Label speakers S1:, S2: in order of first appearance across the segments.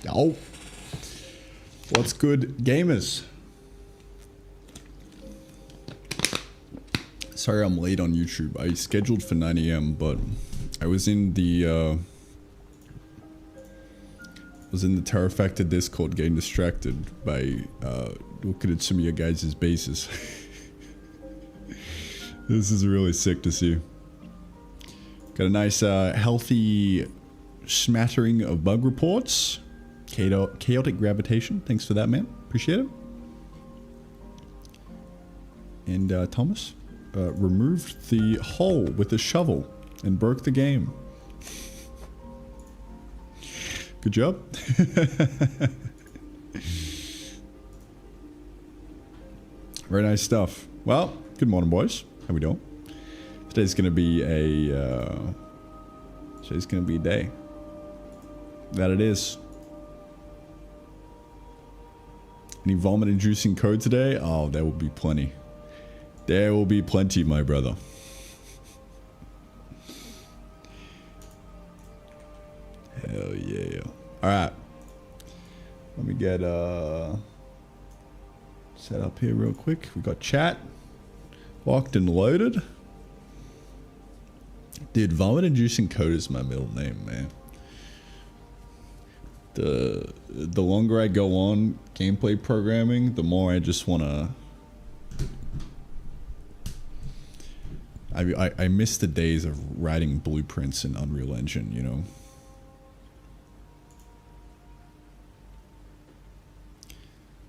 S1: Oh, what's good, gamers? Sorry I'm late on YouTube. I scheduled for 9 AM, but I was in the Terrafactor Discord getting distracted by looking at some of your guys' bases. This is really sick to see. Got a nice healthy smattering of bug reports. Chaotic gravitation. Thanks for that, man. Appreciate it. And Thomas removed the hole with a shovel and broke the game. Good job. Very nice stuff. Well, good morning, boys. How we doing? Today's gonna be a day. That it is. Any vomit-inducing code today? Oh, there will be plenty. There will be plenty, my brother. Hell yeah. Alright. Let me get set up here real quick. We got chat. Locked and loaded. Dude, vomit-inducing code is my middle name, man. The longer I go on gameplay programming, the more I just wanna... I miss the days of writing blueprints in Unreal Engine, you know?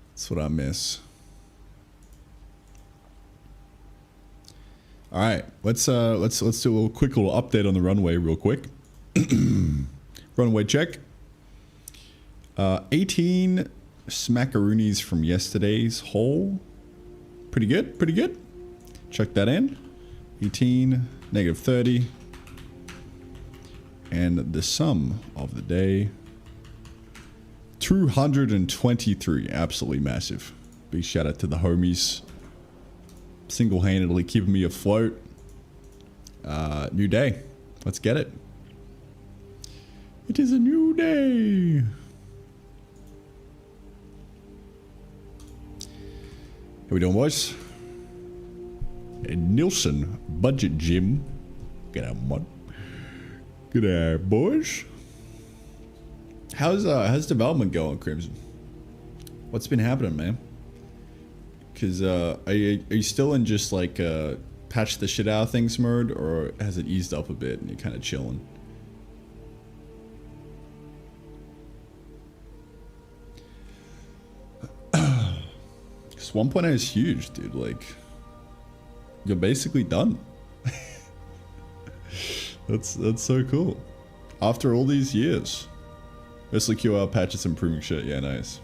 S1: That's what I miss. All right, let's do a little update on the runway real quick. Runway check. 18 smackaroonies from yesterday's haul. Pretty good, pretty good. Check that in. 18, negative 30. And the sum of the day, 223. Absolutely massive. Big shout out to the homies. Single-handedly keeping me afloat. New day. Let's get it. It is a new day. How we doing, boys? Nielsen Budget Gym. G'day, mod. G'day, boys. How's development going, Crimson? What's been happening, man? Because are you still in just like patch the shit out of things mode, or has it eased up a bit and you're kind of chilling? Because 1.0 is huge, dude. Like, you're basically done. That's so cool. After all these years. Mostly QL patches improving shit. Yeah, nice.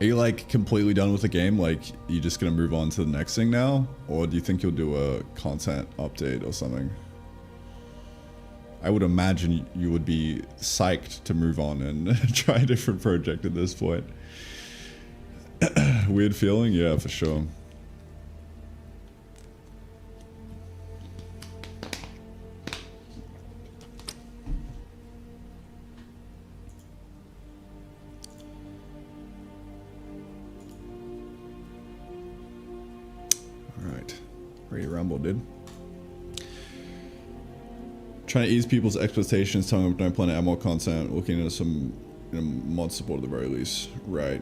S1: Are you like completely done with the game? Like, you just gonna move on to the next thing now? Or do you think you'll do a content update or something? I would imagine you would be psyched to move on and try a different project at this point. Weird feeling? Yeah, for sure. Ready to rumble, dude. Trying to ease people's expectations, telling them don't plan to add more content, looking into some mod support at the very least. Right.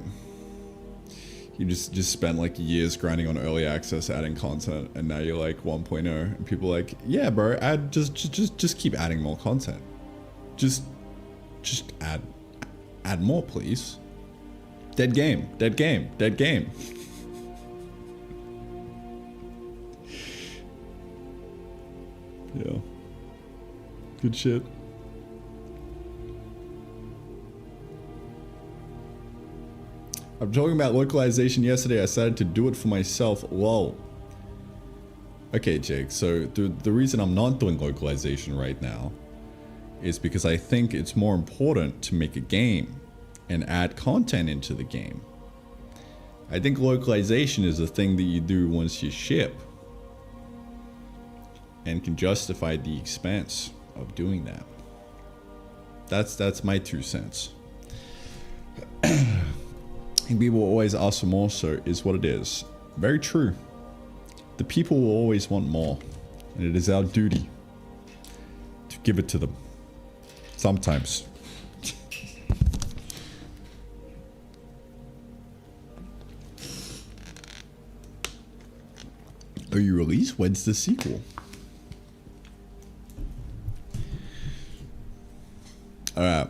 S1: You just spent like years grinding on early access, adding content, and now you're like 1.0, and people are like, yeah, bro, just keep adding more content. Just add more, please. Dead game, dead game, dead game. Yeah. Good shit. I'm talking about localization yesterday. I decided to do it for myself. Lol. Okay, Jake. So the reason I'm not doing localization right now is because I think it's more important to make a game and add content into the game. I think localization is a thing that you do once you ship and can justify the expense of doing that. That's my 2 cents. And people always ask for more, so is what it is. Very true. The people will always want more, and it is our duty to give it to them. Sometimes. Are you released? When's the sequel? Alright.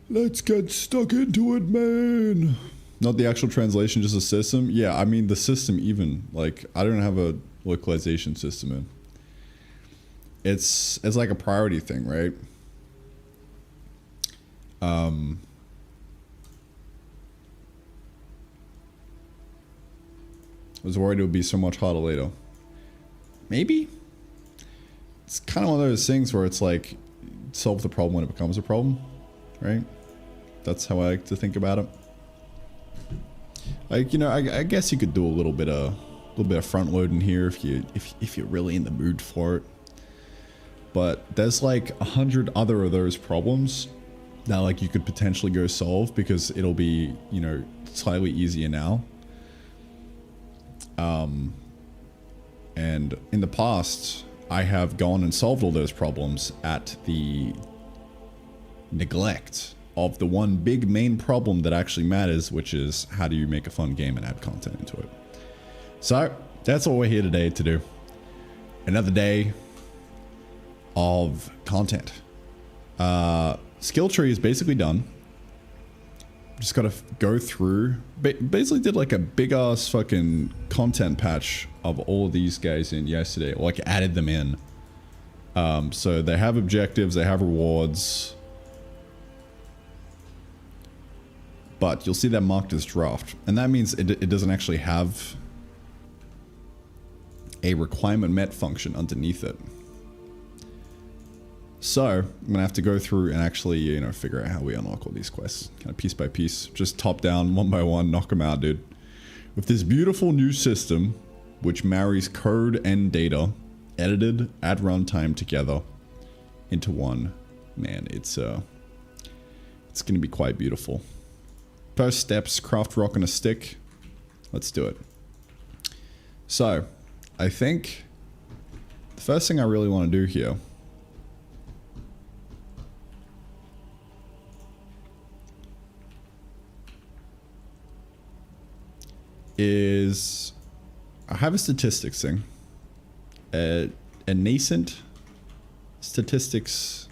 S1: Let's get stuck into it, man. Not the actual translation, just a system. Yeah, I mean the system even. Like, I don't have a localization system in. It's like a priority thing, right? I was worried it would be so much harder later. Maybe? It's kind of one of those things where it's like, solve the problem when it becomes a problem, right? That's how I like to think about it. Like, you know, I guess you could do a little bit of front loading here if you're really in the mood for it. But there's like 100 other of those problems that like you could potentially go solve because it'll be, you know, slightly easier now. And in the past, I have gone and solved all those problems at the neglect of the one big main problem that actually matters, which is how do you make a fun game and add content into it. So that's what we're here today to do. Another day of content. Skill tree is basically done. Just gotta go through. Basically did like a big ass fucking content patch of all of these guys in yesterday. Like added them in. So they have objectives, they have rewards. But you'll see that marked as draft. And that means it doesn't actually have a requirement met function underneath it. So I'm gonna have to go through and actually, you know, figure out how we unlock all these quests, kind of piece by piece, just top down, one by one, knock them out, dude. With this beautiful new system, which marries code and data, edited at runtime together into one, man, it's gonna be quite beautiful. First steps: craft rock and a stick. Let's do it. So, I think the first thing I really want to do here is I have a statistics thing, a nascent statistics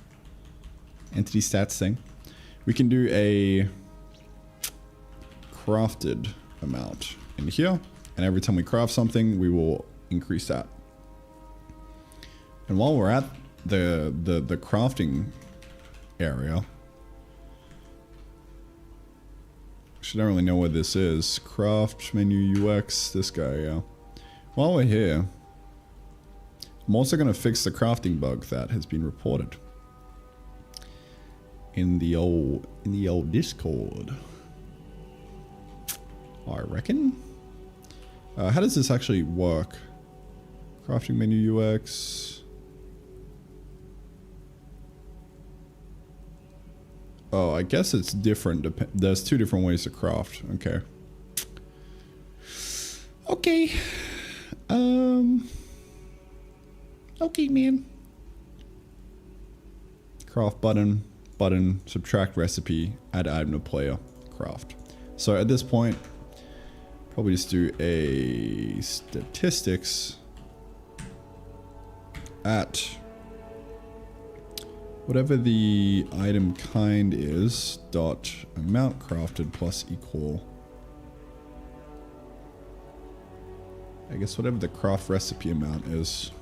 S1: entity stats thing. We can do a crafted amount in here, and every time we craft something, we will increase that. And while we're at the crafting area, actually, I don't really know what this is. Craft menu UX, this guy, yeah. While we're here, I'm also going to fix the crafting bug that has been reported in the old Discord. I reckon. How does this actually work? Crafting menu UX. Oh, I guess it's different. There's 2 different ways to craft. Okay. Okay. Okay, man. Craft button, subtract recipe, add item to player, craft. So at this point, probably just do a statistics at whatever the item kind is, dot amount crafted plus equal, I guess whatever the craft recipe amount is.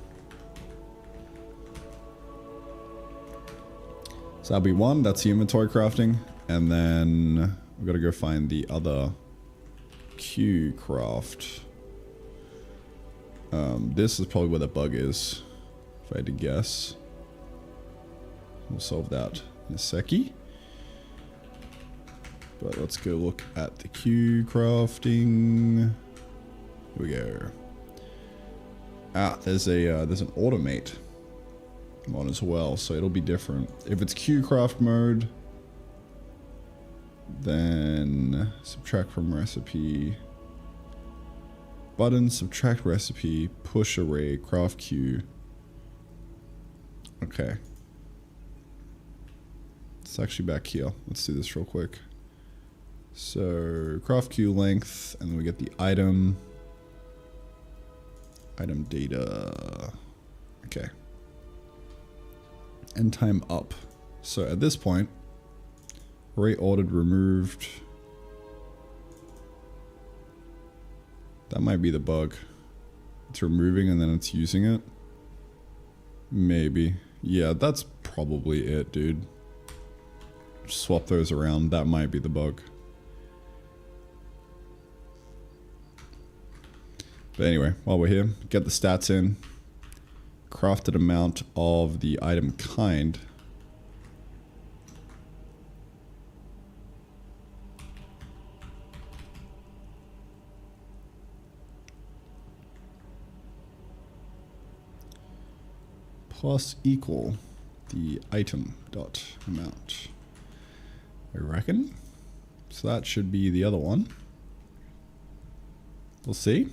S1: So that'll be 1, that's the inventory crafting, and then we gotta go find the other Q craft. This is probably where the bug is, if I had to guess. We'll solve that in a seckie. But let's go look at the Q crafting. Here we go. Ah, there's an automate. on as well, so it'll be different. If it's QCraft mode, then subtract from recipe, button, subtract recipe, push array, craft queue. Okay. It's actually back here. Let's do this real quick. So craft queue length, and then we get the item data. Okay. End time up. So at this point, array ordered removed. That might be the bug. It's removing and then it's using it. Maybe. Yeah, that's probably it, dude. Swap those around. That might be the bug. But anyway, while we're here, get the stats in. Crafted amount of the item kind. Plus equal the item dot amount. I reckon. So that should be the other one. We'll see.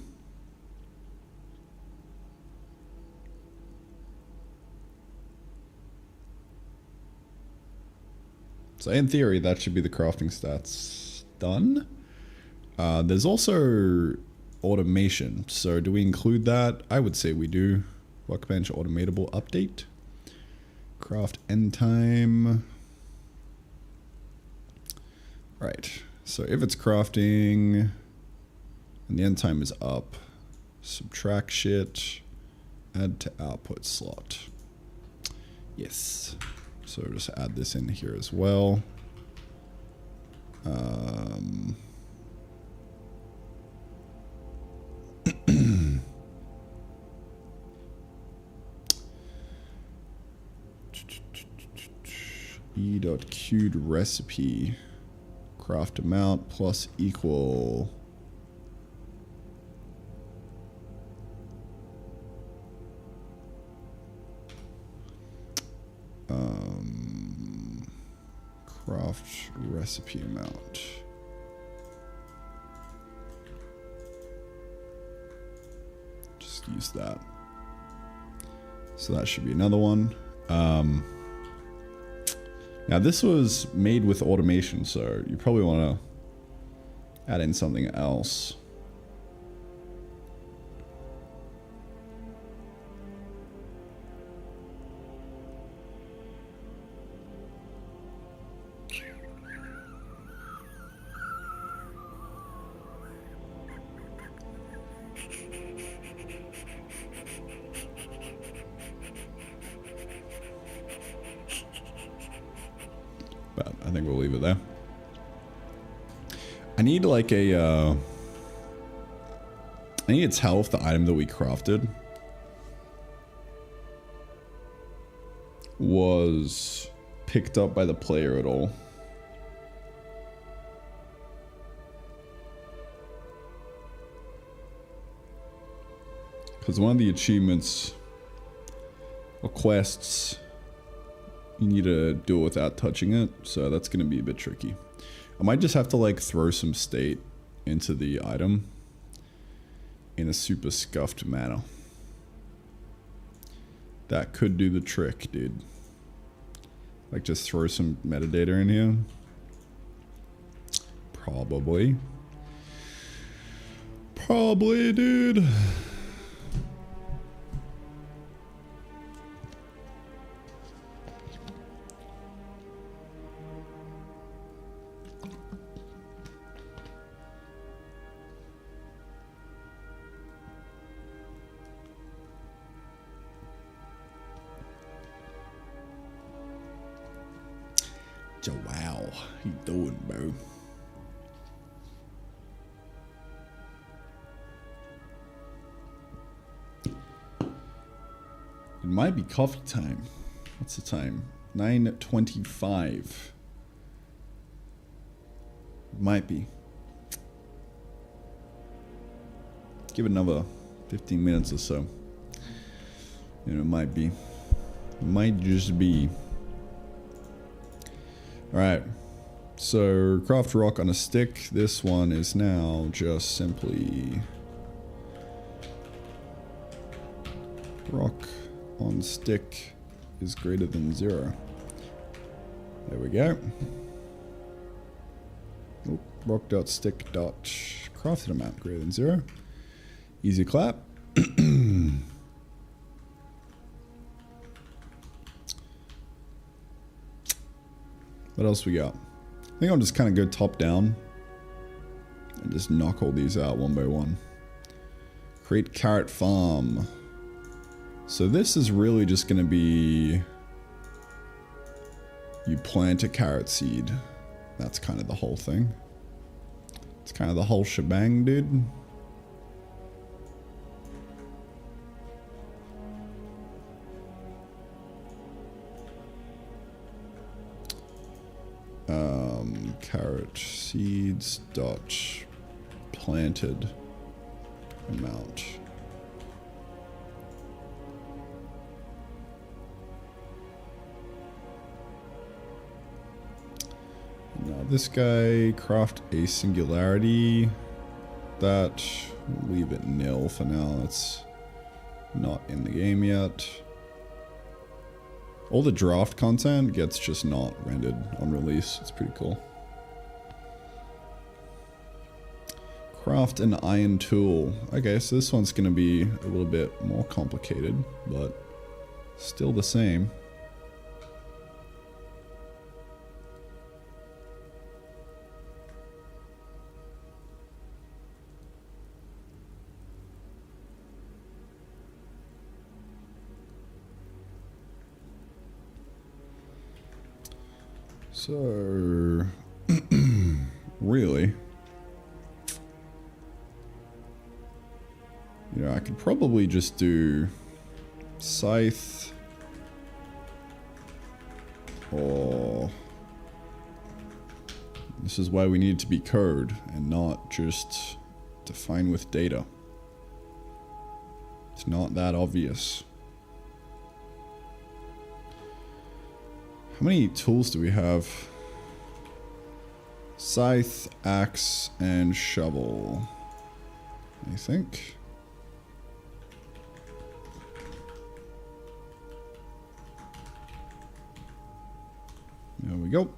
S1: So in theory, that should be the crafting stats done. There's also automation. So do we include that? I would say we do. Workbench automatable update. Craft end time. Right. So if it's crafting and the end time is up, subtract shit, add to output slot. Yes. So just add this in here as well. E.queued recipe craft amount plus equal craft recipe amount. Just use that. So that should be another one. Now this was made with automation, so you probably want to add in something else. But I think we'll leave it there. I need like a, I need to tell if the item that we crafted was picked up by the player at all. Because one of the achievements or quests, you need to do it without touching it, so that's going to be a bit tricky. I might just have to like throw some state into the item in a super scuffed manner. That could do the trick, dude. Like just throw some metadata in here. Probably. Probably, dude. Wow, how you doing, bro? It might be coffee time. What's the time? 9:25. Might be. Give it another 15 minutes or so. You know, it might be. Might just be. Alright. So, craft rock on a stick. This one is now just simply rock on stick is greater than 0. There we go. Oh, rock.stick.crafted amount greater than 0. Easy clap. What else we got? I think I'll just kind of go top down and just knock all these out one by one. Create carrot farm. So this is really just going to be you plant a carrot seed. That's kind of the whole thing. It's kind of the whole shebang, dude. Carrot seeds dot planted amount. Now this guy, craft a singularity. That, we'll leave it nil for now. It's not in the game yet. All the draft content gets just not rendered on release. It's pretty cool. Craft an iron tool. Okay, so this one's going to be a little bit more complicated, but still the same. So, really, I could probably just do scythe or this is why we need it to be code and not just define with data. It's not that obvious. How many tools do we have? Scythe, axe, and shovel, I think. There we go.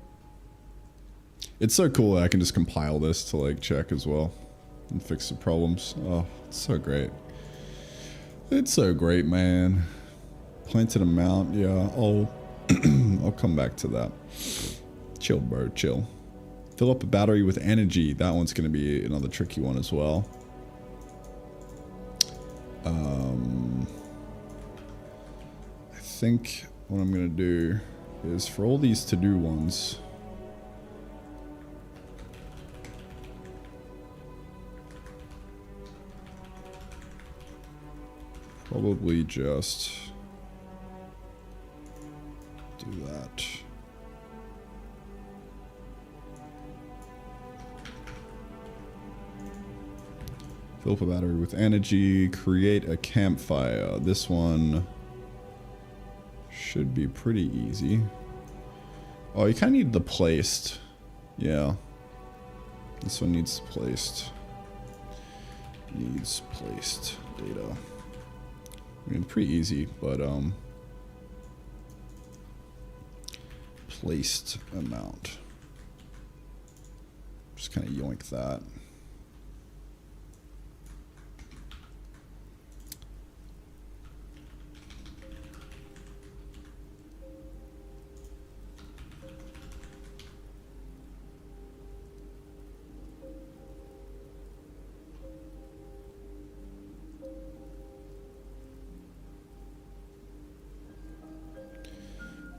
S1: It's so cool that I can just compile this to like check as well and fix the problems. Oh, it's so great. It's so great, man. Planted amount, yeah. I'll come back to that. Chill, bro, chill. Fill up a battery with energy. That one's going to be another tricky one as well. I think what I'm going to do is for all these to-do ones, probably just do that. Fill up a battery with energy, create a campfire. This one should be pretty easy. Oh, you kind of need the placed. Yeah. This one needs placed. Needs placed data. I mean, pretty easy, but placed amount. Just kind of yoink that.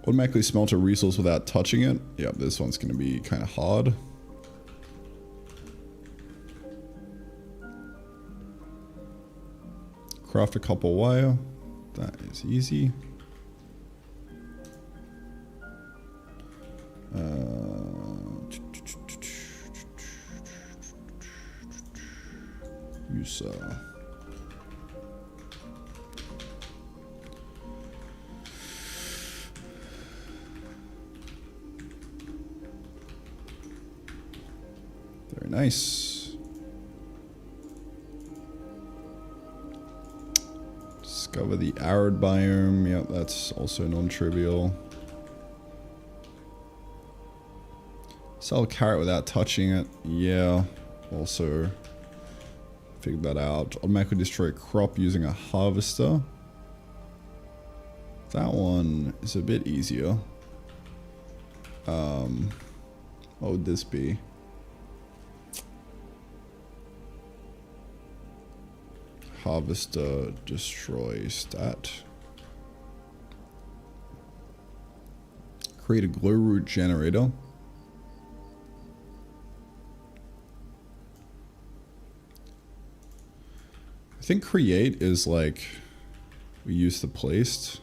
S1: Automatically smelt a resource without touching it. Yep, this one's going to be kind of hard. Craft a copper wire. That is easy. nice. Discover the arid biome. Yep, that's also non-trivial. Sell a carrot without touching it. Yeah, also figured that out. Automatically destroy a crop using a harvester. That one is a bit easier. What would this be? Harvester destroy stat. Create a glow root generator. I think create is like we use the placed.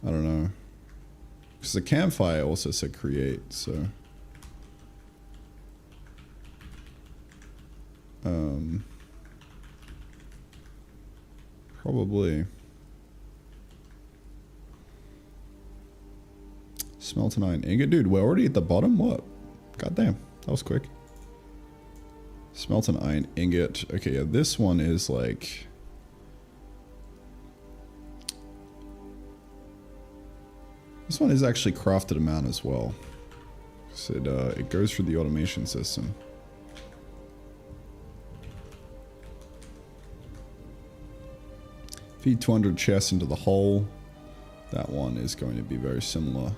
S1: I don't know. Because the campfire also said create, so. Probably. Smelter 9 ingot. Dude, we're already at the bottom? What? Goddamn, that was quick. Smelter 9 ingot. Okay, yeah, this one is like... This one is actually crafted amount as well. So it goes through the automation system. Feed 200 chests into the hole. That one is going to be very similar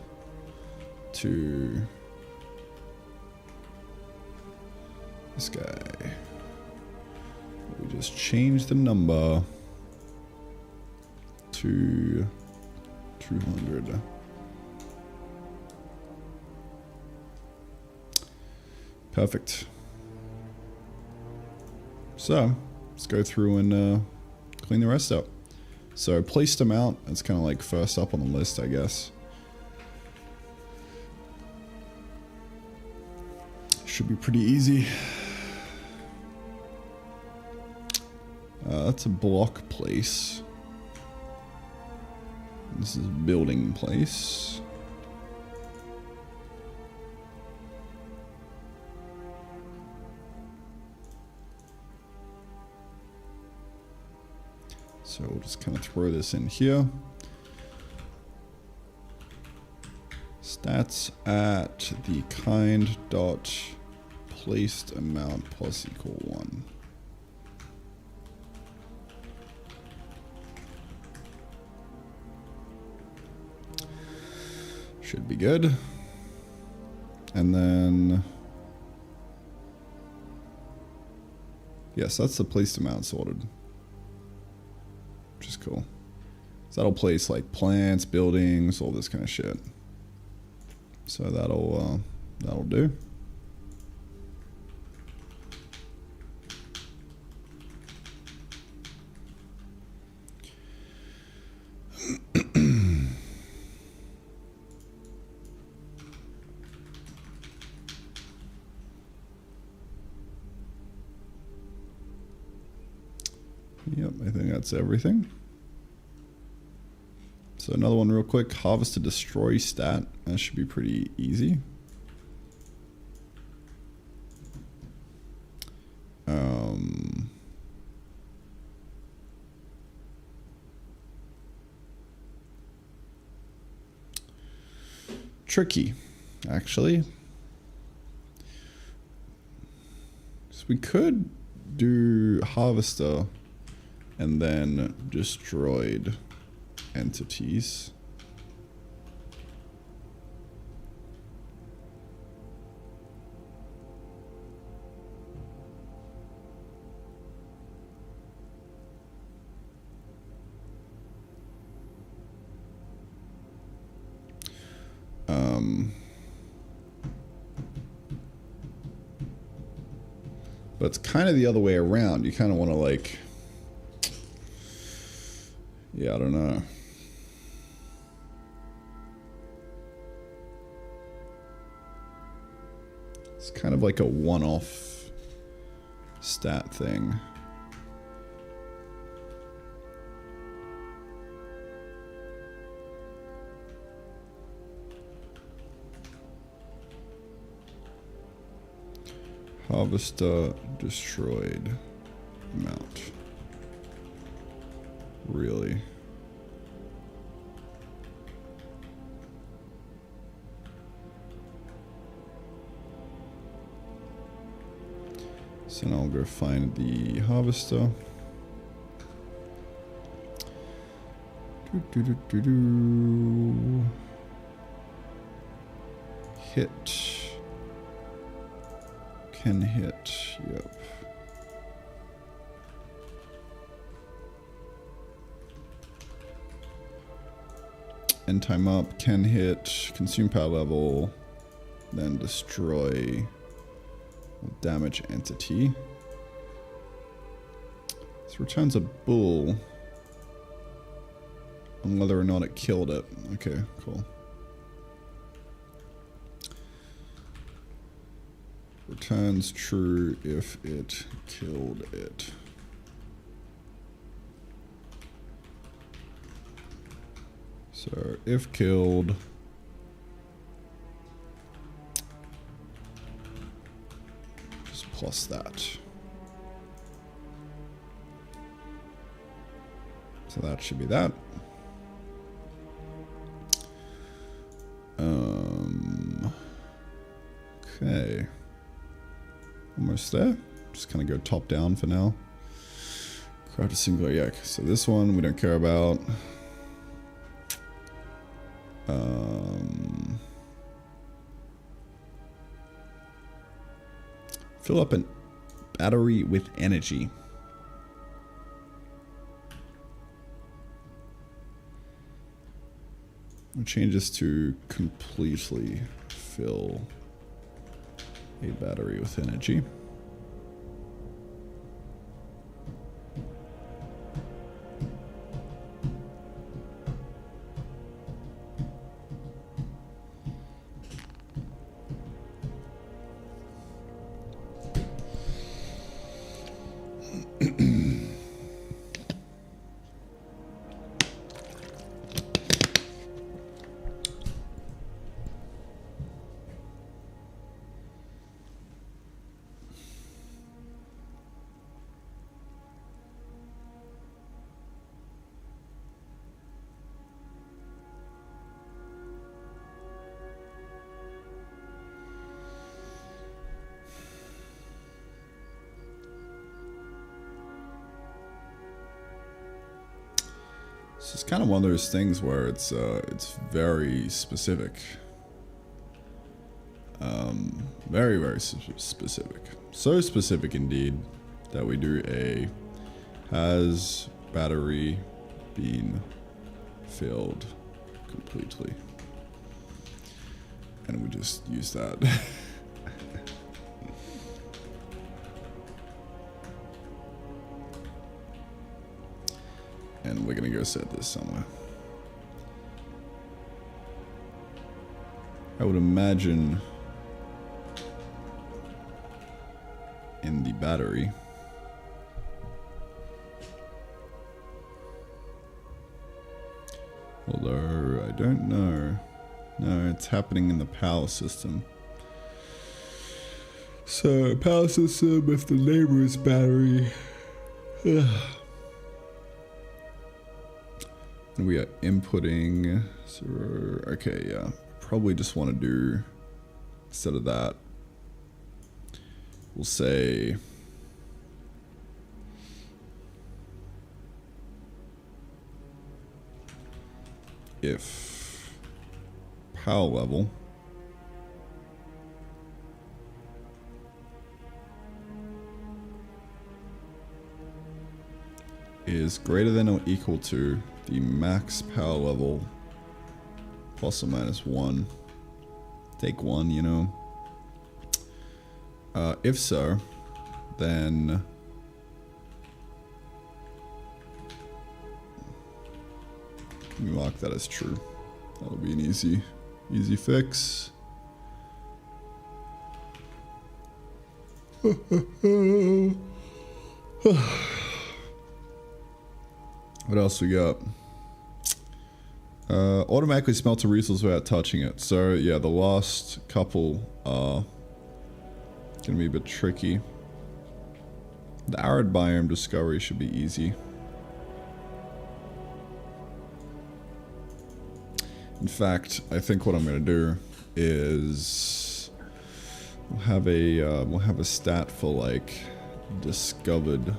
S1: to this guy. We just change the number to 200. Perfect. So let's go through and clean the rest up. So placed amount, it's kind of like first up on the list, I guess. Should be pretty easy. That's a block place. This is building place. So we'll just kind of throw this in here. Stats at the kind dot placed amount plus equal 1. Should be good. And then, yes, that's the placed amount sorted. Which is cool. So that'll place like plants, buildings, all this kind of shit. So that'll do. Yep, I think that's everything. So another one real quick, harvest to destroy stat. That should be pretty easy. Tricky, actually. So we could do harvester and then destroyed entities. But it's kind of the other way around. You kind of want to like, yeah, I don't know. It's kind of like a one-off stat thing. Harvester destroyed amount. Really? So now I'll go find the harvester. Hit. Can hit. Yep. End time up. Can hit. Consume power level. Then destroy. Damage entity. This returns a bull. On whether or not it killed it. Okay, cool. Returns true if it killed it. So if killed, just plus that. So that should be that. Okay. Almost there. Just kind of go top down for now. Craft a singular yak. So this one we don't care about. Fill up a battery with energy. We'll change this to completely fill a battery with energy. It's kind of one of those things where it's very specific, very specific. So specific indeed that we do a has battery been filled completely, and we just use that. And we're gonna go set this somewhere. I would imagine in the battery. Although I don't know. No, it's happening in the power system. So power system if the labor is battery. And we are inputting, so, okay, yeah, probably just want to do, instead of that, we'll say, if power level is greater than or equal to the max power level plus or minus 1. Take 1, you know. If so, then we mark that as true. That'll be an easy fix. What else we got? Automatically smelter resource without touching it. So yeah, the last couple are Gonna be a bit tricky. The arid biome discovery should be easy. In fact, I think what I'm gonna do is we'll have a stat for like discovered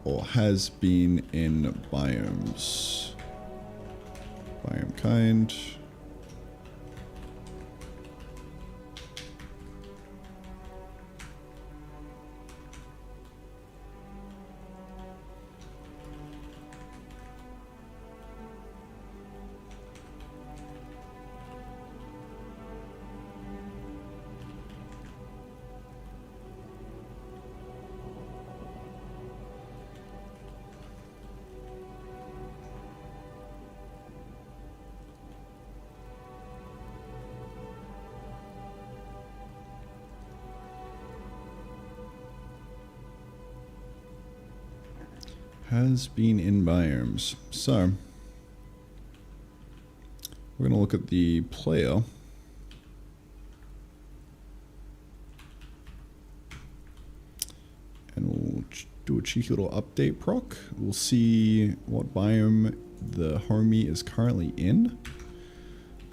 S1: or has been in biomes. Biome kind. Has been in biomes. So, we're going to look at the player. And we'll do a cheeky little update proc. We'll see what biome the homie is currently in.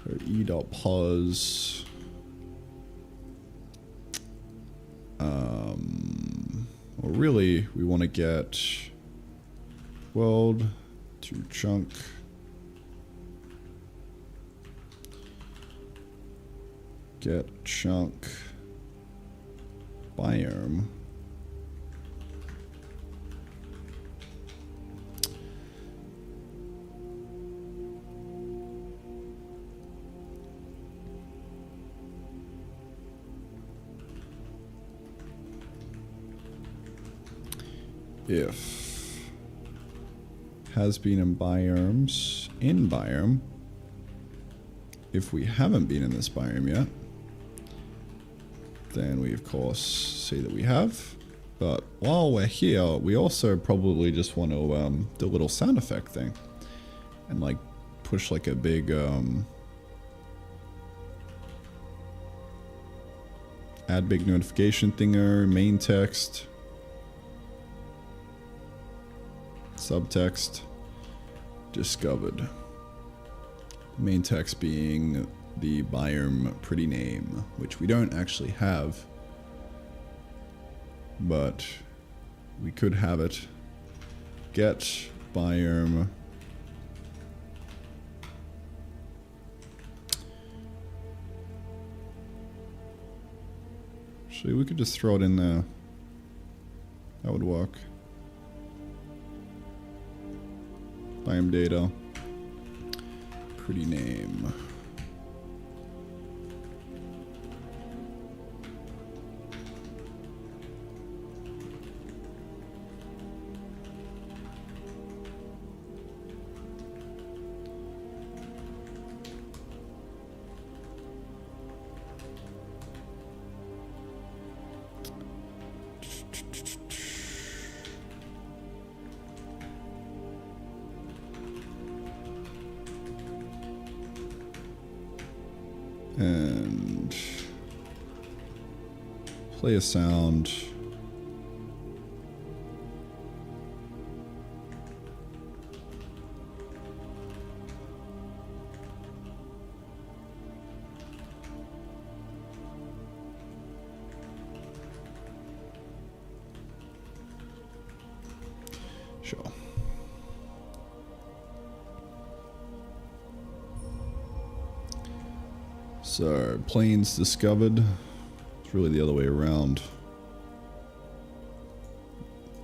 S1: So e.pos. Well, really, we want to get world to chunk. Get chunk biome. If has been in biomes, in biome, if we haven't been in this biome yet, then we of course see that we have. But while we're here, we also probably just want to do a little sound effect thing and like push like a big add big notification thinger, main text, subtext, discovered. Main text being the biome pretty name, which we don't actually have, but we could have it. Get biome. Actually, we could just throw it in there. That would work. Biome data. Pretty name. And play a sound. Sure. So, plains discovered. It's really the other way around.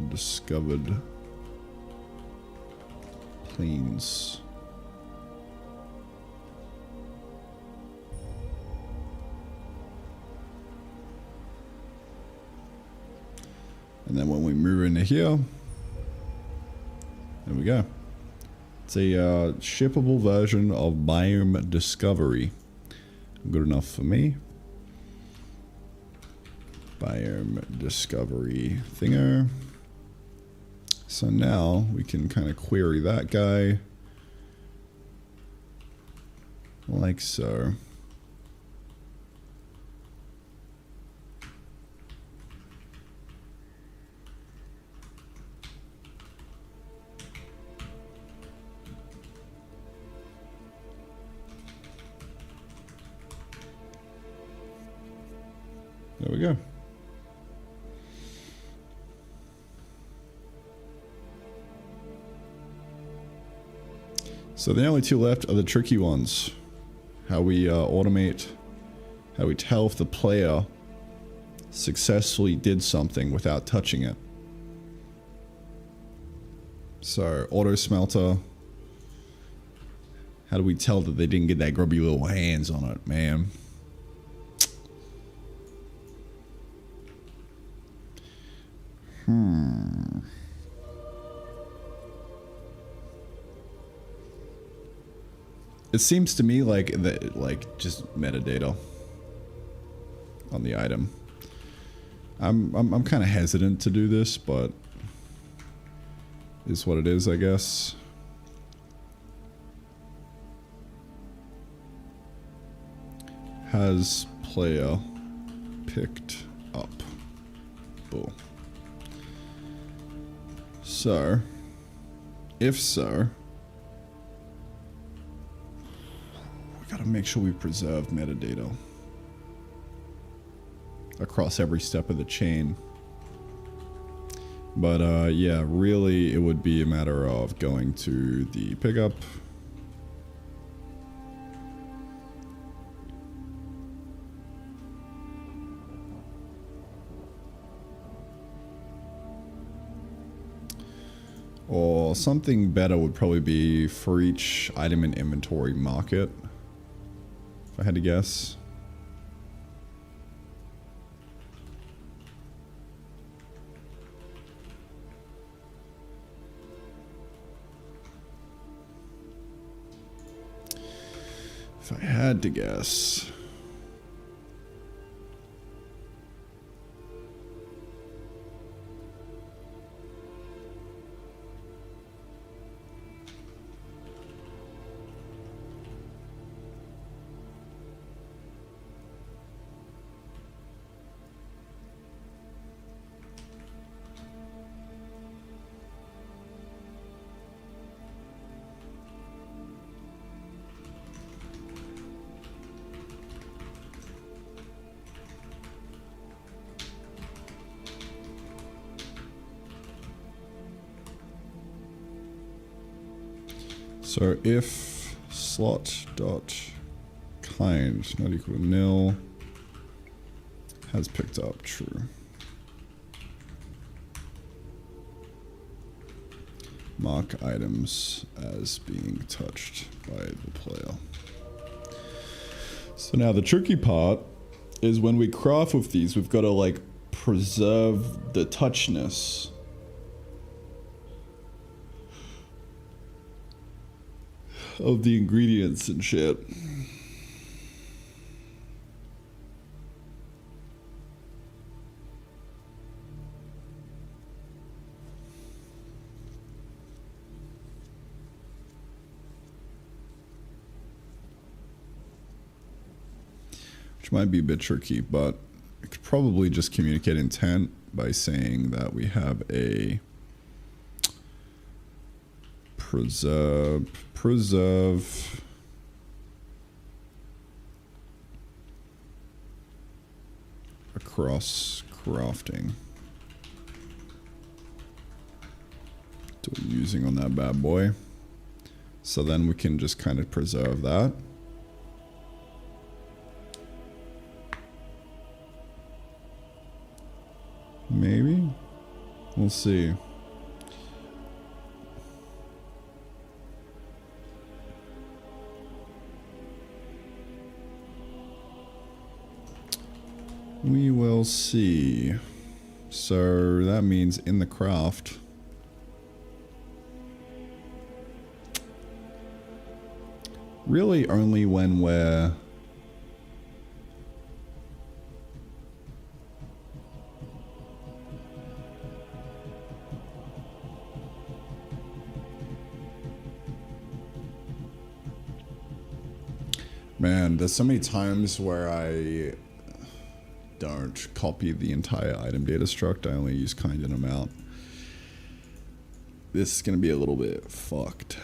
S1: Discovered plains. And then when we move into here, there we go. It's a shippable version of Biome Discovery. Good enough for me. Biome Discovery thinger. So now we can kind of query that guy like so. There we go. So the only two left are the tricky ones. How we automate, how we tell if the player successfully did something without touching it. So auto smelter. How do we tell that they didn't get that grubby little hands on it, man? It seems to me like just metadata on the item. I'm kind of hesitant to do this, but is what it is, I guess. Has player picked up? Bull. So, if so, we gotta make sure we preserve metadata across every step of the chain. But yeah, really it would be a matter of going to the pickup. Or something better would probably be for each item in inventory market, if I had to guess. If I had to guess. So if slot dot kind not equal to nil has picked up true. Mark items as being touched by the player. So now the tricky part is when we craft with these, we've got to like preserve the touchness of the ingredients and shit. Which might be a bit tricky, but I could probably just communicate intent by saying that we have a preserve across crafting. Do what you're using on that bad boy. So then we can just kind of preserve that. Maybe? We'll see. We will see. So that means in the craft. Really only when we're man, there's so many times where I don't copy the entire item data struct. I only use kind and amount. This is gonna be a little bit fucked.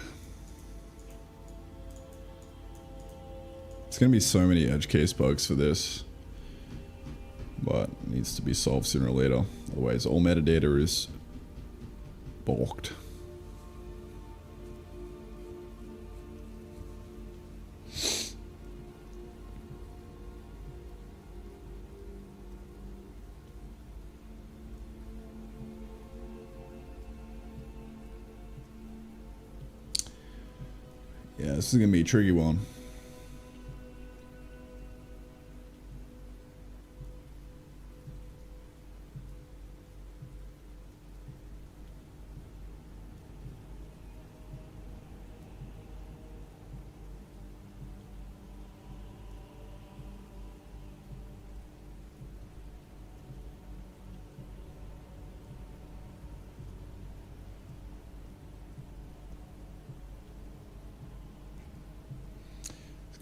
S1: It's gonna be so many edge case bugs for this. but it needs to be solved sooner or later. Otherwise, all metadata is balked. Yeah, this is gonna be a tricky one.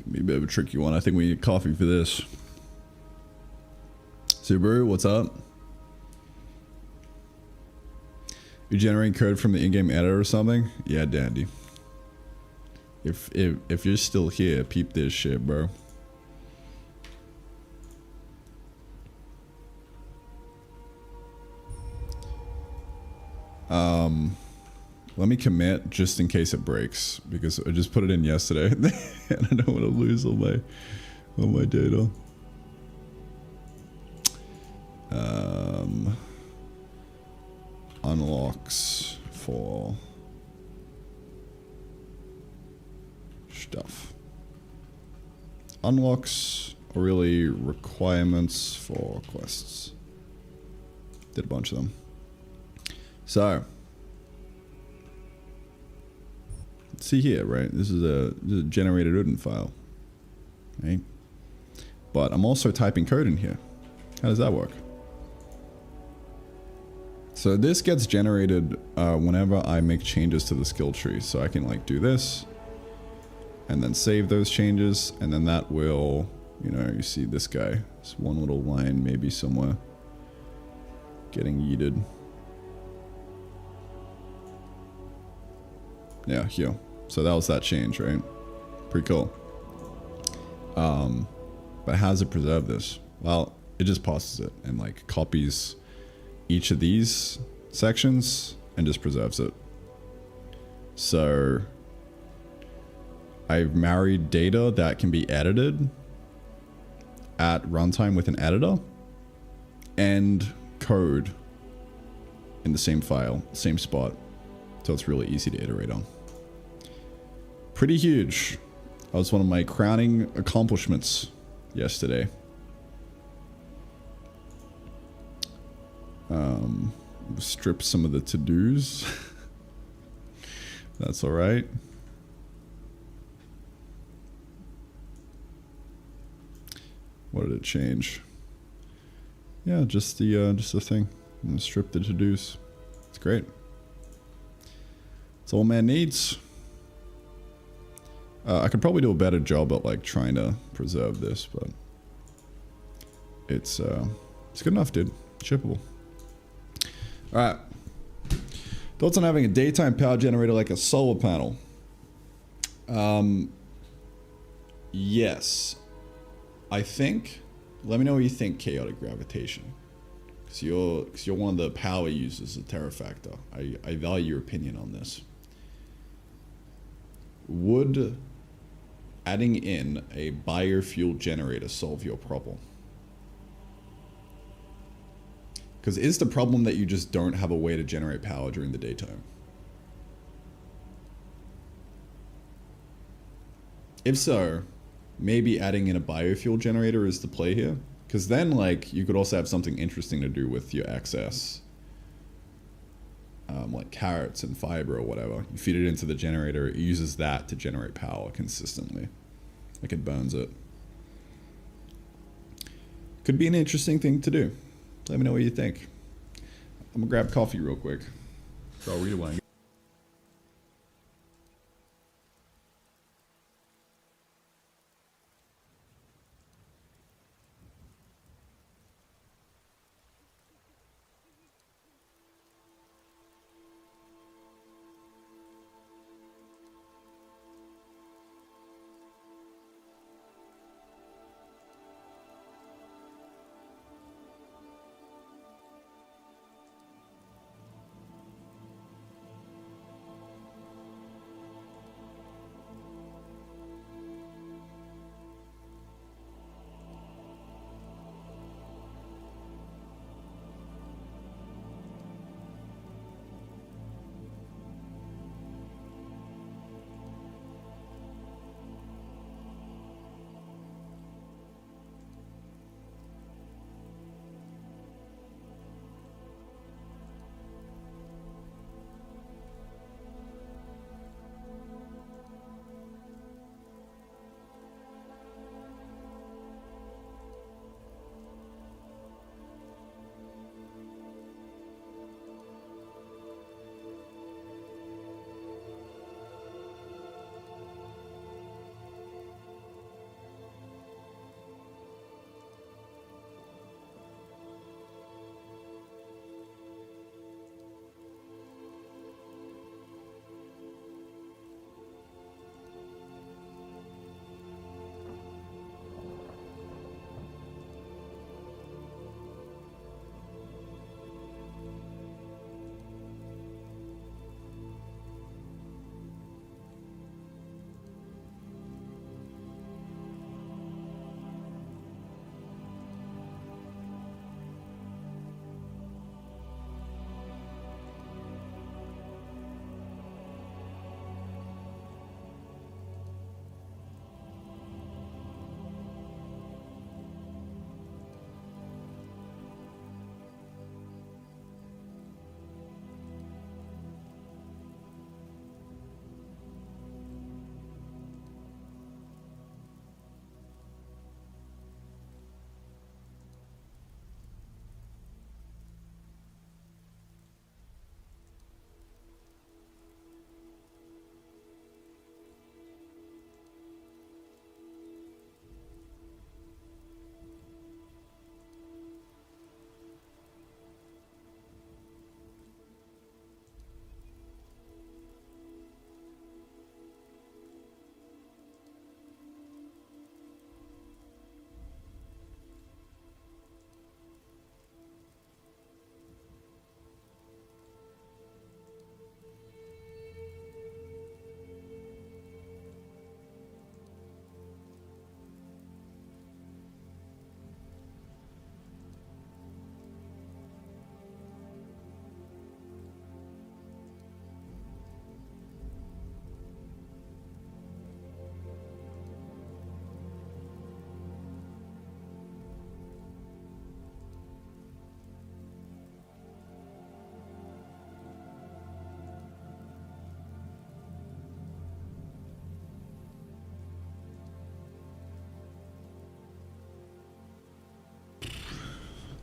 S1: Be a bit of a tricky one. I think we need coffee for this. Subaru, what's up? You generating code from the in-game editor or something? Yeah, dandy. If you're still here, peep this shit, bro. Let me commit just in case it breaks, because I just put it in yesterday and I don't want to lose all my data. Unlocks for stuff. Unlocks are really requirements for quests. Did a bunch of them. So see here, right? This is a generated UDIN file, right? But I'm also typing code in here. How does that work? So this gets generated whenever I make changes to the skill tree. So I can like do this and then save those changes, and then that will, you know, you see this guy, this one little line maybe somewhere getting yeeted. Yeah, here. So that was that change, right? Pretty cool. But how does it preserve this? Well, it just passes it and like copies each of these sections and just preserves it. So I've married data that can be edited at runtime with an editor and code in the same file, same spot. So it's really easy to iterate on. Pretty huge. That was one of my crowning accomplishments yesterday. Strip some of the to-dos. That's all right. What did it change? Yeah, just the thing. And strip the to-dos. It's great. It's all man needs. I could probably do a better job at like trying to preserve this, but it's good enough, dude. Shippable. All right. Thoughts on having a daytime power generator like a solar panel? Yes. I think. Let me know what you think. Chaotic gravitation, because you're one of the power users of Terrafactor. I value your opinion on this. Would adding in a biofuel generator solve your problem? Because is the problem that you just don't have a way to generate power during the daytime? If so, maybe adding in a biofuel generator is the play here. Because then, like, you could also have something interesting to do with your excess. Like carrots and fiber or whatever. You feed it into the generator, it uses that to generate power consistently. Like it burns it. Could be an interesting thing to do. Let me know what you think. I'm gonna grab coffee real quick. So I'll read it when I get.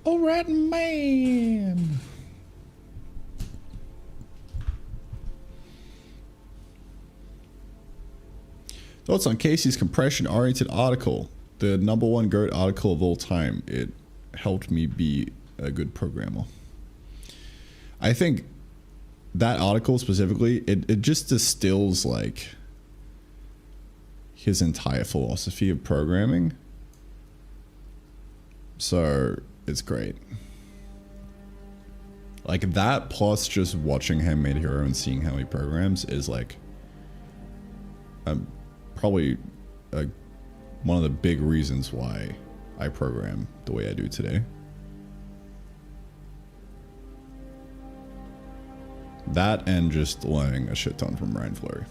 S1: Alright, man. Thoughts on Casey's compression-oriented article, the #1 GOAT article of all time. It helped me be a good programmer. I think that article specifically, it just distills like his entire philosophy of programming. So it's great. Like that plus just watching Handmade Hero and seeing how he programs is like probably one of the big reasons why I program the way I do today. That and just learning a shit ton from Ryan Fleury.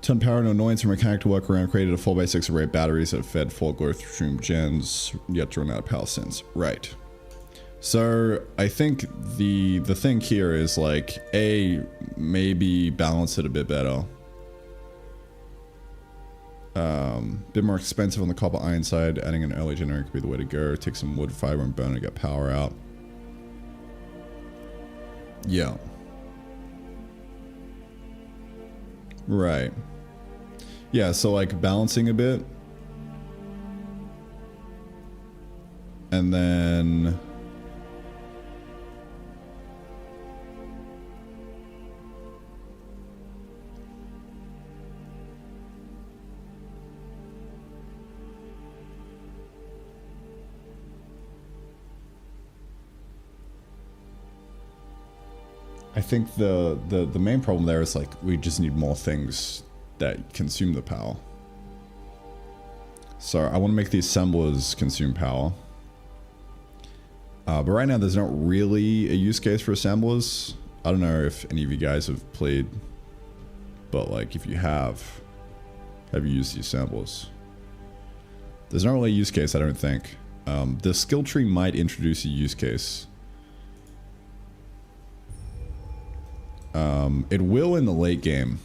S1: Ton power and annoyance and mechanic to work around, created a 4x6 array of batteries that fed 4 growth stream gens, yet to run out of power since. Right. So I think the thing here is like, A, maybe balance it a bit better. Bit more expensive on the copper iron side. Adding an early generator could be the way to go. Take some wood fiber and burn it to get power out. Yeah. Right. Yeah, so like balancing a bit. And then I think the main problem there is like we just need more things that consume the power. So I want to make the assemblers consume power. But right now there's not really a use case for assemblers. I don't know if any of you guys have played, but like if you have you used the assemblers? There's not really a use case, I don't think. The skill tree might introduce a use case. It will in the late game,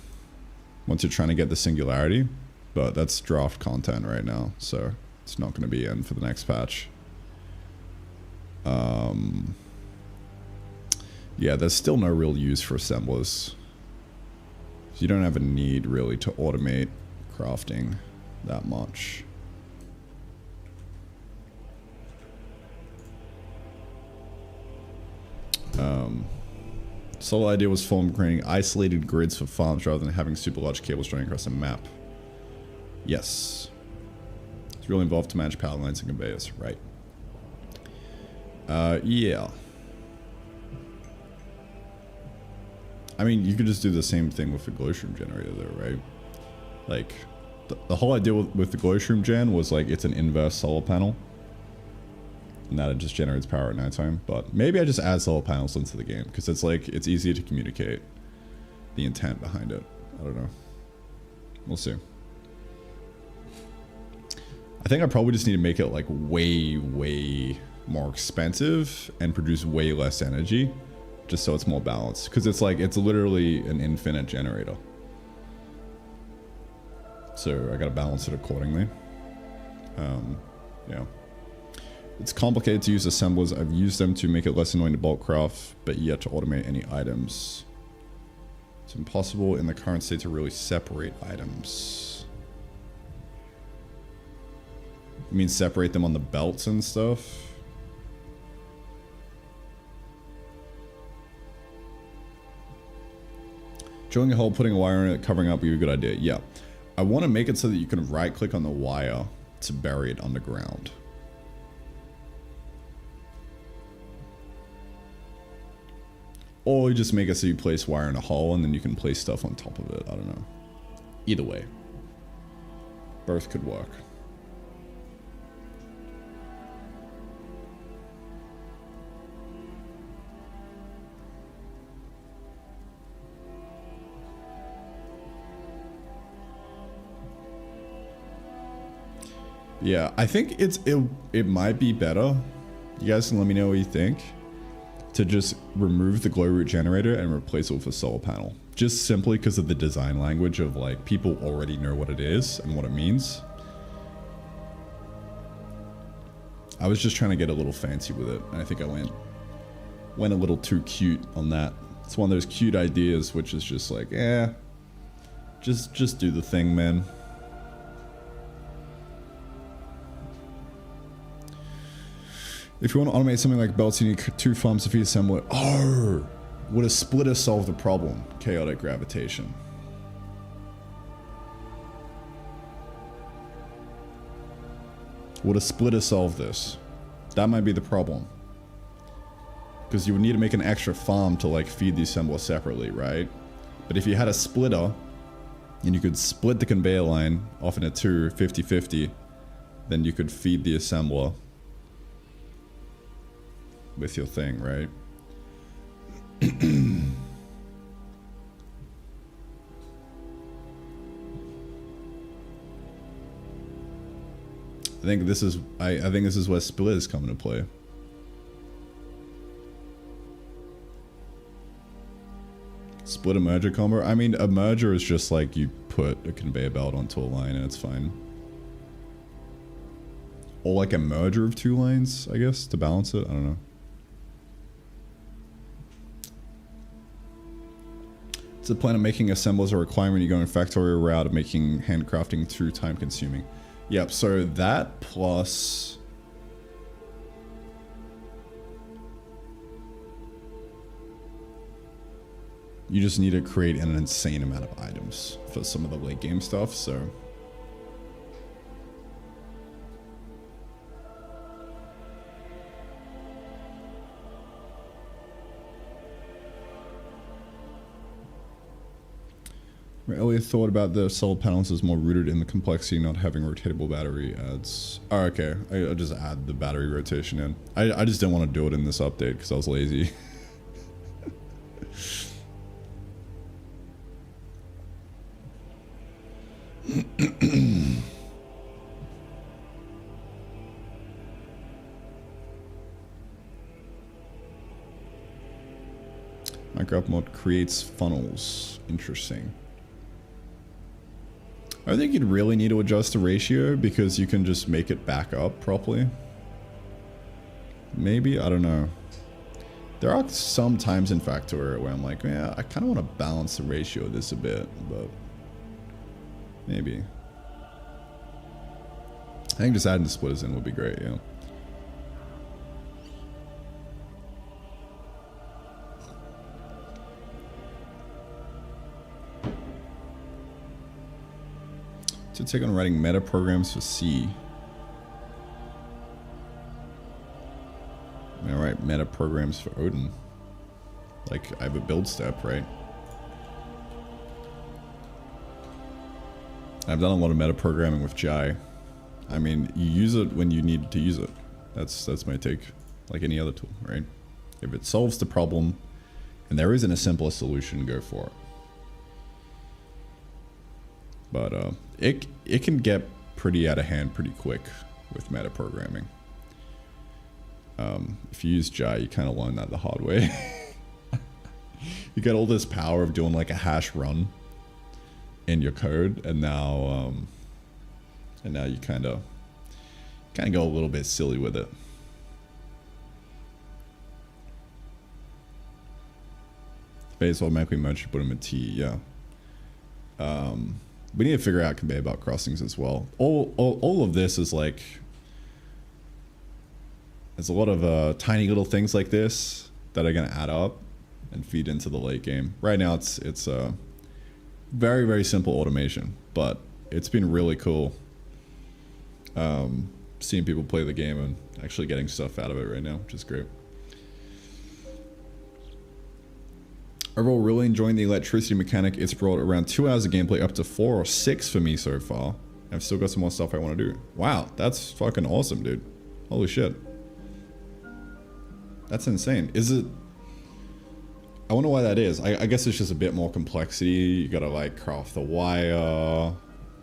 S1: once you're trying to get the singularity, but that's draft content right now, so it's not going to be in for the next patch. Yeah, there's still no real use for assemblers. So you don't have a need really to automate crafting that much. The whole idea was from creating isolated grids for farms rather than having super large cables running across a map. Yes. It's really involved to manage power lines and conveyors, right? Yeah. I mean, you could just do the same thing with the glowstream generator though, right? Like, the whole idea with the glowstream gen was like, it's an inverse solar panel. And that it just generates power at nighttime. But maybe I just add solar panels into the game, because it's like, it's easier to communicate the intent behind it. I don't know. We'll see. I think I probably just need to make it like way, way more expensive and produce way less energy, just so it's more balanced. Because it's like, it's literally an infinite generator. So I gotta balance it accordingly. Yeah. It's complicated to use assemblers. I've used them to make it less annoying to bulk craft, but yet to automate any items. It's impossible in the current state to really separate items. You mean separate them on the belts and stuff? Drilling a hole, putting a wire in it, covering up would be a good idea. Yeah. I want to make it so that you can right click on the wire to bury it underground. Or you just make it so you place wire in a hole and then you can place stuff on top of it. I don't know. Either way. Both could work. Yeah, I think it might be better. You guys can let me know what you think. to just remove the glow root generator and replace it with a solar panel. Just simply because of the design language of like, people already know what it is and what it means. I was just trying to get a little fancy with it. And I think I went a little too cute on that. It's one of those cute ideas, which is just like, just do the thing, man. If you want to automate something like belts, you need 2 farms to feed assembler. Oh, would a splitter solve the problem? Chaotic gravitation. Would a splitter solve this? That might be the problem. Because you would need to make an extra farm to like feed the assembler separately, right? But if you had a splitter, and you could split the conveyor line off into 2, 50-50, then you could feed the assembler with your thing, right? I think this is where splitters come into play. Split a merger combo. I mean, a merger is just like you put a conveyor belt onto a line and it's fine. Or like a merger of 2 lines, I guess, to balance it. I don't know. It's the plan of making assemblers a requirement. You go in factorial route of making handcrafting too time consuming. Yep, so that plus... you just need to create an insane amount of items for some of the late game stuff, so... My earlier thought about the solar panels is more rooted in the complexity, not having rotatable battery adds. Oh, okay. I'll just add the battery rotation in. I just didn't want to do it in this update because I was lazy. Minecraft mod creates funnels. Interesting. I think you'd really need to adjust the ratio because you can just make it back up properly. Maybe, I don't know. There are some times in Factorio where I'm like, yeah, I kind of want to balance the ratio of this a bit, but maybe. I think just adding the splitters in would be great, yeah. To take on writing meta programs for C. Alright, meta programs for Odin. Like, I have a build step, right? I've done a lot of meta programming with Jai. I mean, you use it when you need to use it. That's my take. Like any other tool, right? If it solves the problem, and there isn't a simpler solution, go for it. But it can get pretty out of hand pretty quick with meta programming. If you use Jai, you kind of learn that the hard way. You get all this power of doing like a hash run in your code, and now you kind of go a little bit silly with it. Base automatically merge, put them in T, yeah. We need to figure out conveyor belt crossings as well. All of this is like, there's a lot of tiny little things like this that are going to add up and feed into the late game. Right now it's very, very simple automation, but it's been really cool seeing people play the game and actually getting stuff out of it right now, which is great. Overall, really enjoying the electricity mechanic. It's brought around 2 hours of gameplay, up to 4 or 6 for me so far. I've still got some more stuff I want to do. Wow, that's fucking awesome, dude. Holy shit. That's insane. Is it... I wonder why that is. I guess it's just a bit more complexity. You gotta like craft the wire.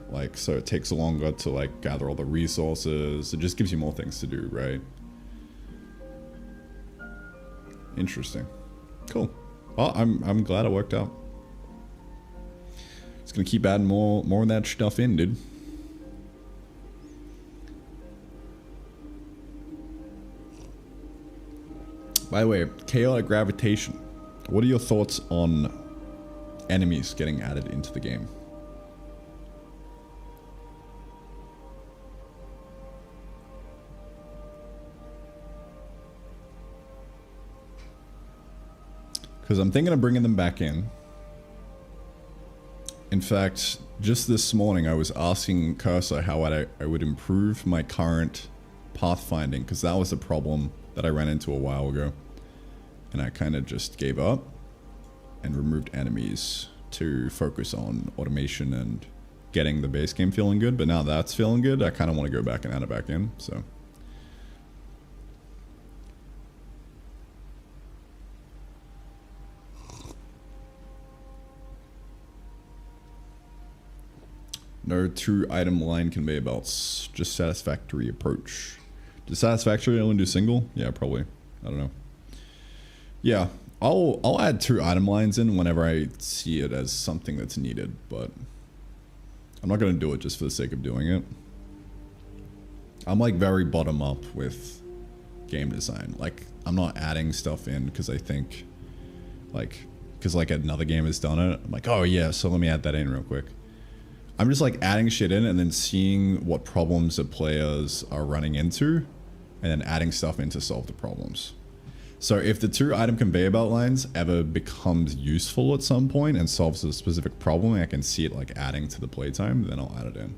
S1: Like, so it takes longer to like gather all the resources. It just gives you more things to do, right? Interesting. Cool. Well, I'm glad it worked out. It's gonna keep adding more of that stuff in, dude. By the way, chaotic gravitation. What are your thoughts on enemies getting added into the game? Because I'm thinking of bringing them back in. In fact, just this morning I was asking Cursor how I would improve my current pathfinding, because that was a problem that I ran into a while ago. And I kind of just gave up and removed enemies to focus on automation and getting the base game feeling good. But now that's feeling good, I kind of want to go back and add it back in, so. No 2 item line conveyor belts, just satisfactory approach. Does satisfactory only do single? Yeah, probably. I don't know. Yeah, I'll add 2 item lines in whenever I see it as something that's needed, but I'm not gonna do it just for the sake of doing it. I'm like very bottom up with game design. Like, I'm not adding stuff in because I think, like, because like another game has done it. I'm like, oh yeah, so let me add that in real quick. I'm just like adding shit in and then seeing what problems the players are running into and then adding stuff in to solve the problems. So if the 2 item conveyor belt lines ever becomes useful at some point and solves a specific problem, I can see it like adding to the playtime, then I'll add it in.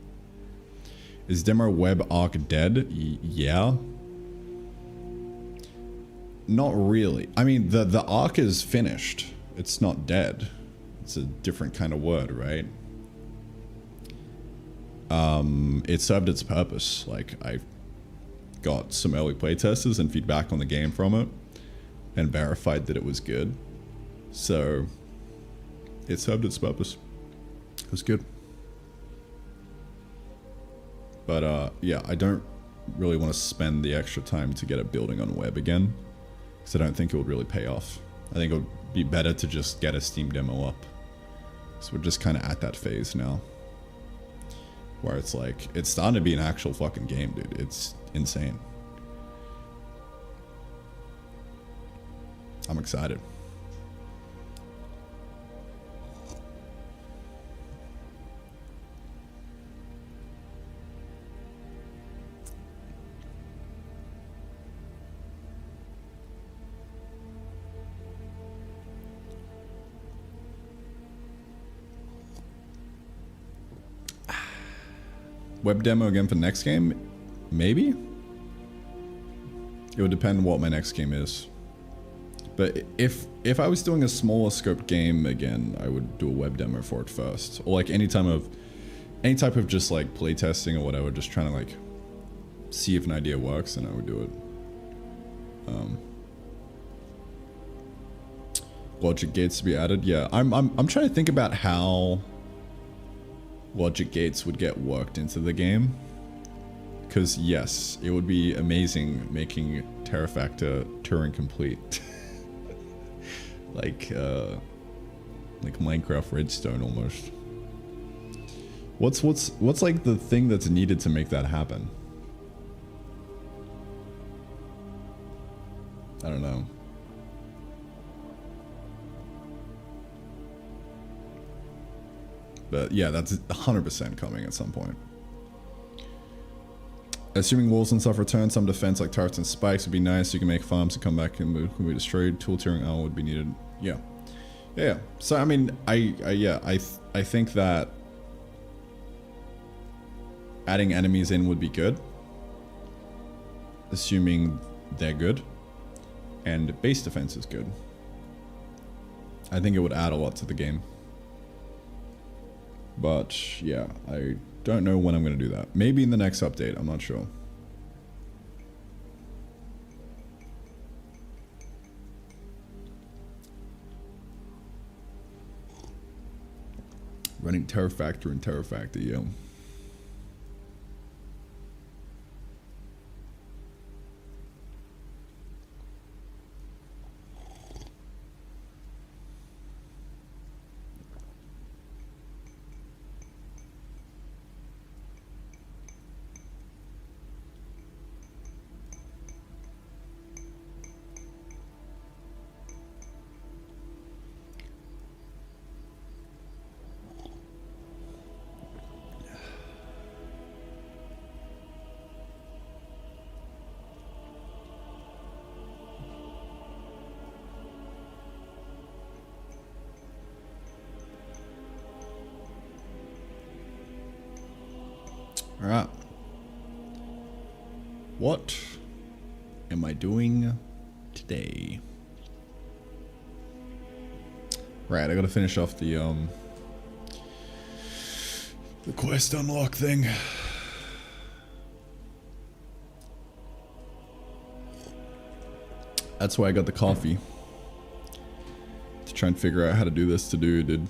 S1: Is demo web arc dead? Yeah. Not really. I mean, the arc is finished. It's not dead. It's a different kind of word, right? It served its purpose. Like, I got some early playtesters and feedback on the game from it and verified that it was good. So it served its purpose. It was good. But yeah, I don't really want to spend the extra time to get it building on web again, because I don't think it would really pay off. I think it would be better to just get a Steam demo up. So we're just kind of at that phase now, where it's like, it's starting to be an actual fucking game, dude. It's insane. I'm excited. Web demo again for next game? Maybe? It would depend what my next game is. But if I was doing a smaller scoped game again, I would do a web demo for it first. Or like any type of just like playtesting or whatever, just trying to like see if an idea works, and I would do it. Logic gates to be added? Yeah, I'm trying to think about how logic gates would get worked into the game. Because yes, it would be amazing making Terrafactor Turing complete. like Minecraft Redstone almost. What's like the thing that's needed to make that happen? I don't know. But yeah, that's 100% coming at some point. Assuming walls and stuff return, some defense like turrets and spikes would be nice. You can make farms to come back and be destroyed. Tool tiering armor would be needed. Yeah. Yeah. So I mean, I think that adding enemies in would be good, assuming they're good, and base defense is good. I think it would add a lot to the game. But yeah, I don't know when I'm going to do that. Maybe in the next update, I'm not sure. Running Terrafactor and Terrafactor, yeah. Alright. What am I doing today? Right, I gotta finish off the quest unlock thing. That's why I got the coffee. To try and figure out how to do this to do, dude.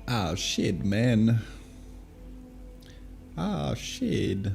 S1: Ah, shit, man. Ah, shit.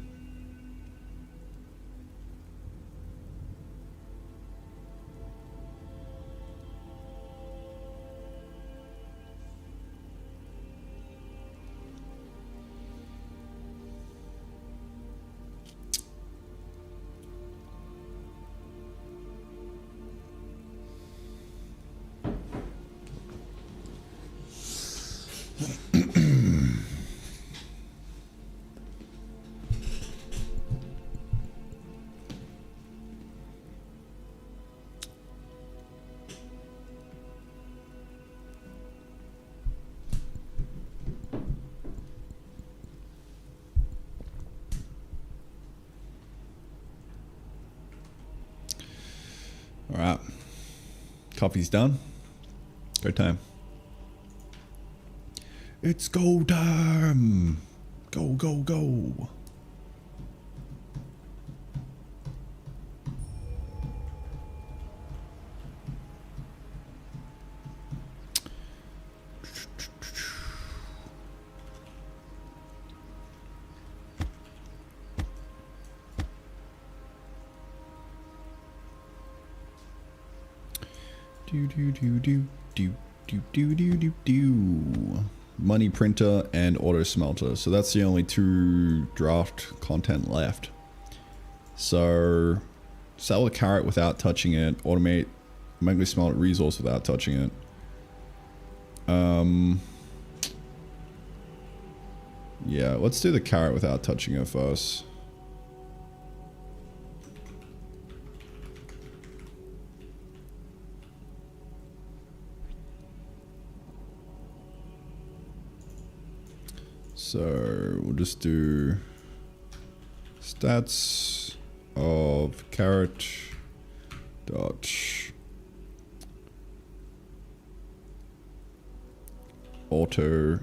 S1: Alright. Coffee's done. Go time. It's go time! Go, go, go! Money printer and auto smelter. So that's the only two draft content left. So sell a carrot without touching it. Automate manually smelt resource without touching it. Yeah, let's do the carrot without touching it first. So we'll just do stats of carrot dot auto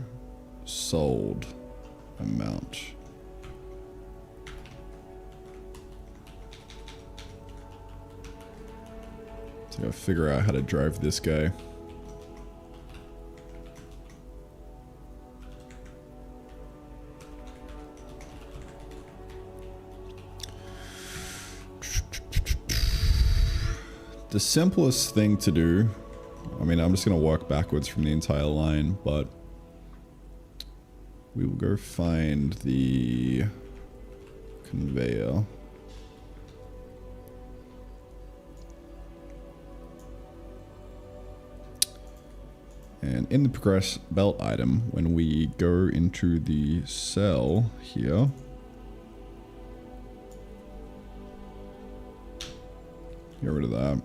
S1: sold amount. So I gotta figure out how to drive this guy. The simplest thing to do, I mean, I'm just going to work backwards from the entire line, but we will go find the conveyor. And in the progress belt item, when we go into the cell here, get rid of that.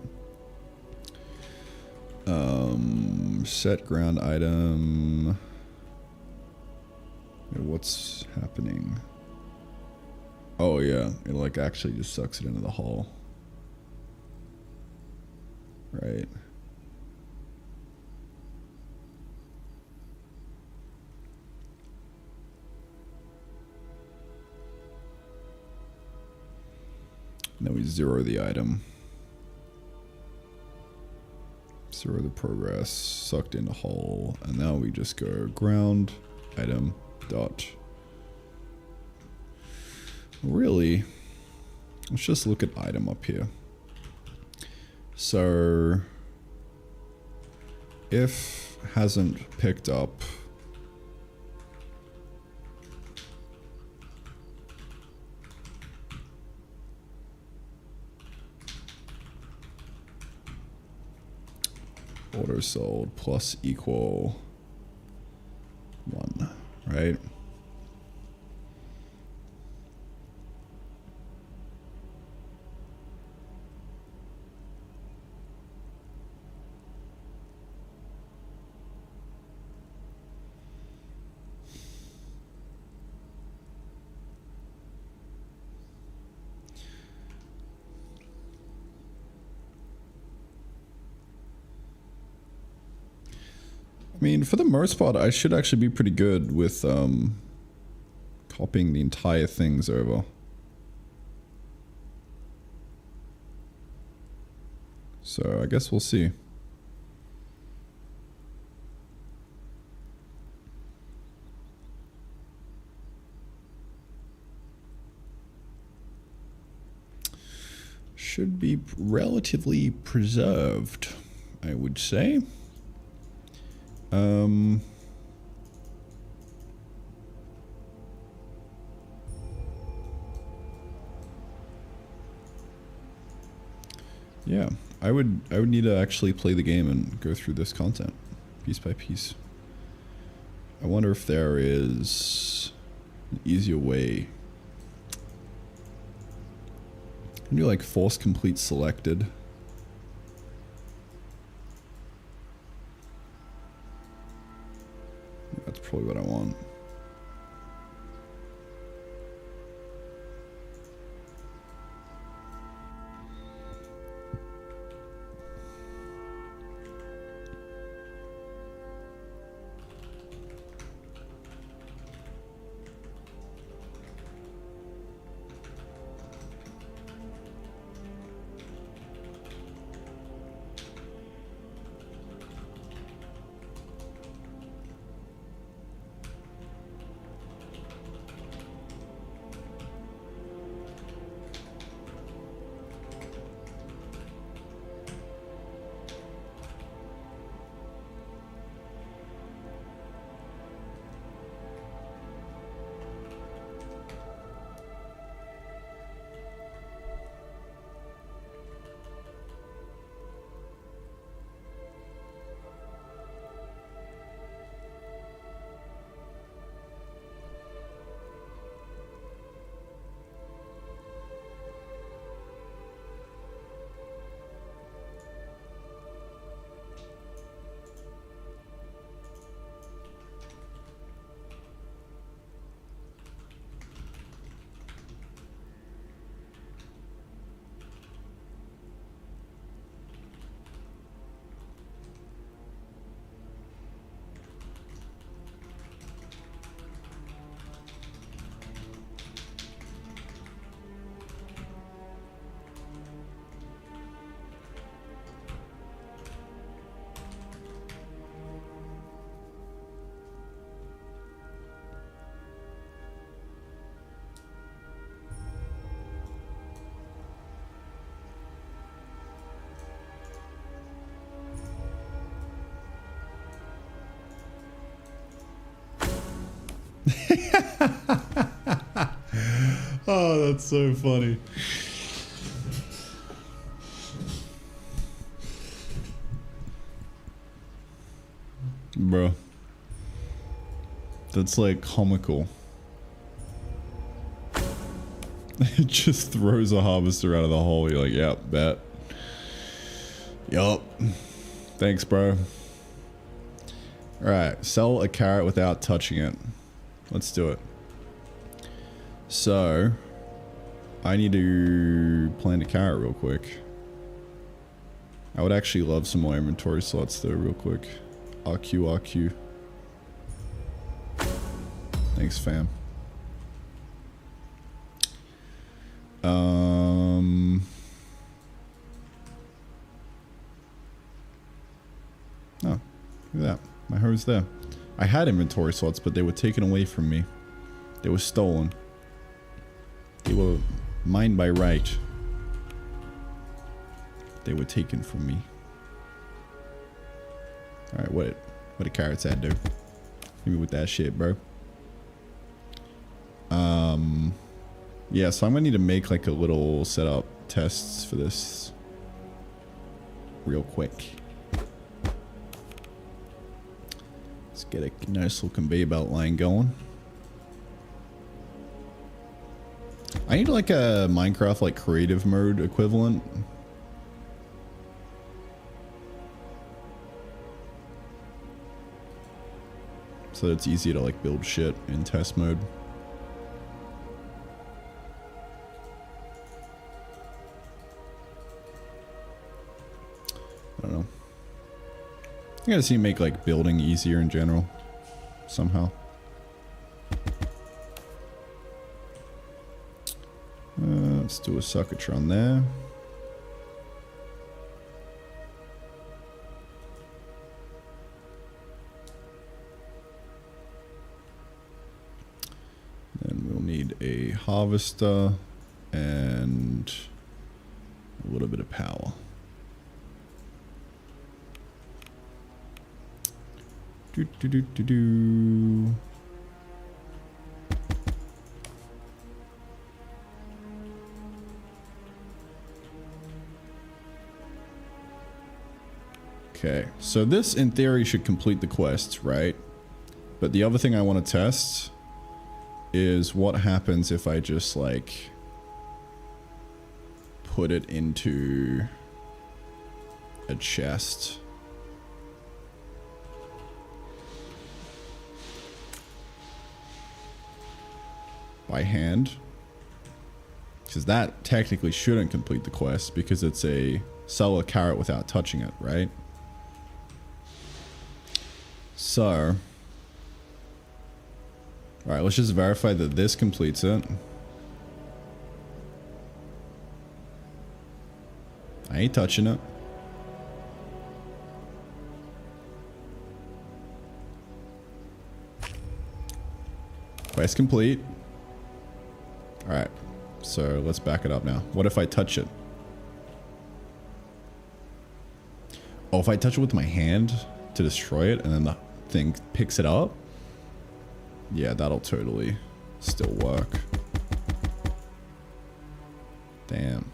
S1: Set ground item. What's happening? Oh yeah, it like actually just sucks it into the hull. Right. And then we zero the item. Zero the progress, sucked into hull, and now we just go ground item dot. Really, let's just look at item up here. So if hasn't picked up order sold plus equal 1, right? mean, for the most part, I should actually be pretty good with copying the entire things over. So I guess we'll see. Should be relatively preserved, I would say. Yeah, I would need to actually play the game and go through this content piece by piece. I wonder if there is an easier way. Can you like force complete selected? That's probably what I want. Oh, that's so funny. Bro. That's like comical. It just throws a harvester out of the hole. You're like, yep, bet. Yup. Thanks, bro. Alright, sell a carrot without touching it. Let's do it. So, I need to plant a carrot real quick. I would actually love some more inventory slots though, real quick. RQ. Thanks, fam. Oh, look at that. My hose there. I had inventory slots, but they were taken away from me. They were stolen. They were mine by right. They were taken from me. Alright, what a carrot's at, dude? Hit me with that shit, bro. Yeah, so I'm gonna need to make like a little setup tests for this real quick. Let's get a nice little conveyor belt line going. I need like a Minecraft like creative mode equivalent. So that it's easy to like build shit in test mode. I don't know. I gotta see make like building easier in general, somehow. Let's do a suckatron there. Then we'll need a harvester and a little bit of power. Do do do do do. Okay, so this in theory should complete the quest, right? But the other thing I want to test is what happens if I just like put it into a chest. By hand. Because that technically shouldn't complete the quest because it's a sell a carrot without touching it, right? So, alright, let's just verify that this completes it. I ain't touching it. Quest complete. Alright, so let's back it up now. What if I touch it? Oh, if I touch it with my hand to destroy it and then the thing picks it up? Yeah, that'll totally still work. Damn.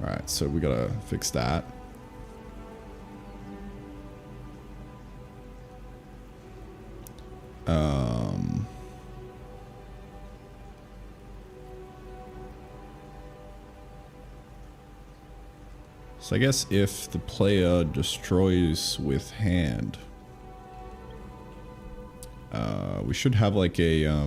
S1: Alright, so we gotta fix that. So I guess if the player destroys with hand, we should have like a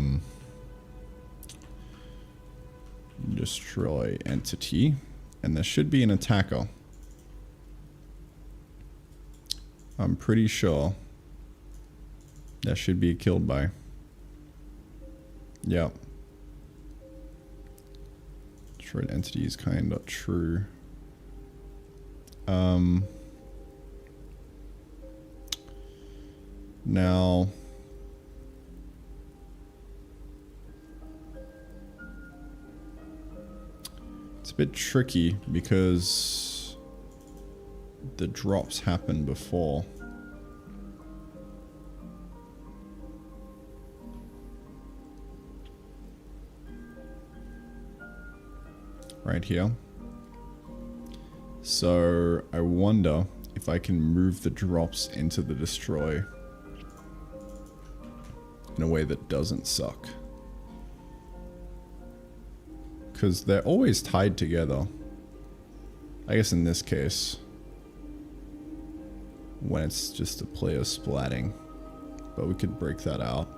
S1: destroy entity, and there should be an attacker. I'm pretty sure that should be killed by. Yep. Destroyed entity is kind of true. Now, it's a bit tricky because the drops happen before. Right here. So I wonder if I can move the drops into the destroy in a way that doesn't suck. Because they're always tied together. I guess in this case, when it's just a player splatting. But we could break that out.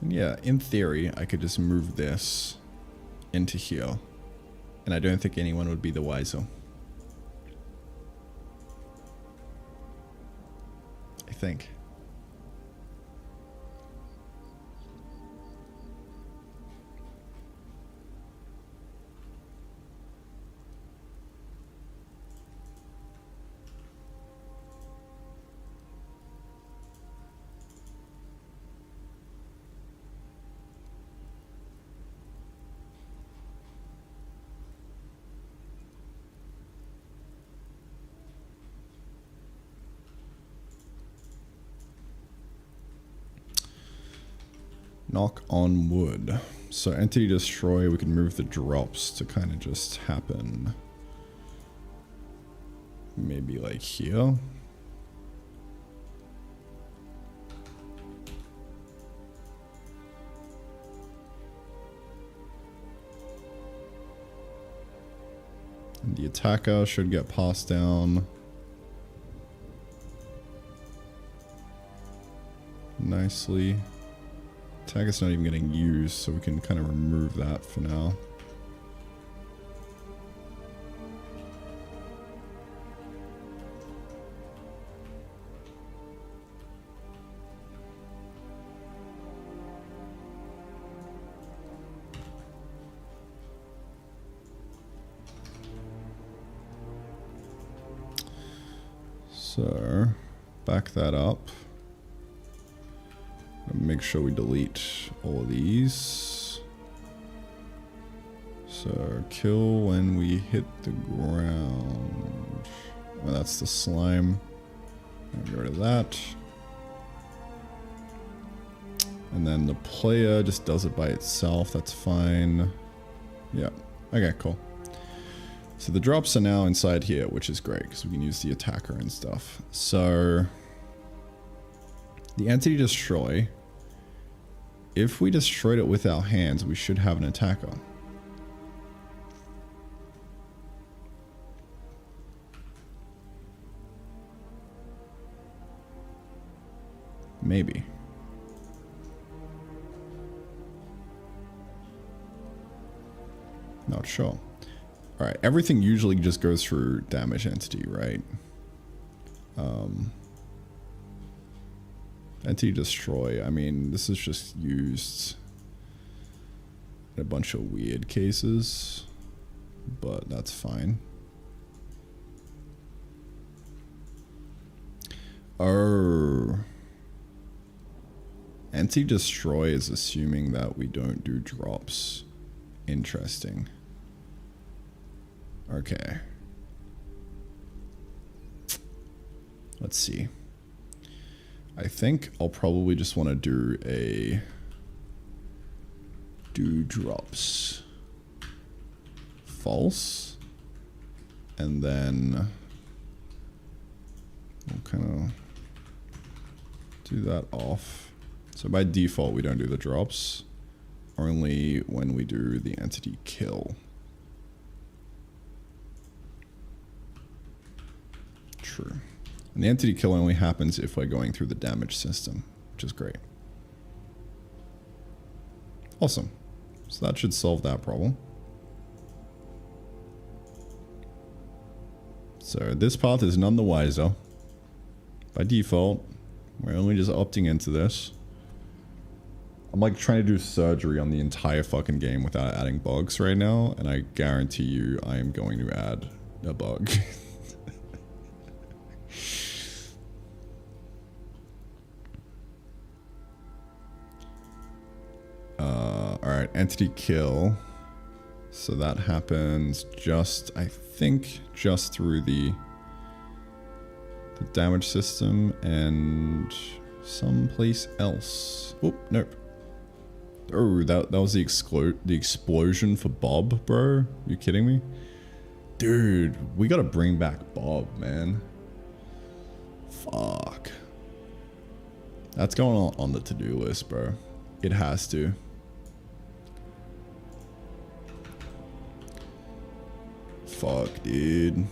S1: Yeah, in theory, I could just move this into here. And I don't think anyone would be the wiser. I think. Knock on wood. So entity destroy, we can move the drops to kind of just happen. Maybe like here. And the attacker should get passed down nicely. Attacker's not even getting used, so we can kind of remove that for now. So, back that up. Make sure we delete all of these. So, kill when we hit the ground. Oh, that's the slime. Get rid of that. And then the player just does it by itself. That's fine. Yeah. Okay, cool. So the drops are now inside here, which is great because we can use the attacker and stuff. So the entity destroy. If we destroyed it with our hands, we should have an attacker. Maybe. Not sure. Alright, everything usually just goes through damage entity, right? Entity destroy, I mean, this is just used in a bunch of weird cases, but that's fine. Oh. Entity destroy is assuming that we don't do drops. Interesting. Okay. Let's see. I think I'll probably just want to do drops false, and then we'll kind of do that off. So by default, we don't do the drops, only when we do the entity kill. True. And the entity kill only happens if we're going through the damage system, which is great. Awesome. So that should solve that problem. So this path is none the wiser. By default, we're only just opting into this. I'm like trying to do surgery on the entire fucking game without adding bugs right now, and I guarantee you I am going to add a bug. Alright, entity kill. So that happens just, I think, just through the damage system and someplace else. Oh, nope. Oh, that was the explosion for Bob, bro? Are you kidding me? Dude, we gotta bring back Bob, man. Fuck. That's going on the to-do list, bro. It has to. Fuck, dude.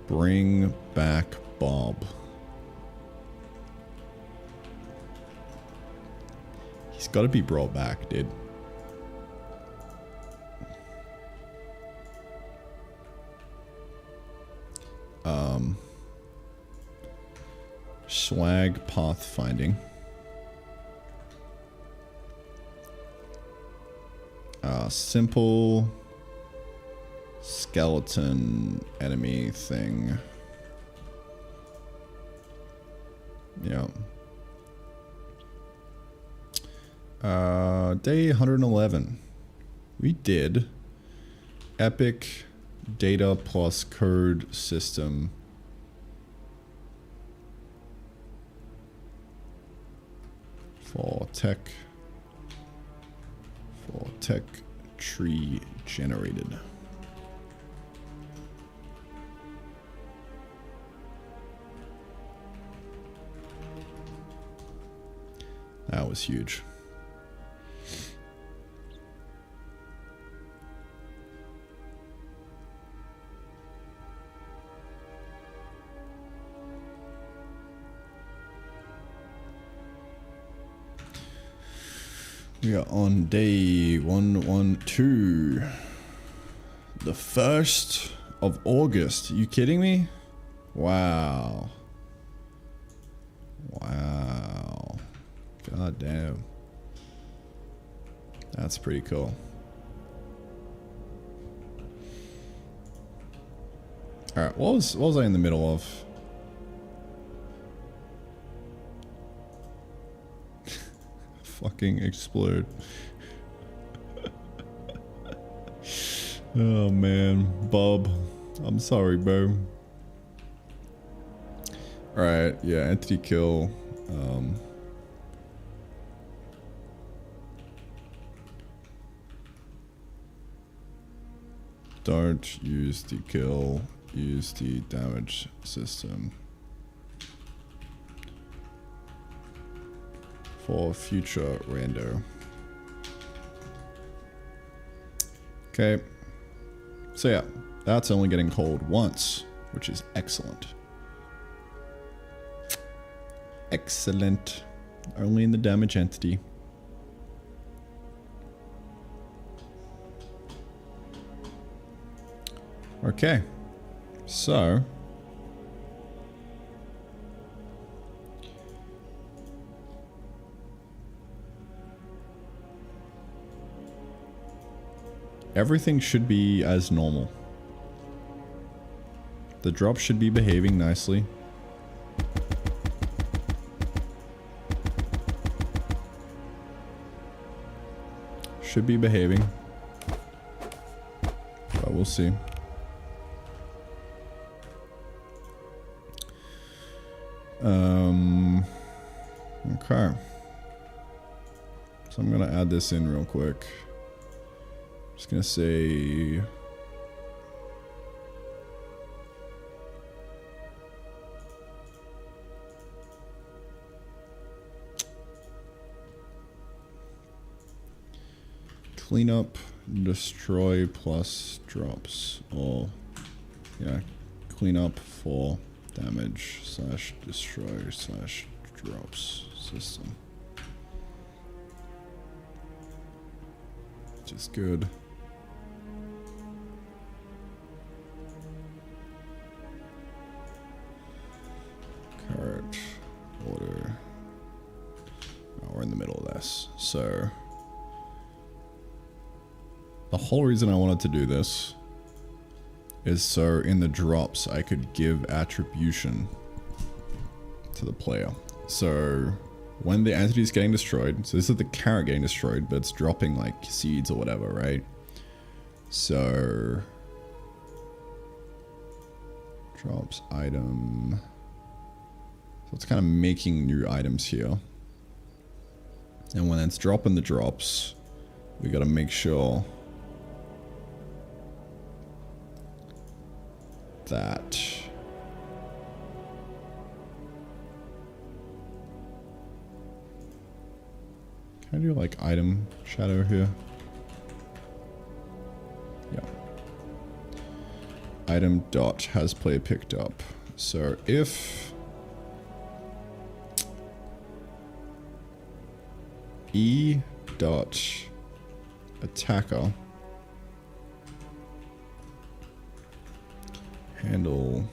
S1: Bring back Bob. He's got to be brought back, dude. Swag pathfinding. Simple skeleton enemy thing. Yeah. Day 111. We did epic data plus code system. For tech tree generated. That was huge. We are on day 112. The 1st of August. You kidding me? Wow. Wow. God damn. That's pretty cool. Alright, what was I in the middle of? Fucking explode. Oh man, Bob. I'm sorry, bro. Alright, yeah, entity kill. Don't use the kill, use the damage system. For future rando. Okay. So yeah, that's only getting called once, which is excellent. Excellent. Only in the damage entity. Okay. So everything should be as normal. The drop should be behaving nicely. Should be behaving. But we'll see. Okay. So I'm gonna add this in real quick. Just gonna say clean up, destroy plus drops. Or yeah, clean up for damage / destroy / drops system. Which is good. Cart order. Oh, we're in the middle of this. So the whole reason I wanted to do this is so in the drops I could give attribution to the player. So when the entity is getting destroyed, so this is the carrot getting destroyed, but it's dropping like seeds or whatever, right? So drops item. So it's kind of making new items here. And when it's dropping the drops, we got to make sure that can I do like item shadow here? Yeah. Item dot has player picked up. So if E dot attacker handle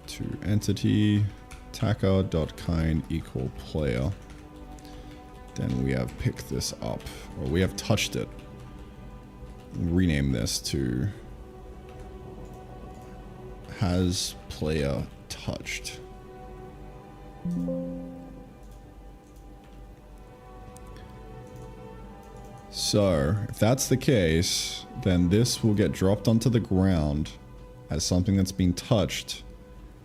S1: to entity attacker dot kind equal player, then we have picked this up, or we have touched it. Rename this to has player touched. So if that's the case, then this will get dropped onto the ground as something that's being touched,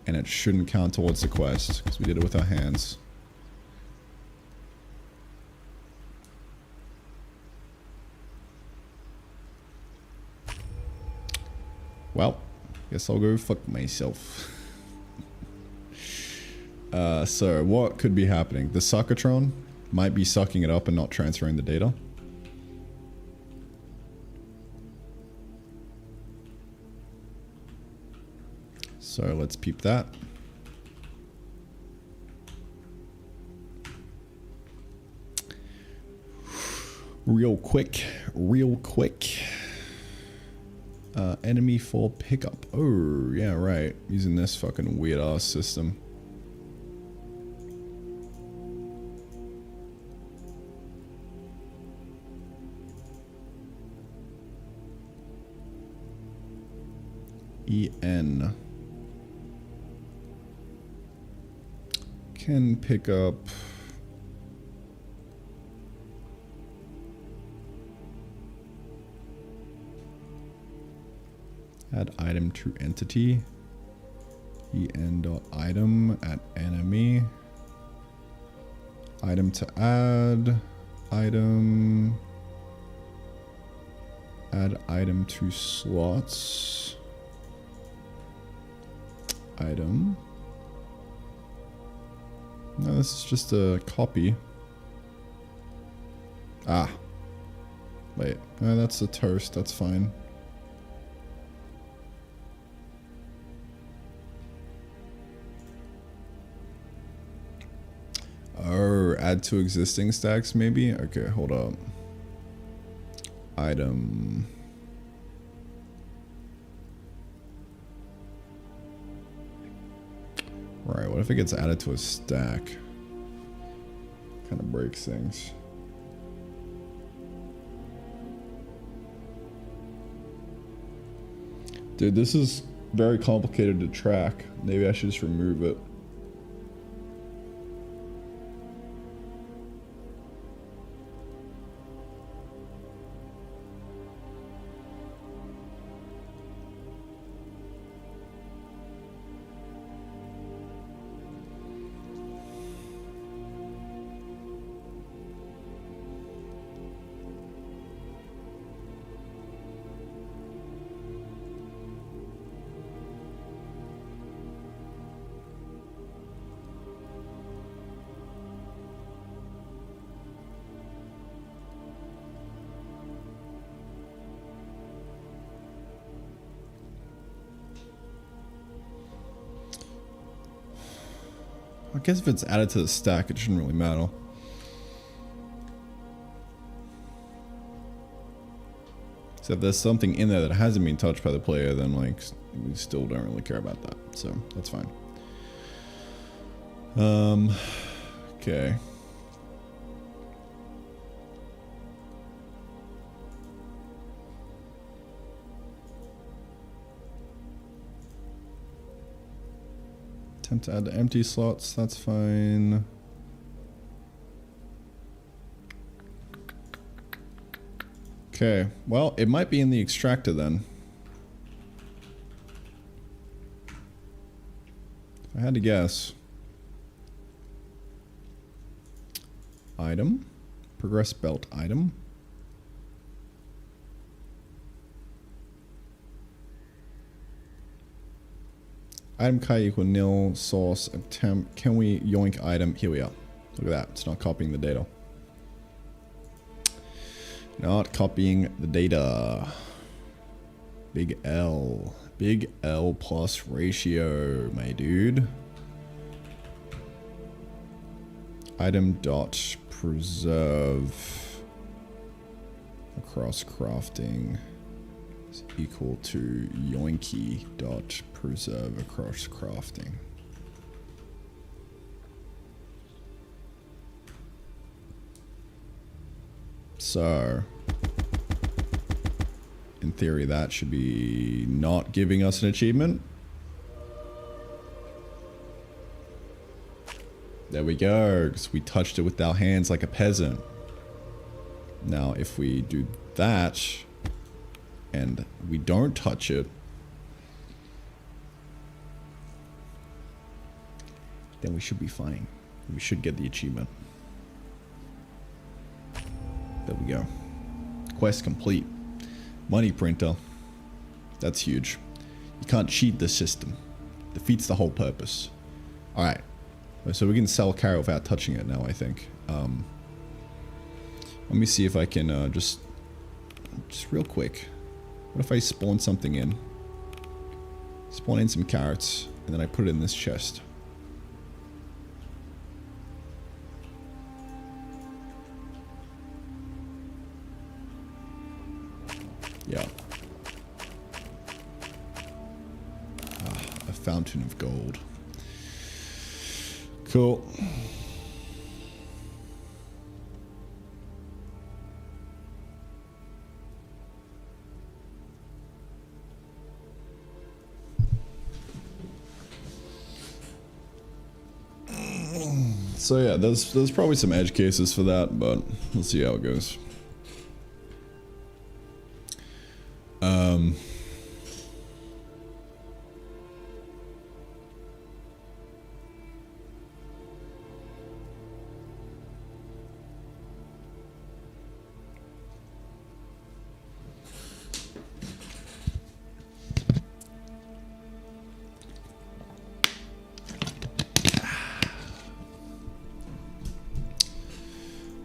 S1: and it shouldn't count towards the quest because we did it with our hands. Well, guess I'll go fuck myself. So what could be happening? The suckatron might be sucking it up and not transferring the data. So let's peep that. Real quick. Enemy for pickup. Oh, yeah, right. Using this fucking weird ass system. EN. Can pick up. Add item to entity. En.item at enemy. Item to add. Item. Add item to slots. Item. No, this is just a copy. Ah. Wait. No, that's a toast. That's fine. Oh, add to existing stacks maybe? Okay, hold up. Item. Right, what if it gets added to a stack? Kind of breaks things. Dude, this is very complicated to track. Maybe I should just remove it. I guess if it's added to the stack, it shouldn't really matter. Except there's something in there that hasn't been touched by the player, then like we still don't really care about that. So that's fine. Okay. Attempt to add empty slots, that's fine. Okay, well, it might be in the extractor then. If I had to guess. Item. Progress belt item. Item chi equal nil, source, attempt. Can we yoink item? Here we are. Look at that. It's not copying the data. Not copying the data. Big L. Big L plus ratio, my dude. Item dot preserve across crafting is equal to yoinky dot preserve across crafting. So, in theory, that should be not giving us an achievement. There we go, because we touched it with our hands like a peasant. Now, if we do that, and we don't touch it, then we should be fine. We should get the achievement. There we go. Quest complete. Money printer. That's huge. You can't cheat the system. Defeats the whole purpose. Alright. So we can sell carrot without touching it now, I think. Let me see if I can just real quick. What if I spawn something in? Spawn in some carrots, and then I put it in this chest. Yeah. A fountain of gold. Cool. So yeah, there's probably some edge cases for that, but we'll see how it goes.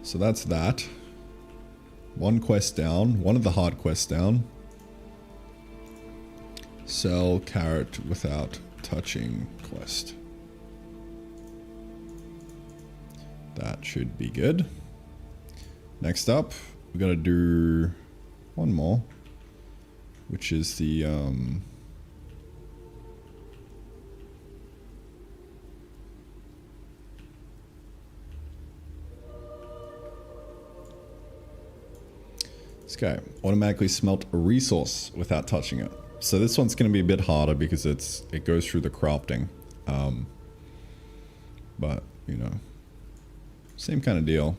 S1: So that's that. One quest down. One of the hard quests down. Sell carrot without touching quest. That should be good. Next up, we gotta do one more, which is the this guy, automatically smelt a resource without touching it. So this one's going to be a bit harder because it goes through the crafting. But, you know, same kind of deal.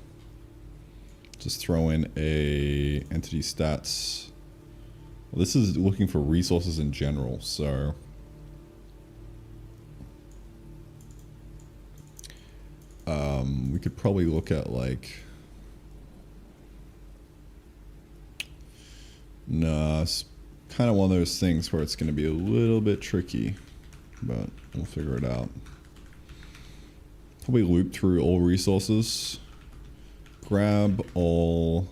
S1: Just throw in a entity stats. Well, this is looking for resources in general, so we could probably look at like, nah, it's kind of one of those things where it's going to be a little bit tricky, but we'll figure it out. Probably loop through all resources, grab all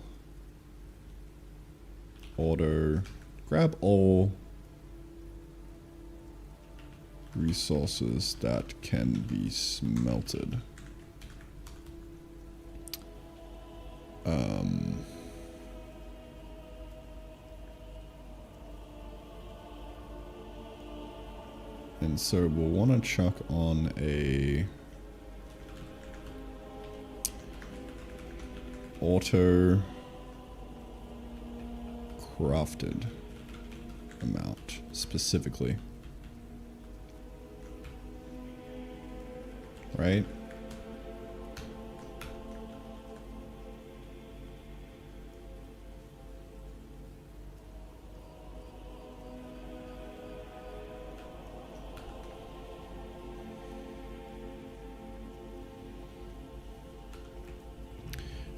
S1: resources that can be smelted. And so we'll want to chuck on a auto crafted amount specifically, right?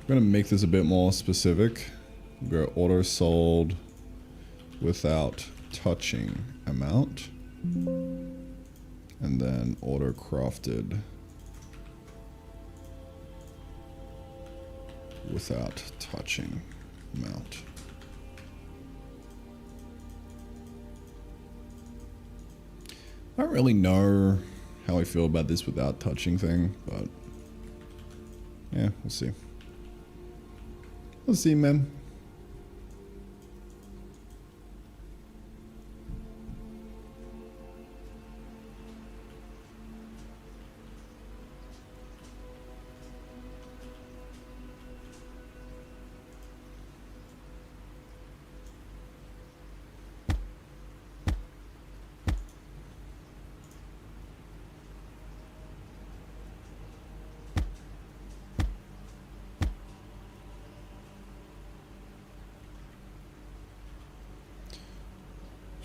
S1: I'm going to make this a bit more specific. Go auto sold without touching amount, and then auto crafted without touching amount. I don't really know how I feel about this without touching thing, but yeah, we'll see. We'll see, man.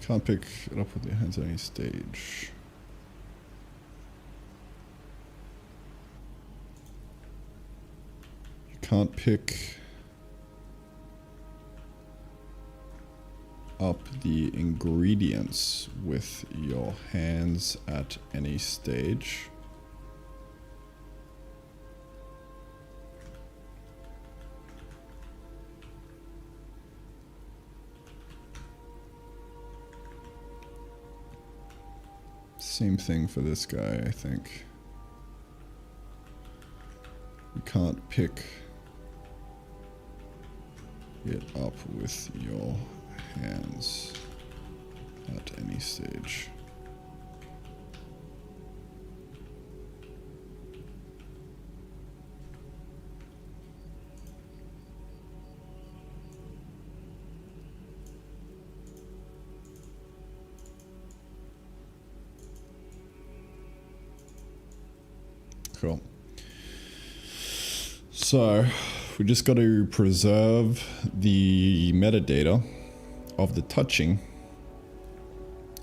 S1: Can't pick it up with your hands on any stage. You can't pick up the ingredients with your hands at any stage. Same thing for this guy, I think. You can't pick it up with your any stage. Cool. So we just got to preserve the metadata of the touching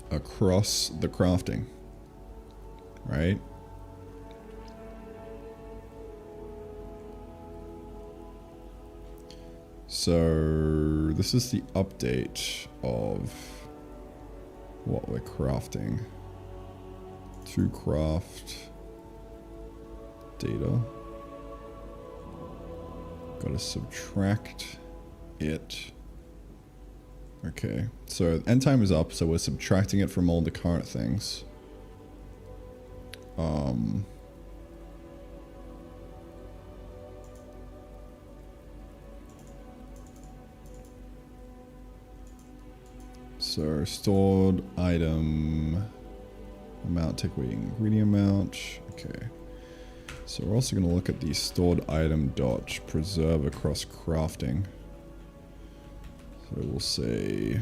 S1: across the crafting, right? So this is the update of what we're crafting. To craft data. Gotta subtract it. Okay, so end time is up, so we're subtracting it from all the current things. So stored item amount, take away ingredient amount. Okay. So we're also going to look at the stored item dot preserve across crafting. So we'll say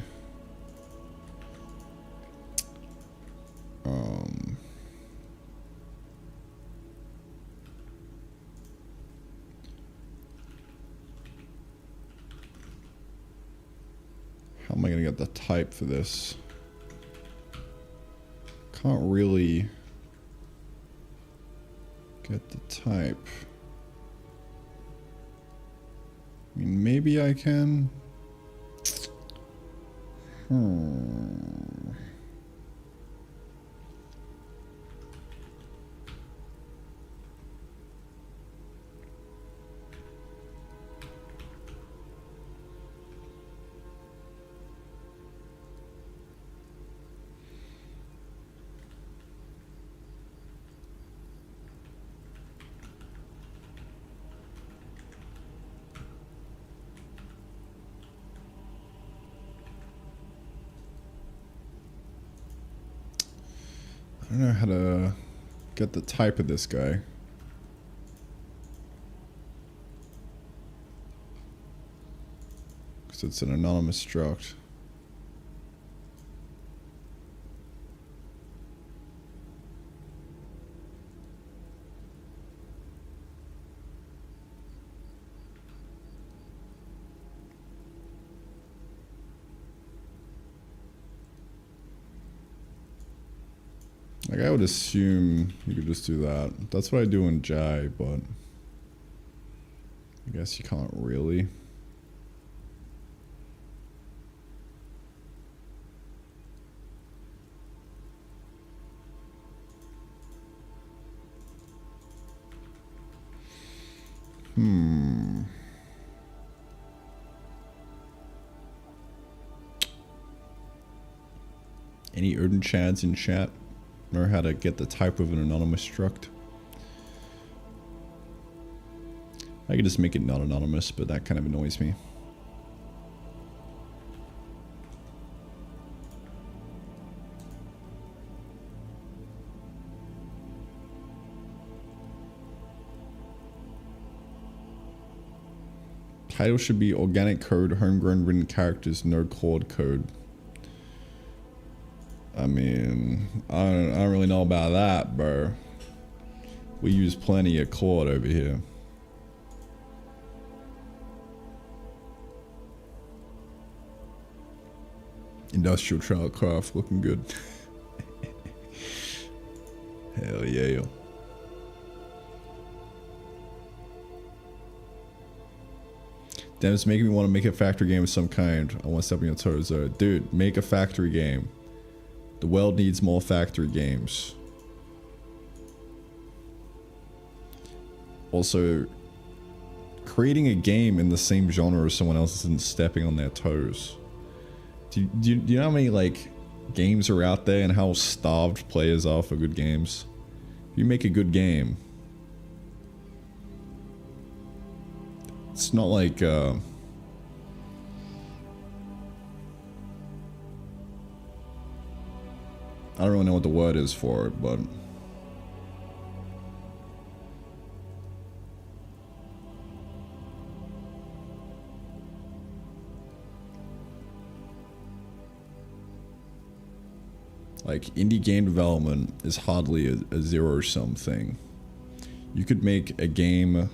S1: how am I going to get the type for this? Can't really get the type. I mean, maybe I can. I don't know how to get the type of this guy. Because it's an anonymous struct. Like, I would assume you could just do that. That's what I do in Jai, but I guess you can't really. Any Odin Chads in chat know how to get the type of an anonymous struct? I could just make it not anonymous, but that kind of annoys me. Title should be organic code, homegrown written characters, no Claude code. I mean, I don't really know about that, bro. We use plenty of Claude over here. Industrial child craft looking good. Hell yeah. Damn, it's making me want to make a factory game of some kind. I want to step on your toes though. Dude, make a factory game. The world needs more factory games. Also, creating a game in the same genre as someone else isn't stepping on their toes. Do you know how many like games are out there and how starved players are for good games? If you make a good game, it's not like I don't really know what the word is for it, but like indie game development is hardly a zero-sum thing. You could make a game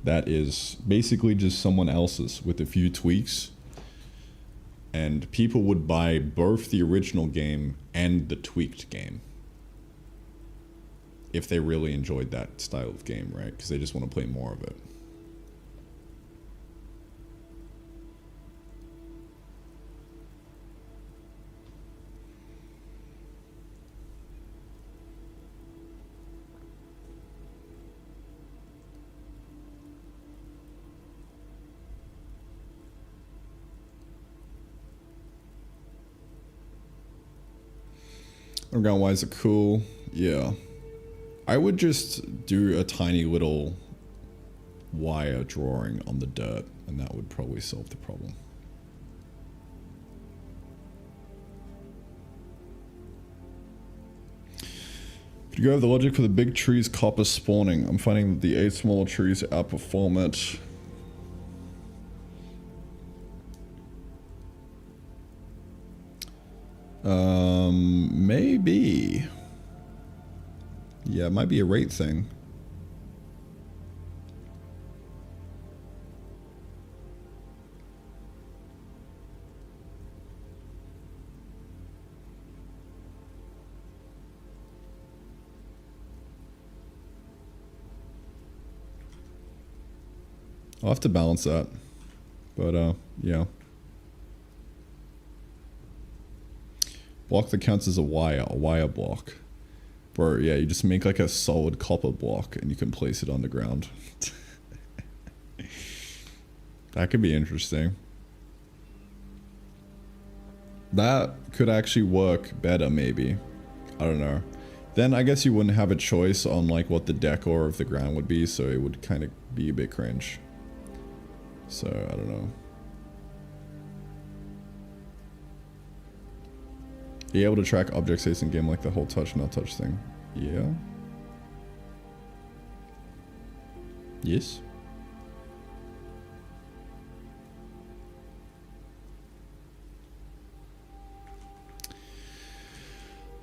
S1: that is basically just someone else's with a few tweaks, and people would buy both the original game and the tweaked game if they really enjoyed that style of game, right? Because they just want to play more of it. Underground wires are cool. Yeah. I would just do a tiny little wire drawing on the dirt, and that would probably solve the problem. Could you go over the logic for the big trees copper spawning? I'm finding that the 8 smaller trees outperform it. Maybe. Yeah, it might be a rate thing. I'll have to balance that. But, yeah. Block that counts as a wire block. Bro, yeah, you just make like a solid copper block and you can place it on the ground. That could be interesting. That could actually work better, maybe. I don't know. Then I guess you wouldn't have a choice on like what the decor of the ground would be, so it would kind of be a bit cringe. So, I don't know. Are you able to track object states in game like the whole touch, not touch thing? Yeah. Yes.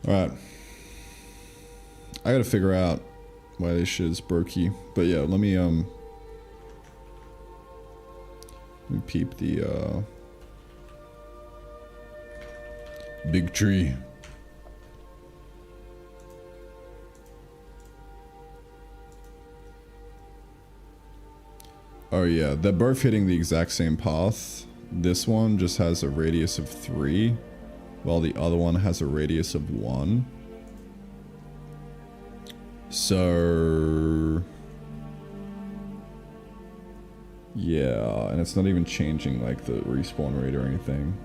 S1: Alright. I gotta figure out why this shit is brokey. But yeah, let me peep the big tree. Oh yeah, they're both hitting the exact same path. This one just has a radius of 3, while the other one has a radius of 1. So yeah, and it's not even changing like the respawn rate or anything.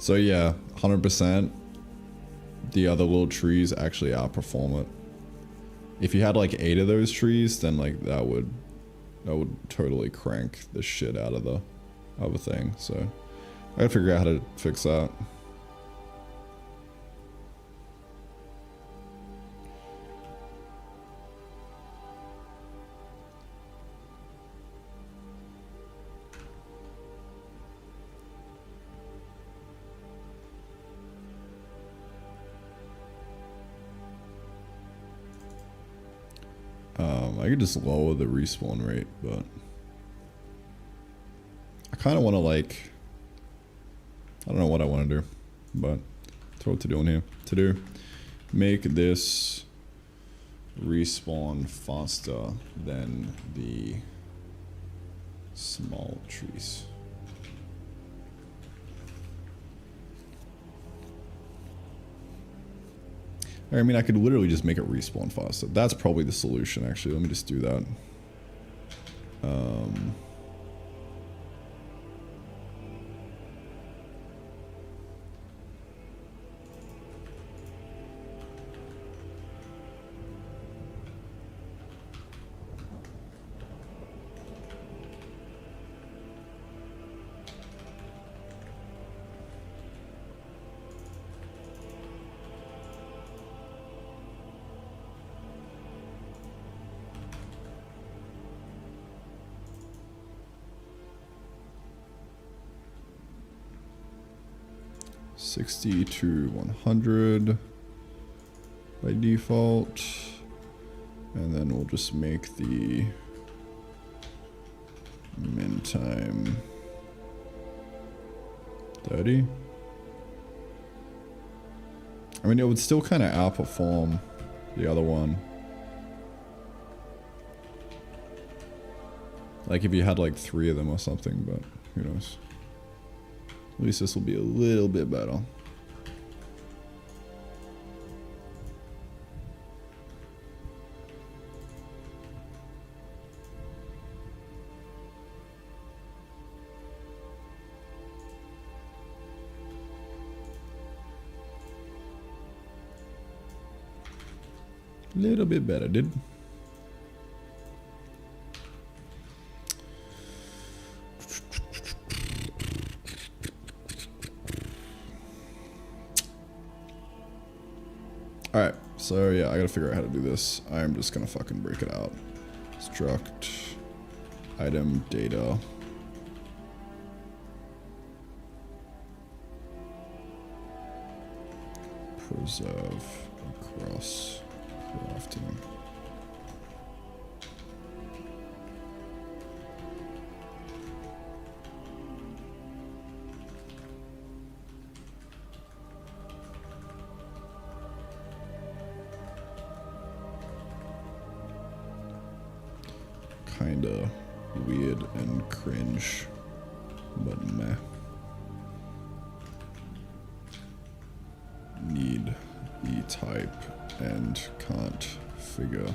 S1: So yeah, 100%. The other little trees actually outperform it. If you had like 8 of those trees, then like that would totally crank the shit out of the other thing. So I gotta figure out how to fix that. I could just lower the respawn rate, but I kind of want to like, I don't know what I want to do, but that's what to do in here. To do, make this respawn faster than the small trees. I mean, I could literally just make it respawn faster. That's probably the solution, actually. Let me just do that. 60 to 100 by default. And then we'll just make the min time 30. I mean, it would still kind of outperform the other one. Like if you had like 3 of them or something, but who knows. At least this will be a little bit better. Little bit better, dude. Alright, so yeah, I gotta figure out how to do this. I'm just gonna fucking break it out. Struct item data. Preserve across crafting. Kinda weird and cringe, but meh. Need the type and can't figure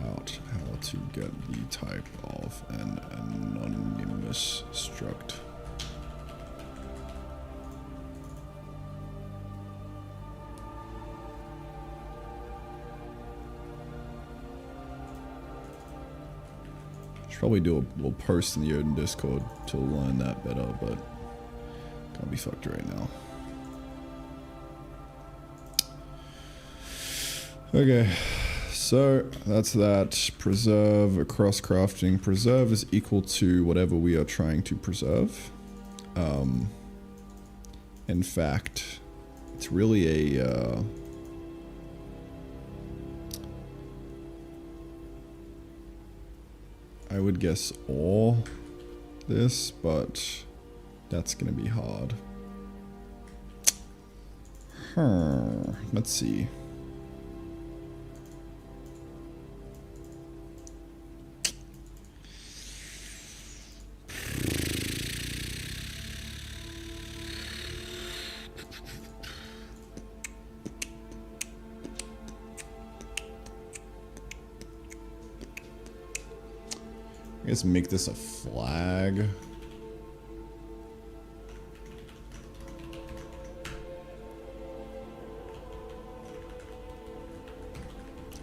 S1: out how to get the type of an anonymous struct. Should probably do a little post in the Odin Discord to learn that better, but can't be fucked right now. Okay, so that's that. Preserve across crafting. Preserve is equal to whatever we are trying to preserve. In fact, it's really a I would guess all this, but that's gonna be hard. Let's see. I guess make this a flag.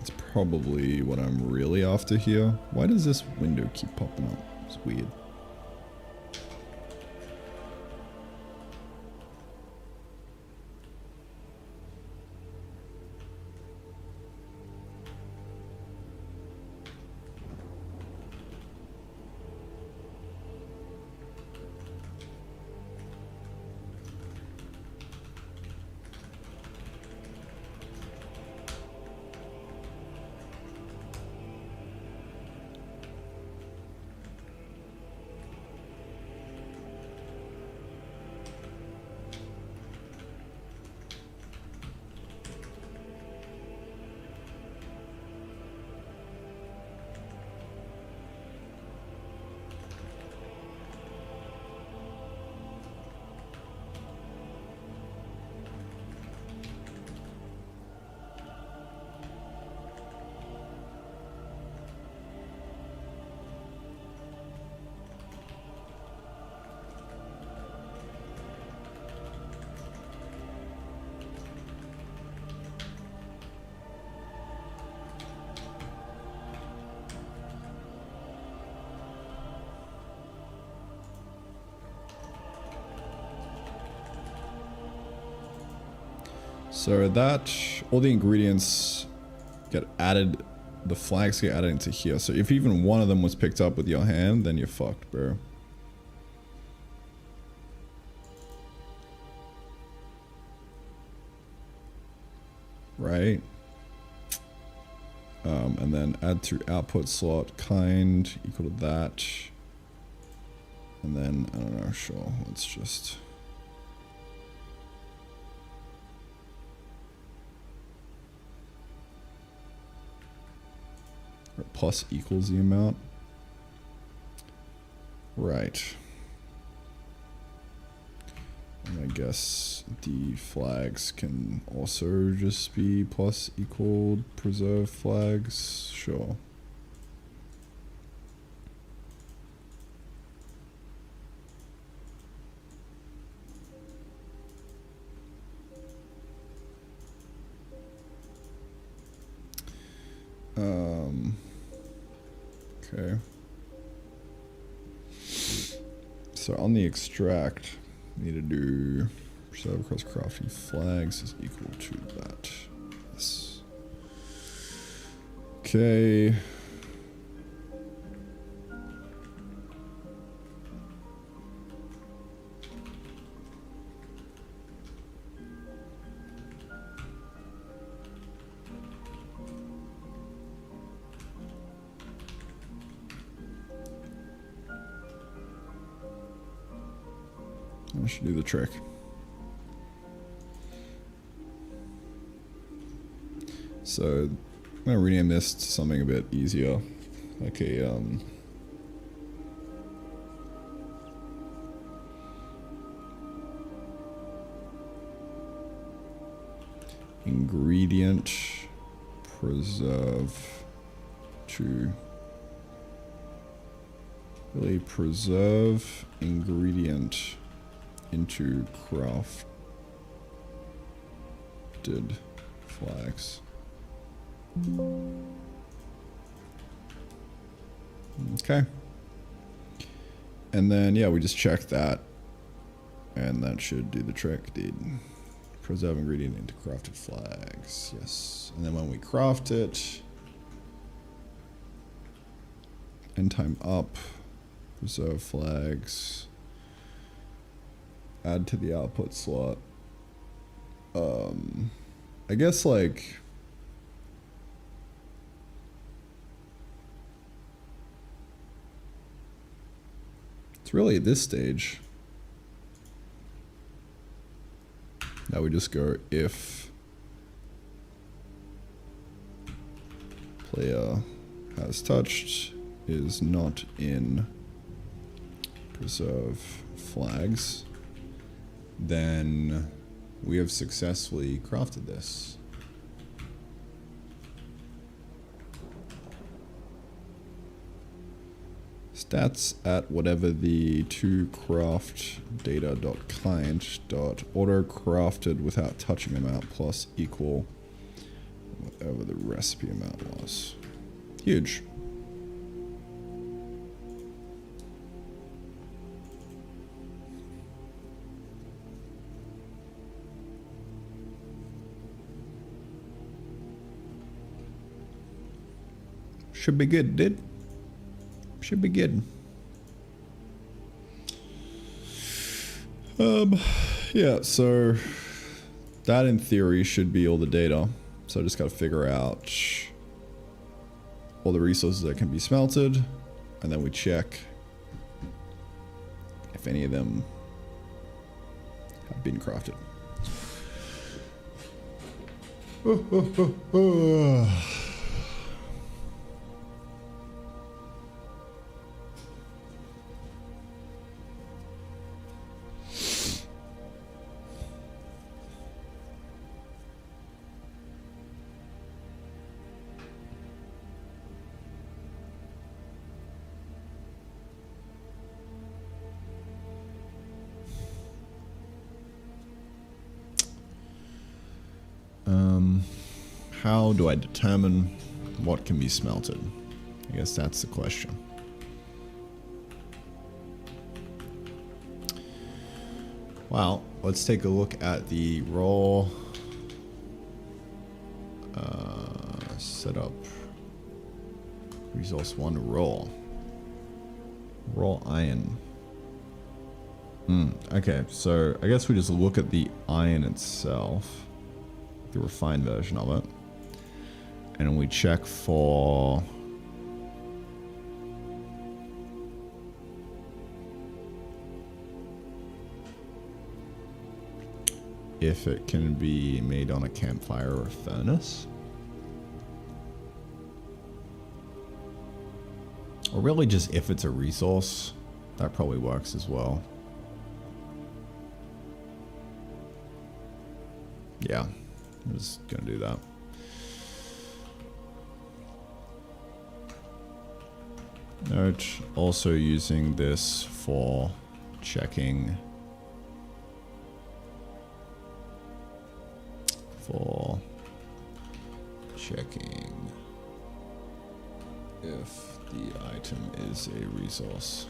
S1: It's probably what I'm really after here. Why does this window keep popping up? It's weird. So that, all the ingredients get added, the flags get added into here. So if even one of them was picked up with your hand, then you're fucked, bro. right? And then add to output slot kind equal to that. And then, I don't know, sure, let's just... plus equals the amount. Right. And I guess the flags can also just be plus equal preserve flags. Sure. Okay. So on the extract, we need to do preserve across crafting flags is equal to that. Yes. Okay. That should do the trick. So I'm gonna rename this to something a bit easier, like a ingredient preserve to really preserve ingredient into crafted flags. Okay. And then, yeah, we just check that. And that should do the trick, dude. Preserve ingredient into crafted flags. Yes. And then when we craft it, end time up, preserve flags, add to the output slot. I guess like it's really at this stage that we just go if player has touched is not in preserve flags, then we have successfully crafted this. Stats at whatever the toCraftData.kind.auto crafted without touching amount plus equal whatever the recipe amount was. Huge. Should be good, dude. Should be good. Yeah, so that in theory should be all the data. So I just gotta figure out all the resources that can be smelted, and then we check if any of them have been crafted. How do I determine what can be smelted? I guess that's the question. Well, let's take a look at the raw setup. Resource 1 raw iron. Okay, so I guess we just look at the iron itself. the refined version of it. And we check for if it can be made on a campfire or a furnace. Or really just if it's a resource. That probably works as well. Yeah, I'm just gonna do that. Note, also using this for checking if the item is a resource.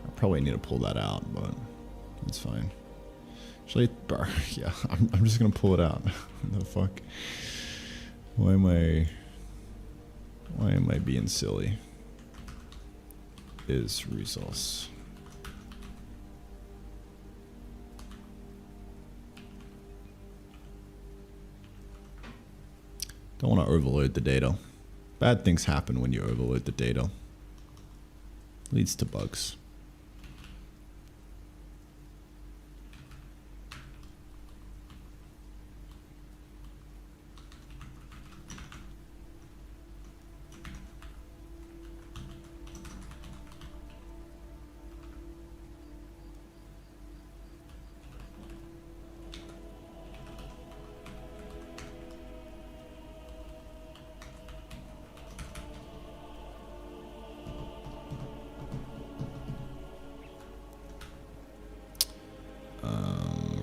S1: I probably need to pull that out, but it's fine. Actually, yeah, I'm just gonna pull it out. What the fuck? Why am I being silly? Is resource. Don't want to overload the data. Bad things happen when you overload the data. Leads to bugs.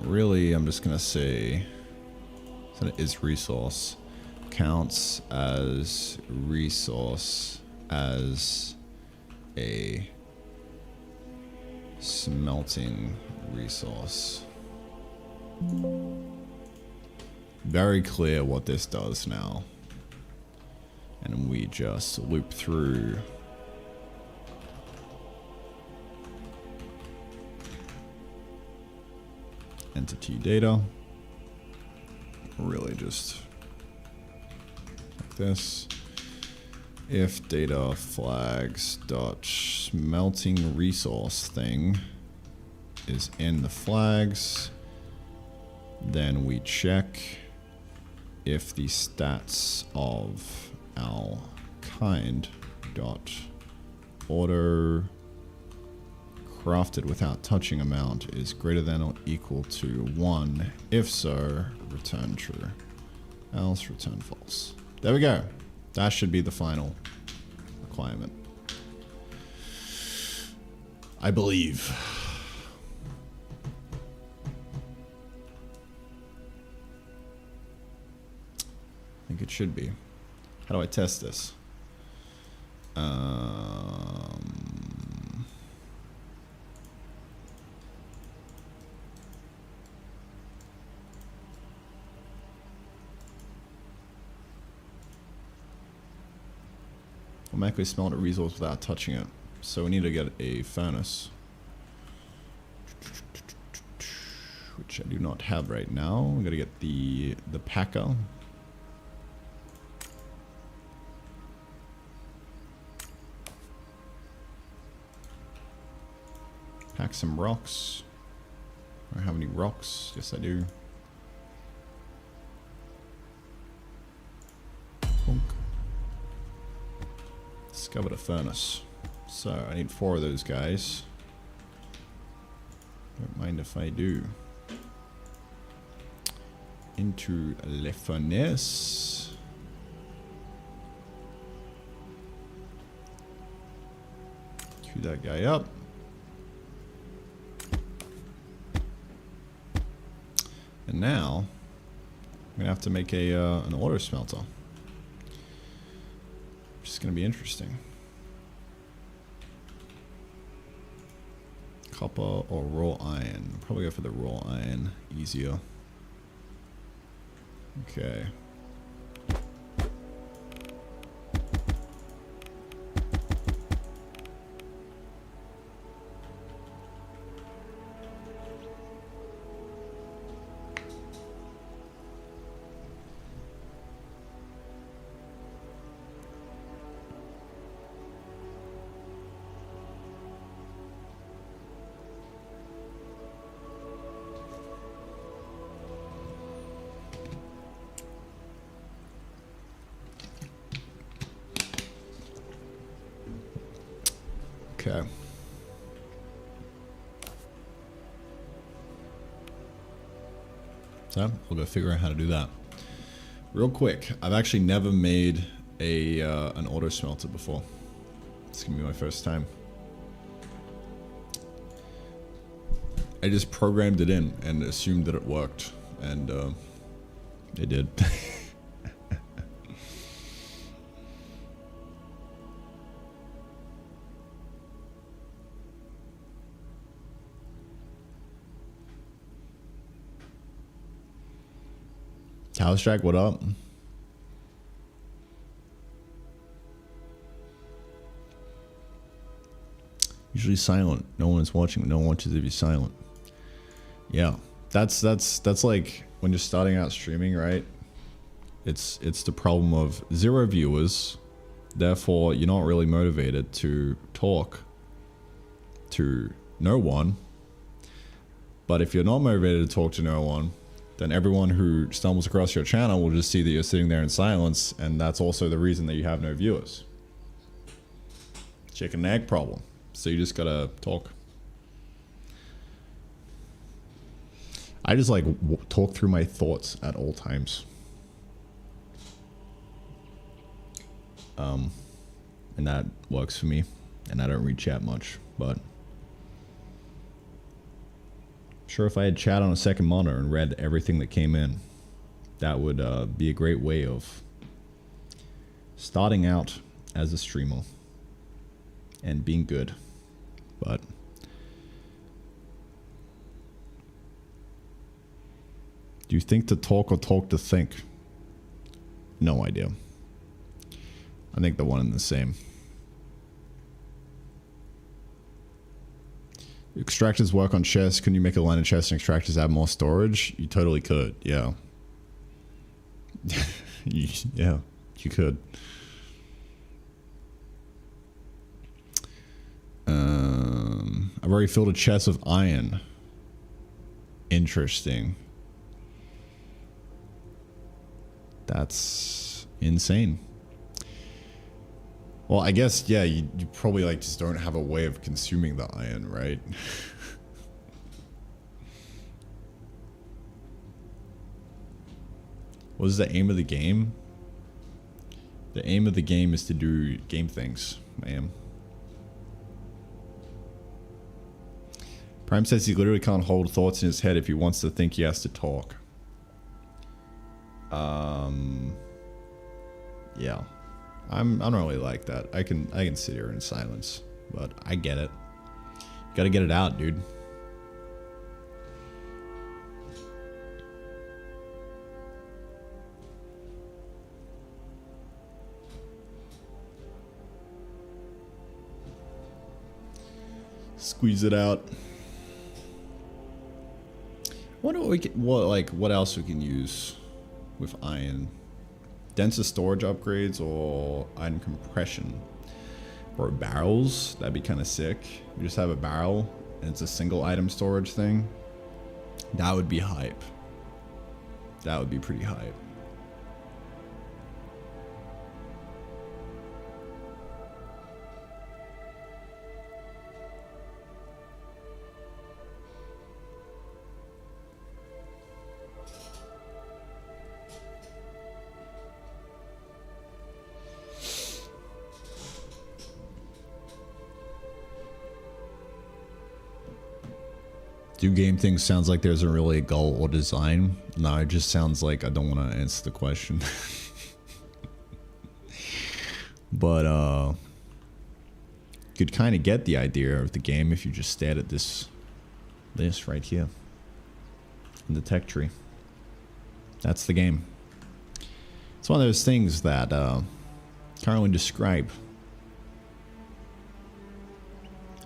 S1: Really, I'm just gonna say that it is resource. Counts as resource as a smelting resource. Very clear what this does now. And we just loop through entity data. Really just like this. If data flags dot smelting resource thing is in the flags, then we check if the stats of our kind dot order crafted without touching amount is greater than or equal to 1. If so, return true. Else, return false. There we go. That should be the final requirement. I believe. I think it should be. How do I test this? Automatically smelt a resource without touching it. So we need to get a furnace, which I do not have right now. We gotta get the packer. Pack some rocks. I don't have any rocks. Yes, I do. Bonk. Discovered a furnace. So I need 4 of those guys. Don't mind if I do. Into le furnace. Cue that guy up. And now I'm gonna have to make a an auto smelter. Which is gonna be interesting. Copper or raw iron. Probably go for the raw iron. Easier. Okay. Okay. So we'll go figure out how to do that. Real quick, I've actually never made a an auto smelter before. It's gonna be my first time. I just programmed it in and assumed that it worked, and it did. Counter-Strike, what up? Usually silent. No one is watching. No one wants you to be silent. Yeah, that's like when you're starting out streaming, right? It's the problem of 0 viewers, therefore you're not really motivated to talk to no one. But if you're not motivated to talk to no one, then everyone who stumbles across your channel will just see that you're sitting there in silence, and that's also the reason that you have no viewers. Chicken and egg problem. So you just gotta talk. I just like talk through my thoughts at all times. And that works for me, and I don't read chat much, but sure, if I had chat on a second monitor and read everything that came in, that would be a great way of starting out as a streamer and being good. But do you think to talk or talk to think? No idea. I think the one and the same. Extractors work on chests. Can you make a line of chests and extractors add more storage? You totally could, yeah. Yeah, you could. I've already filled a chest of iron. Interesting. That's insane. Well, I guess, yeah, you probably like just don't have a way of consuming the iron, right? What is the aim of the game? The aim of the game is to do game things, ma'am. Prime says he literally can't hold thoughts in his head. If he wants to think, he has to talk. Yeah. I don't really like that. I can sit here in silence, but I get it. Gotta get it out, dude. Squeeze it out. What else we can use with iron? Denser storage upgrades or iron compression, or barrels. That'd be kind of sick. You just have a barrel and it's a single item storage thing. That would be hype. That would be pretty hype. Do game things sounds like there's a really a goal or design? No, it just sounds like I don't want to answer the question. But you could kind of get the idea of the game if you just stared at this right here in the tech tree. That's the game. It's one of those things that can't really describe.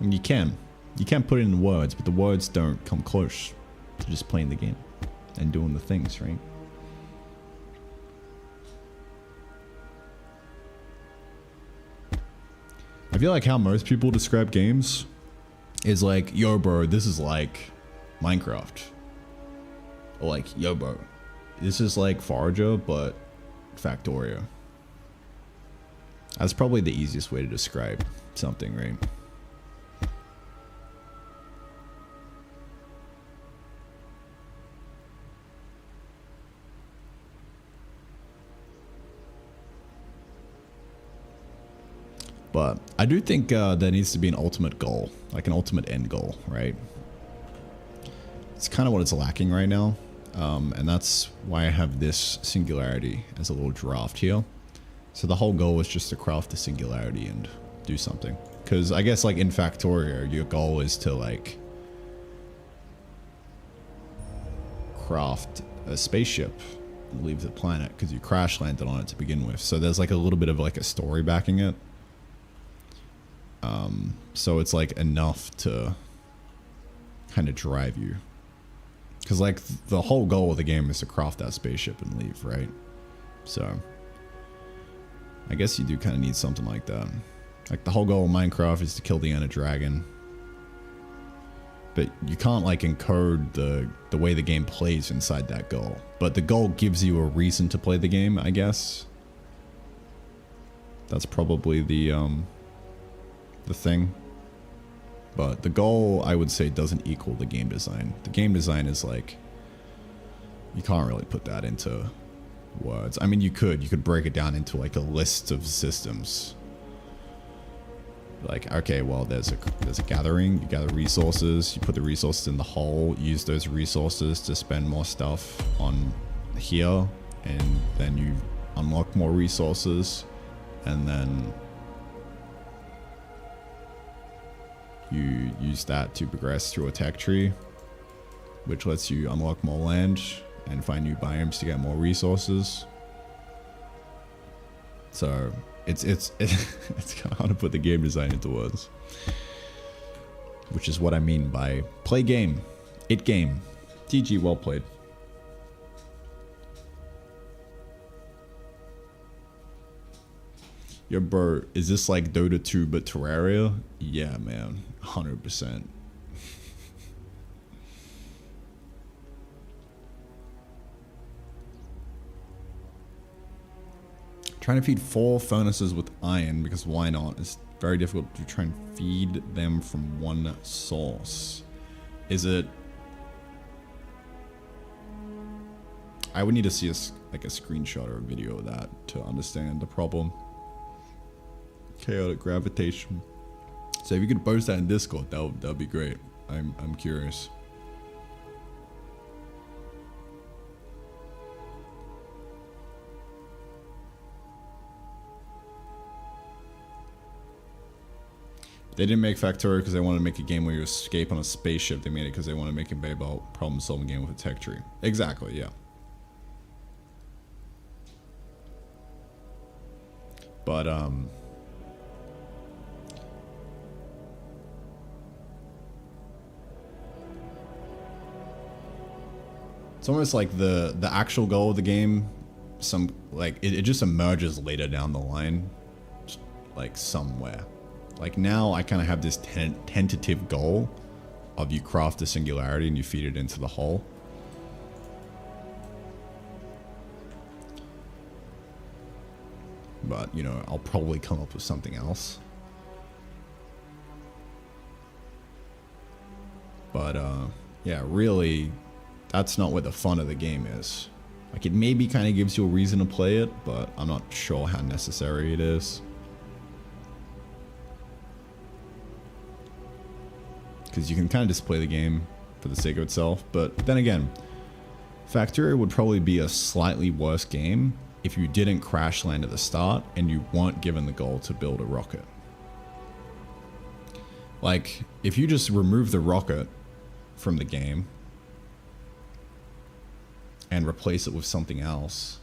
S1: I mean, you can put it in words, but the words don't come close to just playing the game and doing the things, right? I feel like how most people describe games is like, yo bro, this is like Minecraft. Or like, yo bro, this is like Forager, but Factorio. That's probably the easiest way to describe something, right? But I do think there needs to be an ultimate goal, like an ultimate end goal, right? It's kind of what it's lacking right now. And that's why I have this singularity as a little draft here. So the whole goal is just to craft the singularity and do something. Because I guess like in Factorio, your goal is to like craft a spaceship and leave the planet because you crash landed on it to begin with. So there's like a little bit of like a story backing it. So it's like enough to kind of drive you. Because like the whole goal of the game is to craft that spaceship and leave, right? So I guess you do kind of need something like that. Like the whole goal of Minecraft is to kill the Ender Dragon. But you can't like encode the way the game plays inside that goal. But the goal gives you a reason to play the game, I guess. That's probably the thing. But the goal, I would say, doesn't equal the game design. The game design is like, you can't really put that into words. I mean, you could break it down into like a list of systems. Like, okay, well, there's a gathering, you gather resources, you put the resources in the hole, use those resources to spend more stuff on here, and then you unlock more resources, and then you use that to progress through a tech tree, which lets you unlock more land and find new biomes to get more resources. So it's kind of hard to put the game design into words, which is what I mean by play game, it game. TG, well played. Yo, bro, is this like Dota 2 but Terraria? Yeah, man, 100%. Trying to feed 4 furnaces with iron, because why not? It's very difficult to try and feed them from one source. Is it... I would need to see like a screenshot or a video of that to understand the problem. Chaotic gravitation. So if you could post that in Discord, that would be great. I'm curious. They didn't make Factorio because they wanted to make a game where you escape on a spaceship. They made it because they wanted to make a Babel problem-solving game with a tech tree. Exactly, yeah. But it's almost like the actual goal of the game, it just emerges later down the line, like somewhere. Like now I kind of have this tentative goal of you craft the singularity and you feed it into the hole. But, you know, I'll probably come up with something else. But, yeah, really, that's not where the fun of the game is. Like, it maybe kind of gives you a reason to play it, but I'm not sure how necessary it is. Because you can kind of just play the game for the sake of itself. But then again, Factorio would probably be a slightly worse game if you didn't crash land at the start and you weren't given the goal to build a rocket. Like, if you just remove the rocket from the game and replace it with something else,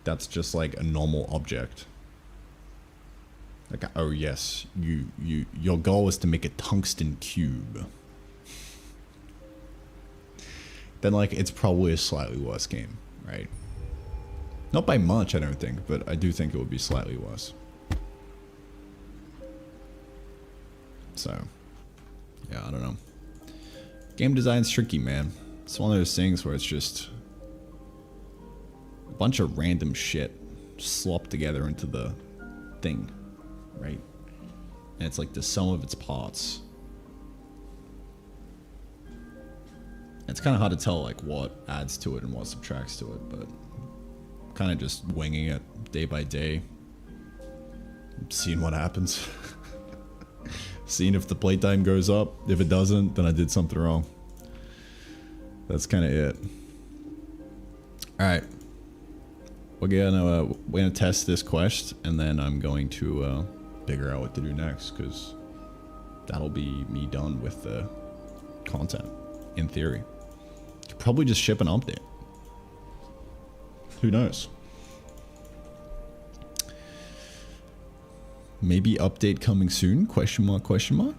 S1: that's just like a normal object. Like, oh yes, your goal is to make a tungsten cube. Then like, it's probably a slightly worse game, right? Not by much, I don't think, but I do think it would be slightly worse. So, yeah, I don't know. Game design's tricky, man. It's one of those things where it's just a bunch of random shit slopped together into the thing, right? And it's like the sum of its parts. It's kind of hard to tell like what adds to it and what subtracts to it, but kind of just winging it day by day, seeing what happens. Seeing if the playtime goes up. If it doesn't, then I did something wrong. That's kind of it. Alright. We're gonna test this quest, and then I'm going to figure out what to do next, because that'll be me done with the content, in theory. Could probably just ship an update. Who knows? Maybe update coming soon? Question mark, question mark?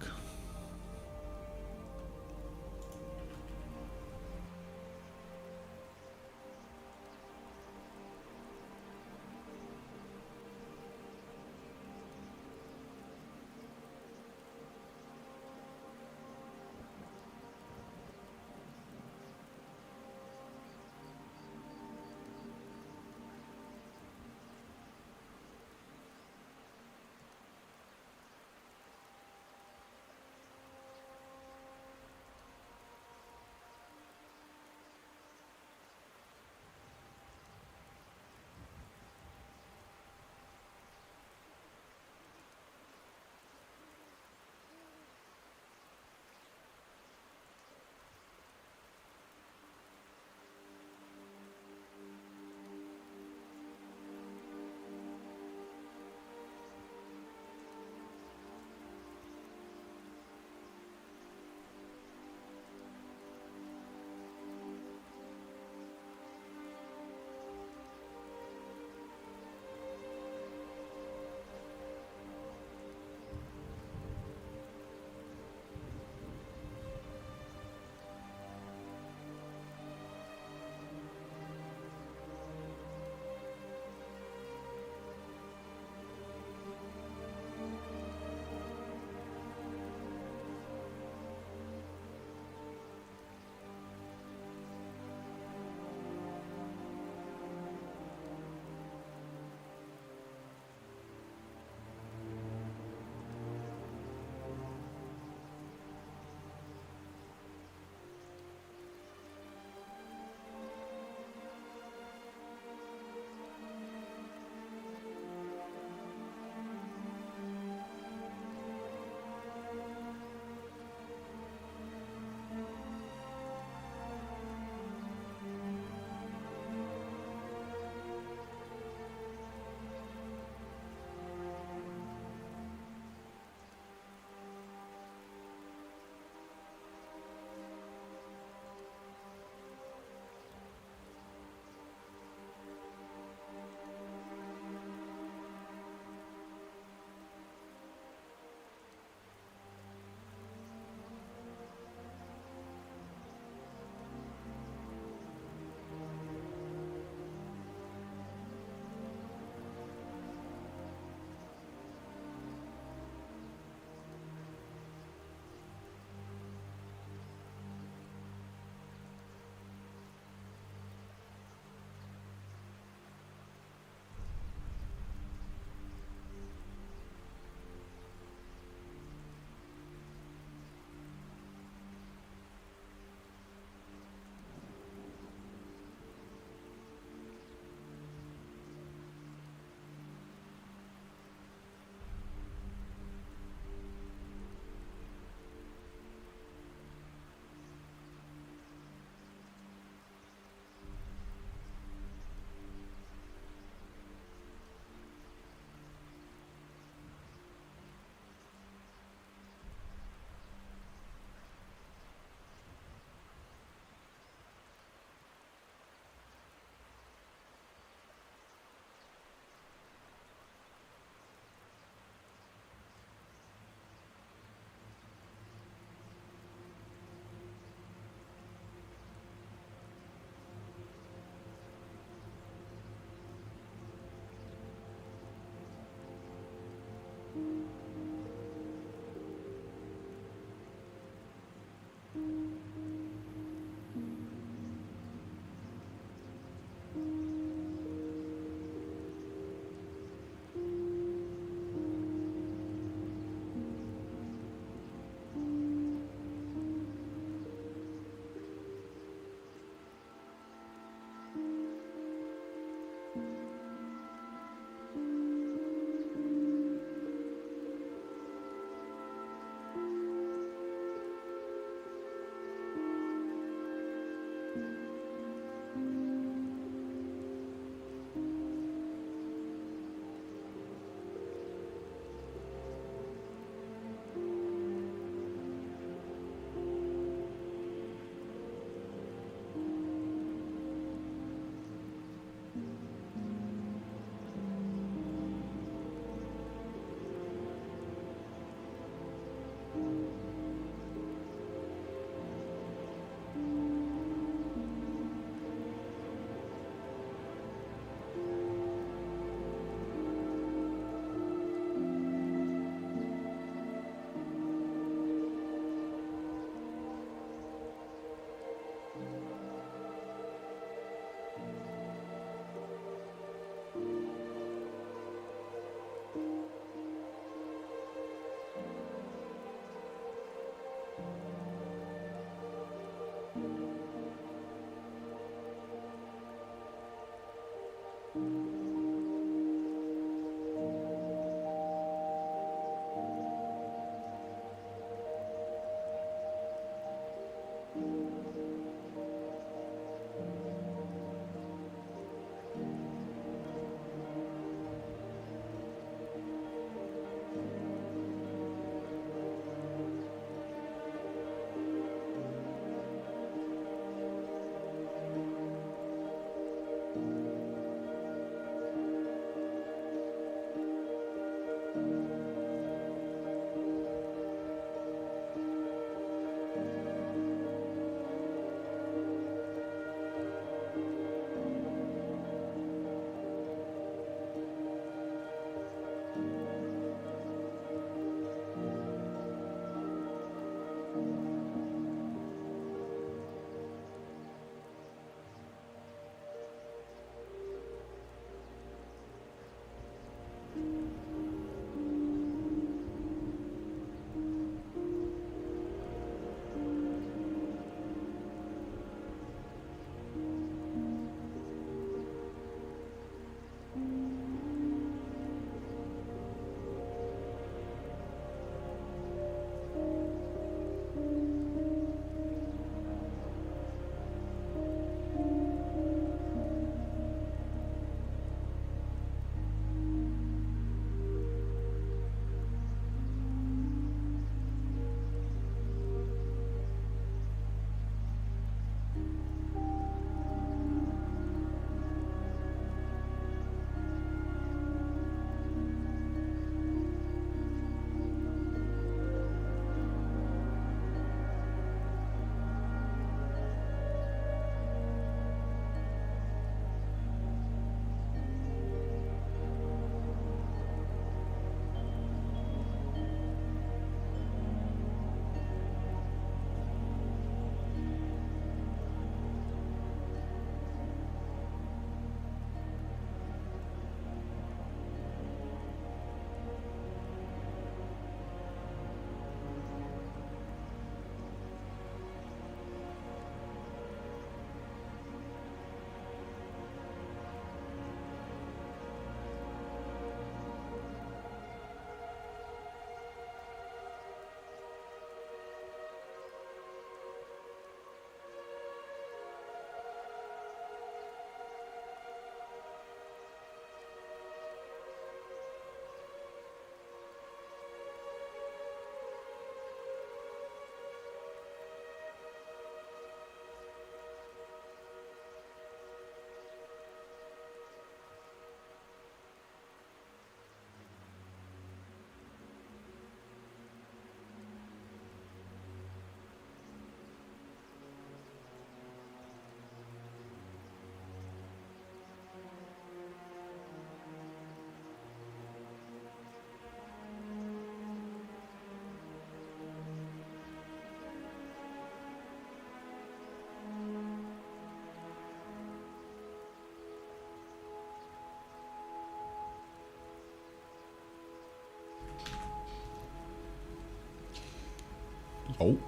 S1: Oh.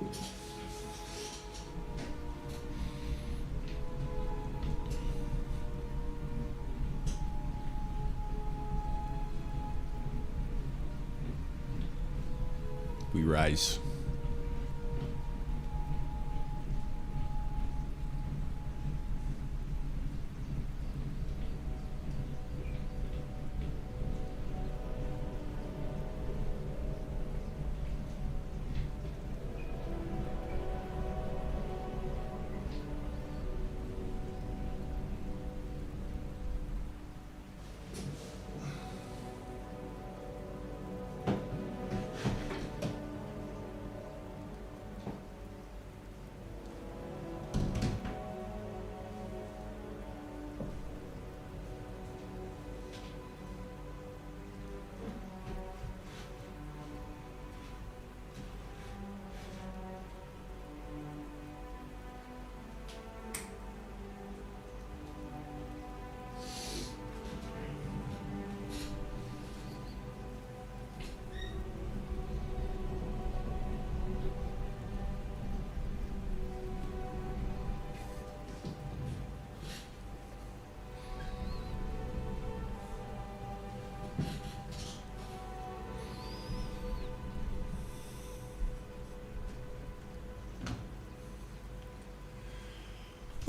S1: We rise.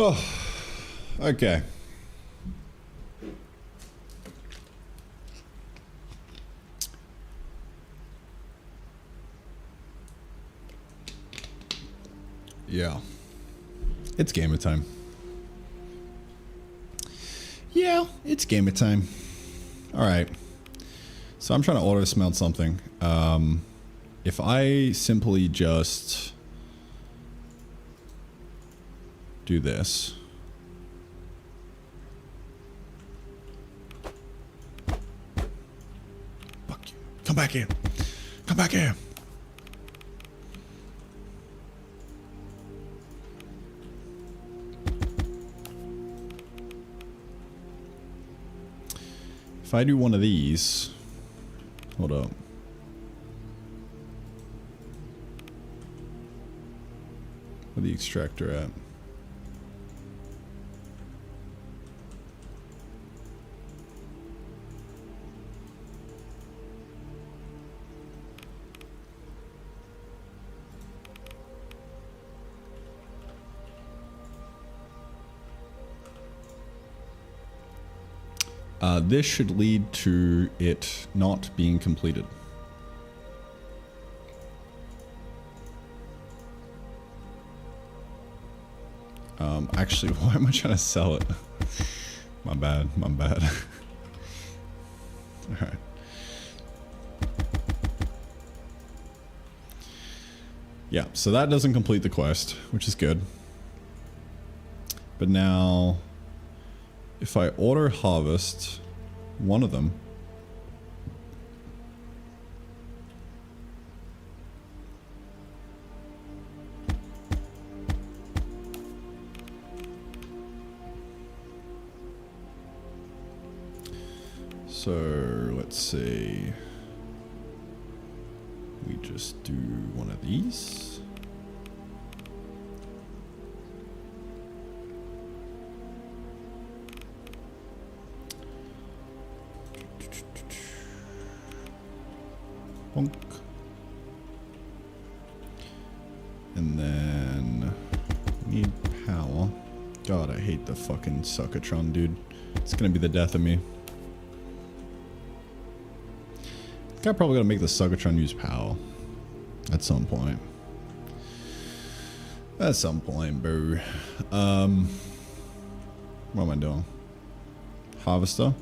S1: Oh, okay. Yeah. It's gamer time. Yeah, it's gamer time. Alright. So I'm trying to auto smelt something. If I simply just do this. Fuck you. Come back here. Come back here. If I do one of these, hold up. Where's the extractor at? This should lead to it not being completed. Actually, why am I trying to sell it? My bad, my bad. Alright. Yeah, so that doesn't complete the quest, which is good. But now, if I order harvest one of them, so let's say we just do one of these. Bonk. And then need power. God, I hate the fucking suckatron, dude. It's gonna be the death of me. I think I probably gotta make the suckatron use power at some point. At some point, bro. What am I doing? Harvester.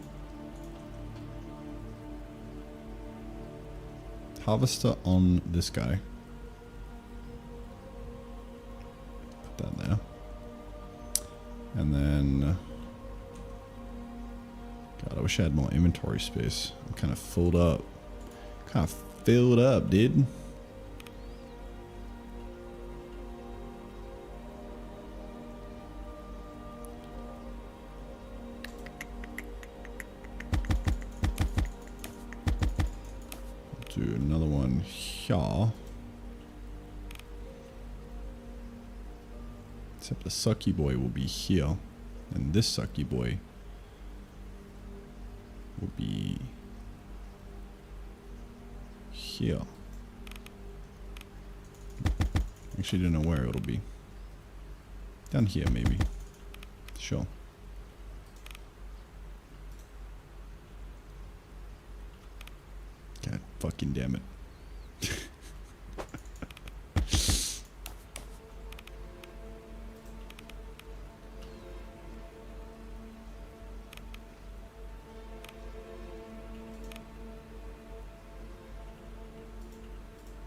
S1: Harvester on this guy. Put that there. And then... God, I wish I had more inventory space. I'm kind of filled up. Kind of filled up, dude. Do another one here. Except the sucky boy will be here. And this sucky boy will be here. Actually, don't know where it'll be. Down here, maybe. Sure. God fucking damn it.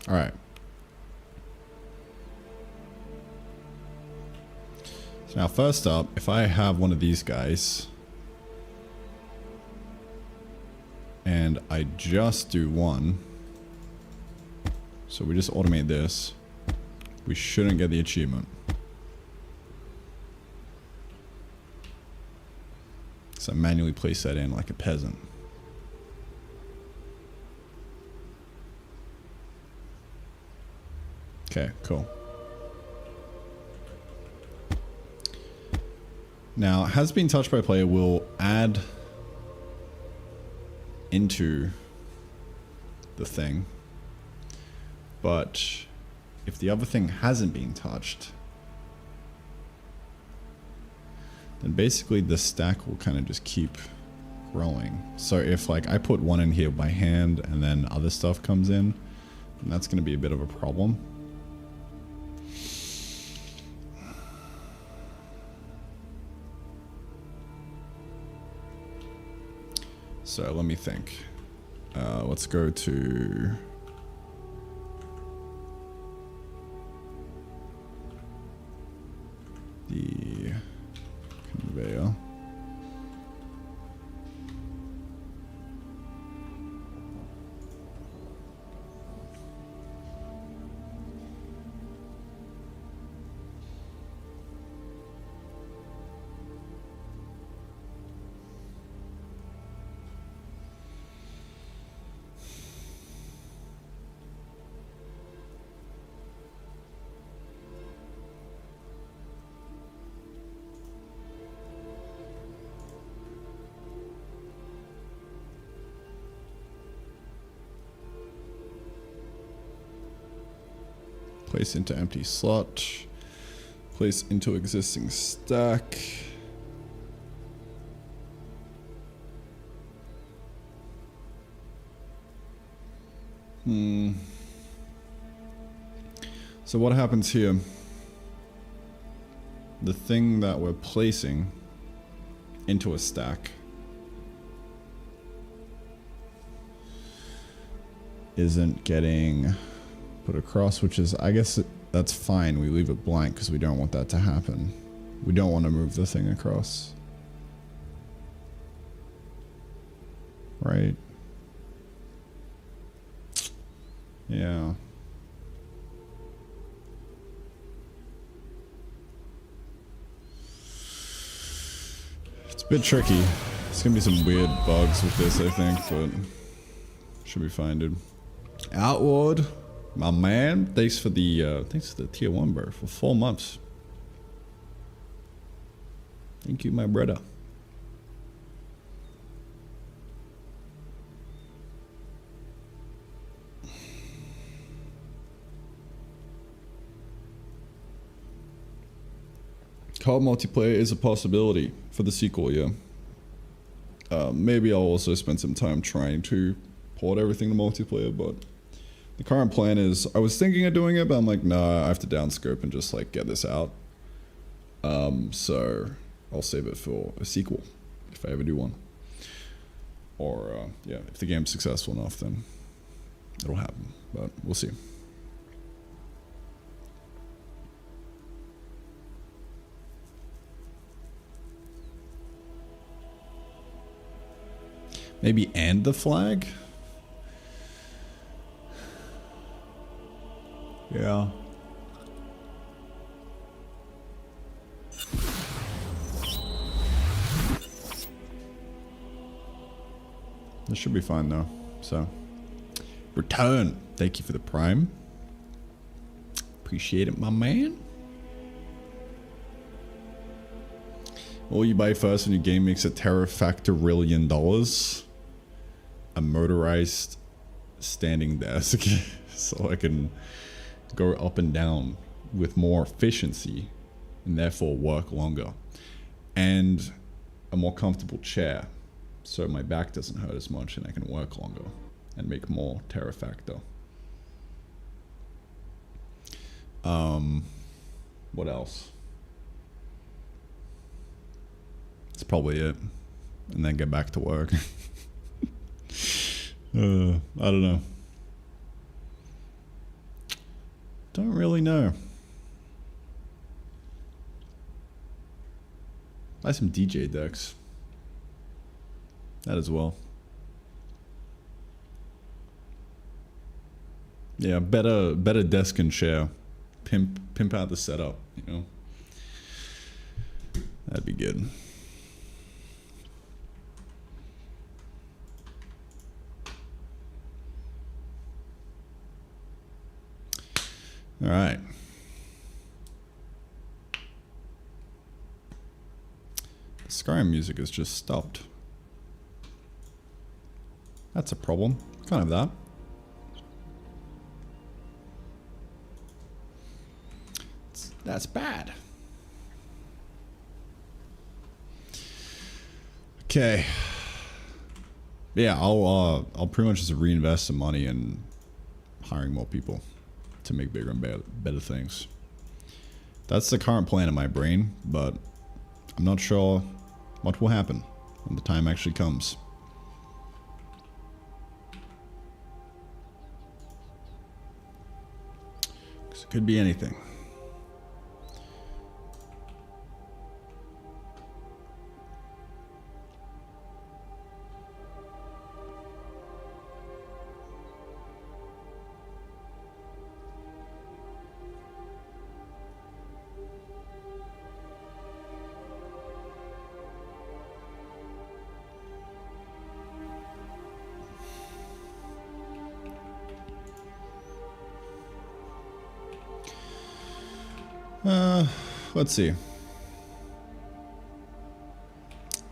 S1: All right. So now first up, if I have one of these guys and I just do one, so we just automate this, we shouldn't get the achievement. So I manually place that in like a peasant. Okay, cool. Now, has been touched by player will add into the thing, but if the other thing hasn't been touched, then basically the stack will kind of just keep growing. So if like I put one in here by hand and then other stuff comes in, then that's going to be a bit of a problem. So let me think. Let's go to the conveyor. Place into empty slot. Place into existing stack. So what happens here? The thing that we're placing into a stack isn't getting put across, which is, I guess that's fine. We leave it blank because we don't want that to happen. We don't want to move the thing across. Right? Yeah. It's a bit tricky. There's gonna be some weird bugs with this, I think, but should be fine, dude. Outward. My man, thanks for the tier 1, bro, for 4 months. Thank you, my brother. Co-op multiplayer is a possibility for the sequel, yeah. Maybe I'll also spend some time trying to port everything to multiplayer, but the current plan is, I was thinking of doing it, but I'm like, nah, I have to downscope and just like get this out. So I'll save it for a sequel if I ever do one. Or yeah, if the game's successful enough, then it'll happen, but we'll see. Maybe end the flag? Yeah. This should be fine though. So, return. Thank you for the prime. Appreciate it, my man. All you buy first when your game makes a terafactorillion dollars. A motorized standing desk. So I can go up and down with more efficiency and therefore work longer. And a more comfortable chair. So my back doesn't hurt as much and I can work longer and make more terafactor. What else? That's probably it. And then get back to work. I don't know. Don't really know. Buy some DJ decks. That as well. Yeah, better desk and chair. Pimp out the setup, you know. That'd be good. All right. The Skyrim music has just stopped. That's a problem. Can't have that. That's bad. Okay. Yeah, I'll pretty much just reinvest some money in hiring more people to make bigger and better things. That's the current plan in my brain, but I'm not sure what will happen when the time actually comes. 'Cause it could be anything. Let's see.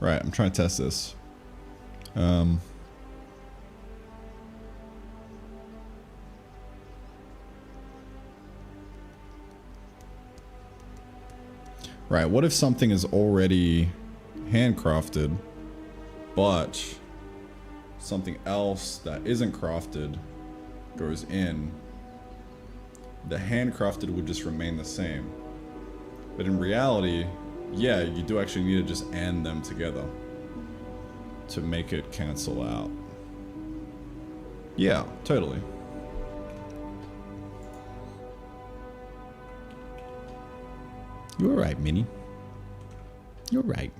S1: Right, I'm trying to test this. Right, what if something is already handcrafted, but something else that isn't crafted goes in? The handcrafted would just remain the same. But in reality, yeah, you do actually need to just AND them together to make it cancel out. Yeah, totally. You're right, Minnie. You're right.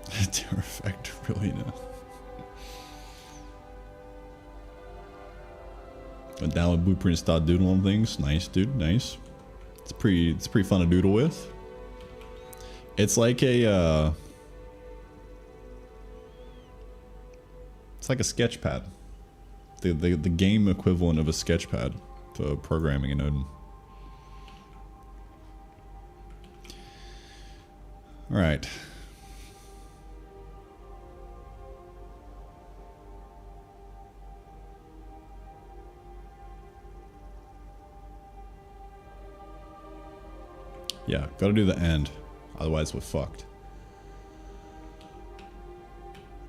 S1: Terrafactor, really no. Went down with Blueprint and start doodling things. Nice, dude. Nice. It's pretty fun to doodle with. It's like a it's like a sketch pad. The game equivalent of a sketch pad for programming in Odin. All right. Yeah, gotta do the end. Otherwise we're fucked.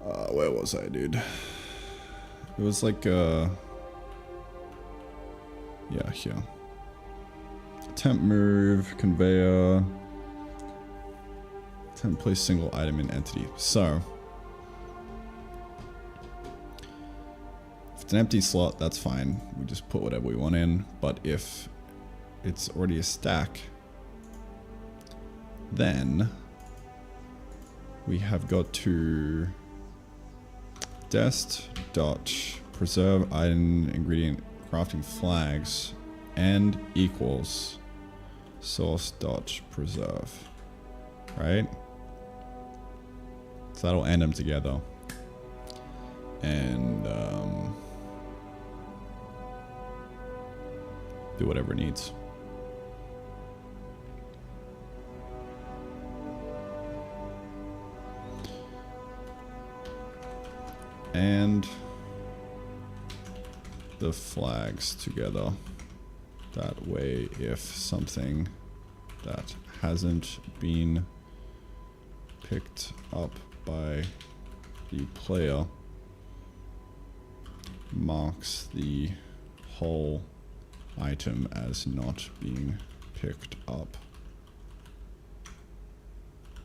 S1: Where was I, dude? It was like, yeah, here. Temp move, conveyor. Temp place single item in entity. So, if it's an empty slot, that's fine. We just put whatever we want in. But if it's already a stack, then we have got to dest.preserve item ingredient crafting flags and equals source.preserve, right? So that'll end them together. And do whatever it needs. and the flags together. That way, if something that hasn't been picked up by the player marks the whole item as not being picked up.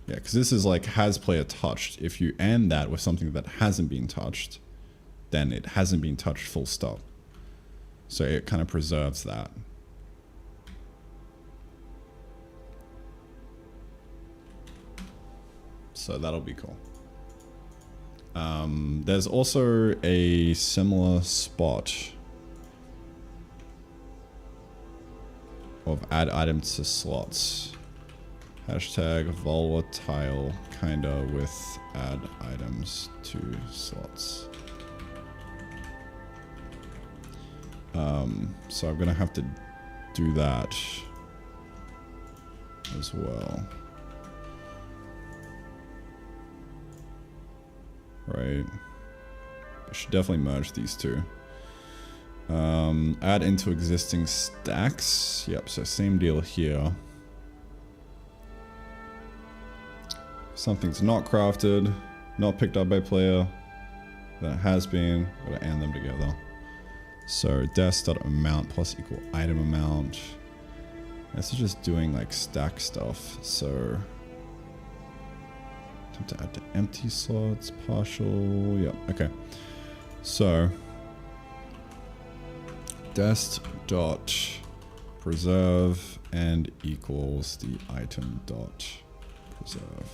S1: Yeah, because this is like has player touched. If you end that with something that hasn't been touched, then it hasn't been touched full stop. So it kind of preserves that. So that'll be cool. There's also a similar spot of add items to slots. Hashtag volatile kinda with add items to slots. So I'm gonna have to do that as well. Right. I should definitely merge these two. Add into existing stacks. Yep, so same deal here. Something's not crafted, not picked up by player, that has been, gotta add them together. So des.amount plus equal item amount. This is just doing like stack stuff, so attempt to add to empty slots, partial, yep, okay. So dest.preserve and equals the item.preserve.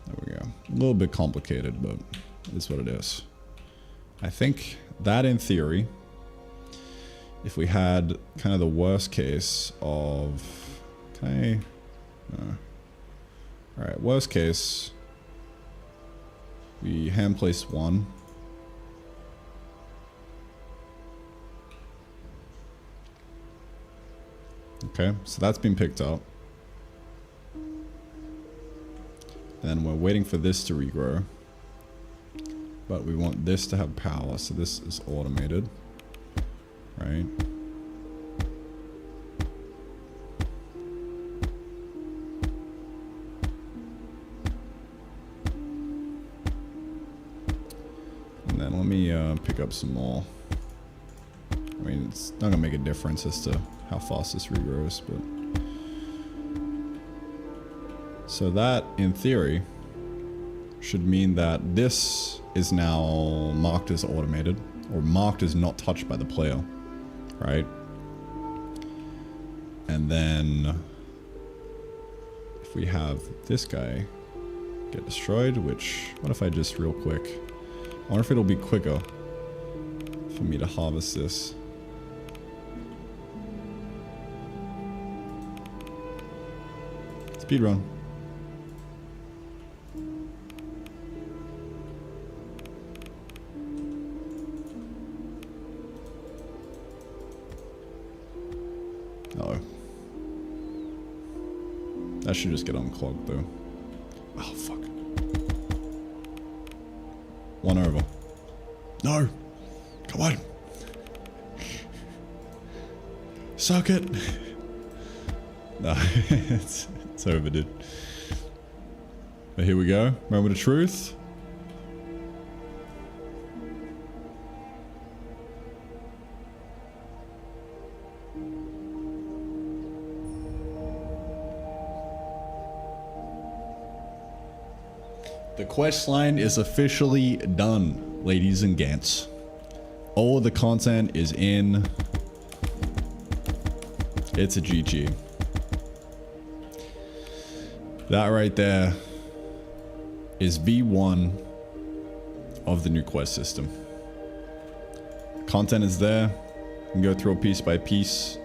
S1: There we go. A little bit complicated, but it is what it is. I think that in theory, if we had kind of the worst case of, okay, no. All right, worst case, we hand place one. Okay, so that's been picked up. Then we're waiting for this to regrow. But we want this to have power, so this is automated, right? And then let me pick up some more. I mean, it's not gonna make a difference as to how fast this regrows, but... So that, in theory, should mean that this is now marked as automated, or marked as not touched by the player, right? And then if we have this guy get destroyed, which, what if I just real quick, I wonder if it'll be quicker for me to harvest this. Speedrun. Oh. That should just get unclogged though. Oh fuck. One over. No! Come on! Suck it! No, it's over, dude. But here we go. Moment of truth. The quest line is officially done, ladies and gents. All of the content is in. It's a GG. That right there is V1 of the new quest system. Content is there. You can go through piece by piece.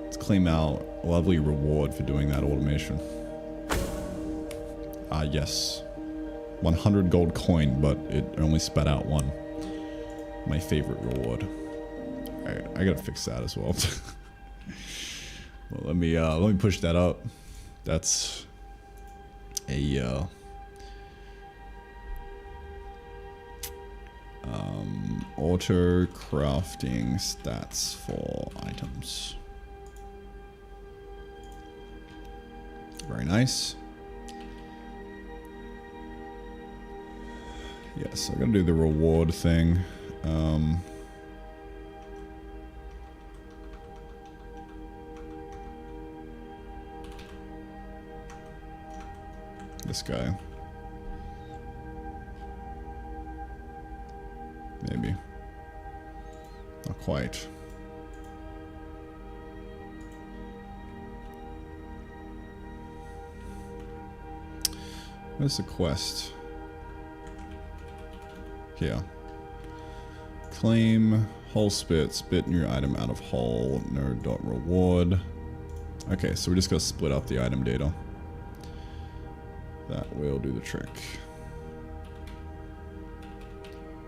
S1: Let's claim out a lovely reward for doing that automation. Ah, yes. 100 gold coin, but it only spat out one. My favorite reward. Alright, I gotta fix that as well. Well, let me push that up. Auto crafting stats for items. Very nice. Yes, I gotta do the reward thing. This guy. Maybe. Not quite. Where's the quest? Here. Claim whole spit new item out of whole, no dot reward. Okay, so we just gotta split up the item data. That will do the trick.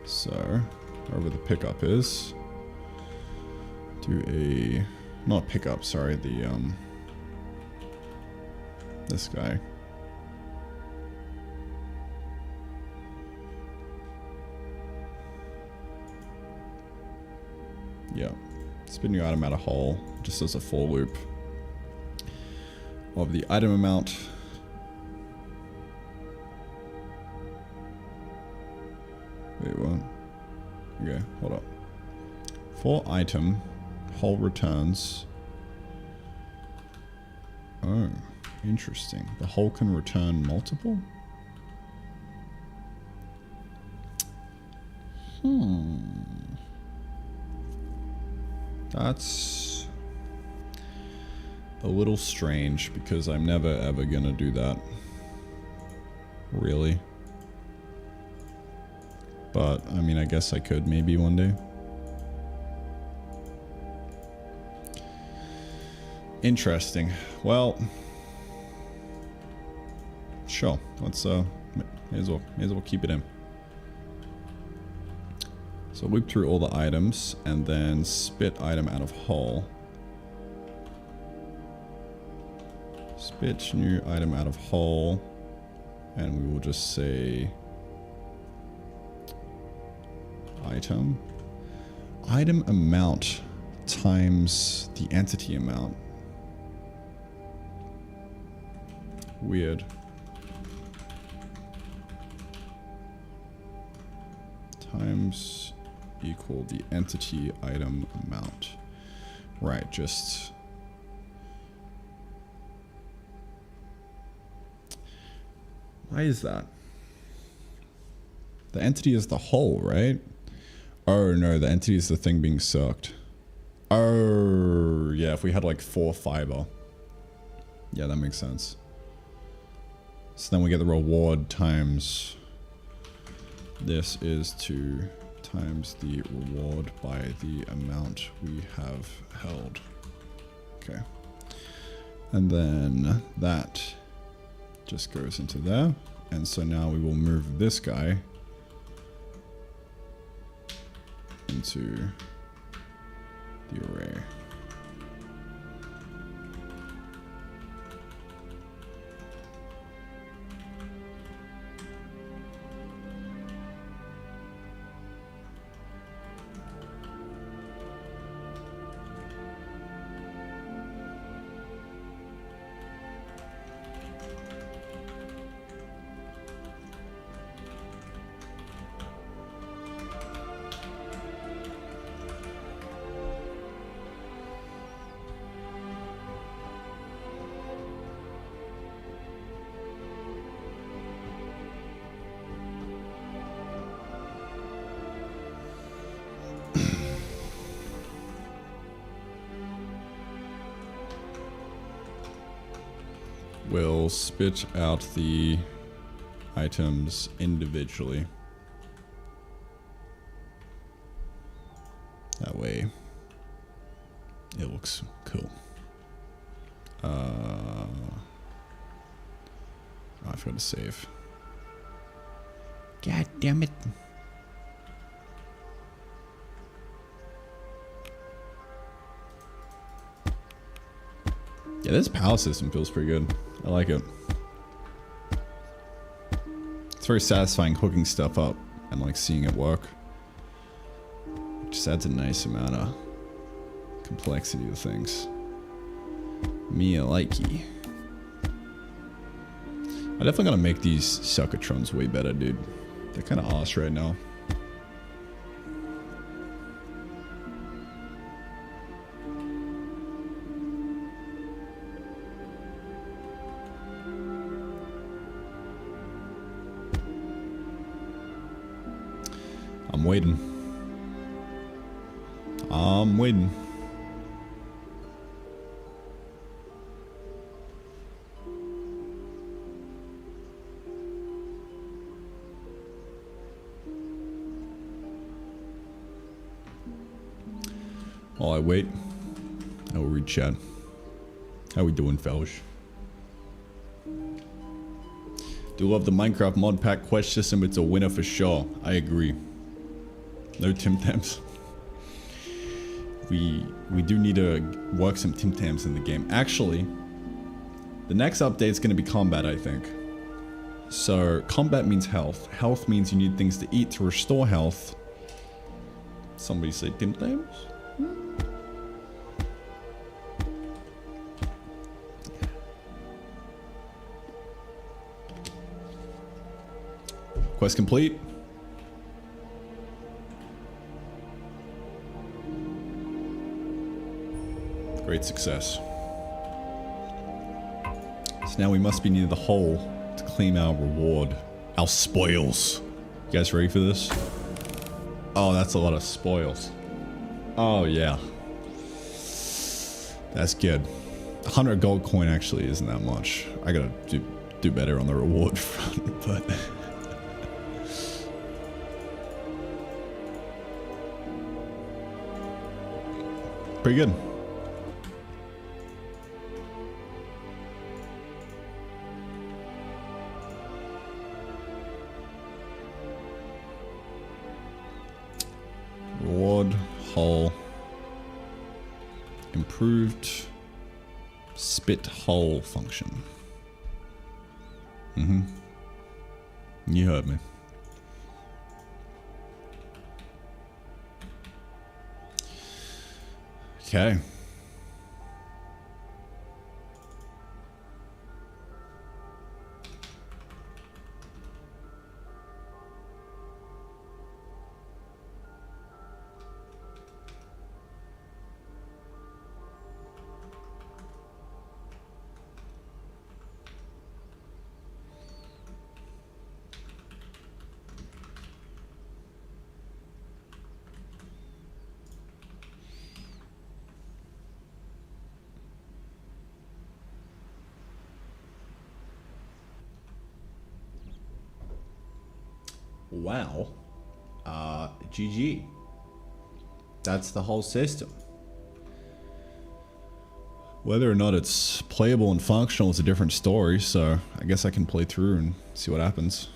S1: So, wherever the pickup is, do a, not pickup, sorry, the, this guy. Yeah, spin your item out of whole, just as a for loop of the item amount. Wait, what? Okay, hold up. For item, whole returns. Oh, interesting. The whole can return multiple? That's a little strange because I'm never ever gonna do that. Really. But, I mean, I guess I could maybe one day. Interesting. Well, sure. Let's, may as well keep it in. So loop through all the items and then spit item out of whole. Spit new item out of whole. And we will just say item amount times the entity amount. Weird. Times equal the entity item amount. Right, just why is that? The entity is the whole, right? Oh no, the entity is the thing being sucked. Oh yeah, if we had like 4 fiber. Yeah, that makes sense. So then we get the reward times this is 2 times the reward by the amount we have held. Okay. And then that just goes into there. And so now we will move this guy into the array. We'll spit out the items individually. That way it looks cool. Oh, I forgot to save. God damn it. Yeah, this power system feels pretty good. I like it. It's very satisfying hooking stuff up and like seeing it work. Just adds a nice amount of complexity to things. Me a likey. I definitely gotta make these suckertrons way better, dude. They're kind of ass right now. I'm waiting. I'm waiting. While I wait, I will read chat. How we doing, fellas? Do love the Minecraft mod pack quest system. It's a winner for sure. I agree. No Tim Tams. We do need to work some Tim Tams in the game. Actually, the next update is going to be combat, I think. So combat means health. Health means you need things to eat to restore health. Somebody say Tim Tams? Quest complete. Great success. So now we must be near the hole to claim our reward. Our spoils. You guys ready for this? Oh, that's a lot of spoils. Oh, yeah. That's good. 100 gold coin actually isn't that much. I gotta do better on the reward front, but... pretty good. Reward, hull, improved spit hull function. You heard me. Okay. Wow. GG. That's the whole system. Whether or not it's playable and functional is a different story, so I guess I can play through and see what happens.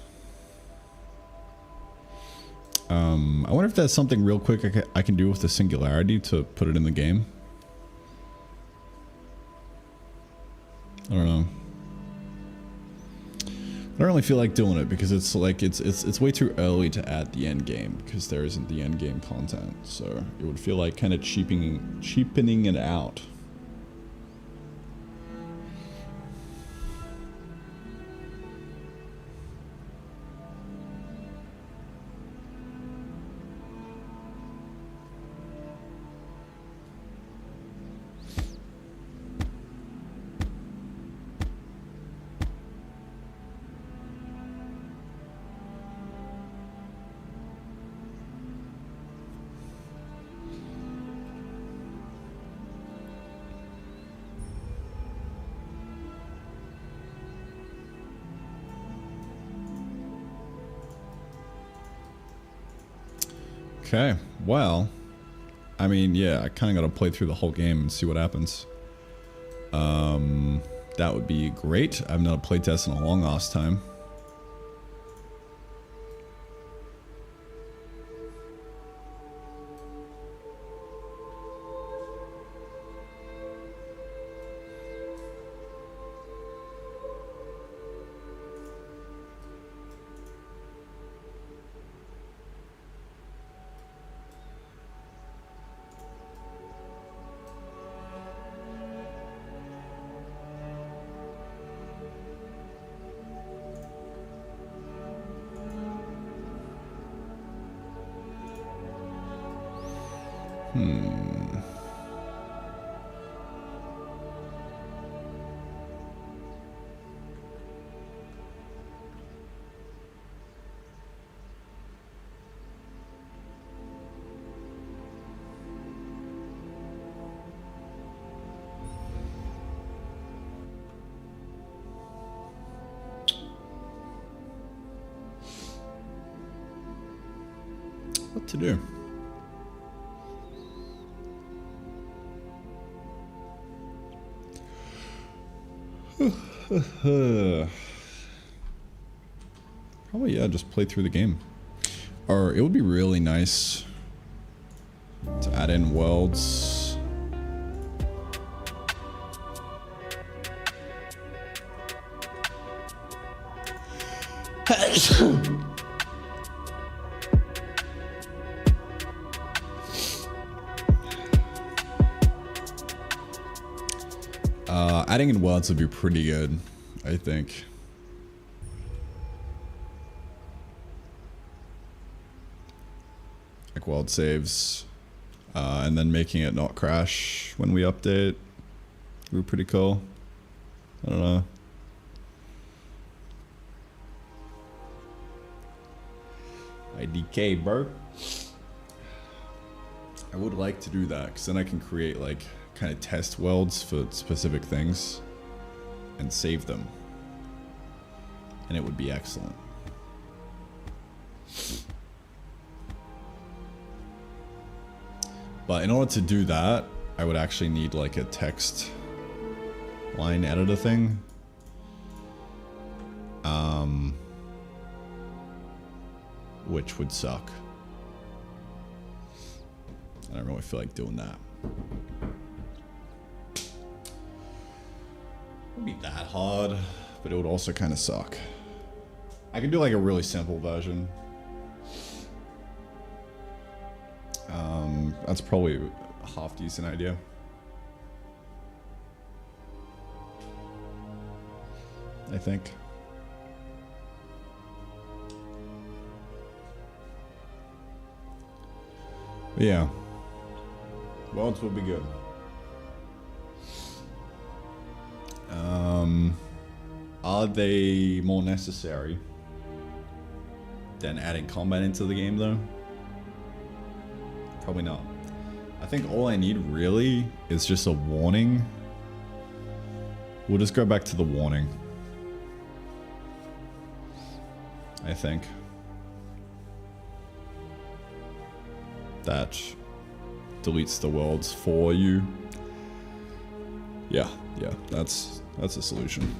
S1: I wonder if there's something real quick I can do with the singularity to put it in the game. I don't know. I don't really feel like doing it because it's like it's way too early to add the end game because there isn't the end game content. So it would feel like kind of cheapening it out. Okay, well, I mean, yeah, I kind of got to play through the whole game and see what happens. That would be great. I've not played test in a long ass time. What to do? Probably, yeah, just play through the game. Or it would be really nice to add in worlds. Adding in worlds would be pretty good, I think. Like world saves, and then making it not crash when we update would be pretty cool. I don't know. IDK, bro. I would like to do that, because then I can create like kind of test worlds for specific things and save them, and it would be excellent. But in order to do that, I would actually need like a text line editor thing. Which would suck. I don't really feel like doing that. Wouldn't be that hard, but it would also kind of suck. I could do like a really simple version. That's probably a half decent idea. I think. But yeah. Worlds would be good. Are they more necessary than adding combat into the game though? Probably not. I think all I need really is just a warning. We'll just go back to the warning, I think. That deletes the worlds for you. Yeah, that's a solution.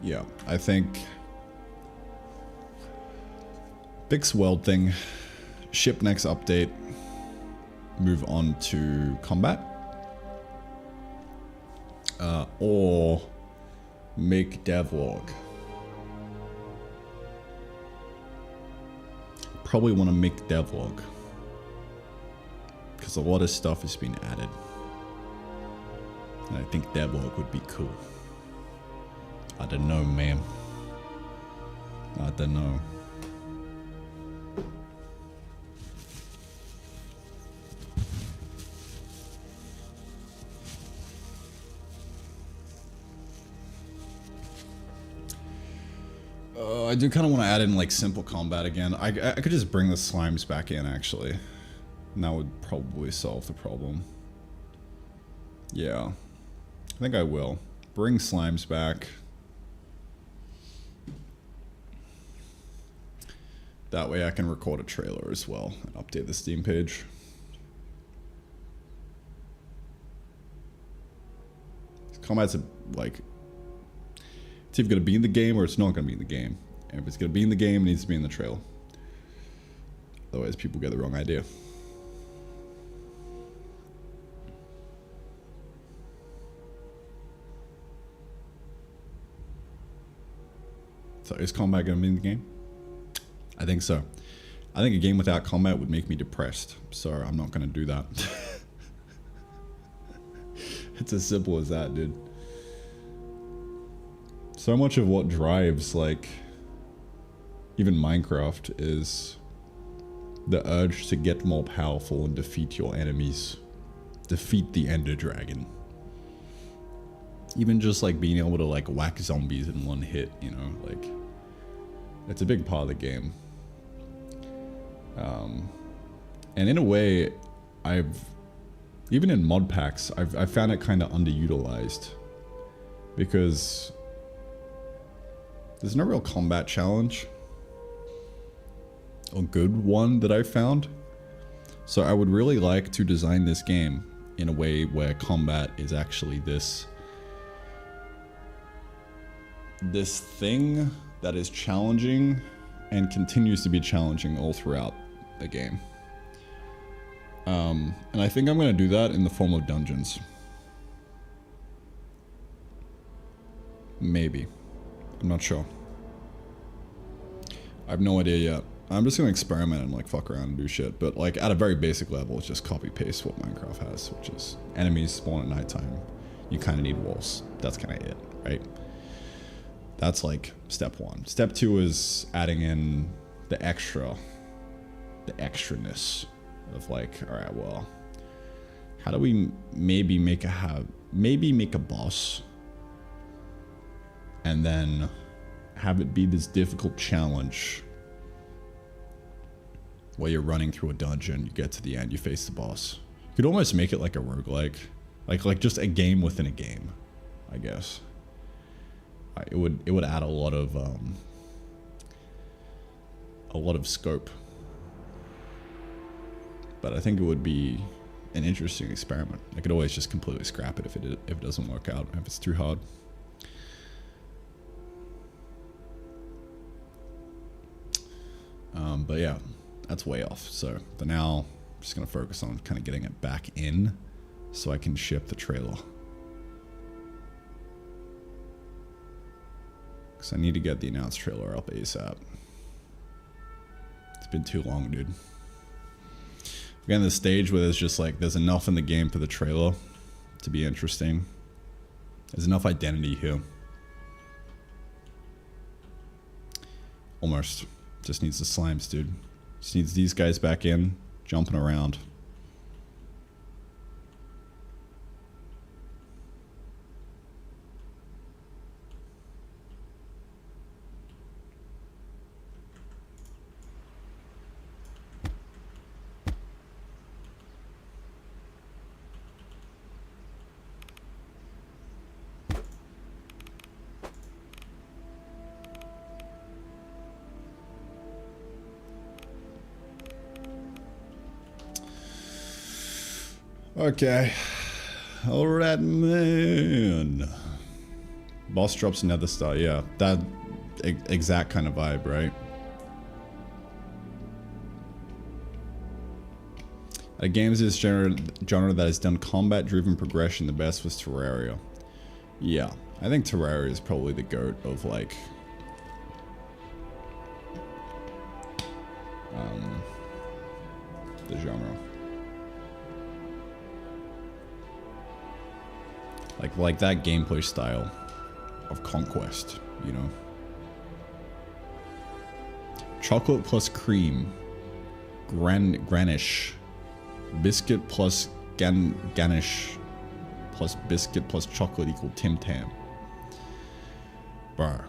S1: Yeah, I think fix world thing, ship next update, move on to combat, or make devlog. Probably want to make devlog because a lot of stuff has been added, and I think devlog would be cool. I don't know, man. I don't know. I do kind of want to add in like simple combat again. I could just bring the slimes back in actually. And that would probably solve the problem. Yeah. I think I will. Bring slimes back. That way I can record a trailer as well and update the Steam page. Combat's like, it's either going to be in the game or it's not going to be in the game. And if it's going to be in the game, it needs to be in the trailer. Otherwise, people get the wrong idea. So is combat going to be in the game? I think so. I think a game without combat would make me depressed. So I'm not going to do that. It's as simple as that, dude. So much of what drives, like, even Minecraft is the urge to get more powerful and defeat your enemies. Defeat the Ender Dragon. Even just, like, being able to, like, whack zombies in one hit, you know? Like, it's a big part of the game. And in a way, even in mod packs, I've found it kind of underutilized. Because there's no real combat challenge. Or good one that I found. So I would really like to design this game in a way where combat is actually this thing that is challenging and continues to be challenging all throughout the game. And I think I'm going to do that in the form of dungeons. Maybe. I'm not sure. I have no idea yet. I'm just going to experiment and like fuck around and do shit. But like at a very basic level, it's just copy paste what Minecraft has, which is enemies spawn at nighttime. You kind of need walls. That's kind of it, right? That's like step one. Step two is adding in the extraness of like, all right, well, how do we maybe make a boss and then have it be this difficult challenge where you're running through a dungeon, you get to the end, you face the boss. You could almost make it like a roguelike, like just a game within a game, I guess. It would add a lot of scope. But I think it would be an interesting experiment. I could always just completely scrap it if it doesn't work out, if it's too hard. But yeah, that's way off. So for now, I'm just gonna focus on kind of getting it back in so I can ship the trailer. Because I need to get the announced trailer up ASAP. It's been too long, dude. We're getting to the stage where there's just like, there's enough in the game for the trailer to be interesting. There's enough identity here. Almost. Just needs the slimes, dude. Just needs these guys back in, jumping around. Okay. Alright, man. Boss drops Nether Star. Yeah, that exact kind of vibe, right? A games is genre that has done combat-driven progression the best was Terraria. Yeah, I think Terraria is probably the GOAT of like the genre. Like that gameplay style of conquest, you know. Chocolate plus cream, granish, biscuit plus ganish, plus biscuit plus chocolate equal Tim Tam. Bruh.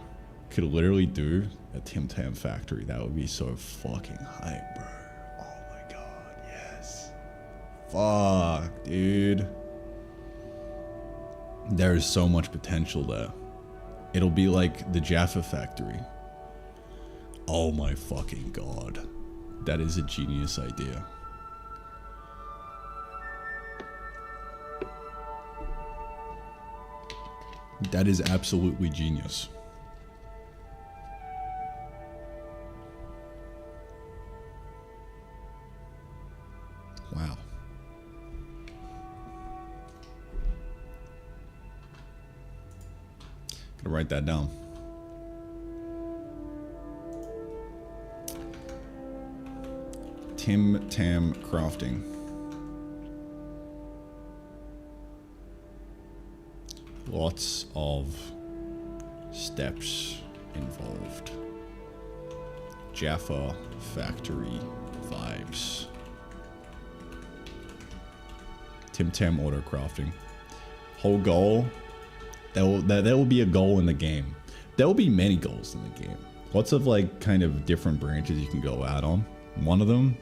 S1: could literally do a Tim Tam factory. That would be so fucking hype, bro. Oh my god, yes. Fuck, dude. There is so much potential there. It'll be like the Jaffa factory. Oh my fucking god. That is a genius idea. That is absolutely genius. Wow. Gotta write that down. Tim Tam crafting. Lots of steps involved. Jaffa factory vibes. Tim Tam auto crafting. Whole goal. There will be a goal in the game. There will be many goals in the game. Lots of like kind of different branches you can go out on. One of them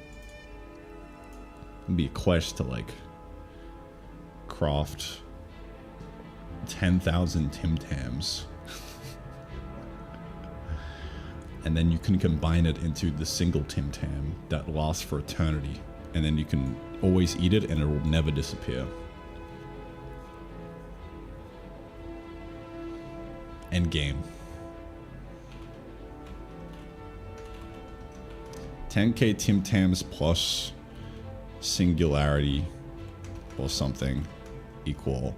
S1: would be a quest to like craft 10,000 Tim Tams. And then you can combine it into the single Tim Tam that lasts for eternity. And then you can always eat it and it will never disappear. Endgame. 10k Tim Tams plus singularity or something equal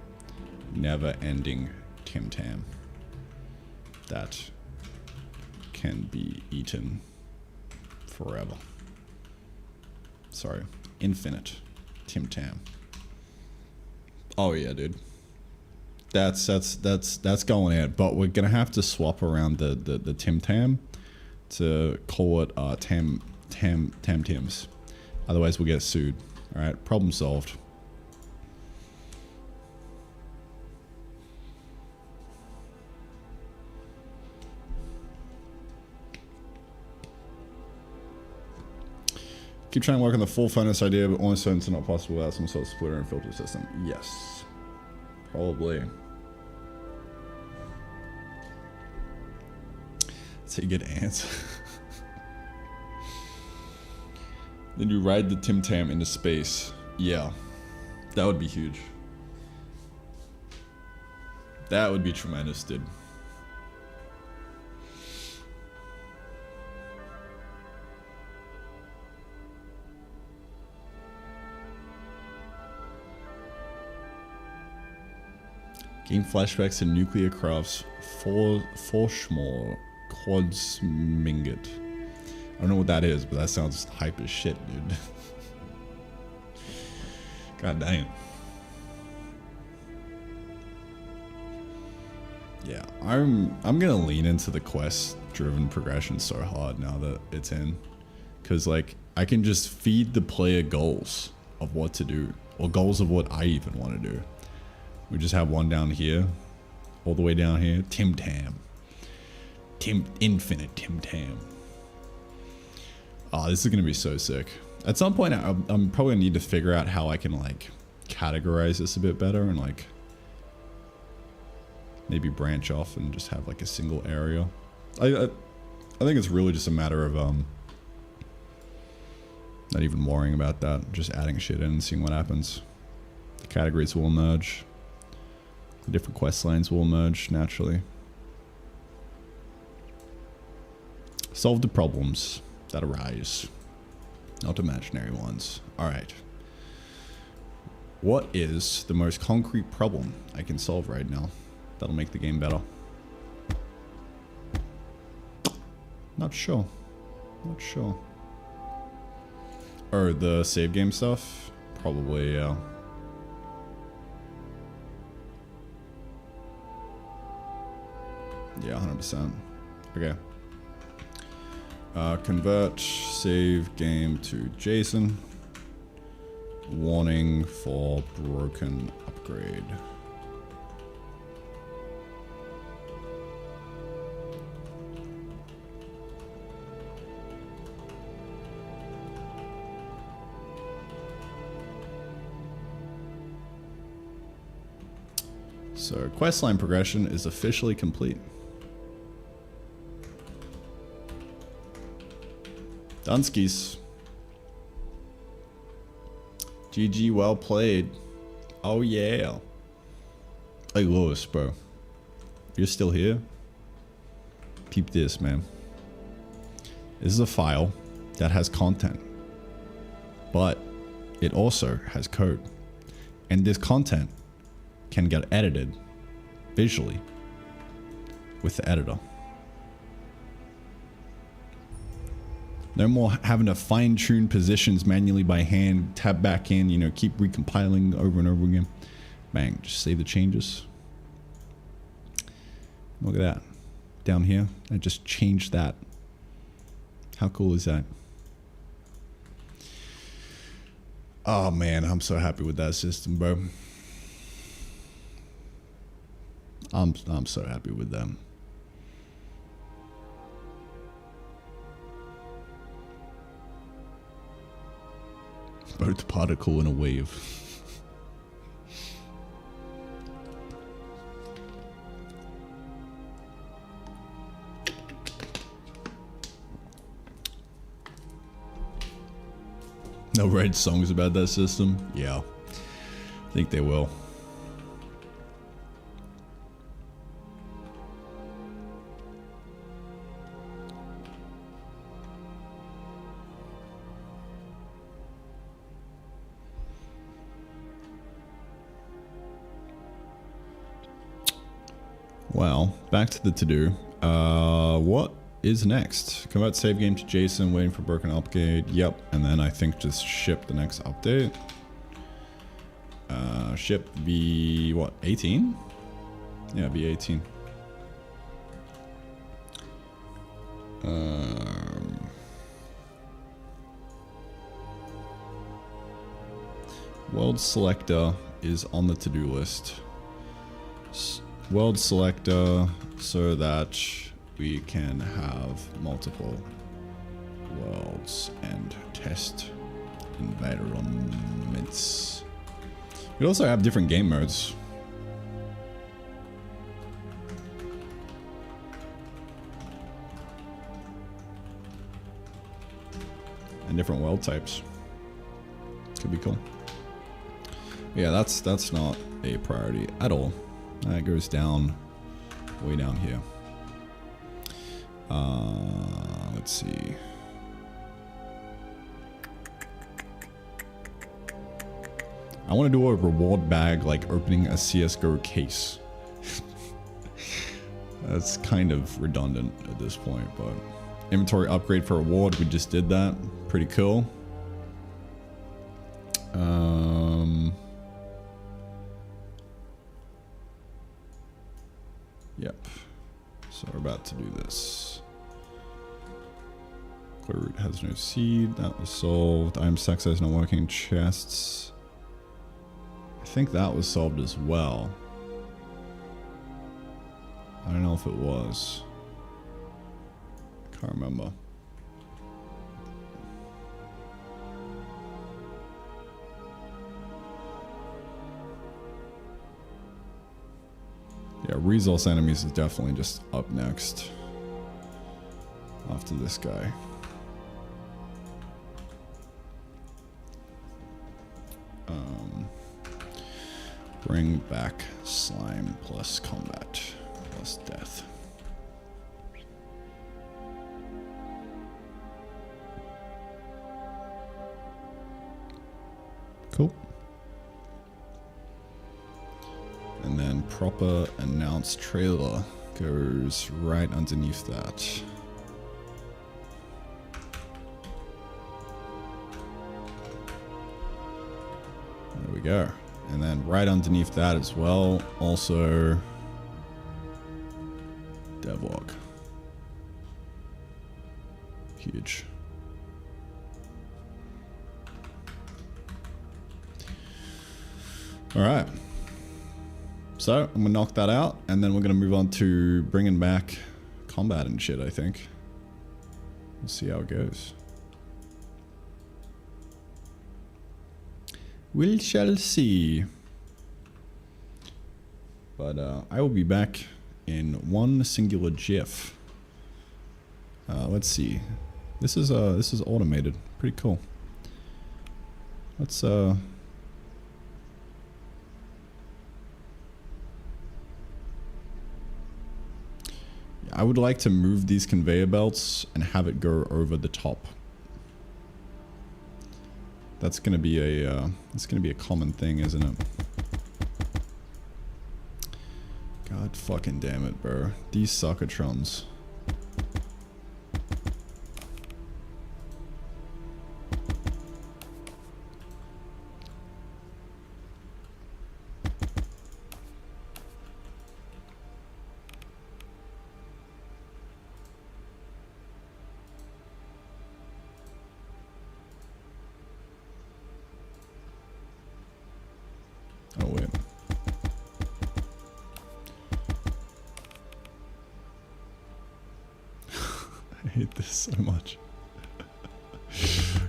S1: never ending Tim Tam that can be eaten forever. Sorry, infinite Tim Tam. Oh yeah, dude. That's going in, but we're gonna have to swap around the Tim Tam to call it Tims. Otherwise we'll get sued. Alright, problem solved. Keep trying to work on the full furnace idea, but almost certain it's not possible without some sort of splitter and filter system. Yes. Probably. So you get ants. Then you ride the Tim Tam into space. Yeah. That would be huge. That would be tremendous, dude. Game flashbacks to nuclear crafts Forschmore Quadsminget. I don't know what that is, but that sounds hype as shit, dude. God damn. Yeah, I'm gonna lean into the quest-driven progression so hard now that it's in, because like I can just feed the player goals of what to do, or goals of what I even want to do. We just have one down here, all the way down here. Tim Tam. Infinite Tim Tam. Oh, this is gonna be so sick. At some point, I'm probably gonna need to figure out how I can like categorize this a bit better and like maybe branch off and just have like a single area. I think it's really just a matter of not even worrying about that, just adding shit in and seeing what happens. The categories will emerge. The different quest lines will emerge naturally. Solve the problems that arise, not imaginary ones. Alright. What is the most concrete problem I can solve right now that'll make the game better? Not sure. Not sure. Or the save game stuff? Probably, yeah. Yeah, 100%. Okay. Convert save game to JSON. Warning for broken upgrade. So questline progression is officially complete. Dunskies. GG, well played. Oh yeah. Hey Lewis, bro. You're still here? Peep this, man. This is a file that has content, but it also has code. And this content can get edited visually with the editor. No more having to fine-tune positions manually by hand, tab back in, you know, keep recompiling over and over again. Bang, just save the changes. Look at that. Down here, I just changed that. How cool is that? Oh man, I'm so happy with that system, bro. I'm so happy with them. Both particle and a wave. They'll write songs about that system? Yeah. I think they will. Well, back to the to-do. What is next? Convert save game to JSON, waiting for broken upgrade. Yep, and then I think just ship the next update. Ship V, what, 18? Yeah, V18. World selector is on the to-do list. World selector so that we can have multiple worlds and test environments. We also have different game modes. And different world types. Could be cool. Yeah, that's not a priority at all. That goes down, way down here. Let's see. I want to do a reward bag like opening a CSGO case. That's kind of redundant at this point, but inventory upgrade for reward, we just did that. Pretty cool. Yep. So we're about to do this. Clear root has no seed. That was solved. Item stack size not working. Chests. I think that was solved as well. I don't know if it was. Can't remember. Yeah, resource enemies is definitely just up next. After this guy. Bring back slime plus combat plus death. Cool. And then proper announce trailer goes right underneath that. There we go. And then right underneath that as well, also devlog. Huge. All right. So I'm gonna knock that out, and then we're gonna move on to bringing back combat and shit, I think. We'll see how it goes. We shall see. But I will be back in one singular GIF. Let's see. This is automated. Pretty cool. Let's I would like to move these conveyor belts and have it go over the top. That's gonna be a common thing, isn't it? God fucking damn it, bro. These suckertrons. Oh wait. I hate this so much.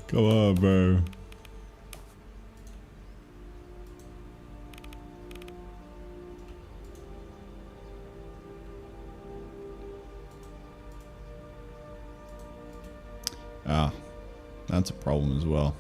S1: Come on, bro. Ah, that's a problem as well.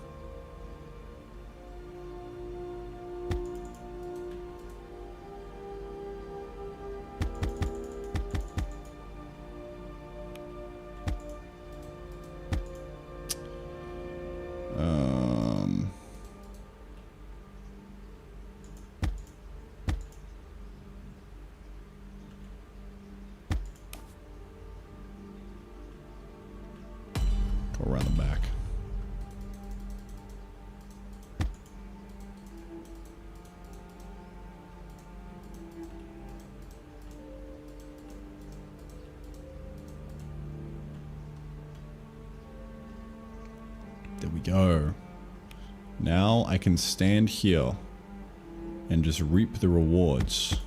S1: Go around the back. There we go. Now I can stand here and just reap the rewards.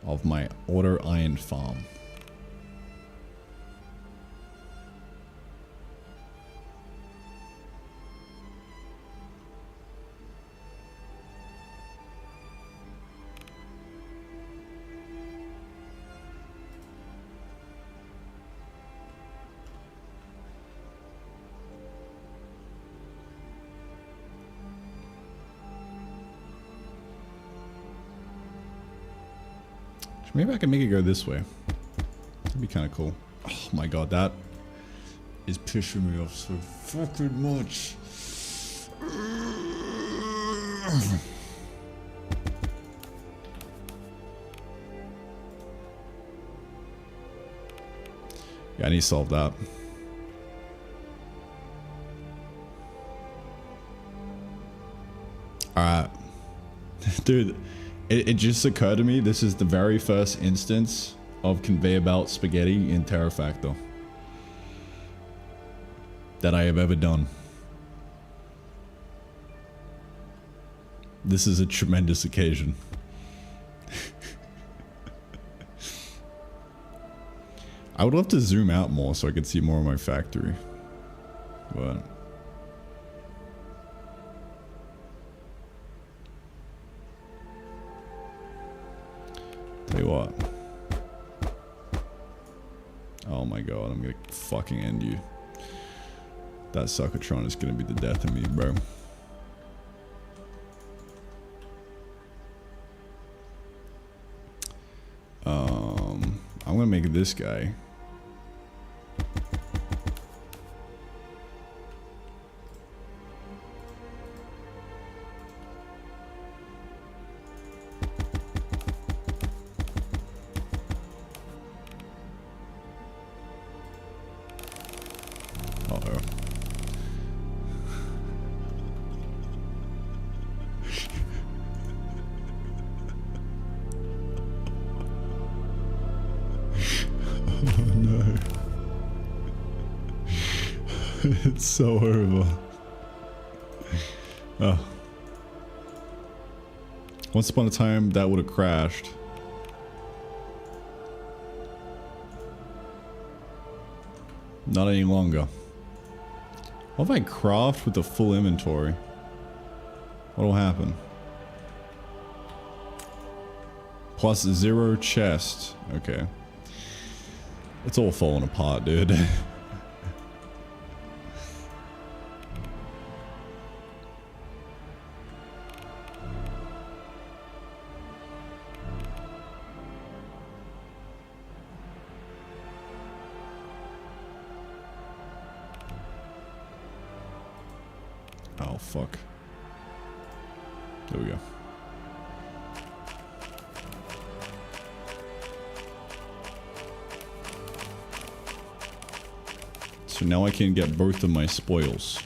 S1: Of my auto iron farm. Maybe I can make it go this way. That'd be kind of cool. Oh my god, that is pissing me off so fucking much. Yeah, I need to solve that. Alright. Dude. It just occurred to me, this is the very first instance of conveyor belt spaghetti in Terrafactor that I have ever done. This is a tremendous occasion. I would love to zoom out more so I could see more of my factory, but... Tell you what. Oh my god, I'm gonna fucking end you. That suckertron is gonna be the death of me, bro. I'm gonna make this guy. It's so horrible. Oh. Once upon a time, that would have crashed. Not any longer. What if I craft with the full inventory? What'll happen? Plus 0 chest. Okay. It's all falling apart, dude. Oh, fuck. There we go. So now I can get both of my spoils.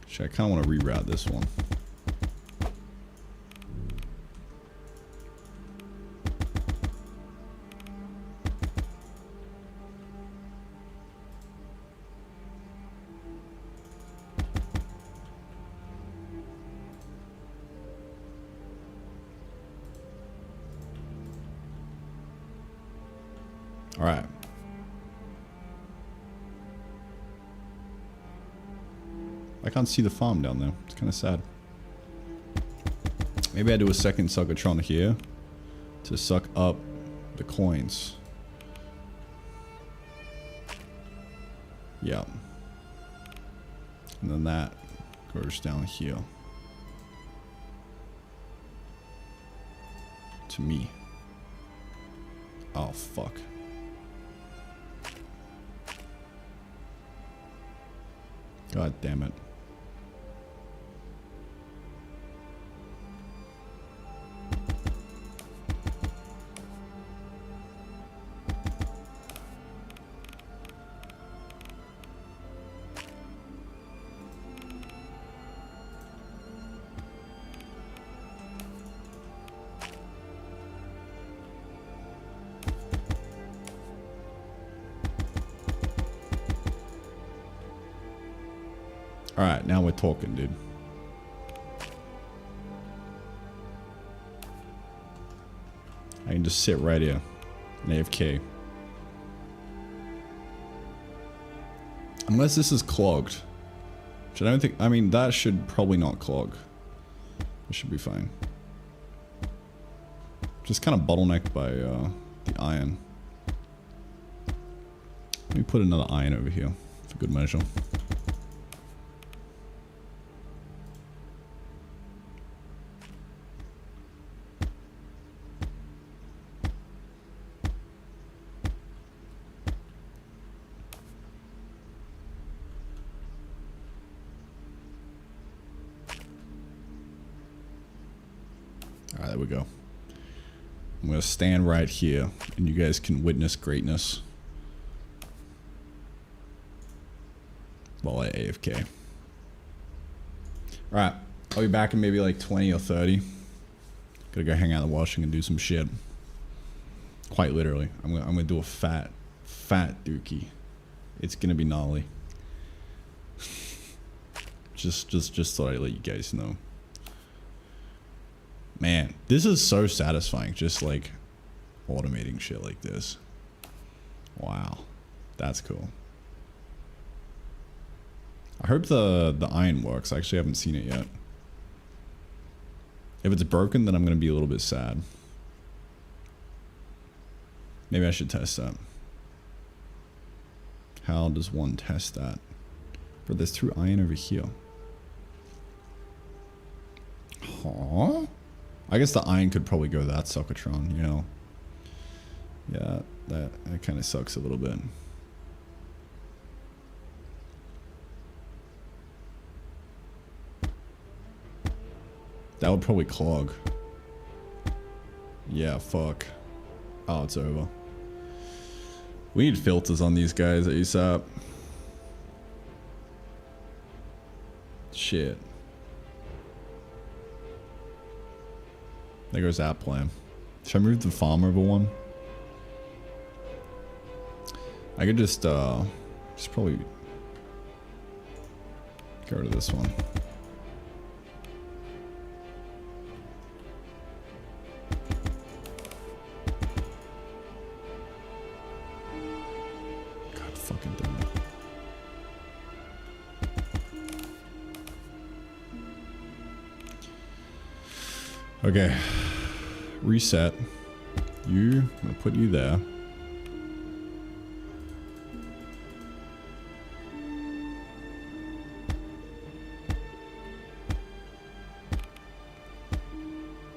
S1: Actually, I kind of want to reroute this one. All right. I can't see the farm down there. It's kind of sad. Maybe I do a second suckatron here to suck up the coins. Yeah. And then that goes down here. To me. Oh, fuck. God damn it. Alright, now we're talking, dude. I can just sit right here and AFK. Unless this is clogged. Which I don't think, I mean, that should probably not clog. It should be fine. Just kind of bottlenecked by the iron. Let me put another iron over here for good measure. Alright, there we go. I'm going to stand right here, and you guys can witness greatness while I AFK. Alright, I'll be back in maybe like 20 or 30. Gotta go hang out in the washing and do some shit. Quite literally. I'm gonna do a fat dookie. It's gonna be gnarly. just thought I'd let you guys know. Man, this is so satisfying, just like automating shit like this. Wow, that's cool. I hope the iron works. I actually haven't seen it yet. If it's broken, then I'm gonna be a little bit sad. Maybe I should test that. How does one test that? But there's 2 iron over here. Huh? I guess the iron could probably go that suckatron, you know. Yeah, that kind of sucks a little bit. That would probably clog. Yeah, fuck. Oh, it's over. We need filters on these guys ASAP. Shit. There goes that plan. Should I move the farm over one? I could just probably go to this one. fucking thing. Okay. Reset. I'm gonna put you there.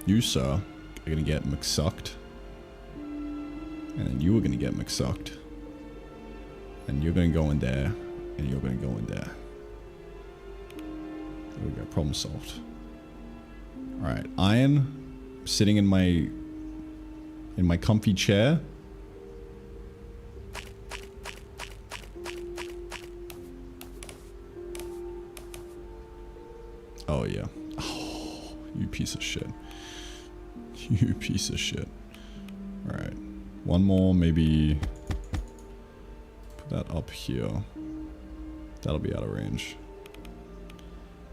S1: You, sir, are gonna get McSucked. And then you are gonna get McSucked. And you're gonna go in there. And you're gonna go in there. There we go, problem solved. Alright, Iron, sitting in my comfy chair. Oh yeah. Oh, you piece of shit. You piece of shit. Alright. One more, maybe put that up here. That'll be out of range.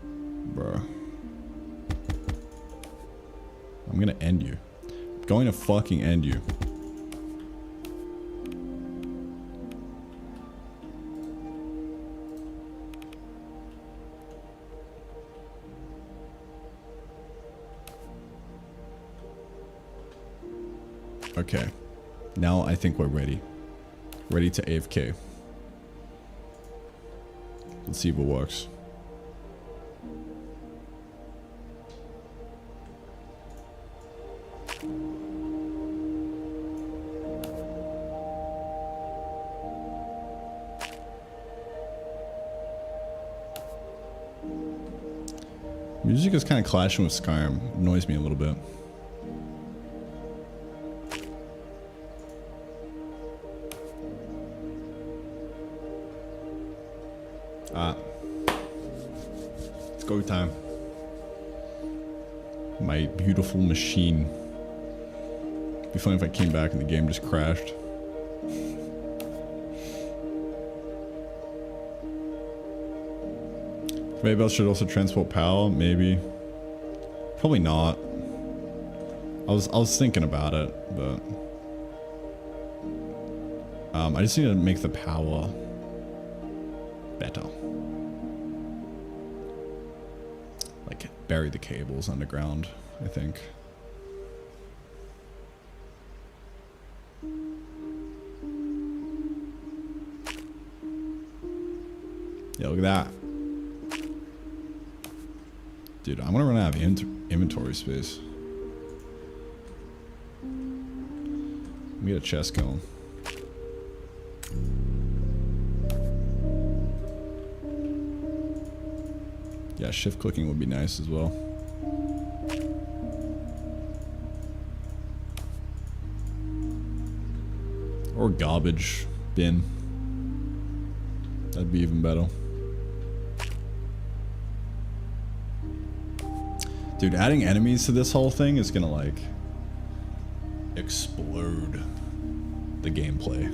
S1: Bro. I'm gonna end you. I'm going to fucking end you. Okay. Now I think we're ready. Ready to AFK. Let's see if it works. Music is kind of clashing with Skyrim. It annoys me a little bit. It's go time. My beautiful machine. It'd be funny if I came back and the game just crashed. Maybe I should also transport power, maybe. Probably not. I was thinking about it, but I just need to make the power better. Like bury the cables underground, I think. Yeah, look at that. Dude, I'm gonna run out of inventory space. Let me get a chest going. Yeah, shift clicking would be nice as well. Or garbage bin. That'd be even better. Dude, adding enemies to this whole thing is gonna like explode the gameplay.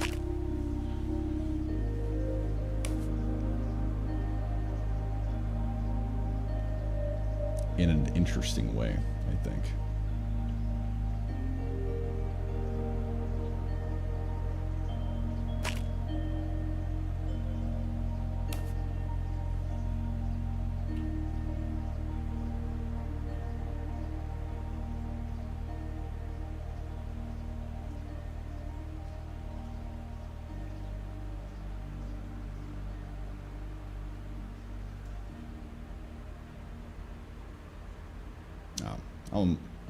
S1: In an interesting way, I think.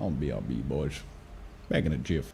S1: I'm BRB, boys. Back in a jiff.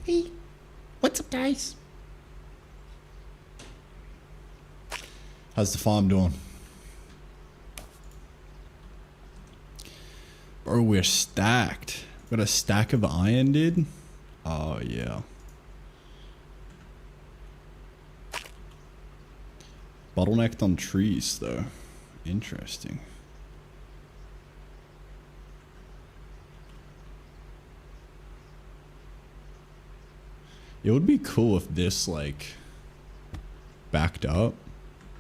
S1: Hey, what's up, guys? How's the farm doing? Bro, we're stacked. Got a stack of iron, dude. Oh, yeah. Bottlenecked on trees, though. Interesting. It would be cool if this, like, backed up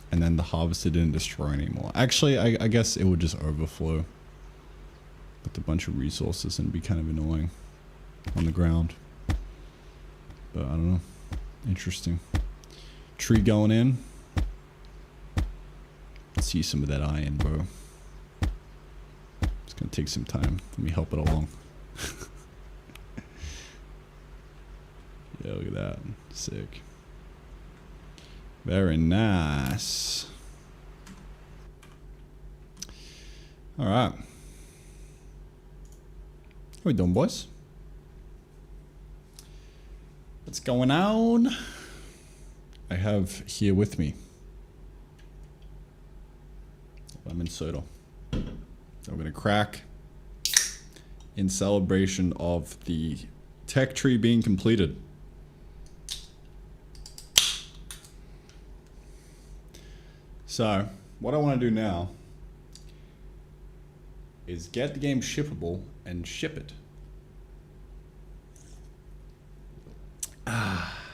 S1: and then the harvester didn't destroy anymore. Actually, I guess it would just overflow with a bunch of resources and be kind of annoying on the ground. But I don't know. Interesting. Tree going in. Let's see some of that iron, bro. It's gonna take some time. Let me help it along. Yeah, look at that. Sick. Very nice. Alright. How we doing, boys? What's going on? I have here with me lemon soda. So I'm gonna crack in celebration of the tech tree being completed. So, what I want to do now is get the game shippable and ship it.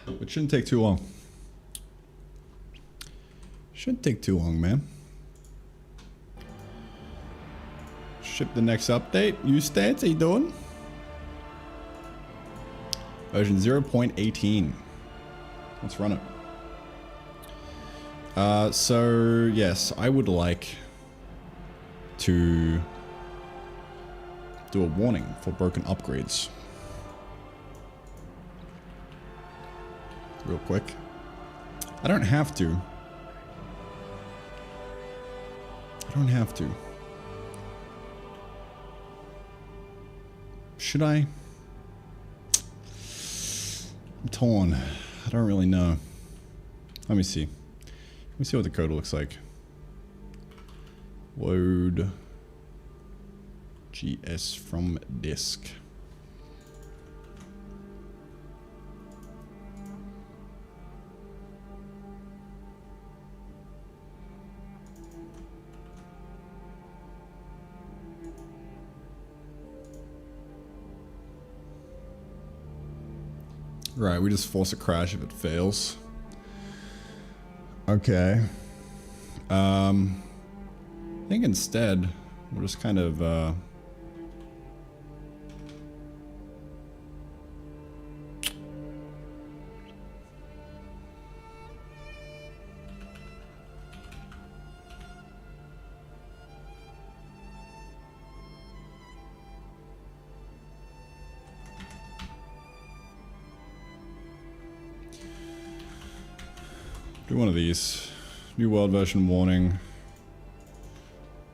S1: It shouldn't take too long. Shouldn't take too long, man. Ship the next update. Stance, how you doing? Version 0.18. Let's run it. So yes, I would like to do a warning for broken upgrades. Real quick. I don't have to. I don't have to. Should I? I'm torn. I don't really know. Let me see. Let me see what the code looks like. Load GS from disk. Right, we just force a crash if it fails. Okay. I think instead we'll just kind of do one of these. New world version warning.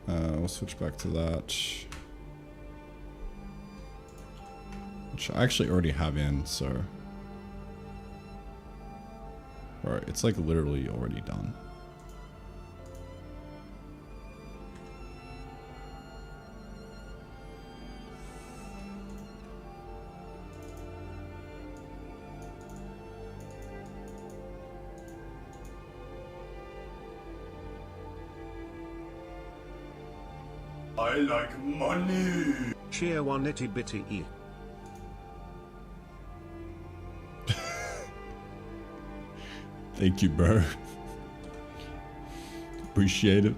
S1: We'll switch back to that. Which I actually already have in, so. Alright, it's like literally already done.
S2: I like money.
S3: Cheer 1 itty bitty e.
S1: Thank you, bro. Appreciate it.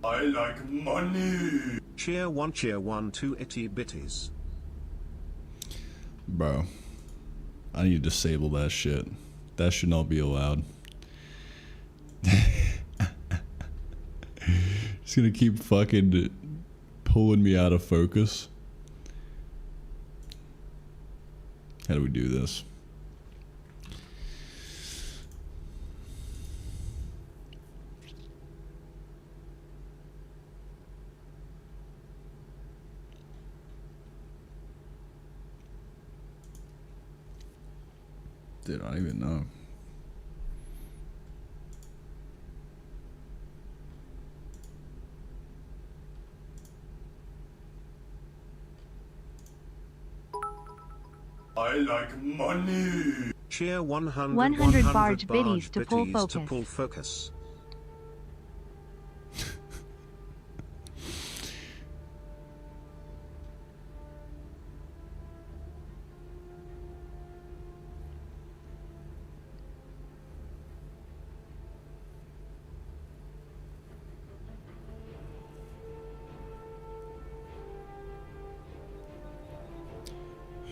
S2: I like money.
S3: Cheer 1 2 itty bitties.
S1: Bro, I need to disable that shit. That should not be allowed. It's gonna keep fucking pulling me out of focus. How do we do this? Dude, I don't even know.
S2: I like money.
S3: Share 100
S4: 100 barge
S3: barge
S4: biddies to pull
S3: biddies to
S4: focus.
S3: pull focus.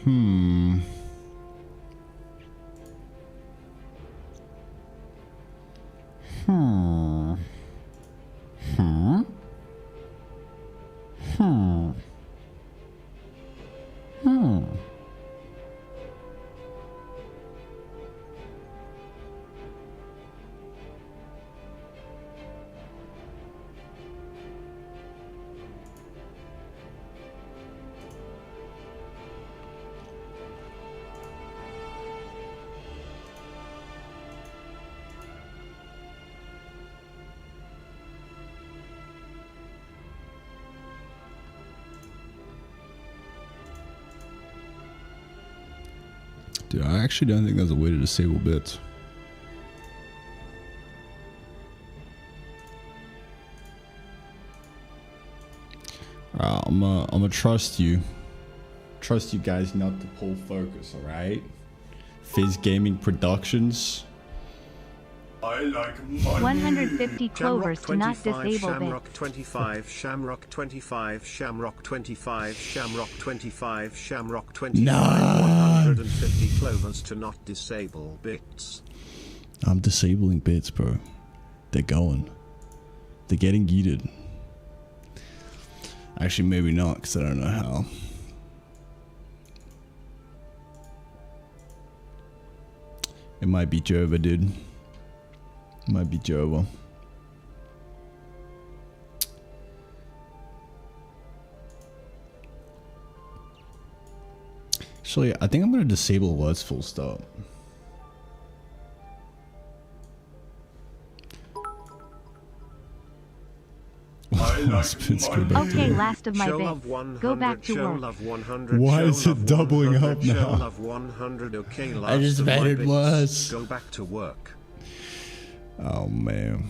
S1: Hmm. Hmm. Hmm. Hmm. Hmm. Dude, I actually don't think there's a way to disable bits. I'm gonna trust you. Trust you guys not to pull focus, alright? Fizz Gaming Productions.
S2: I like money.
S4: 150 clovers to not
S3: 25,
S4: disable
S3: Shamrock
S4: bits.
S3: 25, Shamrock 25, Shamrock 25, Shamrock 25, Shamrock 25,
S1: Nah.
S3: 150 clovers to not disable bits.
S1: I'm disabling bits, bro. They're going. They're getting yeeted. Actually, maybe not, because I don't know how. It might be Jova, dude. It might be Jova. Actually, I think I'm going to disable alerts full stop.
S2: I like
S1: Spits go
S2: money.
S1: back to
S4: Okay,
S1: work.
S4: last of my
S3: Show
S4: bits.
S3: love 100,
S4: Go back to
S3: show
S4: work.
S3: love 100,
S1: Why
S3: show
S1: is it
S3: love
S1: doubling
S3: 100,
S1: up
S3: show
S1: now?
S3: love 100, okay,
S1: I
S3: last
S1: just
S3: of my
S1: made it
S3: bits.
S1: worse.
S3: Go back to work.
S1: Oh, man.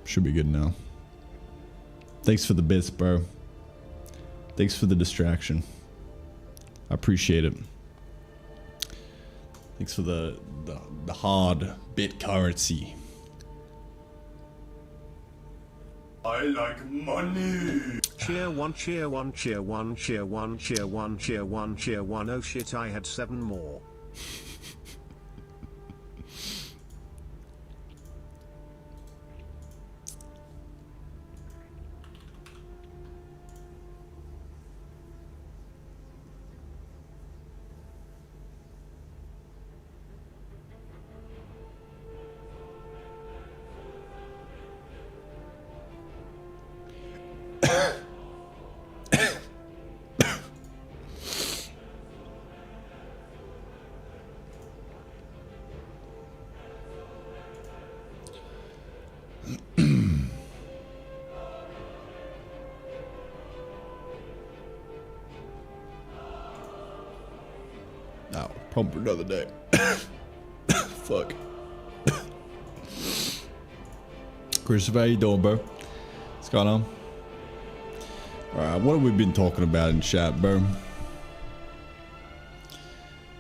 S1: Should be good now. Thanks for the bits, bro. Thanks for the distraction. I appreciate it. Thanks for the hard bit currency.
S2: I like money.
S3: Cheer one, cheer one, cheer one, cheer one, cheer one, cheer one, cheer one. Oh shit, I had 7 more.
S1: Oh, pump another day. Fuck. Christopher, how you doing, bro? What's going on? Alright, what have we been talking about in chat, bro?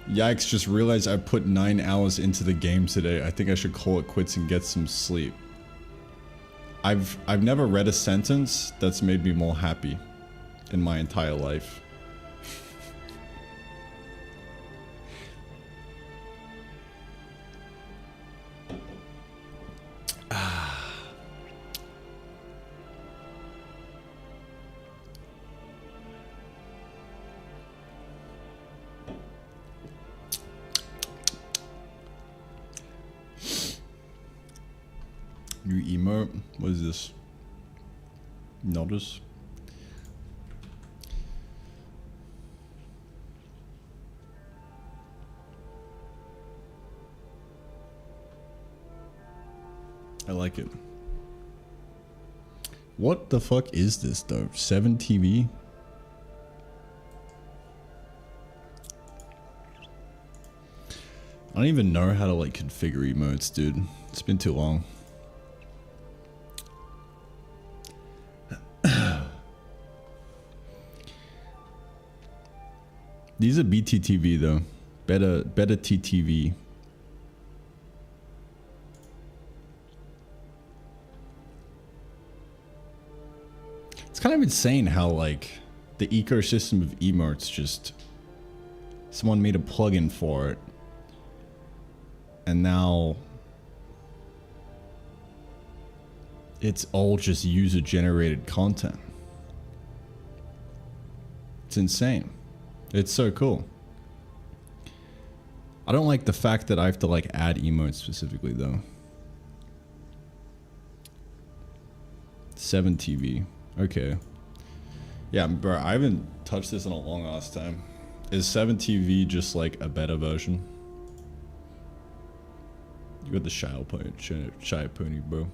S1: Yikes, just realized I put 9 hours into the game today. I think I should call it quits and get some sleep. I've never read a sentence that's made me more happy. in my entire life. New emote. What is this? Notice. I like it. What the fuck is this though? 7 TV? I don't even know how to like configure emotes, dude. It's been too long. These are BTTV though. Better TTV. It's kind of insane how like the ecosystem of emotes just someone made a plugin for it and now it's all just user generated content. It's insane. It's so cool. I don't like the fact that I have to like add emotes specifically though. 7 TV. Okay. Yeah, bro, I haven't touched this in a long ass time. Is 7 TV just like a better version? You got the shy pony, bro.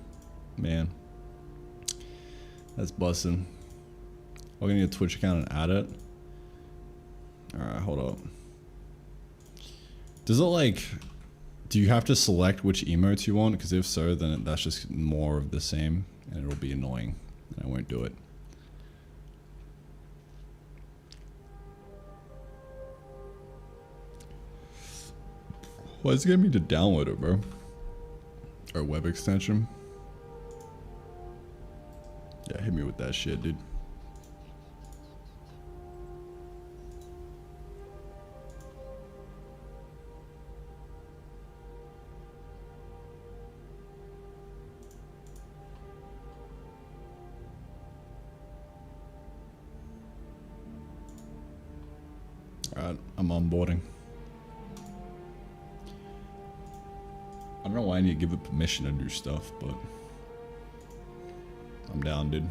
S1: Man. That's bussin'. I'm gonna get a Twitch account and add it. Alright, hold up. Does it like... Do you have to select which emotes you want? Because if so, then that's just more of the same. And it'll be annoying. And I won't do it. Why is it getting me to download it, bro? Or web extension? Yeah, hit me with that shit, dude. Alright, I'm onboarding. I don't know why I need to give it permission to do stuff, but I'm down, dude.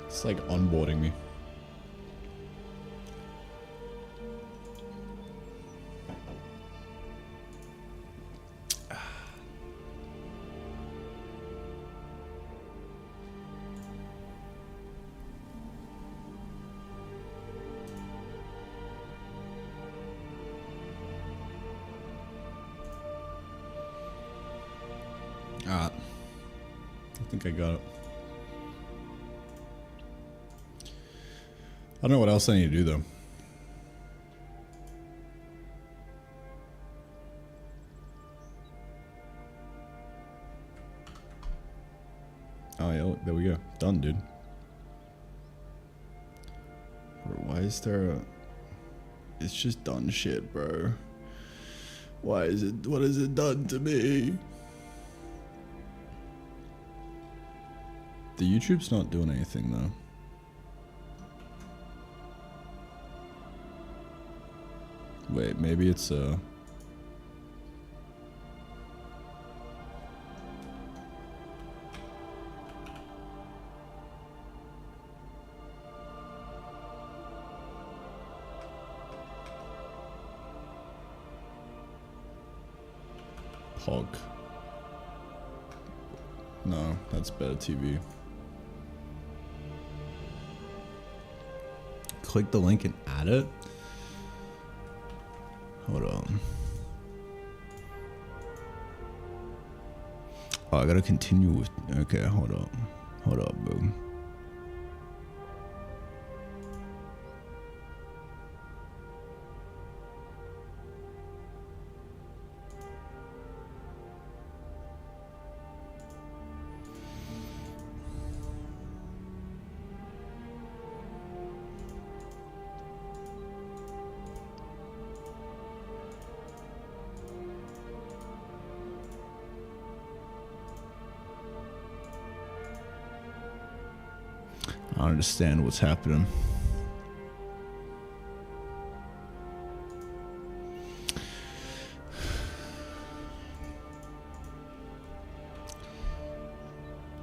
S1: It's like onboarding me. I think I got it. I don't know what else I need to do though. Oh yeah, look, there we go. Done, dude. Why is there a... It's just done shit, bro. Why is it... What has it done to me? The YouTube's not doing anything though. Wait, maybe it's Hog. No, that's better TV. Click the link and add it. Hold on. Oh, I gotta continue with. Okay, hold up. Hold up, boo. I don't understand what's happening.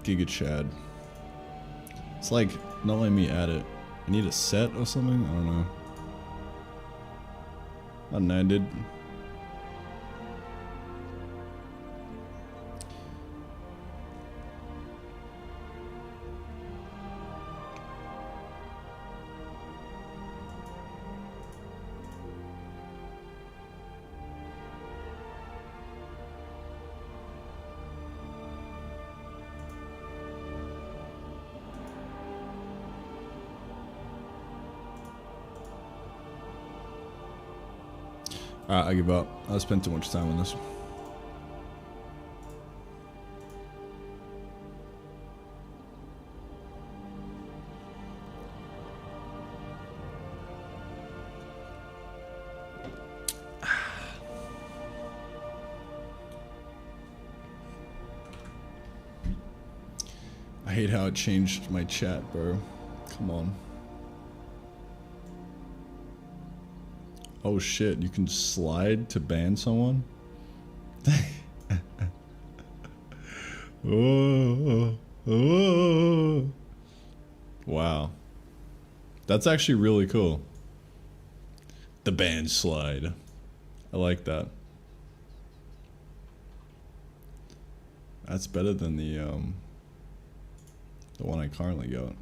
S1: Giga Chad. It's like not letting me add it. I need a set or something? I don't know. I don't know, dude. Alright, I give up. I spent too much time on this. I hate how it changed my chat, bro. Come on. Oh shit, you can slide to ban someone? Oh. Wow. That's actually really cool. The ban slide. I like that. That's better than the one I currently got.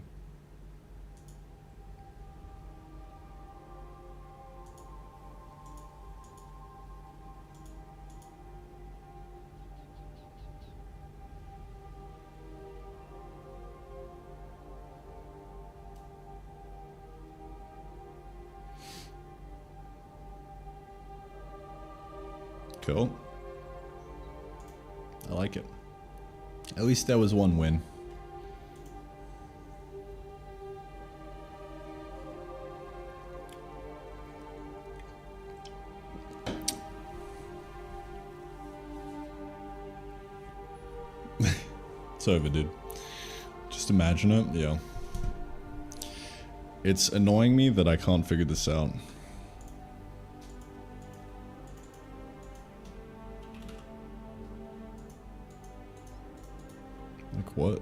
S1: Cool. I like it. At least that was one win. It's over, dude. Just imagine it. Yeah. It's annoying me that I can't figure this out. Like what?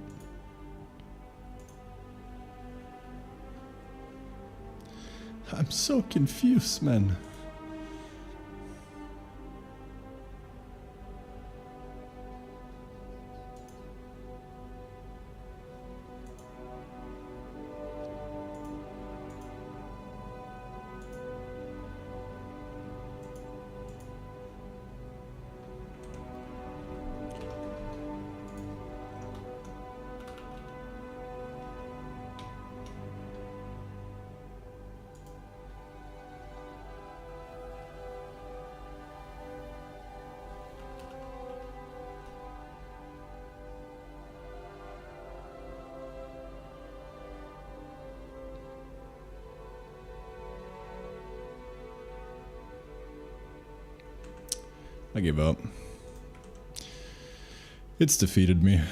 S1: I'm so confused, man. I give up. It's defeated me.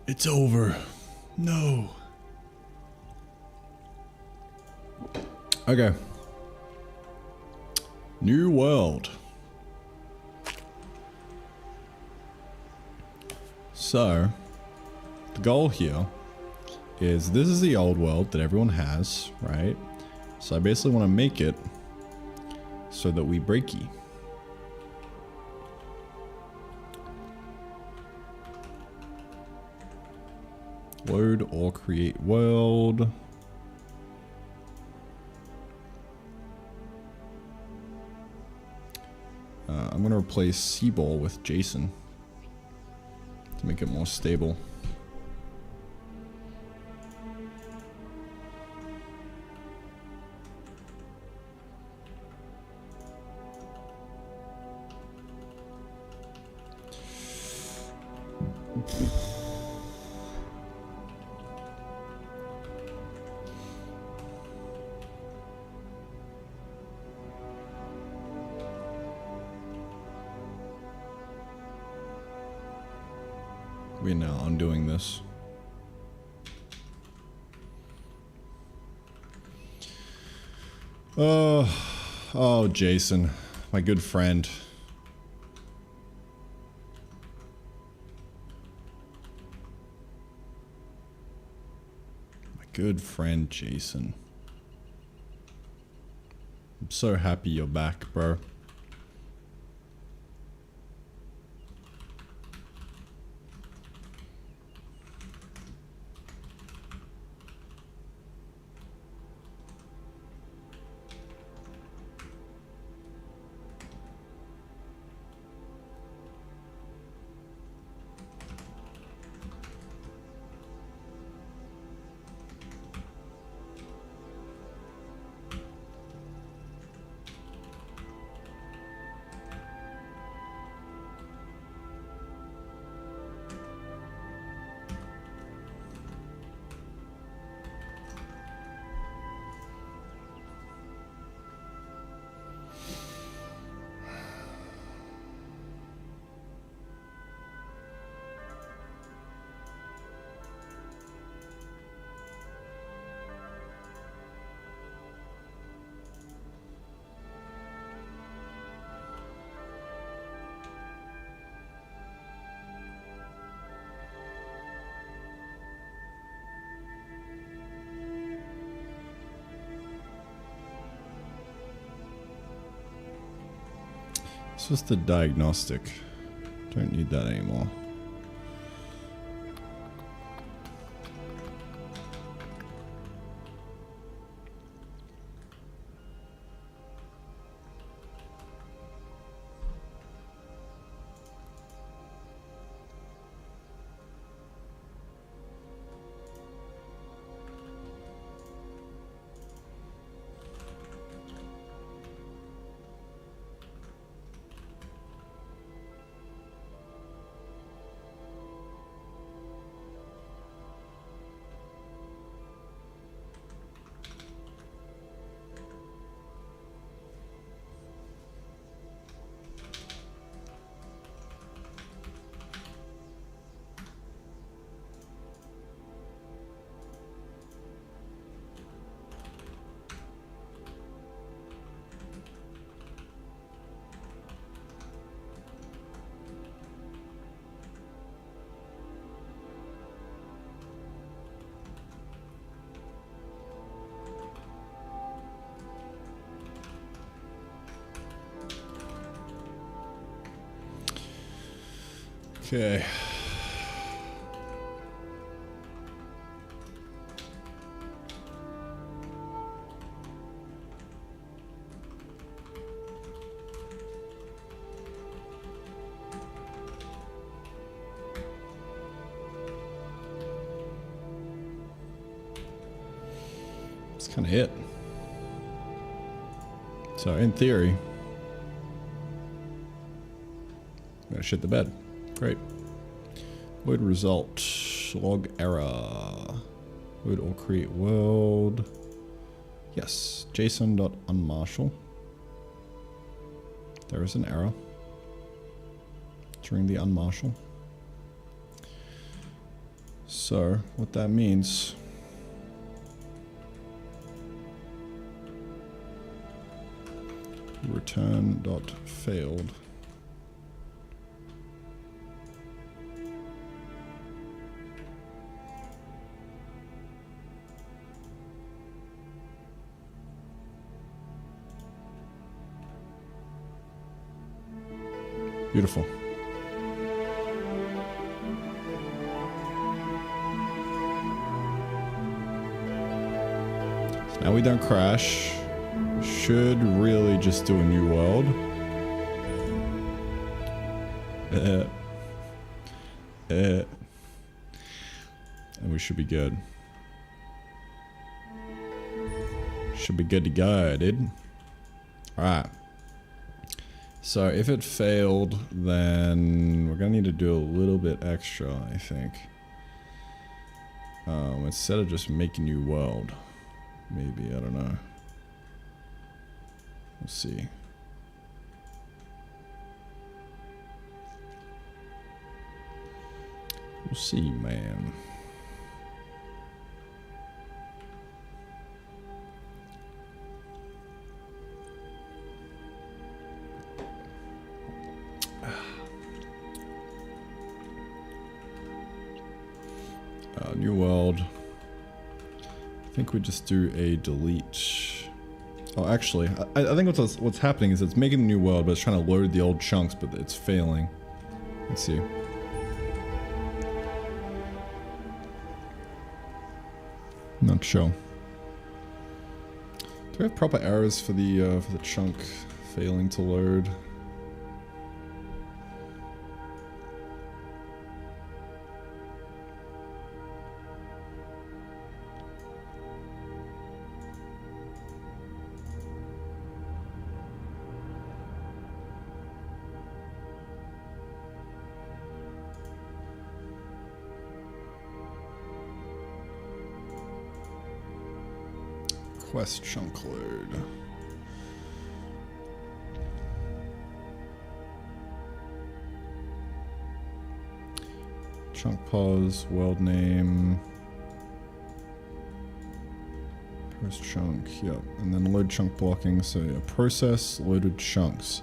S1: It's over. No. Okay. New world. So, the goal here is this is the old world that everyone has, right? So I basically want to make it so that we breaky. Load or create world. I'm going to replace Seaball with Jason to make it more stable. We're now undoing this. Oh, Jason, my good friend. My good friend, Jason. I'm so happy you're back, bro. It's just the diagnostic. Don't need that anymore. Okay. That's kind of it. So in theory, I'm gonna shit the bed. Great. Void result. Log error. Void or create world. Yes. JSON.unmarshal. There is an error during the unmarshal. So what that means, return.failed. Beautiful. So now we don't crash. Should really just do a new world. And we should be good. Should be good to go, dude. Alright. So if it failed, then we're gonna need to do a little bit extra, I think. Instead of just make a new world. Maybe, I don't know. Let's see. We'll see, man. New world. I think we just do a delete. Oh, actually, I think what's happening is it's making a new world, but it's trying to load the old chunks, but it's failing. Let's see. Not sure. Do we have proper errors for the chunk failing to load? Quest chunk load. Chunk pause, world name. Post chunk, yep. And then load chunk blocking. So yeah, process loaded chunks.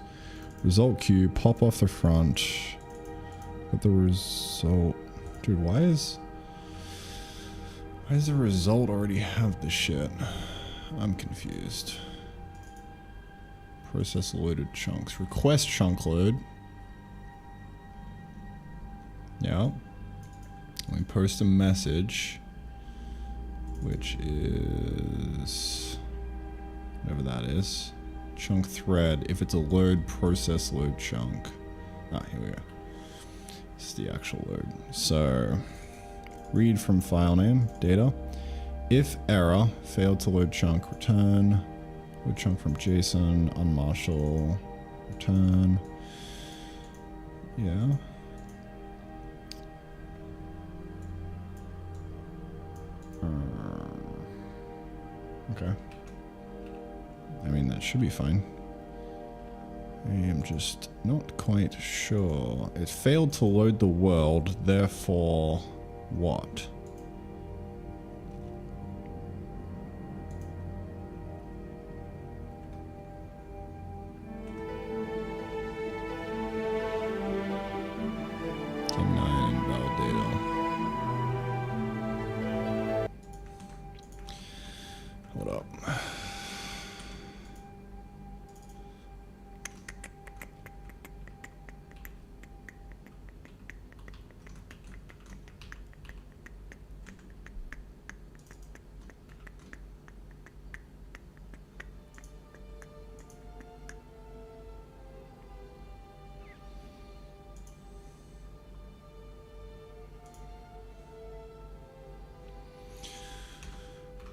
S1: Result queue, pop off the front. Put the result. Dude, why does the result already have the shit? I'm confused. Process loaded chunks. Request chunk load. Yeah. Let me post a message. Which is whatever that is. Chunk thread. If it's a load, process load chunk. Ah, here we go. This is the actual load. So read from file name, data. If error, failed to load chunk, return. Load chunk from JSON, unmarshal, return. Yeah. Okay. I mean, that should be fine. I am just not quite sure. It failed to load the world, therefore what?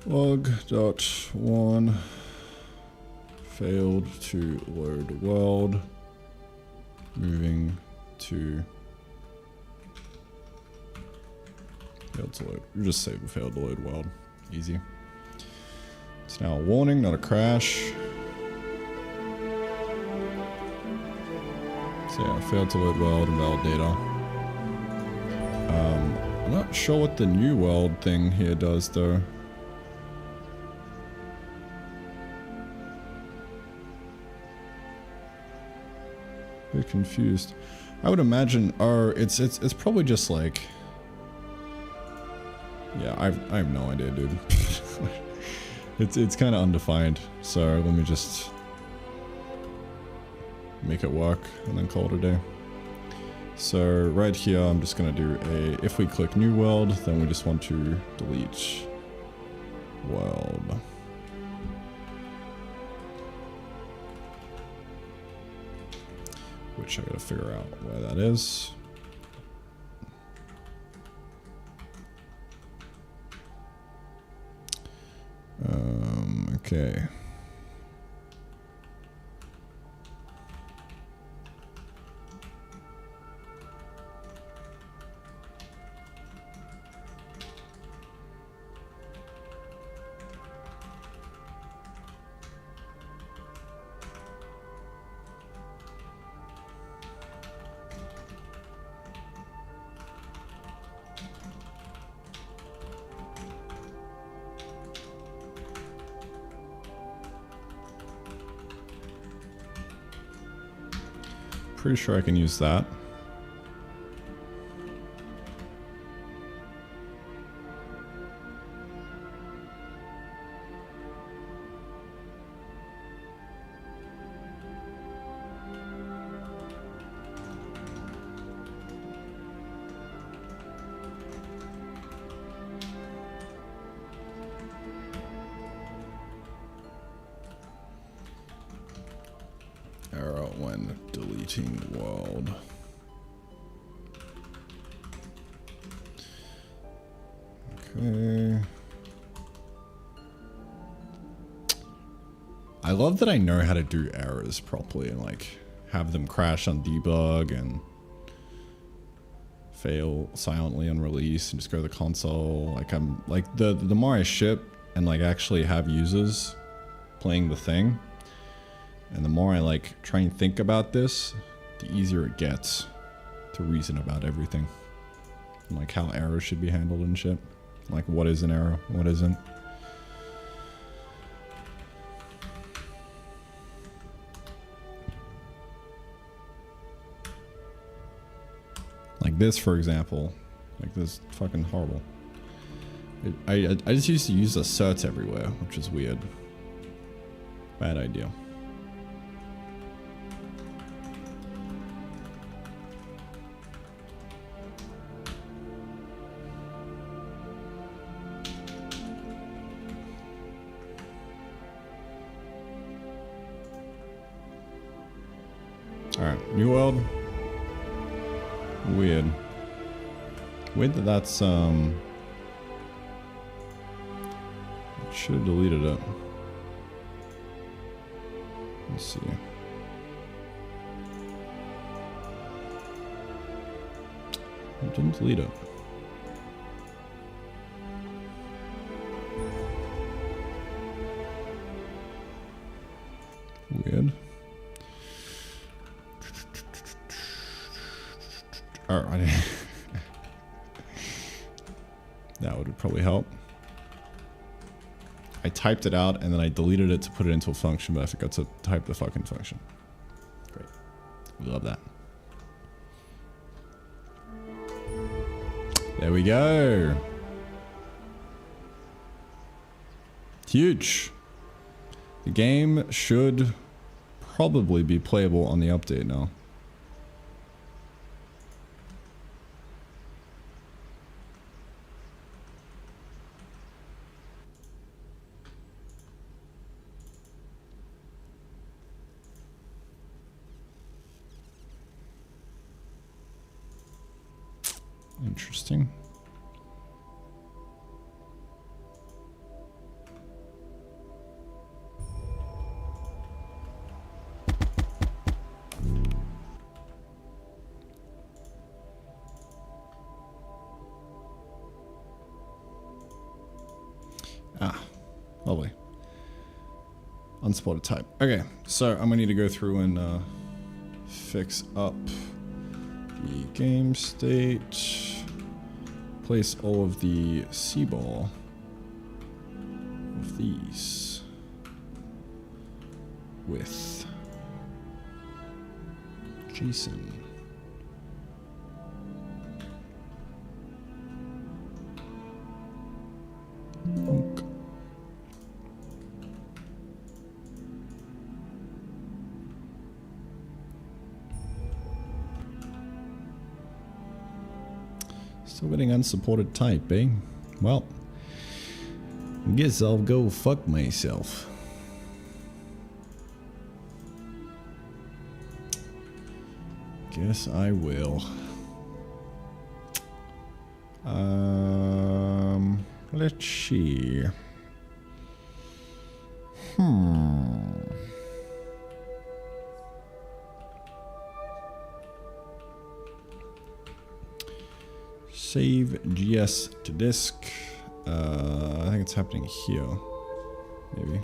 S1: Log.1 failed to load world. Moving to failed to load. You just say failed to load world. Easy. It's now a warning, not a crash. So yeah, failed to load world, invalid data. I'm not sure what the new world thing here does though. Bit confused. I would imagine it's probably just like, yeah, I have no idea, dude. it's kind of undefined. So let me just make it work and then call it a day. So right here, I'm just gonna do a, if we click new world, then we just want to delete world. Which I gotta figure out where that is. Okay. Pretty sure I can use that. Error when deleting world. Okay. I love that I know how to do errors properly and like have them crash on debug and fail silently on release and just go to the console. Like I'm like the more I ship and like actually have users playing the thing, and the more I like try and think about this, the easier it gets to reason about everything. And like how errors should be handled and shit. Like what is an error, what isn't. Like this, for example. Like this is fucking horrible. I just used to use asserts everywhere, which is weird. Bad idea. Alright, new world. Weird. Weird that that's, should have deleted it. Let's see. I didn't delete it. Weird. Alright. That would probably help. I typed it out and then I deleted it to put it into a function, but I forgot to type the fucking function. Great. We love that. There we go. Huge. The game should probably be playable on the update now. Interesting. Ah, lovely. Unspotted type. Okay, so I'm gonna need to go through and fix up the game state. Place all of the C-ball of these with JSON. Okay. Still getting unsupported type, eh? Well, guess I'll go fuck myself. Guess I will. Let's see. Save GS to disk. I think it's happening here. Maybe.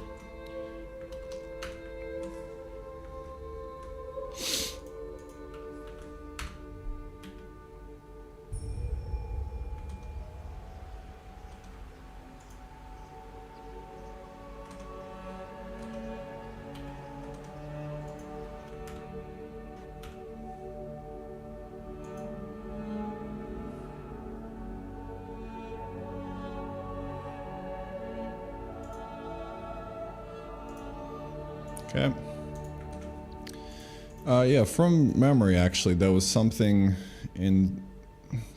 S1: Okay. Yeah, from memory, actually, there was something in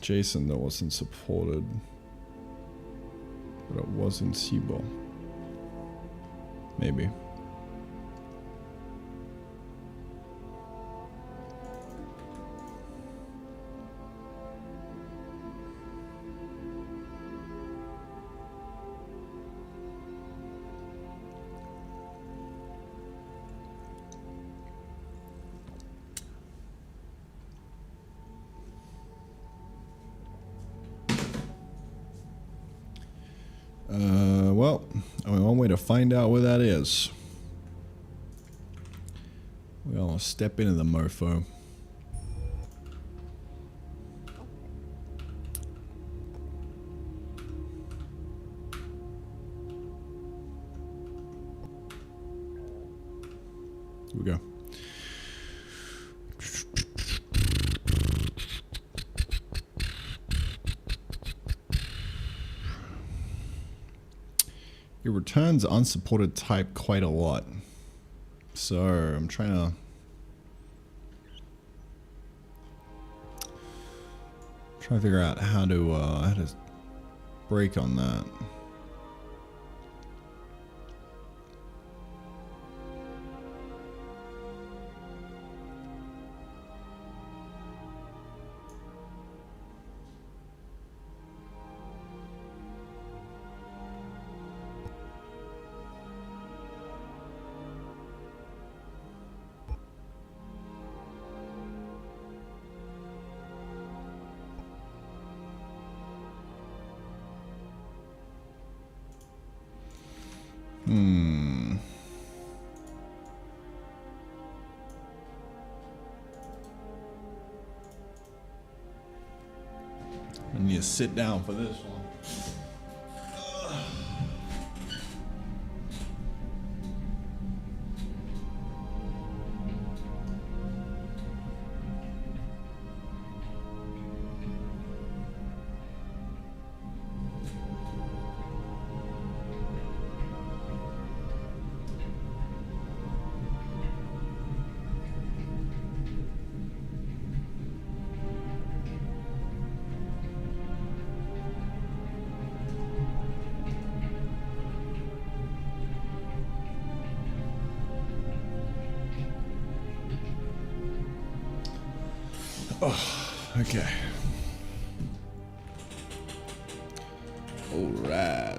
S1: JSON that wasn't supported, but it was in Cibo. Maybe. Well, only one way to find out where that is. We'll step into the mofo. Here we go. It returns unsupported type quite a lot. So I'm trying to figure out how to break on that. I need to sit down for this one. Oh, okay. All right.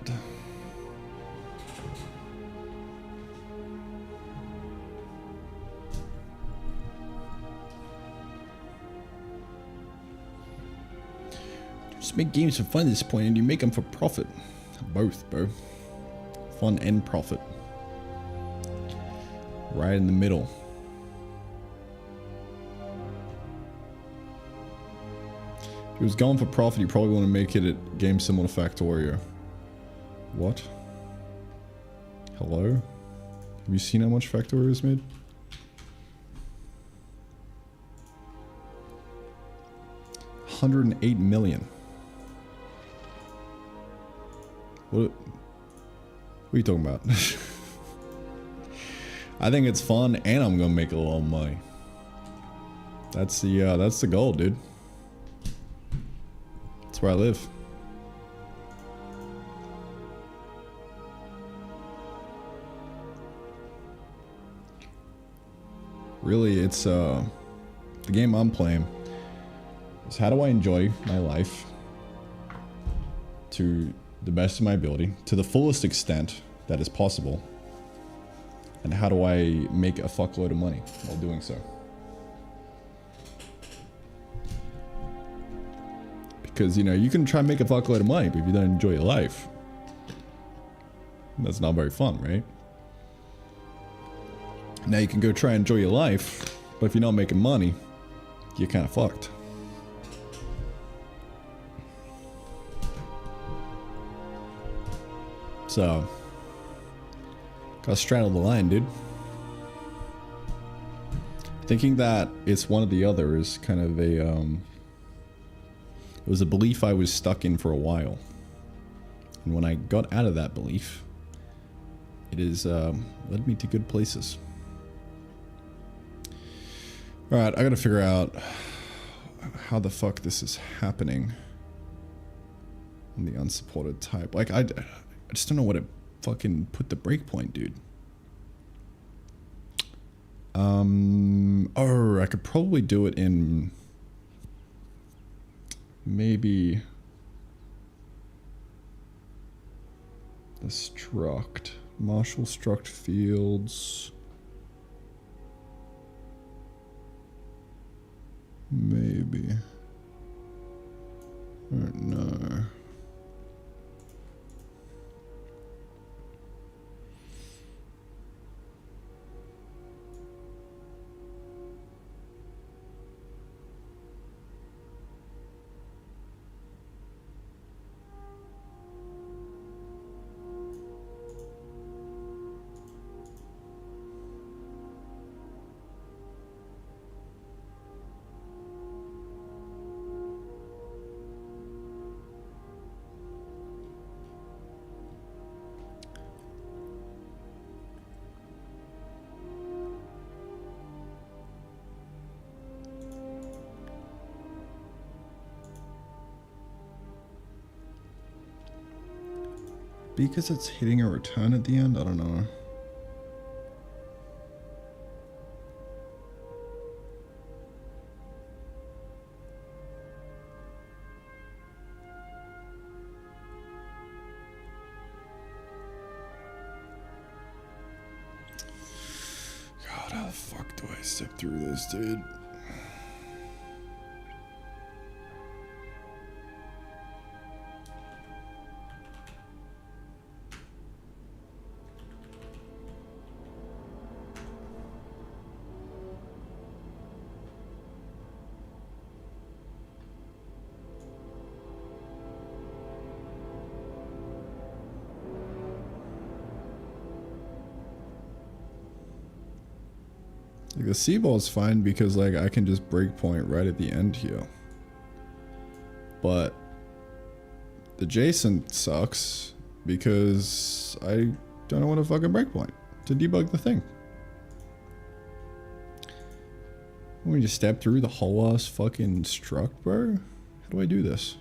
S1: Just make games for fun at this point, and you make them for profit. Both, bro. Fun and profit. Right in the middle. If he was going for profit, he probably want to make it a game similar to Factorio. What? Hello? Have you seen how much Factorio's made? $108 million. What are you talking about? I think it's fun, and I'm gonna make a lot of money. That's the goal, dude. That's where I live. Really, it's the game I'm playing is how do I enjoy my life to the best of my ability, to the fullest extent that is possible, and how do I make a fuckload of money while doing so. Because, you know, you can try and make a fuckload of money, but if you don't enjoy your life, that's not very fun, right? Now you can go try and enjoy your life, but if you're not making money, you're kind of fucked. So, gotta straddle the line, dude. Thinking that it's one or the other is kind of a, it was a belief I was stuck in for a while. And when I got out of that belief, it has led me to good places. Alright, I gotta figure out how the fuck this is happening on the unsupported type. Like, I just don't know what to fucking put the breakpoint, dude. Oh, I could probably do it in maybe the struct, Marshall struct fields. Maybe. I don't know. Because it's hitting a return at the end? I don't know. God, how the fuck do I step through this, dude? Like the C-ball is fine because like I can just breakpoint right at the end here. But the JSON sucks because I don't know what to fucking breakpoint to debug the thing. Let me just step through the whole ass fucking struct, bro. How do I do this?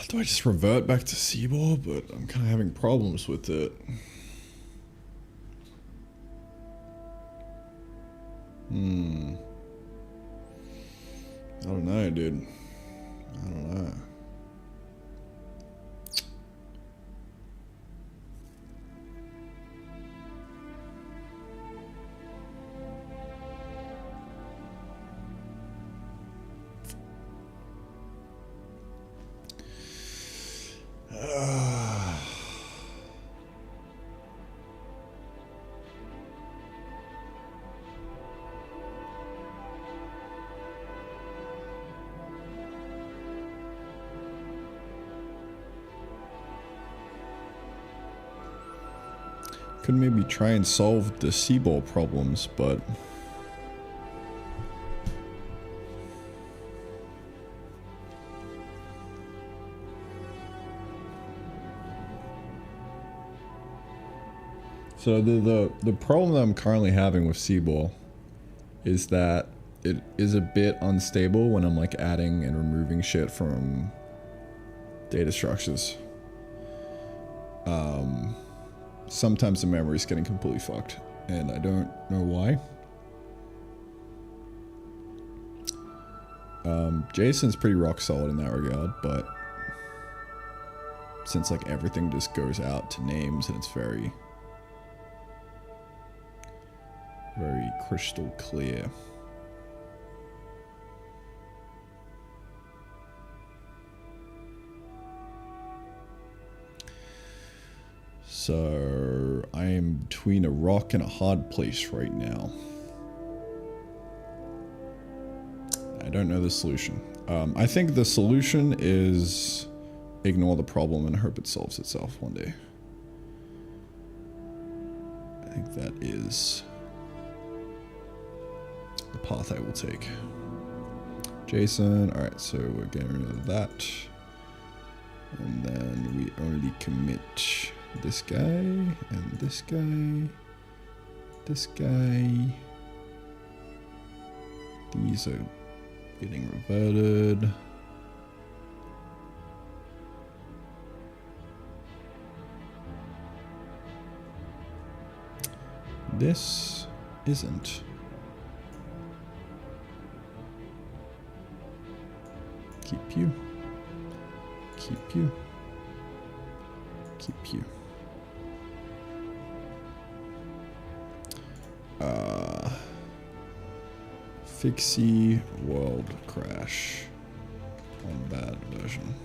S1: Do I just revert back to Seaball? But I'm kind of having problems with it. I don't know, dude. I don't know. Could maybe try and solve the Seaball problems, but so the problem that I'm currently having with Seaball is that it is a bit unstable when I'm like adding and removing shit from data structures. Sometimes the memory is getting completely fucked, and I don't know why. Jason's pretty rock solid in that regard, but since like everything just goes out to names and it's very crystal clear. So I am between a rock and a hard place right now. I don't know the solution. I think the solution is ignore the problem and hope it solves itself one day. I think that is the path I will take. Jason, alright, so we're getting rid of that. And then we only commit this guy, and this guy, this guy. These are getting reverted. This isn't. Keep you. Keep you. Keep you. Fixie world crash on bad version.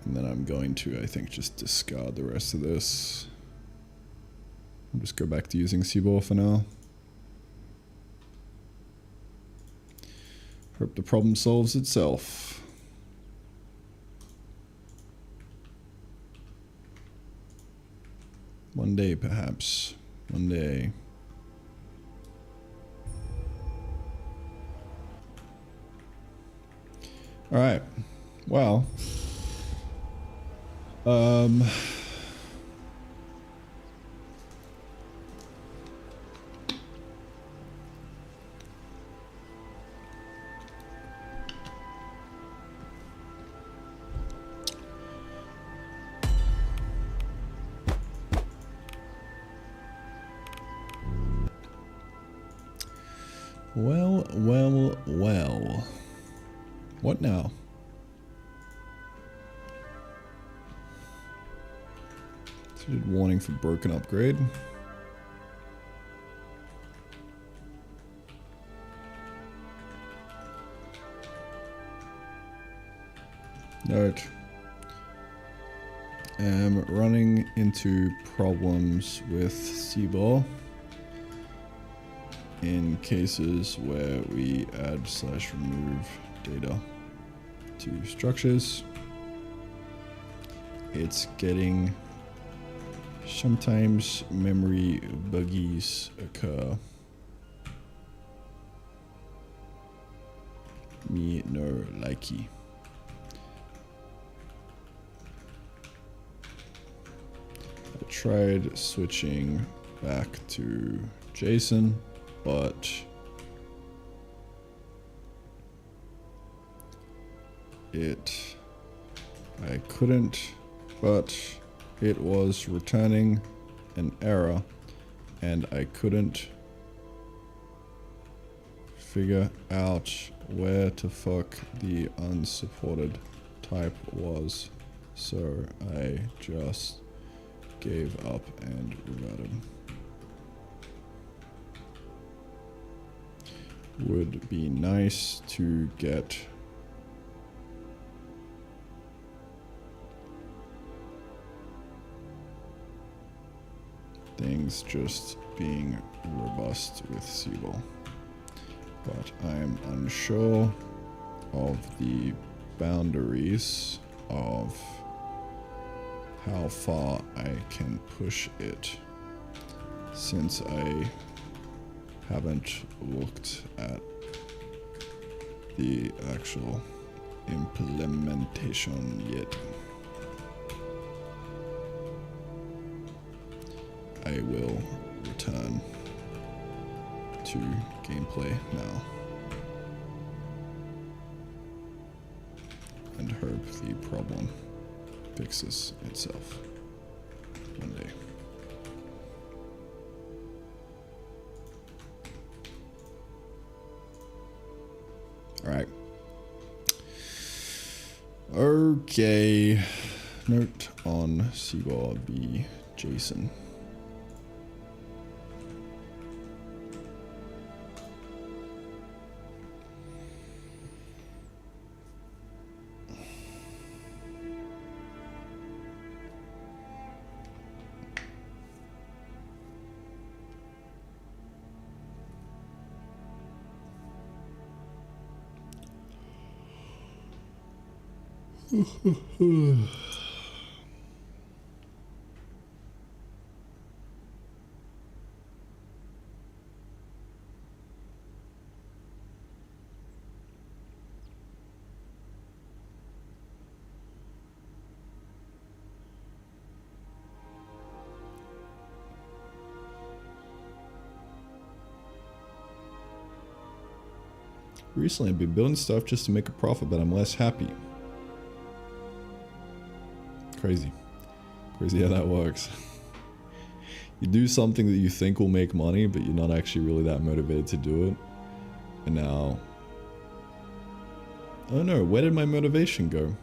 S1: And then I'm going to, I think, just discard the rest of this. I'll just go back to using Seaball for now. Hope the problem solves itself. One day, perhaps. One day. All right. Well. Well. What now? Warning for broken upgrade. Note. Am running into problems with Seaball in cases where we add/remove data to structures. It's getting sometimes memory buggies occur. Me no likey. I tried switching back to Jason, but it. I couldn't, but it was returning an error and I couldn't figure out where to fuck the unsupported type was. So I just gave up and reverted. Would be nice to get things just being robust with Seaball, but I'm unsure of the boundaries of how far I can push it since I haven't looked at the actual implementation yet. I will return to gameplay now and hope the problem fixes itself one day. Alright. Okay. Note on Seabar v. Jason. Recently, I've been building stuff just to make a profit, but I'm less happy. Crazy. Crazy how that works. You do something that you think will make money, but you're not actually really that motivated to do it. And now... I don't know, where did my motivation go?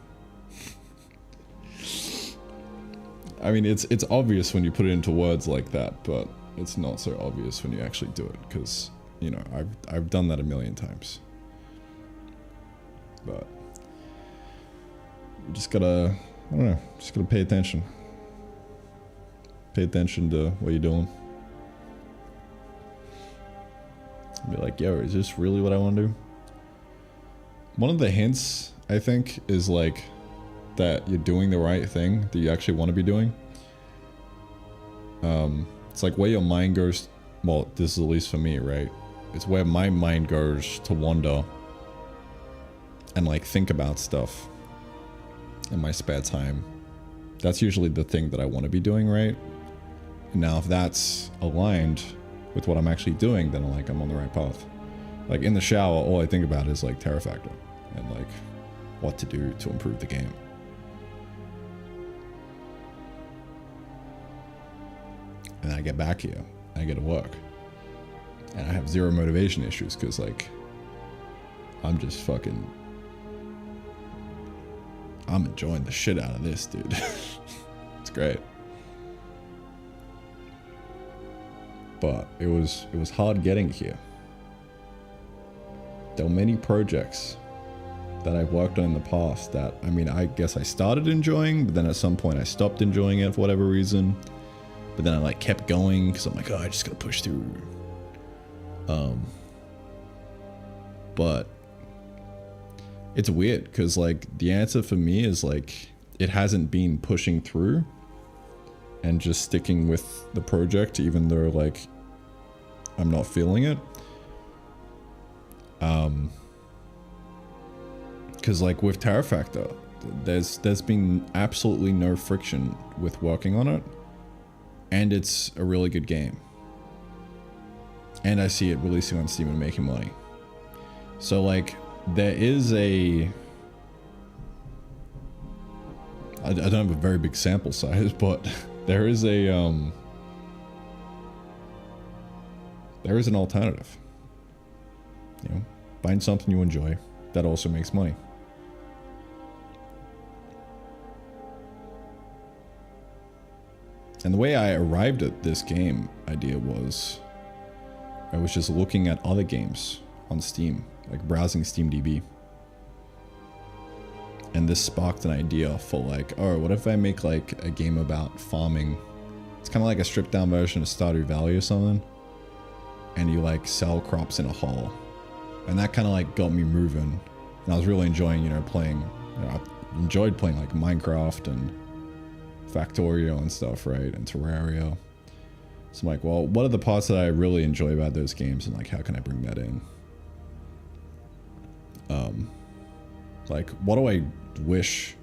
S1: I mean, it's obvious when you put it into words like that, but it's not so obvious when you actually do it, because, you know, I've done that a million times. But you just gotta, I don't know, just gotta pay attention. Pay attention to what you're doing. Be like, yo, is this really what I want to do? One of the hints, I think, is like that you're doing the right thing that you actually want to be doing. It's like where your mind goes, well, this is at least for me, right? It's where my mind goes to wander and like think about stuff in my spare time. That's usually the thing that I want to be doing, right? And now if that's aligned with what I'm actually doing, then I'm on the right path. Like in the shower, all I think about is like Terra Factor and like what to do to improve the game. And I get back here, I get to work, and I have zero motivation issues because like I'm just fucking, I'm enjoying the shit out of this, dude. It's great. But it was hard getting here. There were many projects that I've worked on in the past that, I mean, I guess I started enjoying, but then at some point I stopped enjoying it for whatever reason. But then I like kept going because I'm like, oh, I just gotta push through. But it's weird because like the answer for me is like it hasn't been pushing through and just sticking with the project even though like I'm not feeling it. Because like with Terra Factor, there's been absolutely no friction with working on it, and it's a really good game, and I see it releasing on Steam and making money. So like there is a I don't have a very big sample size, but there is an alternative. You know, find something you enjoy that also makes money. And the way I arrived at this game idea was I was just looking at other games on Steam, like browsing SteamDB. And this sparked an idea for like, oh, what if I make like a game about farming? It's kind of like a stripped down version of Stardew Valley or something. And you like sell crops in a hall. And that kind of like got me moving. And I was really enjoying, you know, playing, you know, I enjoyed playing like Minecraft and Factorio and stuff, right? And Terraria. So I'm like, well, what are the parts that I really enjoy about those games, and like, how can I bring that in? Like, what do I wish,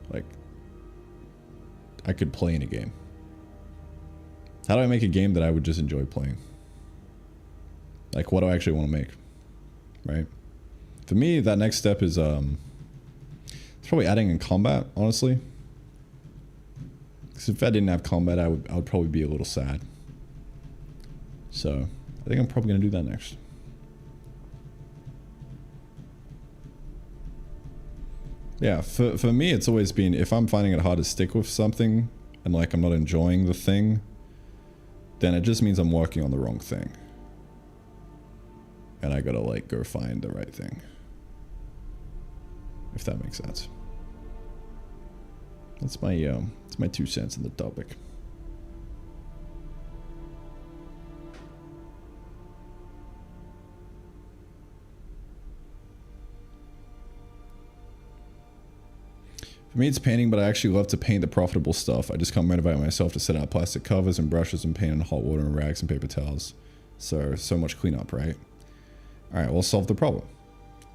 S1: like, I could play in a game? How do I make a game that I would just enjoy playing? Like, what do I actually want to make? Right? For me, that next step is, it's probably adding in combat, honestly. Because if I didn't have combat, I would probably be a little sad. So, I think I'm probably going to do that next. Yeah, for me, it's always been, if I'm finding it hard to stick with something, and like I'm not enjoying the thing, then it just means I'm working on the wrong thing. And I gotta like go find the right thing. If that makes sense. That's my 2 cents on the topic. For me, it's painting, but I actually love to paint the profitable stuff. I just can't motivate myself to set out plastic covers and brushes and paint in hot water and rags and paper towels. So much cleanup, right? All right, we'll solve the problem.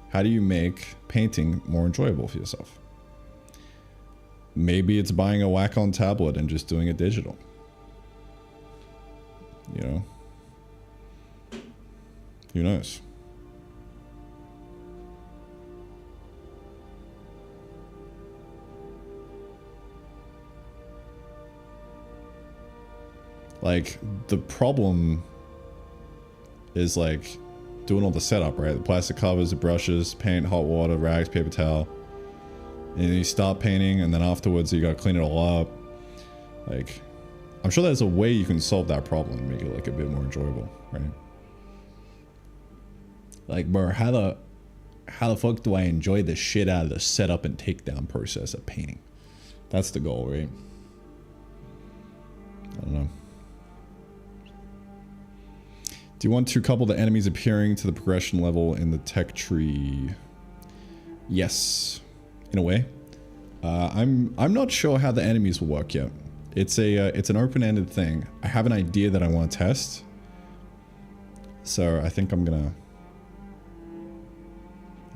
S1: How do you make painting more enjoyable for yourself? Maybe it's buying a Wacom tablet and just doing it digital. You know? Who knows? Like, the problem is like doing all the setup, right? The plastic covers, the brushes, paint, hot water, rags, paper towel. And then you start painting, and then afterwards you gotta clean it all up. Like, I'm sure there's a way you can solve that problem and make it like a bit more enjoyable, right? Like, bro, how the fuck do I enjoy the shit out of the setup and takedown process of painting? That's the goal, right? I don't know. Do you want to couple the enemies appearing to the progression level in the tech tree? Yes, in a way. I'm not sure how the enemies will work yet. It's an open-ended thing. I have an idea that I want to test, so I think I'm gonna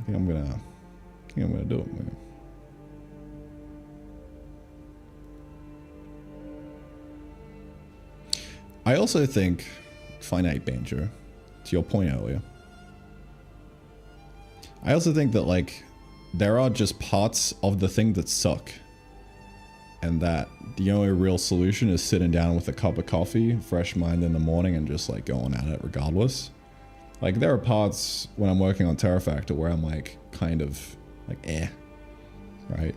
S1: do it. Man. I also think finite banjo, to your point earlier. I also think that like there are just parts of the thing that suck, and that the only real solution is sitting down with a cup of coffee, fresh mind in the morning, and just like going at it regardless. Like there are parts when I'm working on Terrafactor where I'm like kind of like right?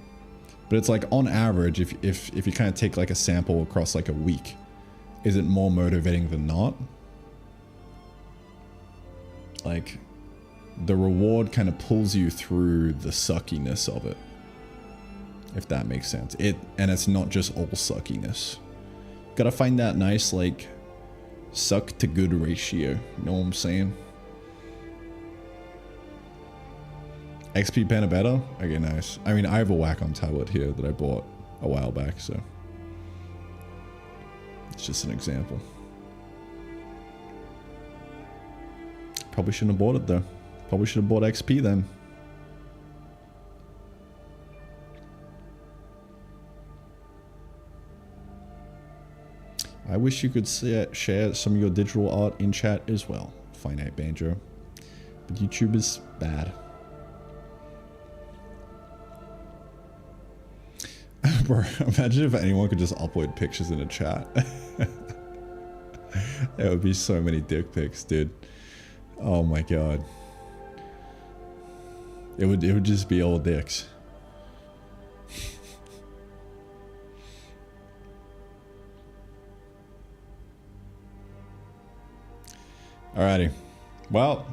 S1: But it's like on average, if you kind of take like a sample across like a week, is it more motivating than not? Like, the reward kind of pulls you through the suckiness of it, if that makes sense. And it's not just all suckiness. Gotta find that nice, like, suck to good ratio. You know what I'm saying? XP pen better? Okay, nice. I mean, I have a Wacom tablet here that I bought a while back, so it's just an example. Probably shouldn't have bought it though. Probably should have bought XP then. I wish you could share some of your digital art in chat as well, Finite Banjo. But YouTube is bad. Bro, imagine if anyone could just upload pictures in a chat. There would be so many dick pics, dude. Oh my god. It would just be all dicks. Alrighty. Well,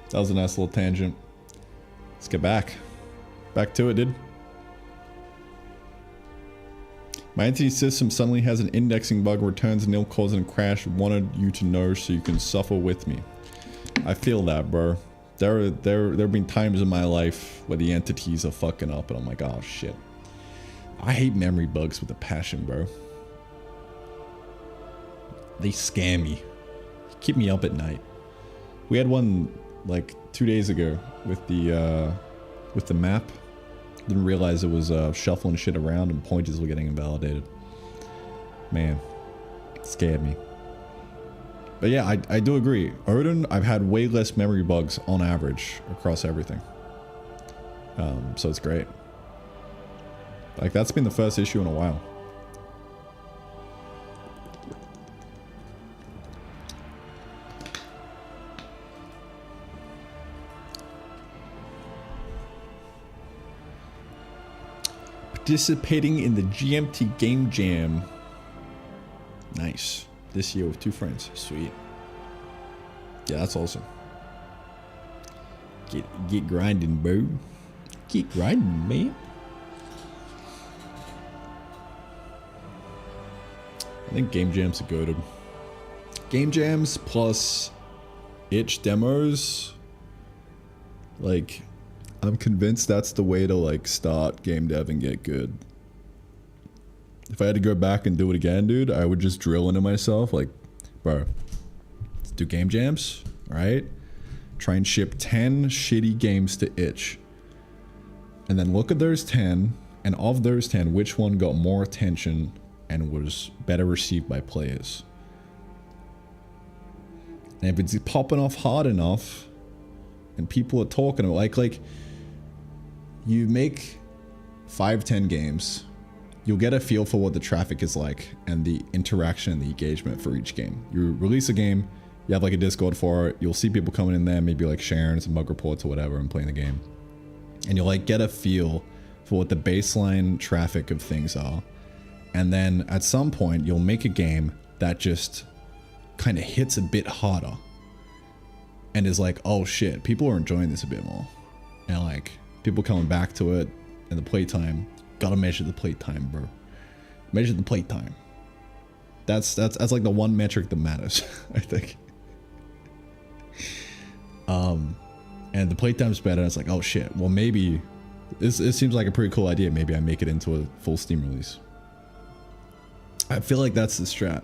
S1: that was a nice little tangent. Let's get back to it, dude. My entity system suddenly has an indexing bug, returns nil, causing a crash. Wanted you to know so you can suffer with me. I feel that, bro. There have been times in my life where the entities are fucking up and I'm like, oh shit. I hate memory bugs with a passion, bro. They scare me. Keep me up at night. We had one like 2 days ago with the map. Didn't realize it was shuffling shit around and pointers were getting invalidated. Man, it scared me. But yeah, I do agree. Odin, I've had way less memory bugs on average across everything. So it's great. Like, that's been the first issue in a while. Participating in the GMT Game Jam. Nice. This year with 2 friends. Sweet. Yeah, that's awesome. Get grinding, bro. Get grinding, man. I think Game Jams are goated. Game Jams plus itch demos. Like, I'm convinced that's the way to like start game dev and get good. If I had to go back and do it again, dude, I would just drill into myself like, bro, let's do game jams, right? Try and ship 10 shitty games to itch. And then look at those 10, and of those 10, which one got more attention and was better received by players. And if it's popping off hard enough, and people are talking about like you make 5-10 games, you'll get a feel for what the traffic is like and the interaction and the engagement for each game. You release a game, you have like a Discord for it, you'll see people coming in there, maybe like sharing some bug reports or whatever and playing the game. And you'll like get a feel for what the baseline traffic of things are. And then at some point you'll make a game that just kind of hits a bit harder and is like, oh shit, people are enjoying this a bit more. And like people coming back to it and the playtime. Gotta measure the playtime, bro. Measure the playtime. That's like the one metric that matters, I think. And the playtime's better. It's like, oh shit. Well, maybe it seems like a pretty cool idea. Maybe I make it into a full Steam release. I feel like that's the strat.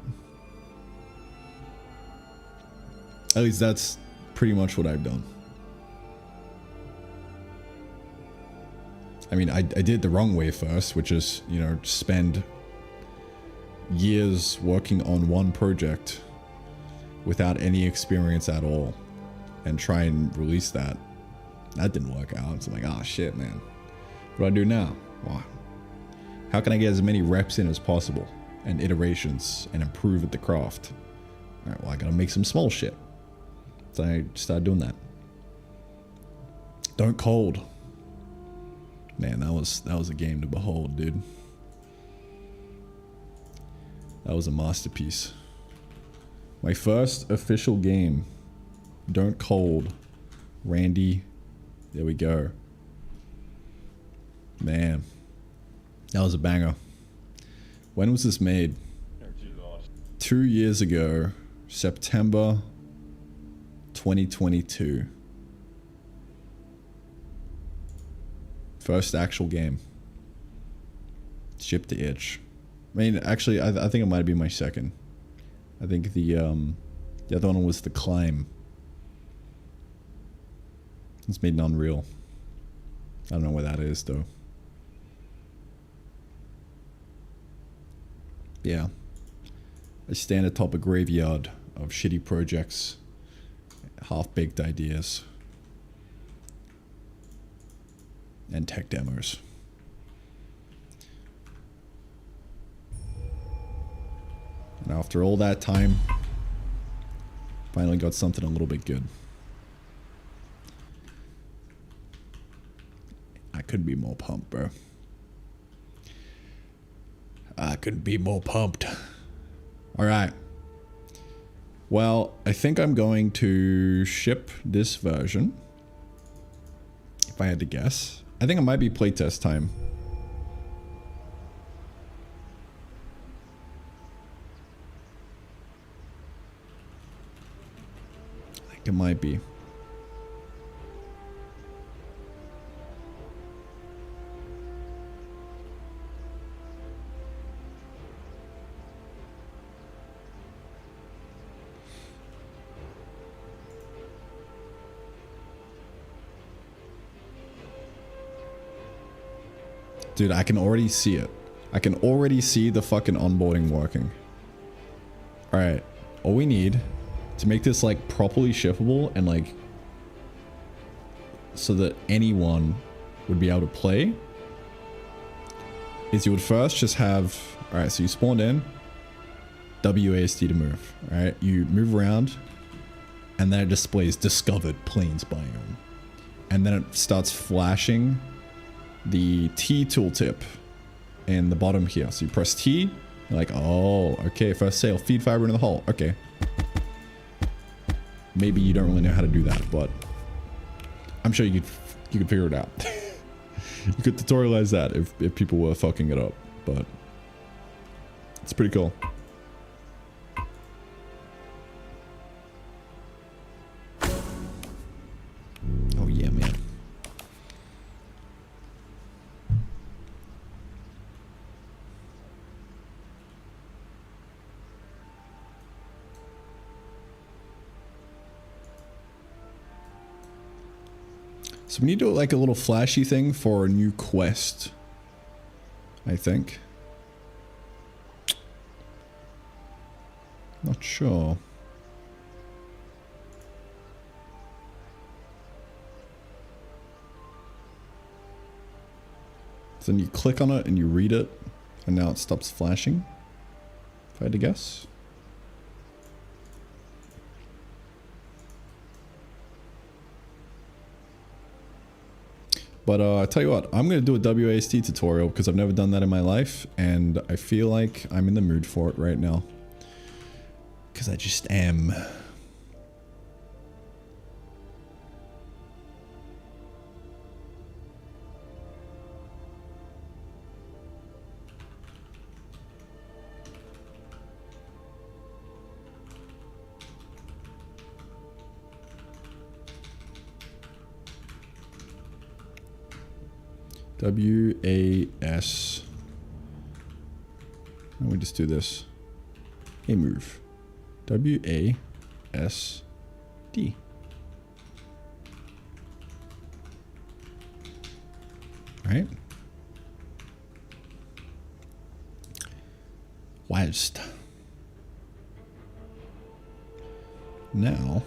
S1: At least that's pretty much what I've done. I mean, I did the wrong way first, which is, you know, spend years working on one project without any experience at all and try and release that. That didn't work out. So I'm like, oh shit, man. What do I do now? Well, how can I get as many reps in as possible and iterations and improve at the craft? All right, well, I gotta make some small shit. So I started doing that. Don't Cold. Man, that was a game to behold, dude. That was a masterpiece. My first official game. Don't Cold. Randy. There we go. Man. That was a banger. When was this made? 2 years ago. September 2022. First actual game. Shipped to itch. I mean, actually, I think it might be my second. I think the other one was The Climb. It's made in Unreal. I don't know where that is, though. Yeah. I stand atop a graveyard of shitty projects. Half-baked ideas. And tech demos. And after all that time, finally got something a little bit good. I couldn't be more pumped, bro. I couldn't be more pumped. Alright. Well, I think I'm going to ship this version. If I had to guess. I think it might be playtest time. I think it might be. Dude, I can already see it. I can already see the fucking onboarding working. Alright. All we need to make this like properly shippable and like so that anyone would be able to play is you would first just have, alright, so you spawned in, WASD to move. Alright, you move around and then it displays discovered plains biome. And then it starts flashing the T tooltip in the bottom here. So you press T, you're like, oh, okay, first sale, feed fiber into the hole. Okay. Maybe you don't really know how to do that, but I'm sure you could figure it out. You could tutorialize that if people were fucking it up, but it's pretty cool. Oh yeah, man. So we need to do like a little flashy thing for a new quest, I think. Not sure. So then you click on it and you read it, and now it stops flashing, if I had to guess. But I tell you what, I'm going to do a WASD tutorial because I've never done that in my life, and I feel like I'm in the mood for it right now. Because I just am. WAS. And we just do this. A move. WASD. Right? WASD. Now.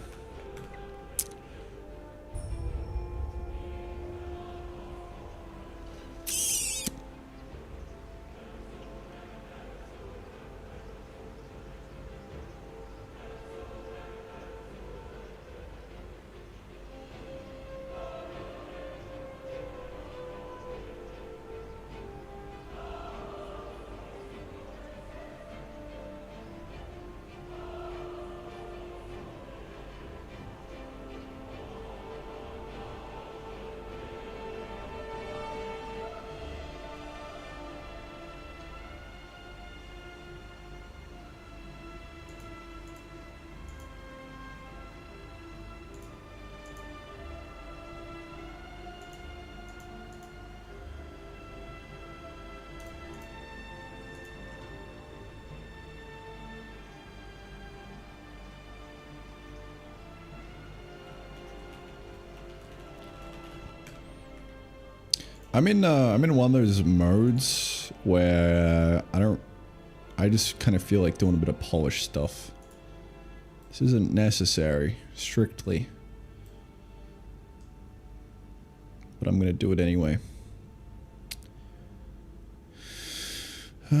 S1: I'm in one of those modes where I just kind of feel like doing a bit of polished stuff. This isn't necessary, strictly. But I'm gonna do it anyway. Where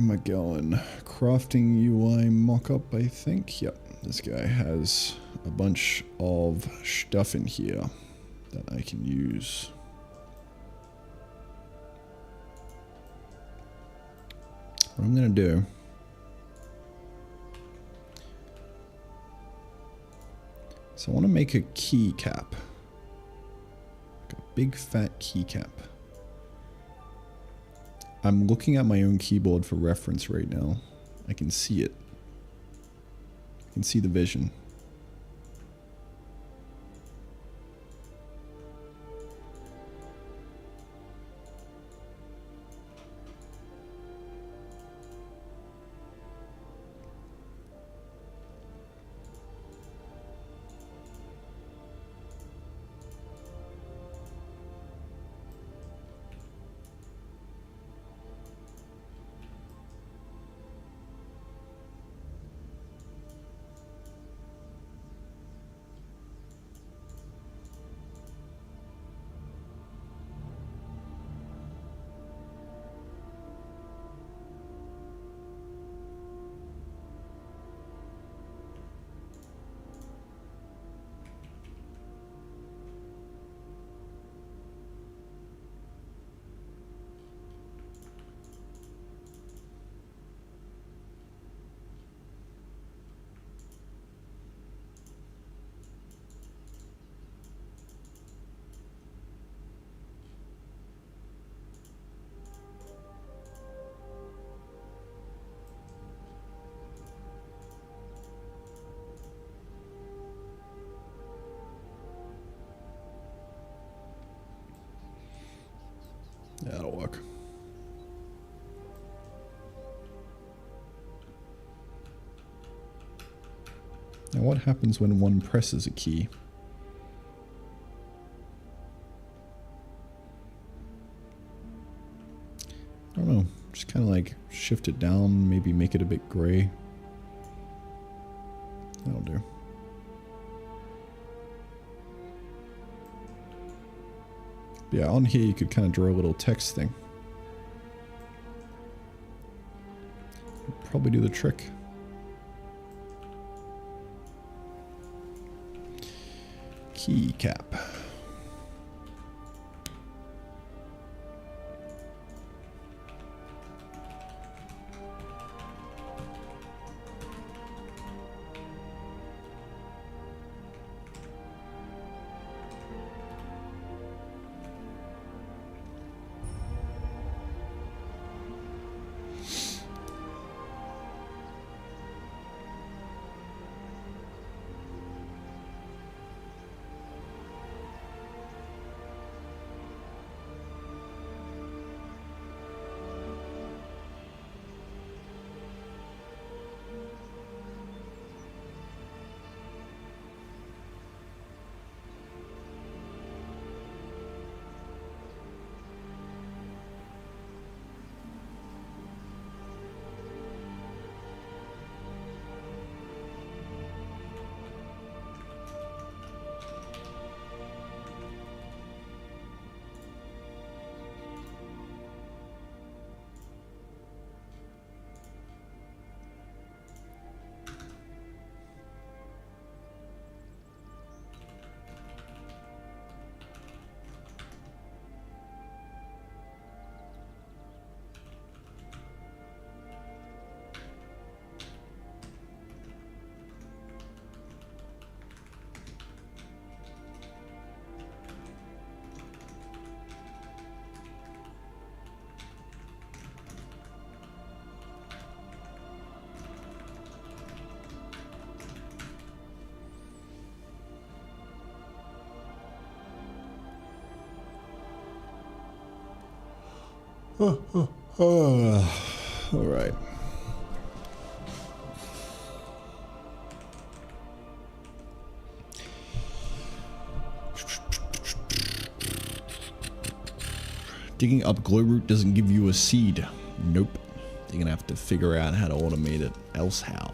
S1: am I going? Crafting UI mockup, I think. Yep, this guy has a bunch of stuff in here that I can use. What I'm gonna do, so I want to make a keycap, like a big fat keycap. I'm looking at my own keyboard for reference right now. I can see it. I can see the vision. That'll work. Now what happens when one presses a key? I don't know. Just kind of like shift it down, maybe make it a bit gray. That'll do. Yeah, on here you could kind of draw a little text thing. Probably do the trick. Keycap. All right. Digging up glow root doesn't give you a seed. Nope. You're gonna have to figure out how to automate it. Else how?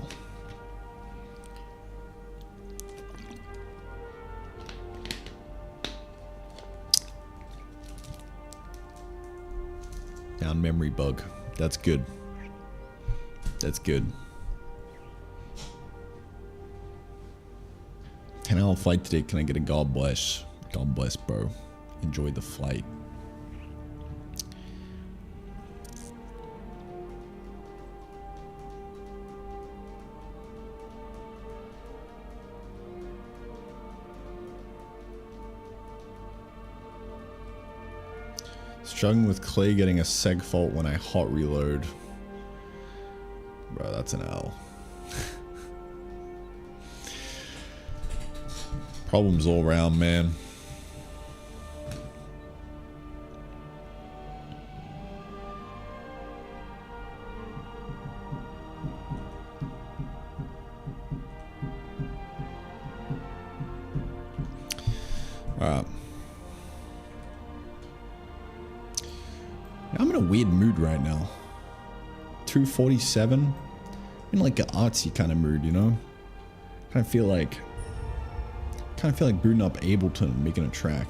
S1: Down memory bug. That's good. That's good. 10-hour flight today. Can I get a God bless? God bless, bro. Enjoy the flight. Struggling with Clay getting a seg fault when I hot reload. Bro, that's an L. Problems all around, man. Alright. I'm in a weird mood right now. 2:47. In like an artsy kind of mood, you know? Kind of feel like booting up Ableton and making a track.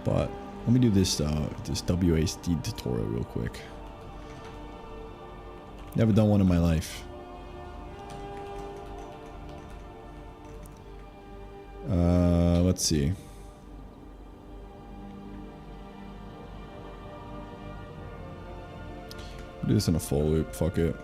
S1: But let me do this this WASD tutorial real quick. Never done one in my life. Let's see. Do this in a full loop, fuck it.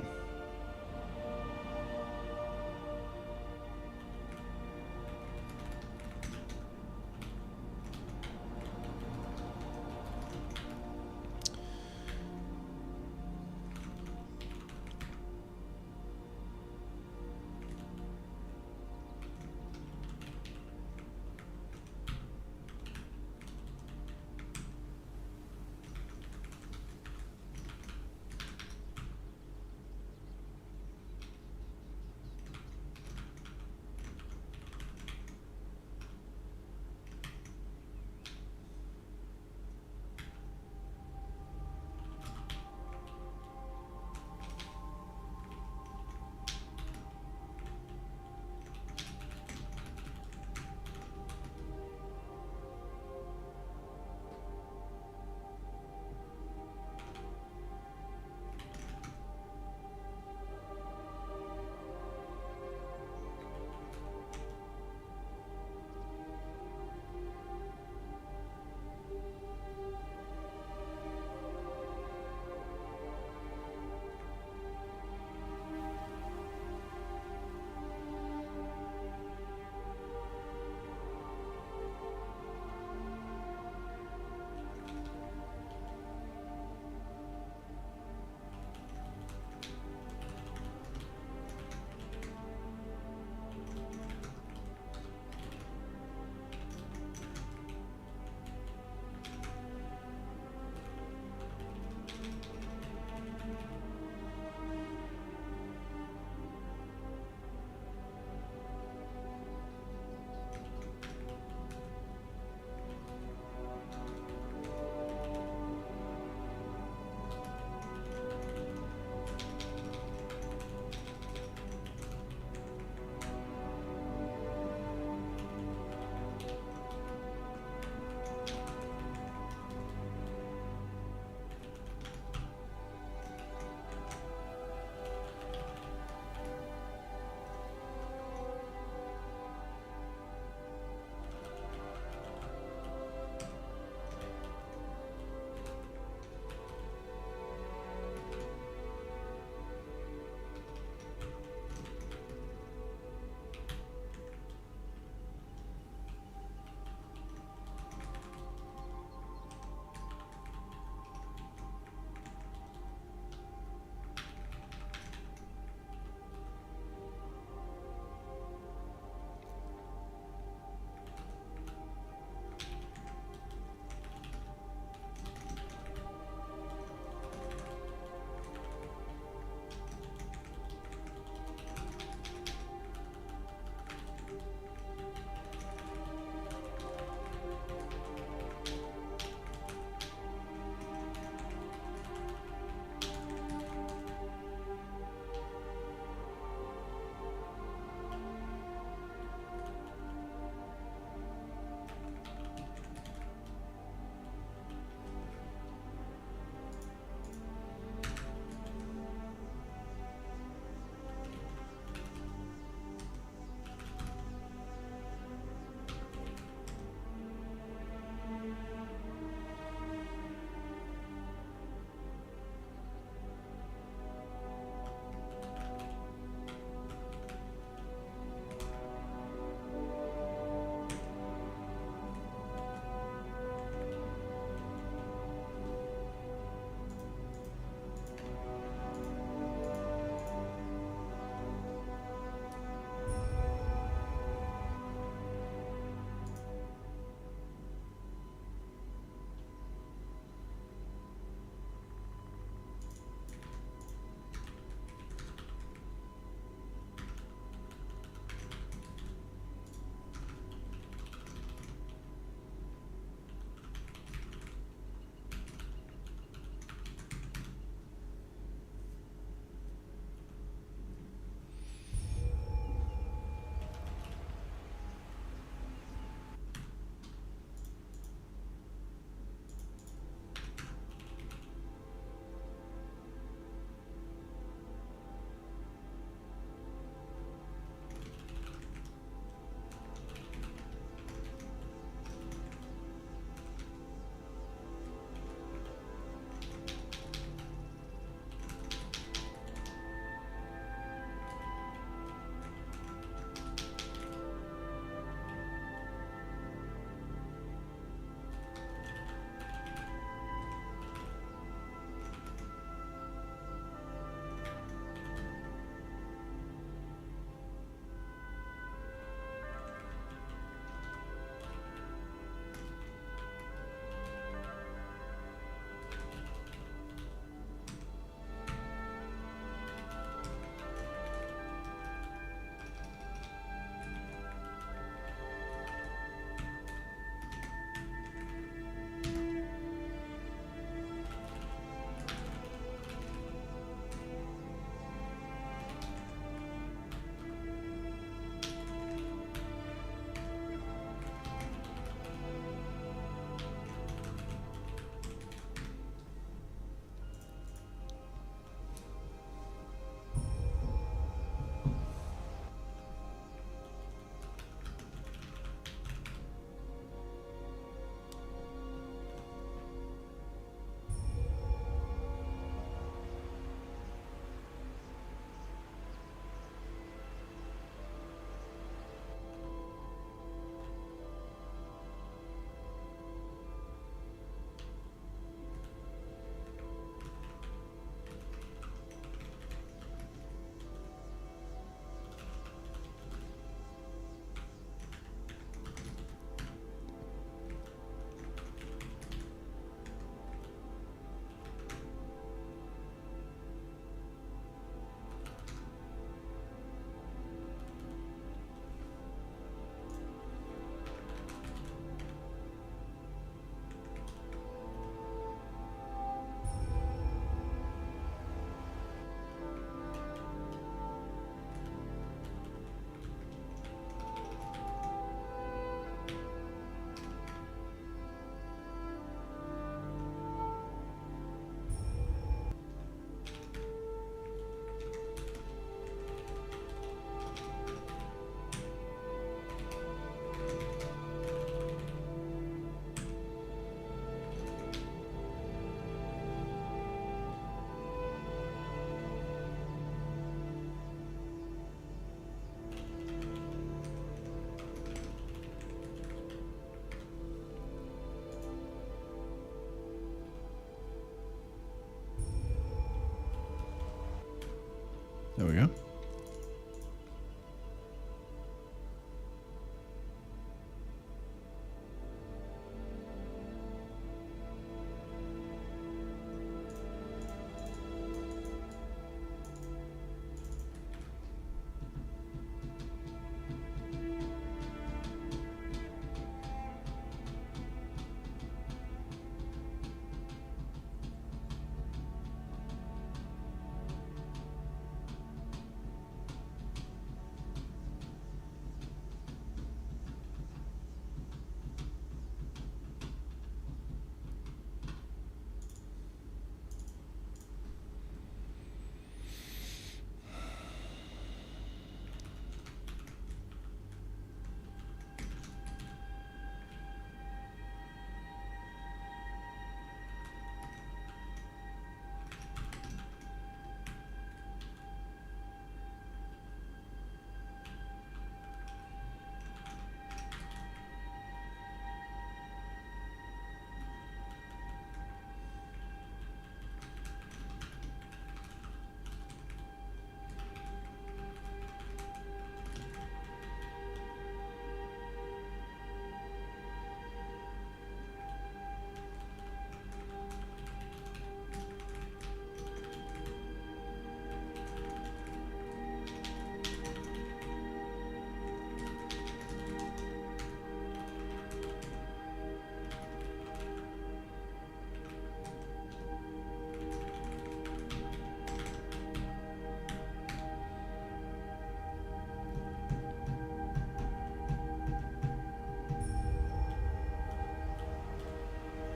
S1: There we go.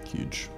S1: Huge.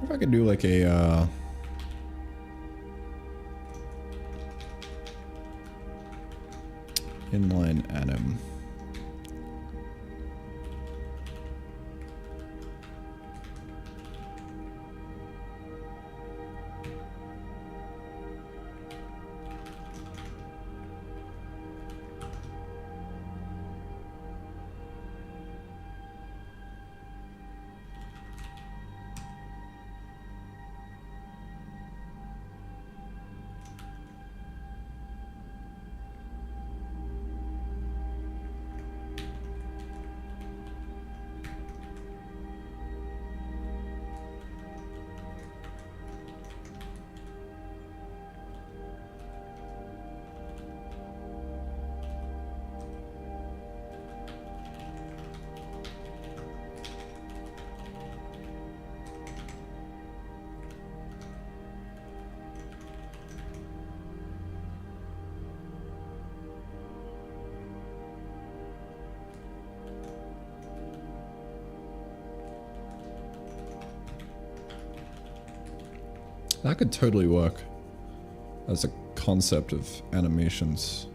S1: If I could do like a inline anim. That could totally work as a concept of animations.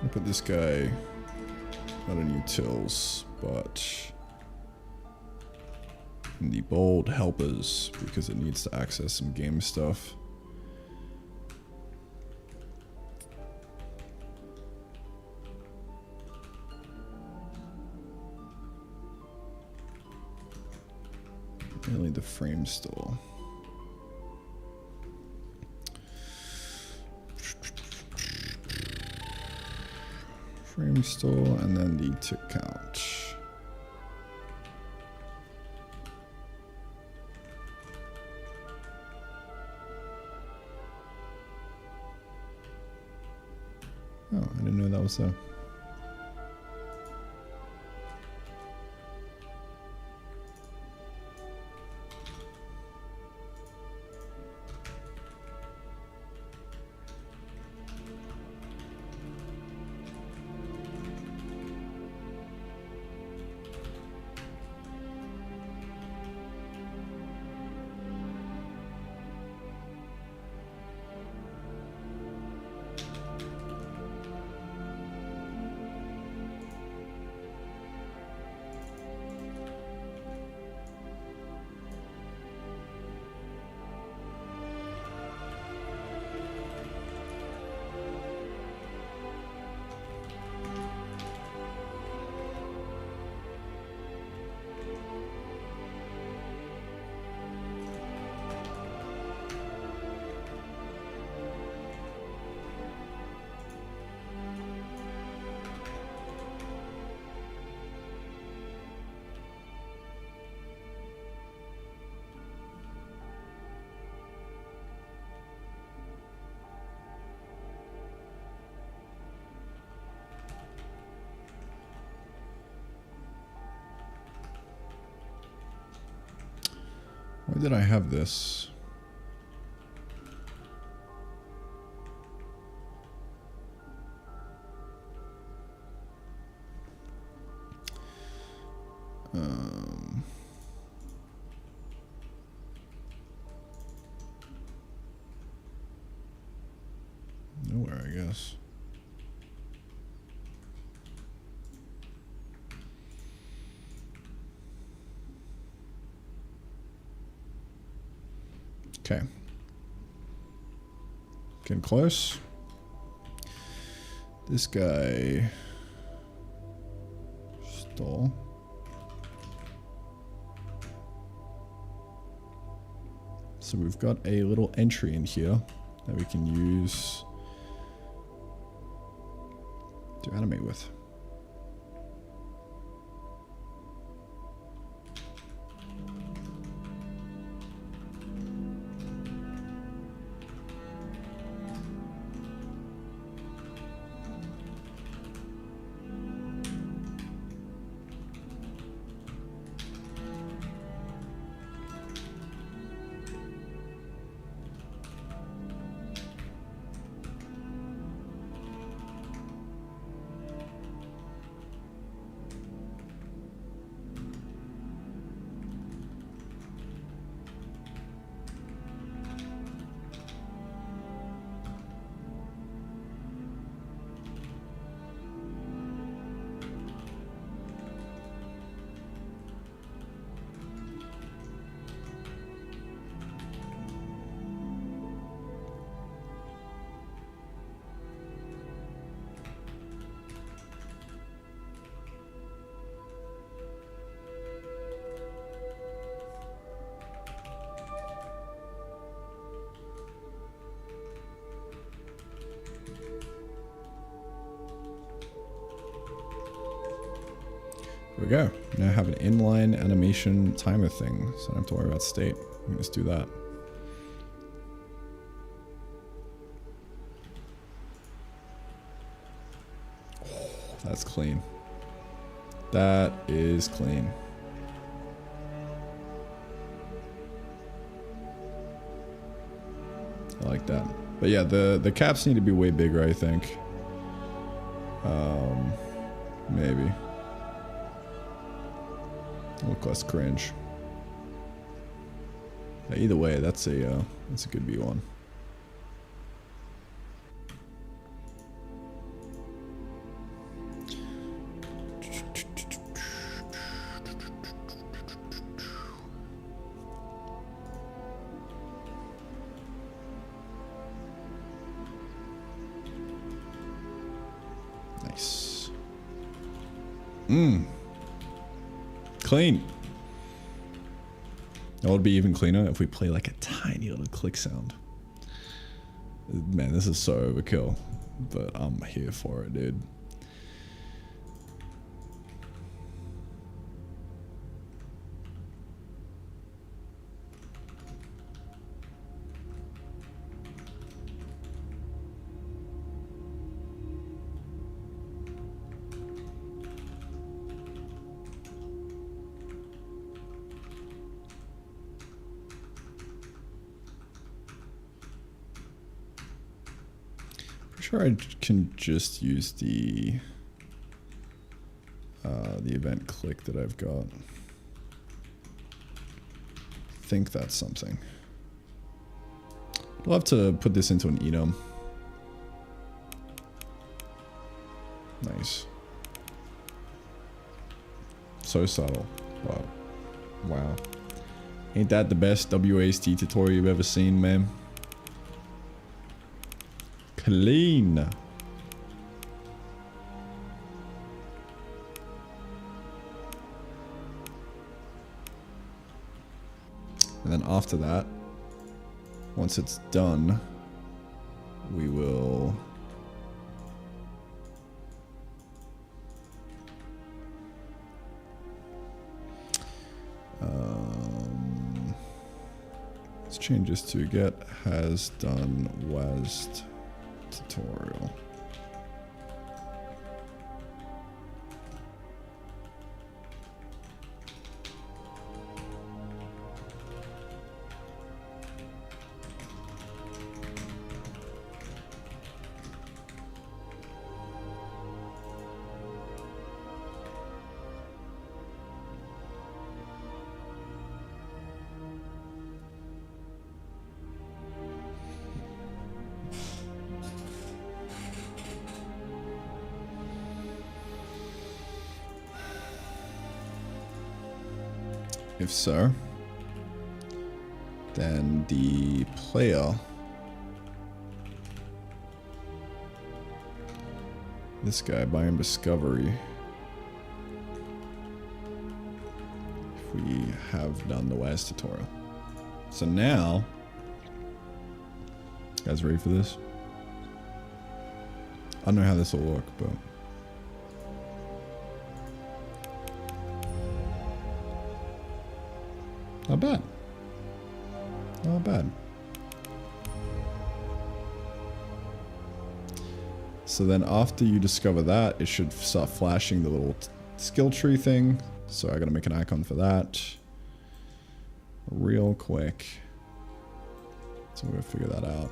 S1: I'll put this guy not in utils, but in the bold helpers because it needs to access some game stuff. Mainly the frame store. Frame store and then the tick count. Oh, I didn't know that was there. Why did I have this? Nowhere, I guess. Okay. Getting close. This guy stole. So we've got a little entry in here that we can use to animate with. There we go. Now I have an inline animation timer thing, so I don't have to worry about state. I can just do that. Oh, that's clean. That is clean. I like that. But yeah, the caps need to be way bigger, I think. Maybe. Look less cringe. Either way, that's a good V1. Clean. It would be even cleaner if we play like a tiny little click sound. Man, this is so overkill, but I'm here for it, dude. Sure, I can just use the event click that I've got. I think that's something. I'd love to put this into an enum. Nice. So subtle. Wow. Wow. Ain't that the best WASD tutorial you've ever seen, man? Clean. And then after that, once it's done, we will let's change this to get has done WASD tutorial. If so, then the player, this guy, Biome Discovery, if we have done the WASD tutorial. So now, you guys ready for this? I don't know how this will work, but not bad. Not bad. So then after you discover that, it should start flashing the little skill tree thing. So I gotta make an icon for that real quick. So we're gonna figure that out.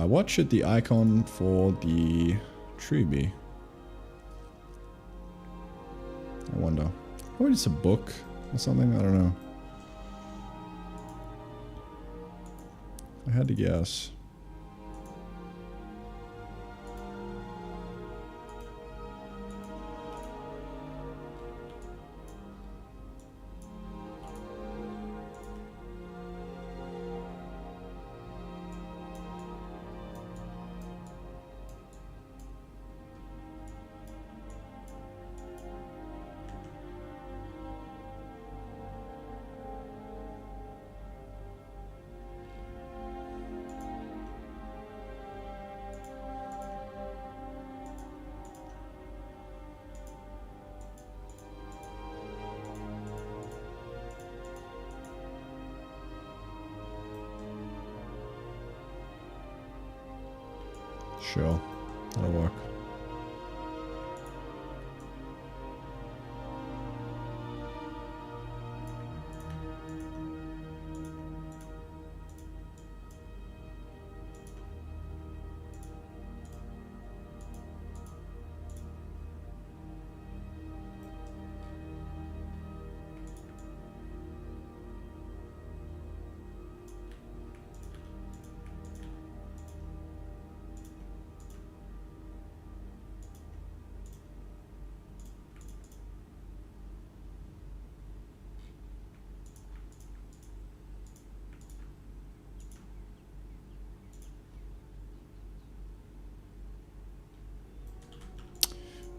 S1: What should the icon for the tree be? I wonder. Or it's a book or something? I don't know. I had to guess. Sure, that'll work.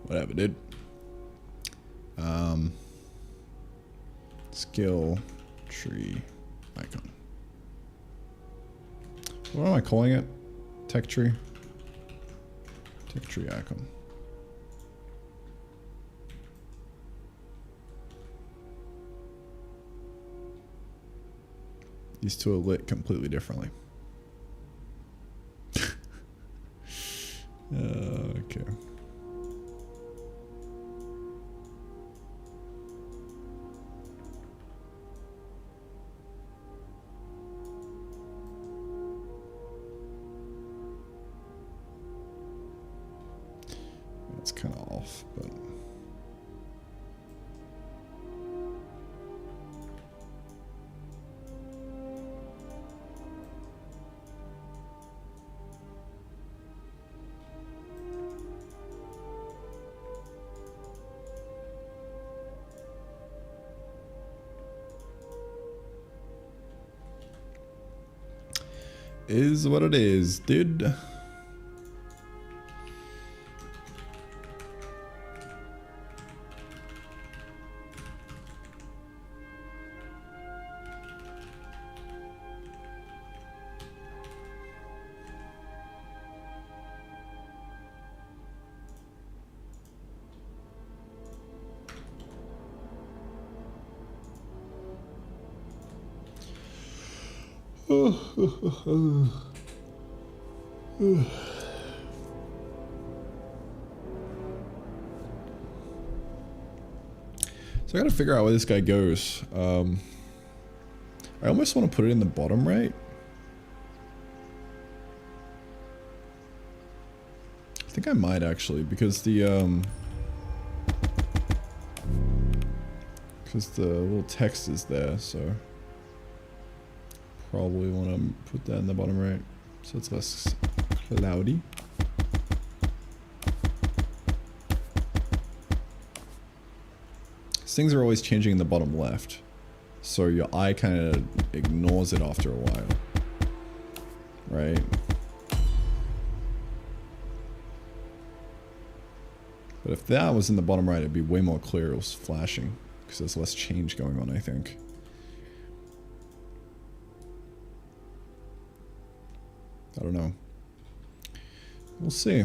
S1: Whatever, dude. Skill tree icon. What am I calling it? Tech tree? Tech tree icon. These two are lit completely differently. Okay. It's kind of off, but is what it is, dude. So I gotta figure out where this guy goes. I almost want to put it in the bottom right. I think I might actually, because the little text is there, so probably want to put that in the bottom right, so it's less cloudy. Things are always changing in the bottom left, so your eye kind of ignores it after a while, right? But if that was in the bottom right, it'd be way more clear. It was flashing because there's less change going on, I think. I don't know. We'll see.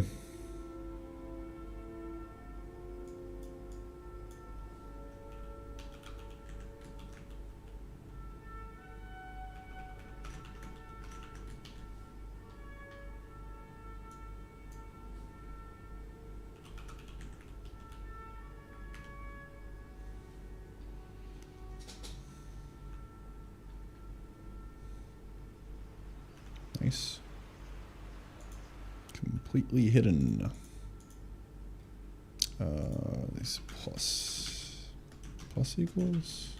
S1: Nice. Completely hidden. This plus equals.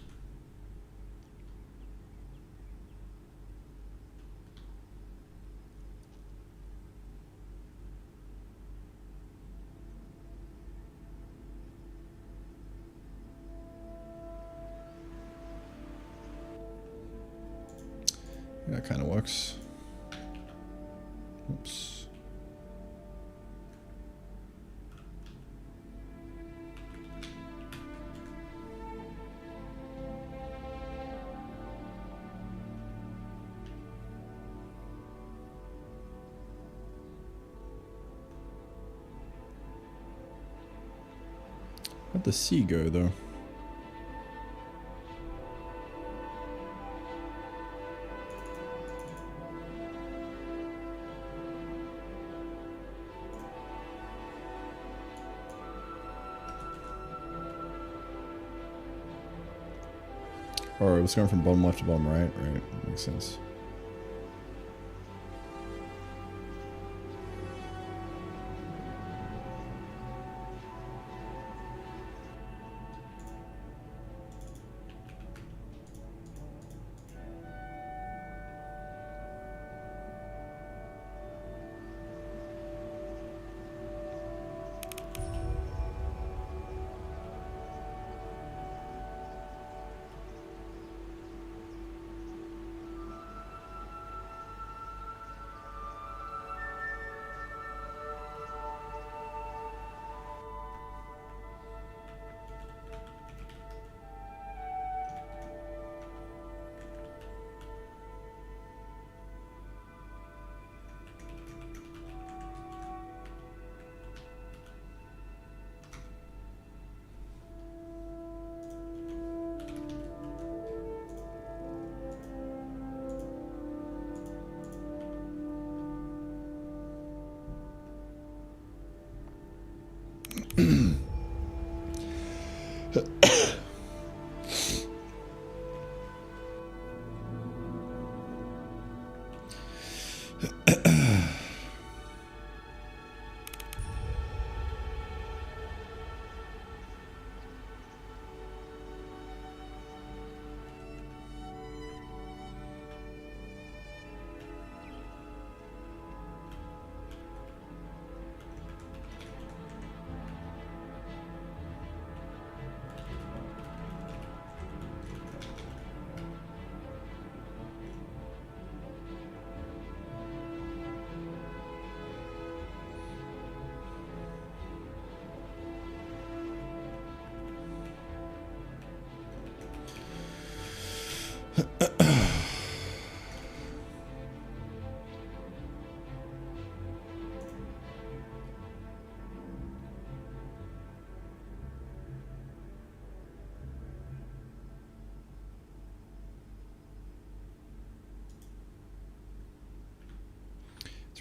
S1: Yeah, that kind of works. Oops. Where'd the C go, though? Or it was going from bottom left to bottom right, right? Makes sense.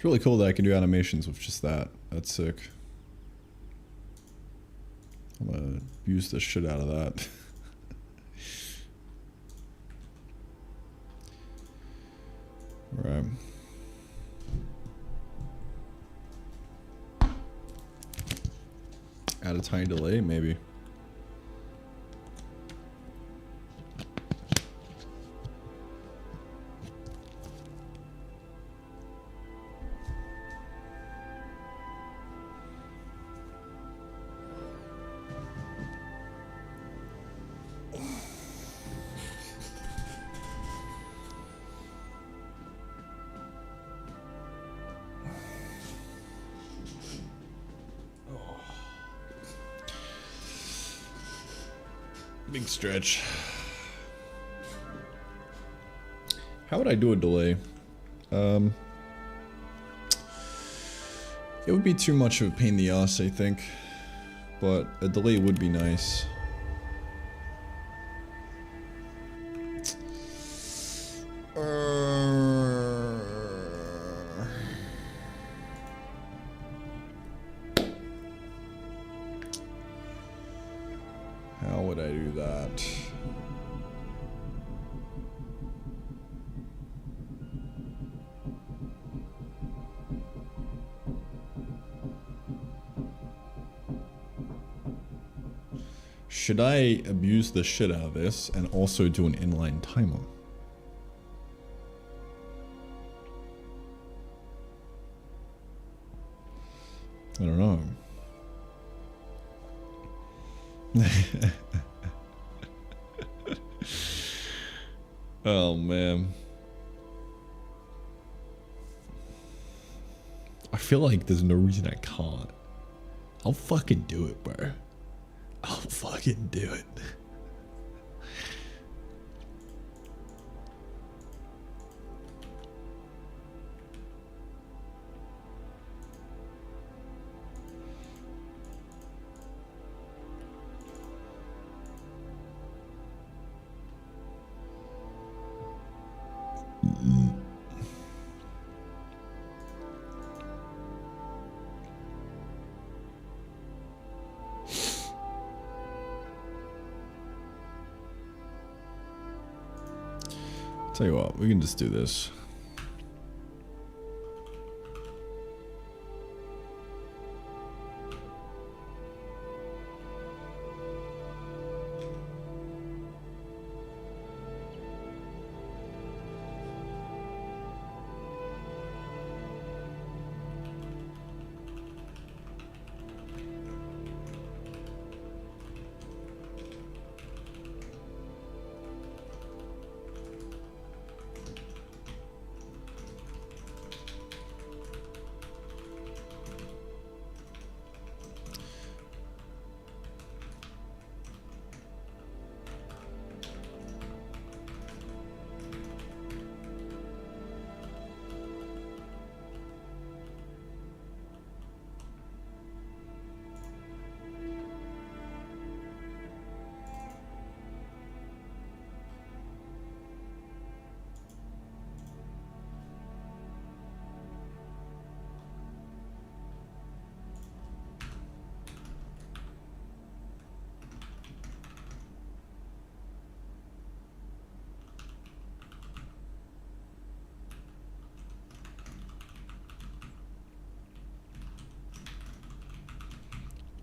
S1: It's really cool that I can do animations with just that. That's sick. I'm gonna use the shit out of that. Alright. Add a tiny delay, maybe. Big stretch. How would I do a delay? It would be too much of a pain in the ass, I think. But a delay would be nice. How would I do that? Should I abuse the shit out of this and also do an inline timer? I don't know. Oh man. I feel like there's no reason I can't. I'll fucking do it, bro. I'll fucking do it. Tell you what, we can just do this.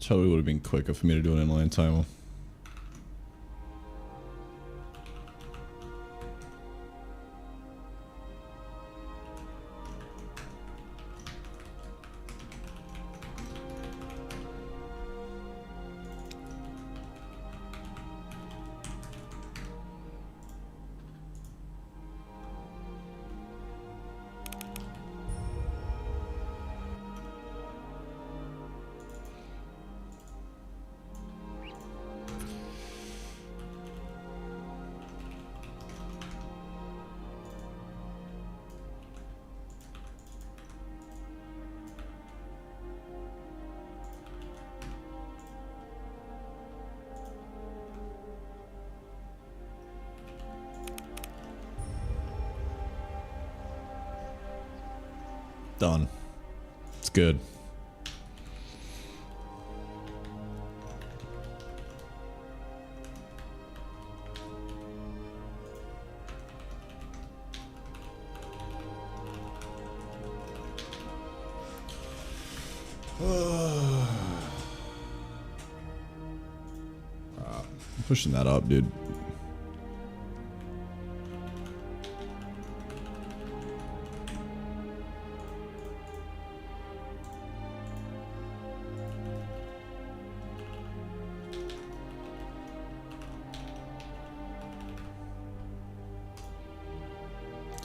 S1: Totally would have been quicker for me to do an inline timer. Done. It's good. I'm pushing that up, dude.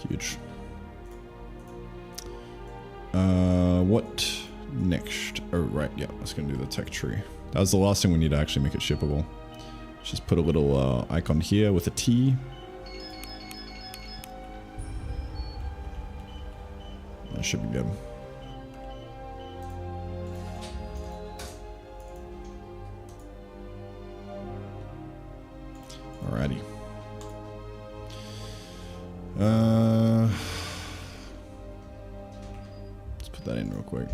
S1: Huge. What next? Oh, right. Yeah, I was going to do the tech tree. That was the last thing we need to actually make it shippable. Just put a little icon here with a T. That should be good. Alrighty. Let's put that in real quick.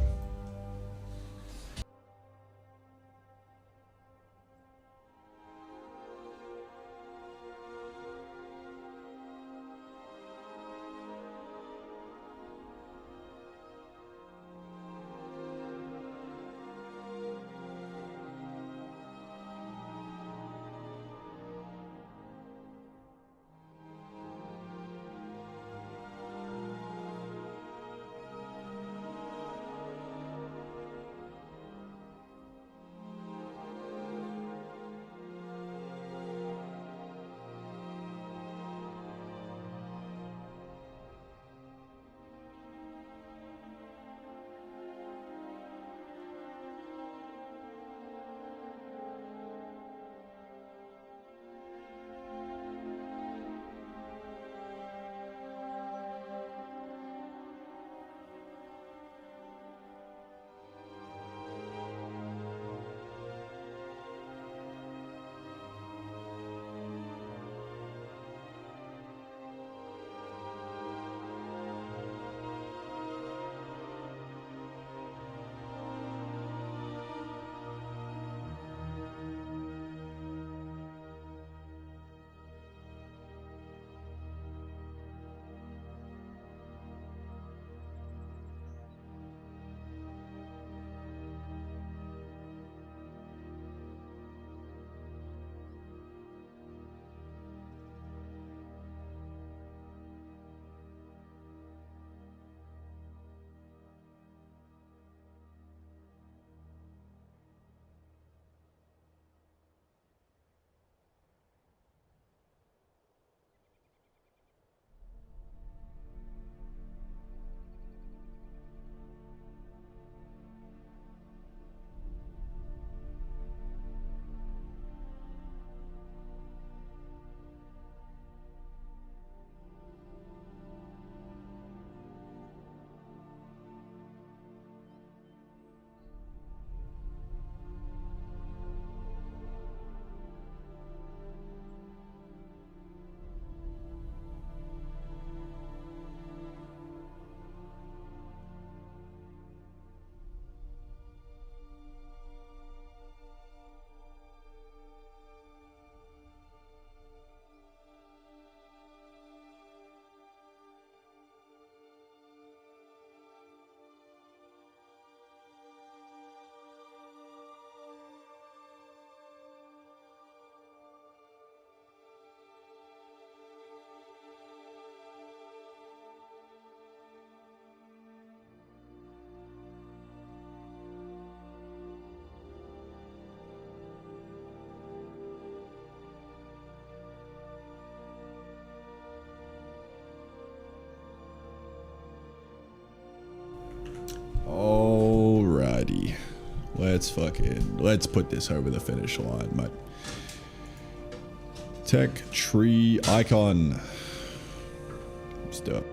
S1: let's put this over the finish line, mate. Tech tree icon. Let's do it.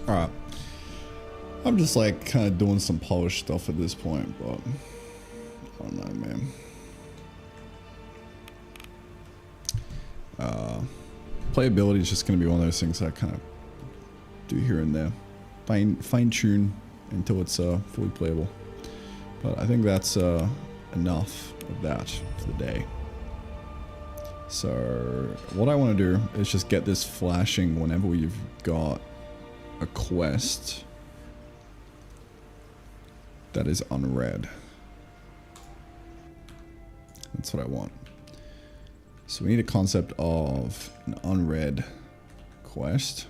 S1: Alright. I'm just like kind of doing some polished stuff at this point, but I don't know, man. Playability is just going to be one of those things I kind of do here and there. Fine tune until it's fully playable. But I think that's enough of that for the day. So what I want to do is just get this flashing whenever we've got a quest that is unread. That's what I want. So we need a concept of an unread quest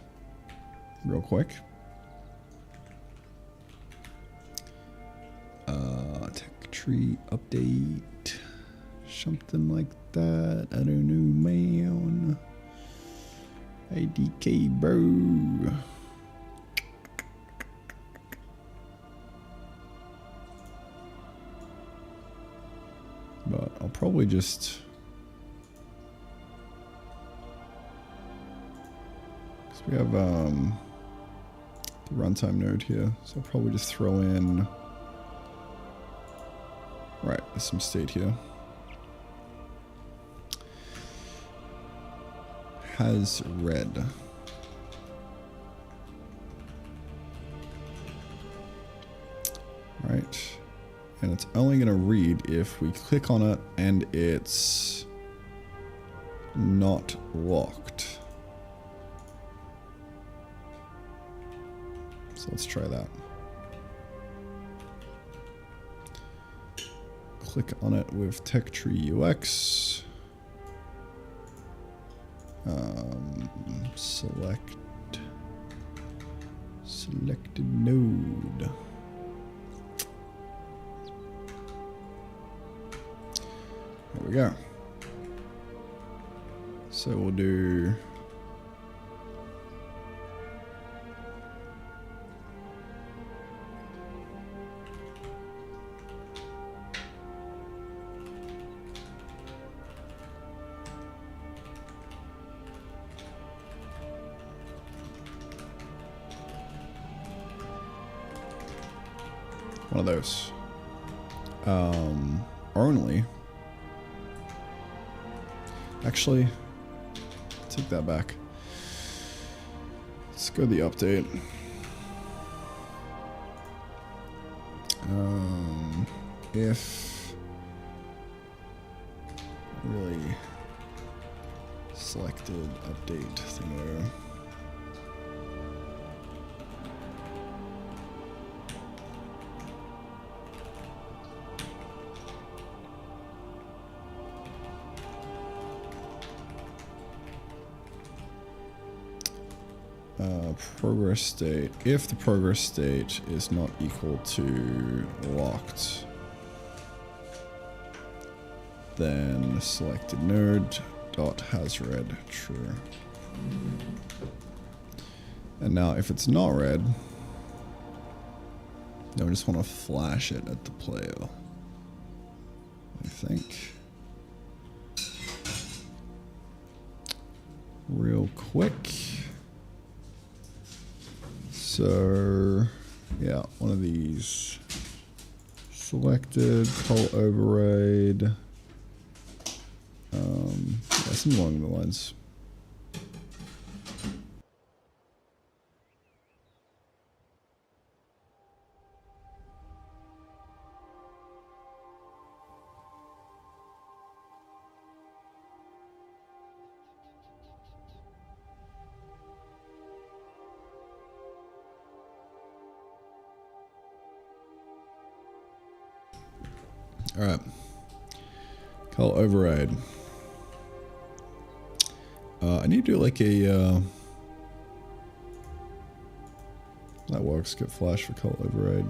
S1: real quick. Tech tree update, something like that. I don't know, man. ADK, bro. But I'll probably just, because we have the runtime node here, so I'll probably just throw in, right, there's some state here. Has read. Right. And it's only going to read if we click on it and it's not locked. So let's try that. Click on it with Tech Tree UX. Selected node. There we go. So we'll do one of those. Only. Actually, take that back. Let's go to the update. If really selected update thing there. Progress state. If the progress state is not equal to locked, then selected node dot has read true. And now if it's not read, then we just want to flash it at the player, I think. Real quick. So, yeah, one of these. Selected, call override. Yeah, something along the lines. Alright. Call override. I need to do like a that works, get flash for call override.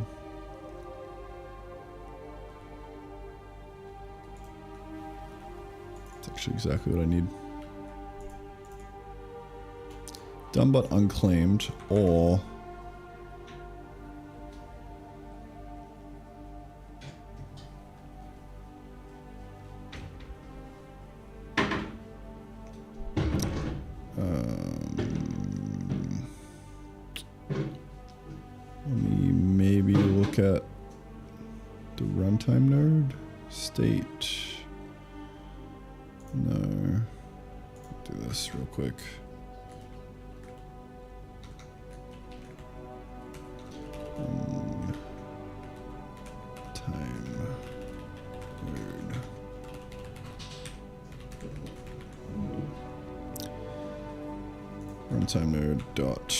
S1: It's actually exactly what I need. Done but unclaimed, or Let me maybe look at the runtime node. State. No. Do this real quick. Time node. Runtime node dot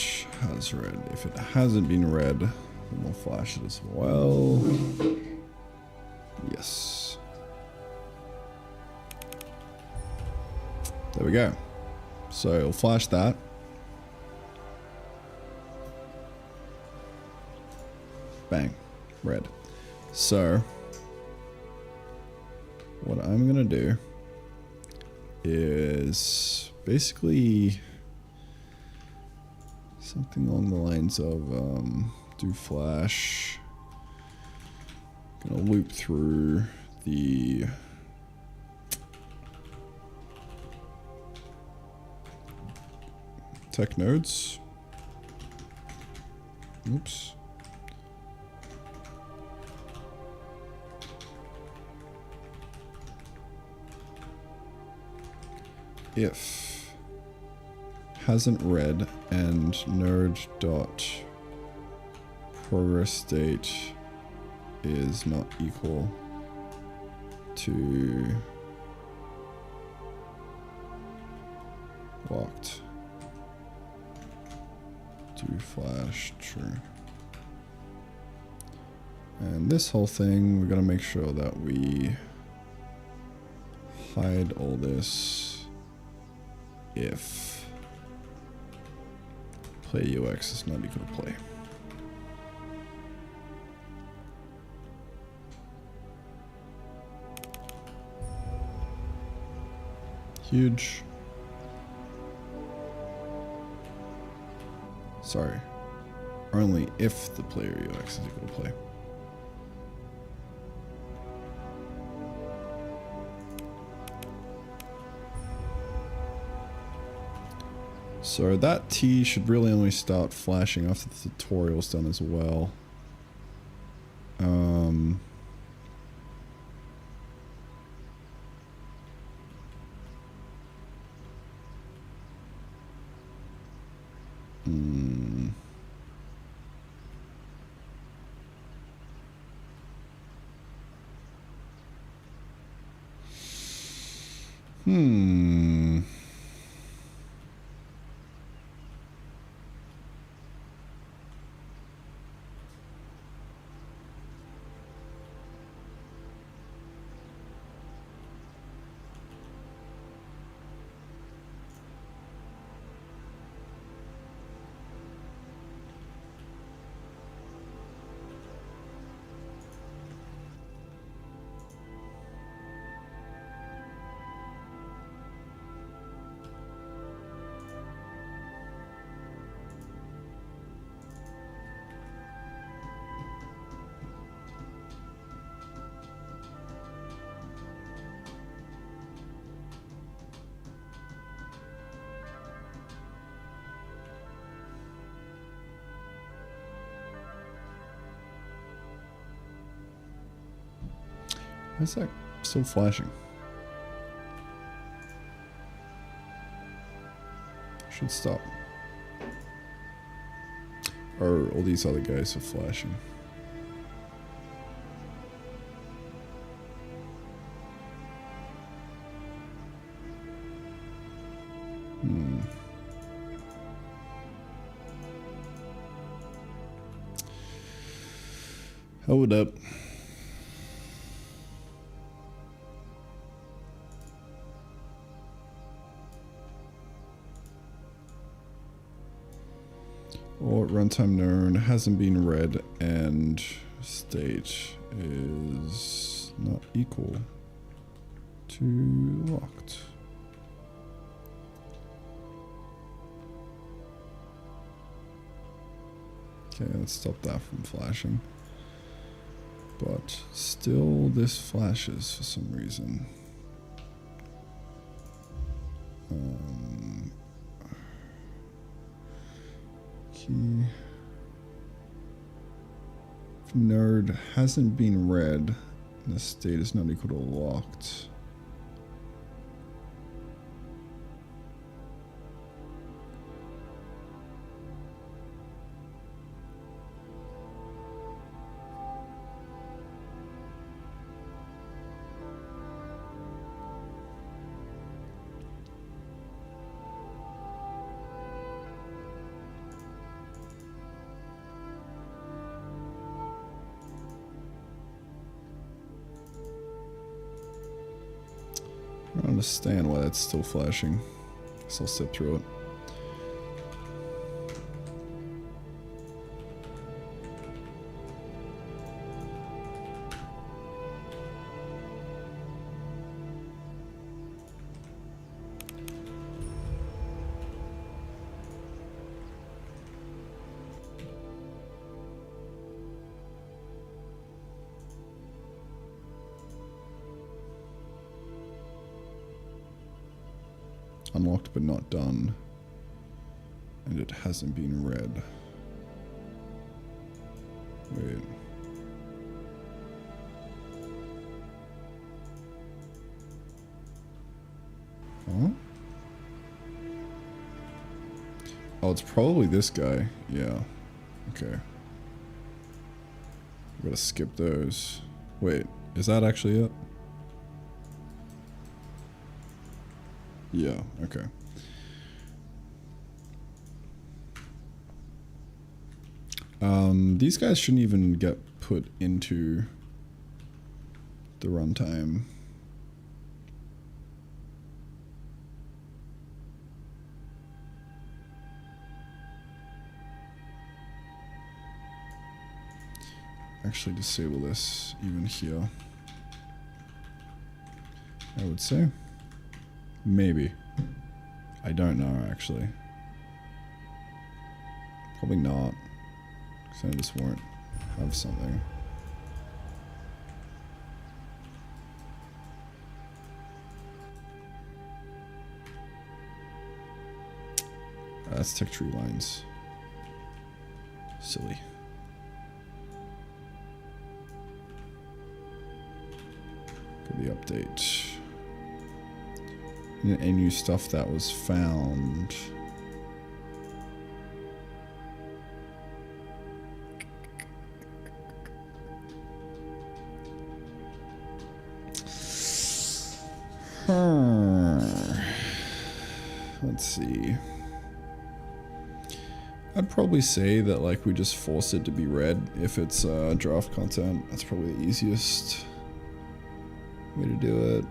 S1: has read. If it hasn't been read, then we'll flash it as well. Yes. There we go. So it'll flash that. Bang. Red. So what I'm gonna do is basically something along the lines of do flash. Gonna loop through the tech nodes. Oops. If hasn't read and node dot progress state is not equal to locked, do flash true. And this whole thing, we're gonna make sure that we hide all this if play UX is not equal to play. Huge. Sorry. Only if the player UX is equal to play. So that T should really only start flashing after the tutorial's done as well. Why is that still flashing? Should stop. Or all these other guys are flashing. Hold up. Or runtime known hasn't been read and state is not equal to locked. Okay, let's stop that from flashing. But still this flashes for some reason. Key. node hasn't been read and the state is not equal to locked. I don't understand why that's still flashing. Guess I'll step through it. Unlocked but not done. And it hasn't been read. Wait. Huh? Oh, it's probably this guy. Yeah. Okay. Gotta skip those. Wait, is that actually it? Yeah, okay. These guys shouldn't even get put into the runtime. Actually disable this even here, I would say. Maybe. I don't know, actually. Probably not. Because I just won't have something. That's tech tree lines. Silly. Go to the update. Any new stuff that was found. Let's see. I'd probably say that like we just force it to be read if it's draft content. That's probably the easiest way to do it.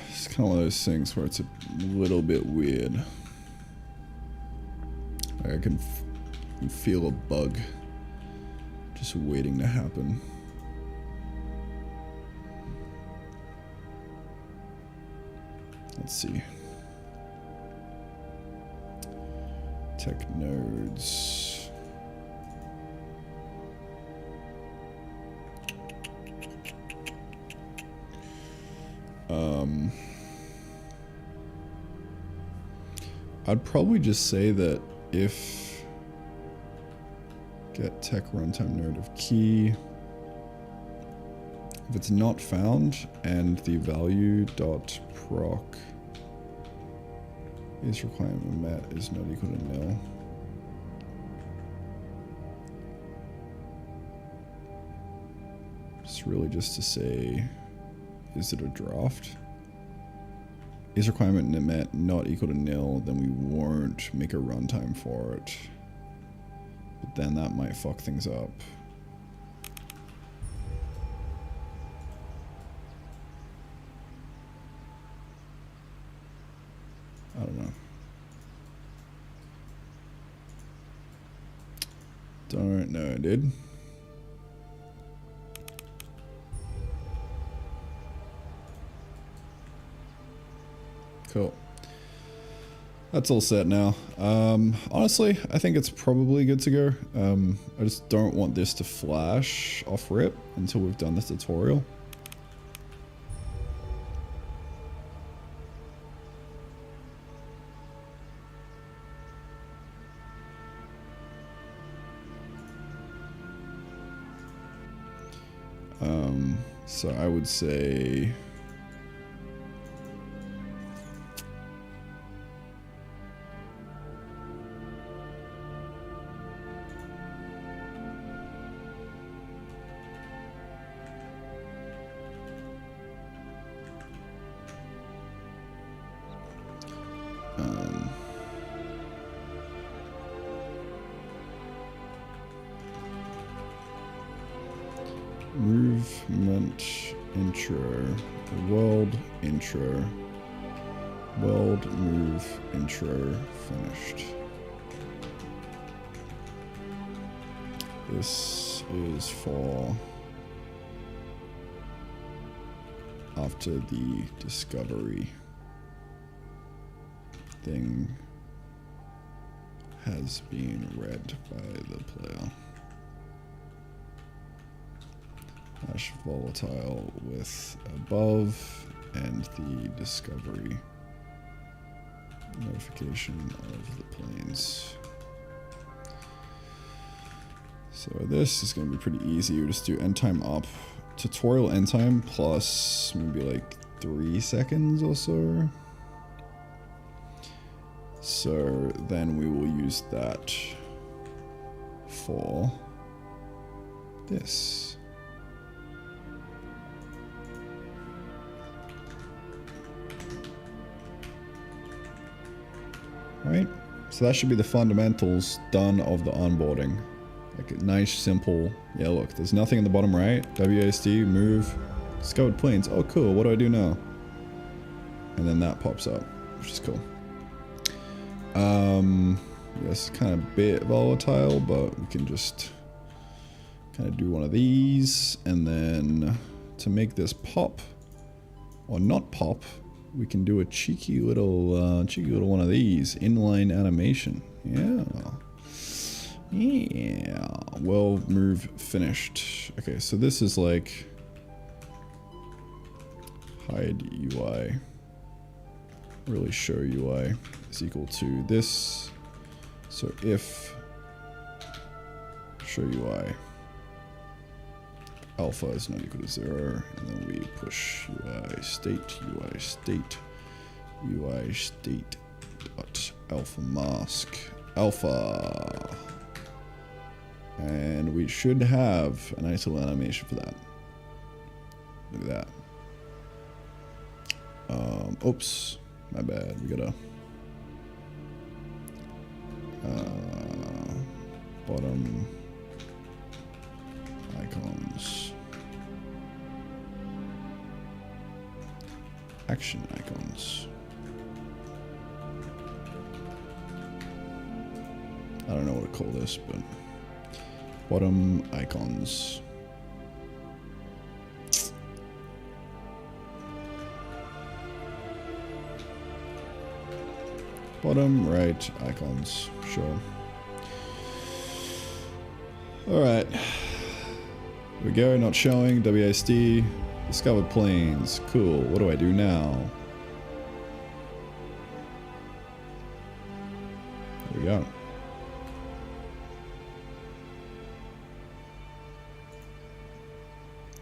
S1: It's kind of one of those things where it's a little bit weird. Like I can feel a bug just waiting to happen. Let's see. Tech nodes. I'd probably just say that if get tech runtime node of key, if it's not found and the value dot proc is requirement met is not equal to nil, It's really just to say, is it a draft? Is requirement met not equal to nil, then we won't make a runtime for it. But then that might fuck things up. I don't know. Don't know, dude. Cool. That's all set now. Honestly, I think it's probably good to go. I just don't want this to flash off rip until we've done the tutorial. So I would say movement intro, world intro, world move intro finished. This is for after the discovery thing has been read by the player. Hash volatile with above and the discovery notification of the planes. So this is going to be pretty easy. You just do end time up, tutorial end time plus maybe like 3 seconds or so. So then we will use that for this. Right, so that should be the fundamentals done of the onboarding. Like a nice, simple, yeah, look, there's nothing in the bottom right. WASD, move, discovered planes. Oh, cool, what do I do now? And then that pops up, which is cool. This is kind of a bit volatile, but we can just kind of do one of these. And then to make this pop, or not pop, we can do a cheeky little one of these inline animation. Yeah. Well, move finished. Okay, so this is like hide UI, really show UI is equal to this. So if show UI alpha is not equal to 0, and then we push UI state dot alpha mask alpha, and we should have a nice little animation for that. Look at that. Oops, my bad. We gotta bottom icons, action icons. I don't know what to call this, but bottom icons. Bottom right icons, sure. Alright. Here we go, not showing, WASD, discovered planes, cool, what do I do now? There we go.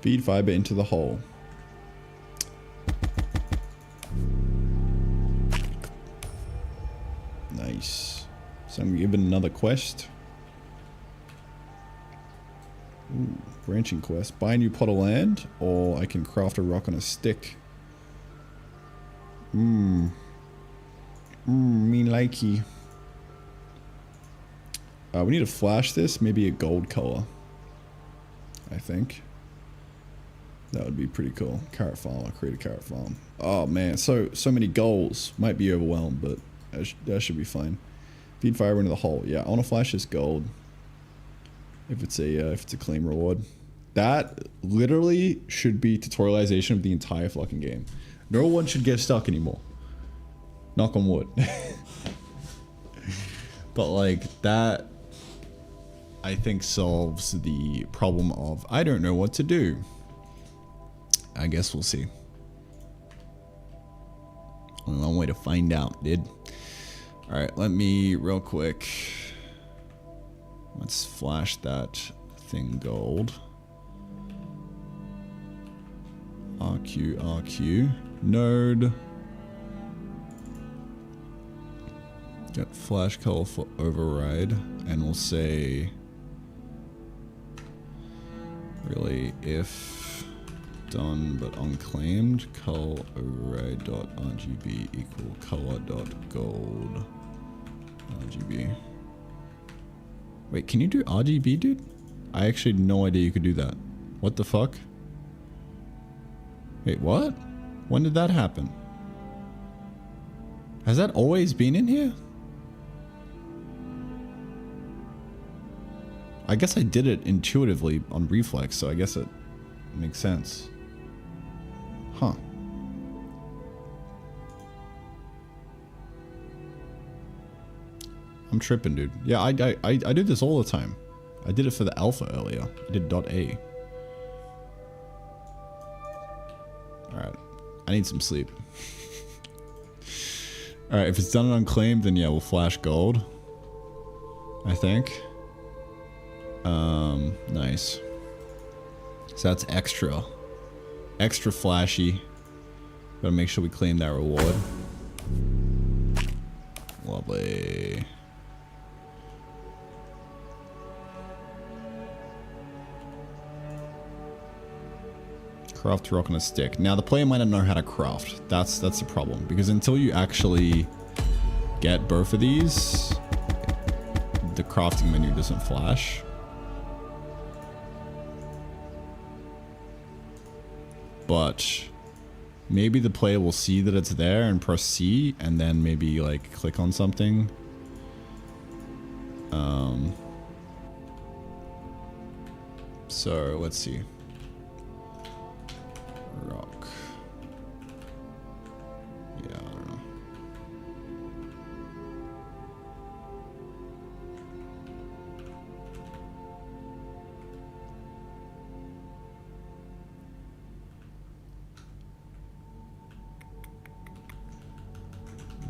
S1: Feed fiber into the hole. Nice. So I'm given another quest. Ooh, branching quest. Buy a new plot of land, or I can craft a rock on a stick. Me likey. We need to flash this, maybe a gold color. I think. That would be pretty cool. Carrot farm, I'll create a carrot farm. Oh man, so many goals. Might be overwhelmed, but that should be fine. Feed fiber into the hole. Yeah, I want to flash this gold. If it's a claim reward. That literally should be tutorialization of the entire fucking game. No one should get stuck anymore. Knock on wood. But like that, I think solves the problem of I don't know what to do. I guess we'll see. Only one way to find out, dude. Alright, let me real quick. Let's flash that thing gold. RQ. Node. Get flash color for override. And we'll say really if done but unclaimed color override dot RGB equal color dot gold RGB. Wait, can you do RGB, dude? I actually had no idea you could do that. What the fuck? Wait, what? When did that happen? Has that always been in here? I guess I did it intuitively on reflex, so I guess it makes sense. Huh. I'm tripping, dude. Yeah, I do this all the time. I did it for the alpha earlier. I did .a. Alright. I need some sleep. Alright, if it's done and unclaimed, then yeah, we'll flash gold. I think. Nice. So that's extra. Extra flashy. Gotta make sure we claim that reward. Lovely. Craft rock on a stick. Now the player might not know how to craft. That's the problem. Because until you actually get both of these, the crafting menu doesn't flash. But maybe the player will see that it's there and press C and then maybe like click on something. So let's see. Rock. Yeah, I don't know.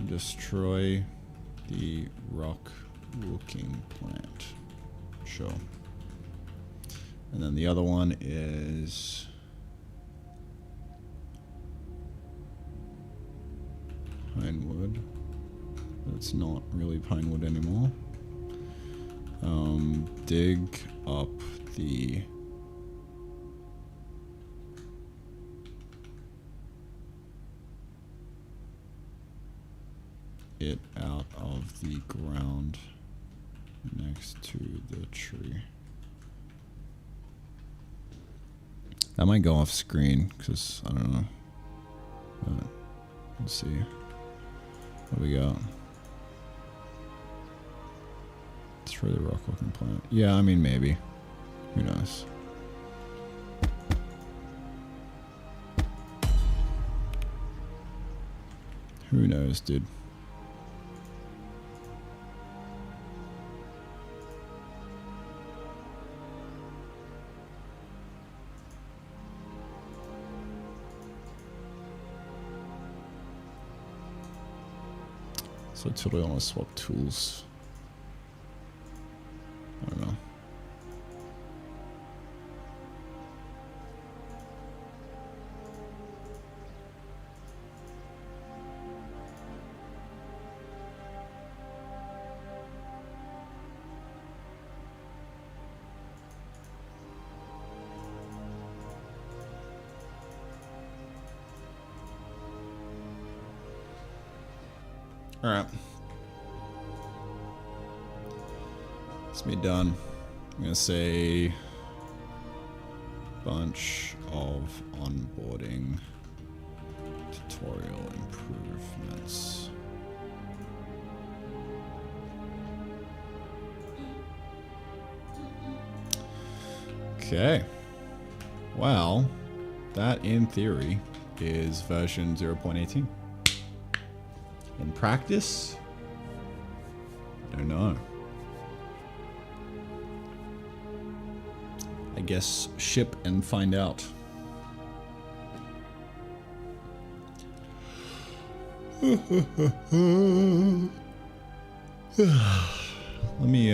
S1: Destroy the rock looking plant. Show. And then the other one is pinewood. That's not really pinewood anymore. Dig up the it out of the ground next to the tree. That might go off screen because I don't know. But let's see. What we got? Destroy the rock looking plant. Yeah, I mean maybe. Who knows? Who knows, dude? So I totally want to swap tools. I don't know. All right. It's me done. I'm gonna say bunch of onboarding tutorial improvements. Okay. Well, that in theory is version 0.18. In practice, I don't know. I guess ship and find out. Let me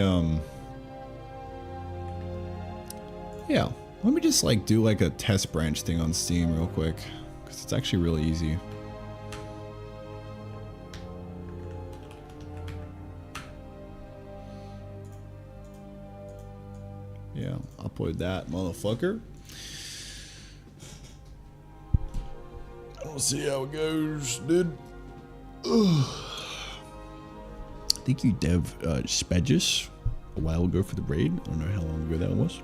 S1: yeah, let me just like do like a test branch thing on Steam real quick, because it's actually really easy. Yeah, upload that motherfucker. We'll see how it goes, dude. Ugh. I think you dev Spedges a while ago for the raid. I don't know how long ago that was.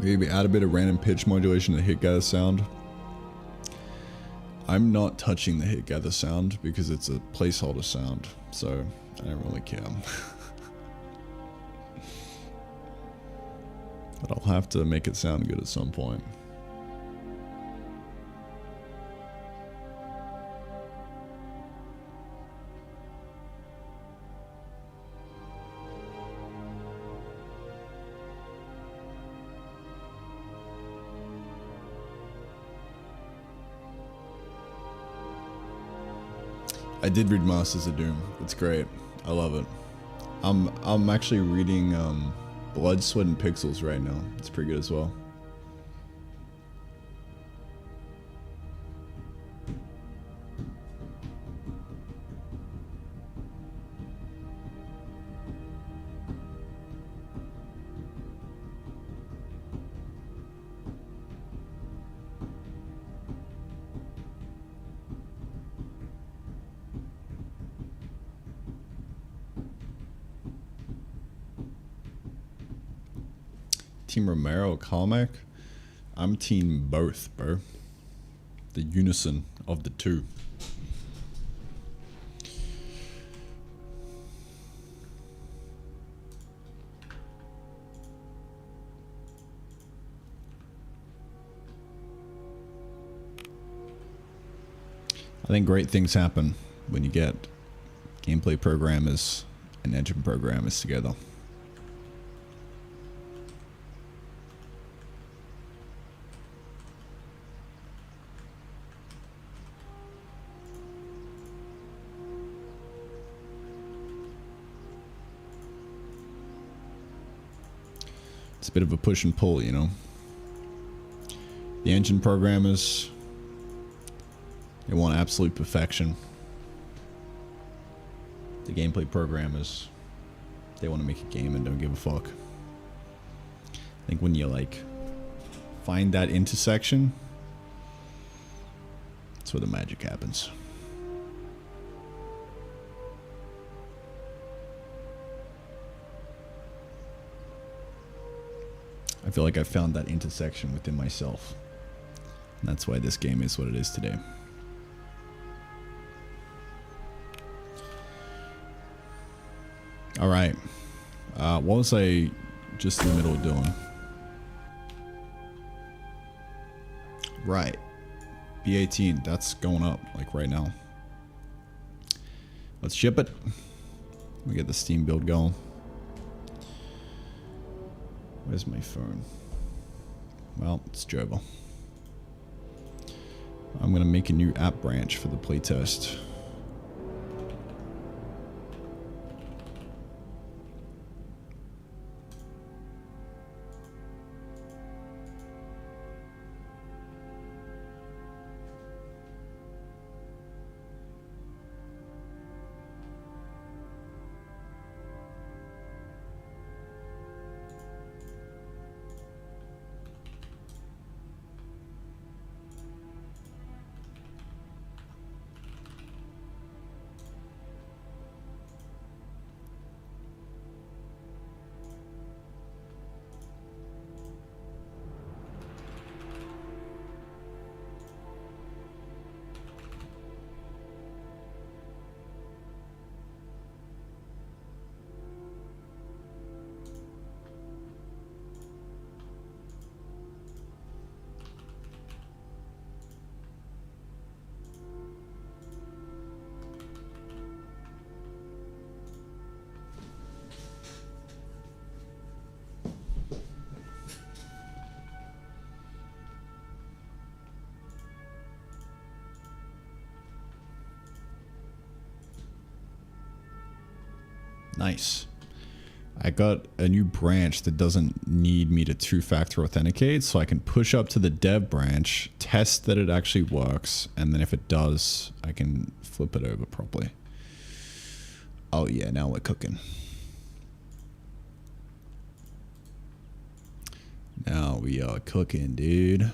S1: Maybe add a bit of random pitch modulation to hit gather sound. I'm not touching the hit gather sound because it's a placeholder sound, so I don't really care. But I'll have to make it sound good at some point. I did read Masters of Doom. It's great. I love it. I'm actually reading Blood, Sweat, and Pixels right now. It's pretty good as well. Team Romero, Carmack. I'm team both, bro. The unison of the two. I think great things happen when you get gameplay programmers and engine programmers together. It's a bit of a push and pull, you know. The engine programmers, they want absolute perfection. The gameplay programmers, they want to make a game and don't give a fuck. I think when you like find that intersection, that's where the magic happens. I feel like I found that intersection within myself. And that's why this game is what it is today. Alright. What was I just in the middle of doing? Right. B18, that's going up like right now. Let's ship it. Let me get the Steam build going. Where's my phone? Well, it's Java. I'm gonna make a new app branch for the playtest. Nice. I got a new branch that doesn't need me to two-factor authenticate, so I can push up to the dev branch, test that it actually works, and then if it does, I can flip it over properly. Oh yeah, now we're cooking. Now we are cooking, dude.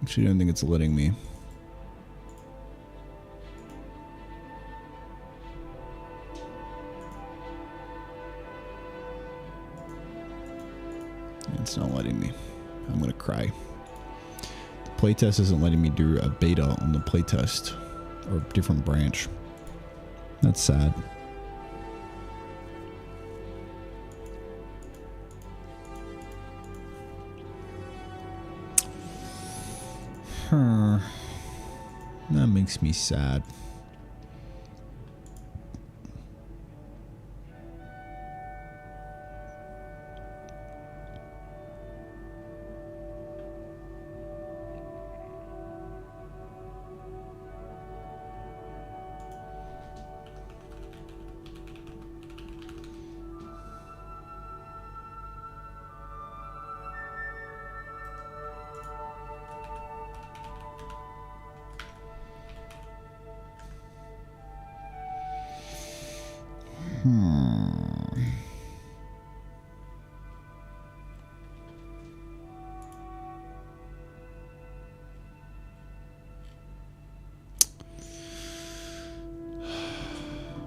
S1: Actually, I don't think it's letting me. It's not letting me. I'm gonna cry. The playtest isn't letting me do a beta on the playtest or a different branch. That's sad. That makes me sad.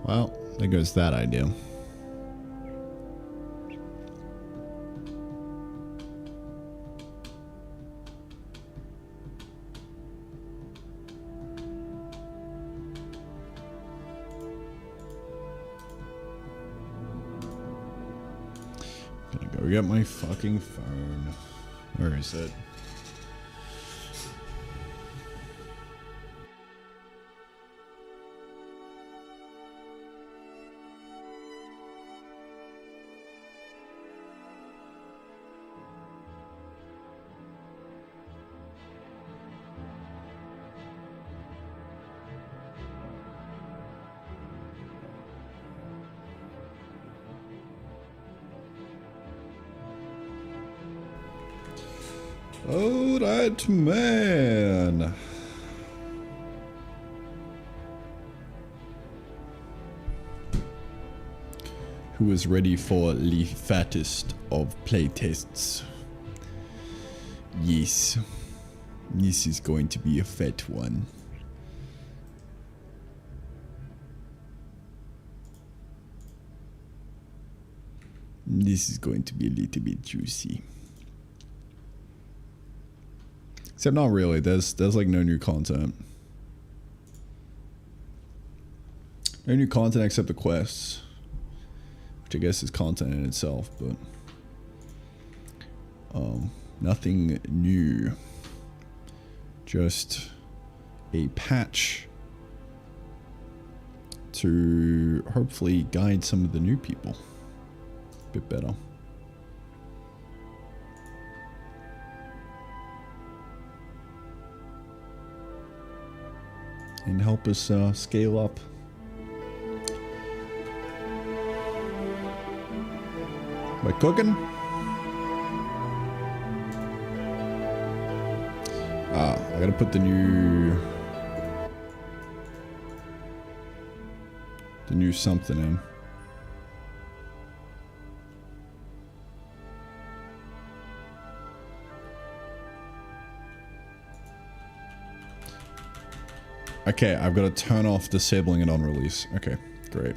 S1: Well, there goes that idea. Gonna go get my fucking phone. Where is it? Oh, that man. Who is ready for the fattest of playtests? Yes. This is going to be a fat one. This is going to be a little bit juicy. Except not really. There's like no new content. No new content except the quests, which I guess is content in itself, but nothing new. Just a patch to hopefully guide some of the new people a bit better. And help us scale up. By cooking? I gotta put the new something in. Okay, I've got to turn off disabling it on release. Okay, great.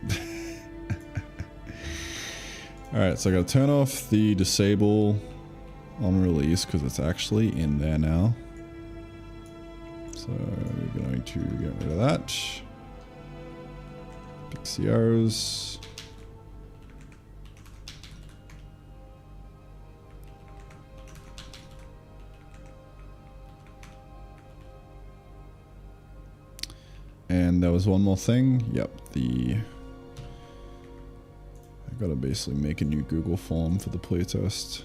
S1: Alright, so I got to turn off the disable on release because it's actually in there now. So we're going to get rid of that. Fix the arrows. And there was one more thing. Yep, I gotta basically make a new Google form for the playtest.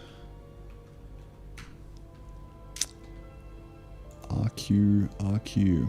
S1: RQ.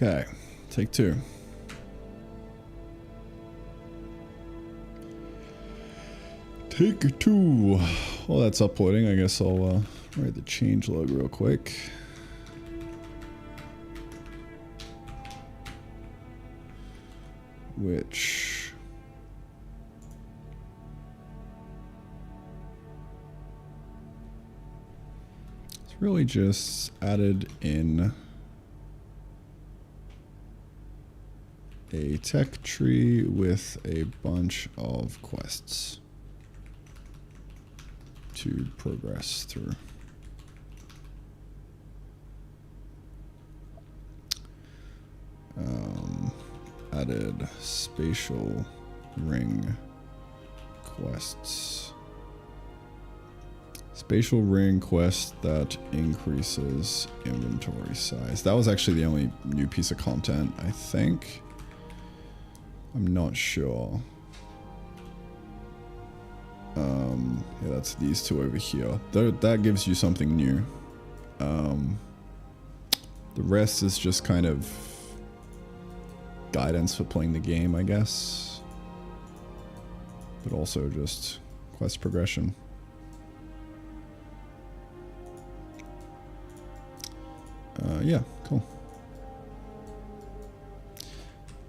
S1: Okay, take two. Take two. While that's uploading, I guess I'll write the change log real quick. Which it's really just added in a tech tree with a bunch of quests to progress through. Added spatial ring quests. Spatial ring quest that increases inventory size. That was actually the only new piece of content, I think. I'm not sure. Yeah, that's these two over here. That gives you something new. The rest is just kind of guidance for playing the game, I guess. But also just quest progression. Yeah, cool.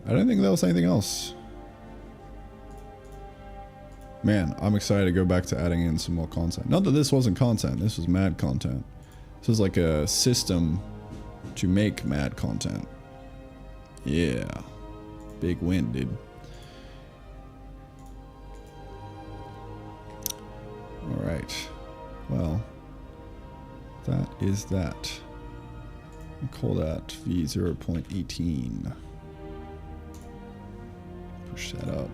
S1: I don't think there was anything else. Man, I'm excited to go back to adding in some more content. Not that this wasn't content, this was mad content. This was like a system to make mad content. Yeah. Big win, dude. Alright. Well, that is that. I'll call that V0.18. Push that up.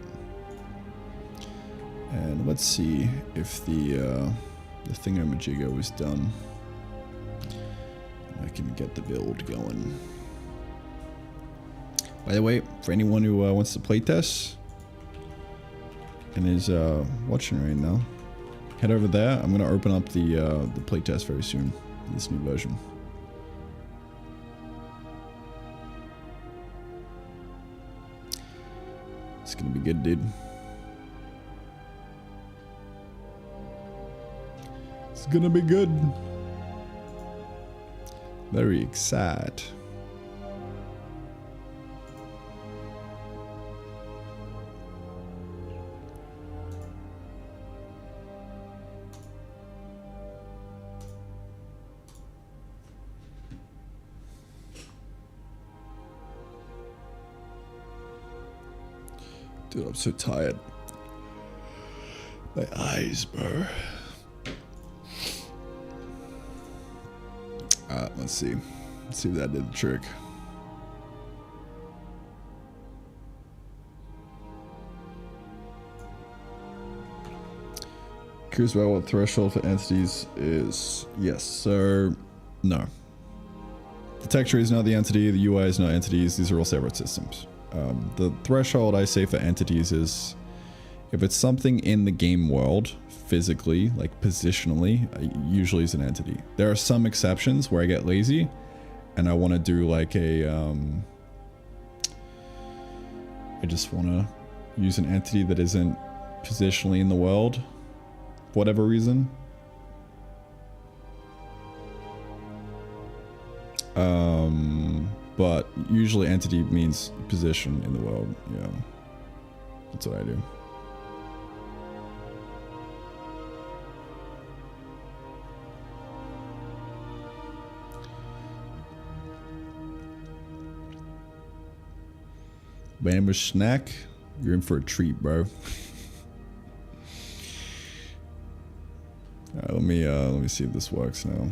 S1: And let's see if the thingamajigger was done. I can get the build going. By the way, for anyone who wants to playtest and is watching right now, head over there. I'm gonna open up the playtest very soon. This new version. It's gonna be good, dude. It's gonna be good. Very excited. Dude, I'm so tired. My eyes, bro. Alright, let's see. Let's see if that did the trick. Curious about what threshold for entities is. Yes, so no. The tech tree is not the entity, the UI is not entities, these are all separate systems. The threshold I say for entities is if it's something in the game world, physically, like positionally, usually is an entity. There are some exceptions where I get lazy and I want to do like a, I just want to use an entity that isn't positionally in the world, for whatever reason. But usually entity means position in the world. Yeah, that's what I do. Bamboo snack, you're in for a treat, bro. Alright, let me see if this works now.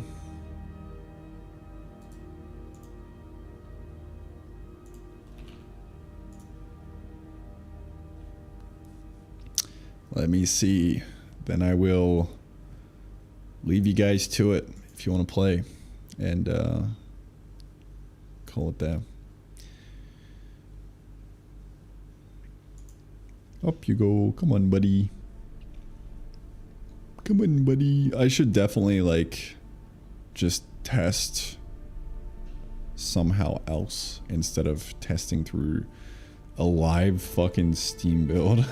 S1: Let me see. Then I will leave you guys to it if you want to play, and call it there. Up you go. Come on, buddy. Come on, buddy. I should definitely, like, just test somehow else instead of testing through a live fucking Steam build.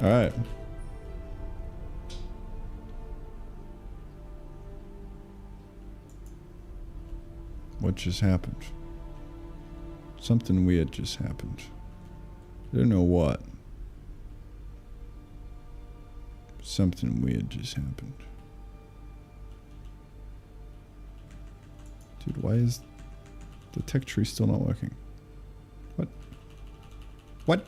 S1: Alright. What just happened? Something weird just happened. I don't know what. Something weird just happened. Dude, why is the tech tree still not working? What? What?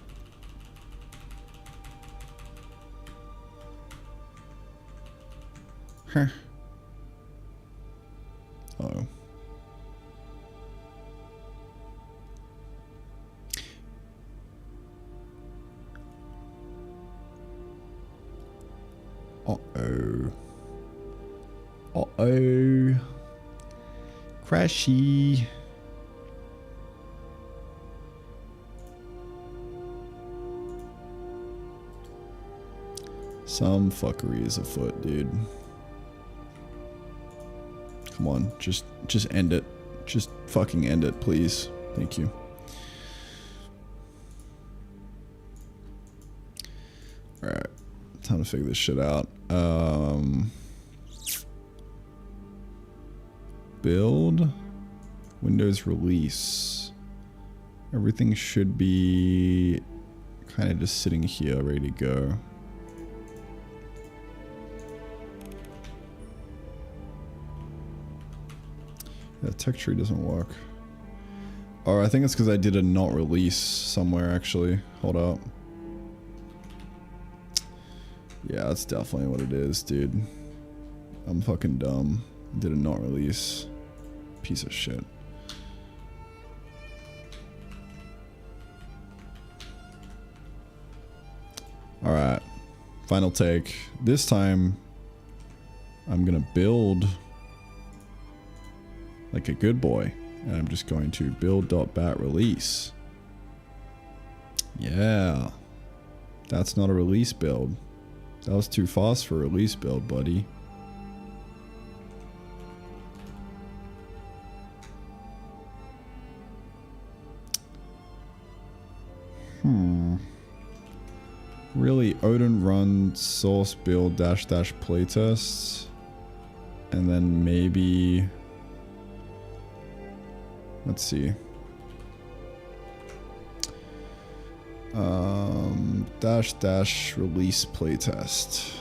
S1: Huh. Uh-oh. Uh-oh. Uh-oh. Crashy. Some fuckery is afoot, dude. Come on, just end it. Just fucking end it, please. Thank you. Alright. Time to figure this shit out. Build. Windows release. Everything should be kind of just sitting here, ready to go. Yeah, tech tree doesn't work. Or I think it's because I did a not release somewhere, actually. Hold up. Yeah, that's definitely what it is, dude. I'm fucking dumb. Did a not release. Piece of shit. Alright. Final take. This time, I'm gonna build like a good boy. And I'm just going to build.bat release. Yeah. That's not a release build. That was too fast for a release build, buddy. Really, Odin run source build dash playtests. And then maybe... Let's see. Dash release playtest.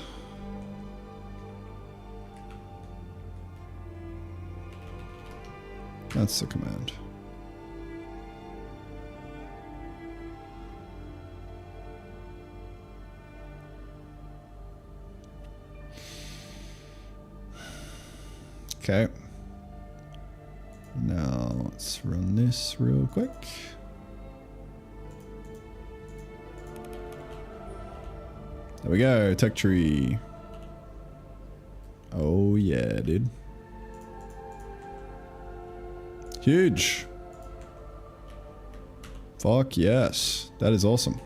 S1: That's the command. Okay. Now let's run this real quick. There we go, tech tree. Oh yeah, dude. Huge. Fuck yes. That is awesome.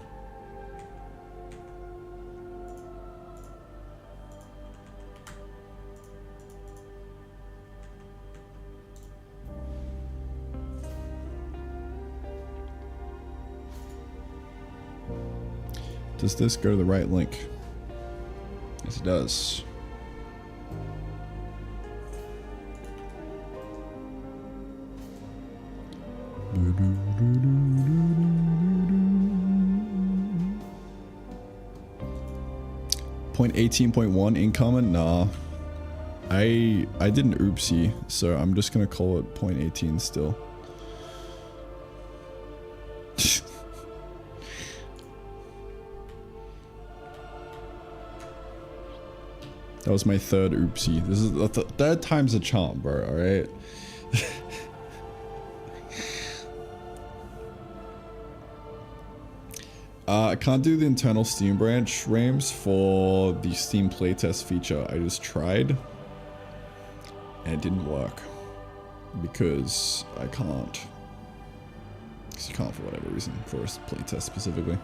S1: Does this go to the right link? Yes, it does. Point 18.1 incoming? Nah. I did an oopsie, so I'm just gonna call it point 18 still. That was my third oopsie. This is the third time's a charm, bro, alright? I can't do the internal Steam branch rames for the Steam playtest feature. I just tried and it didn't work because I can't. Because you can't for whatever reason, for a playtest specifically.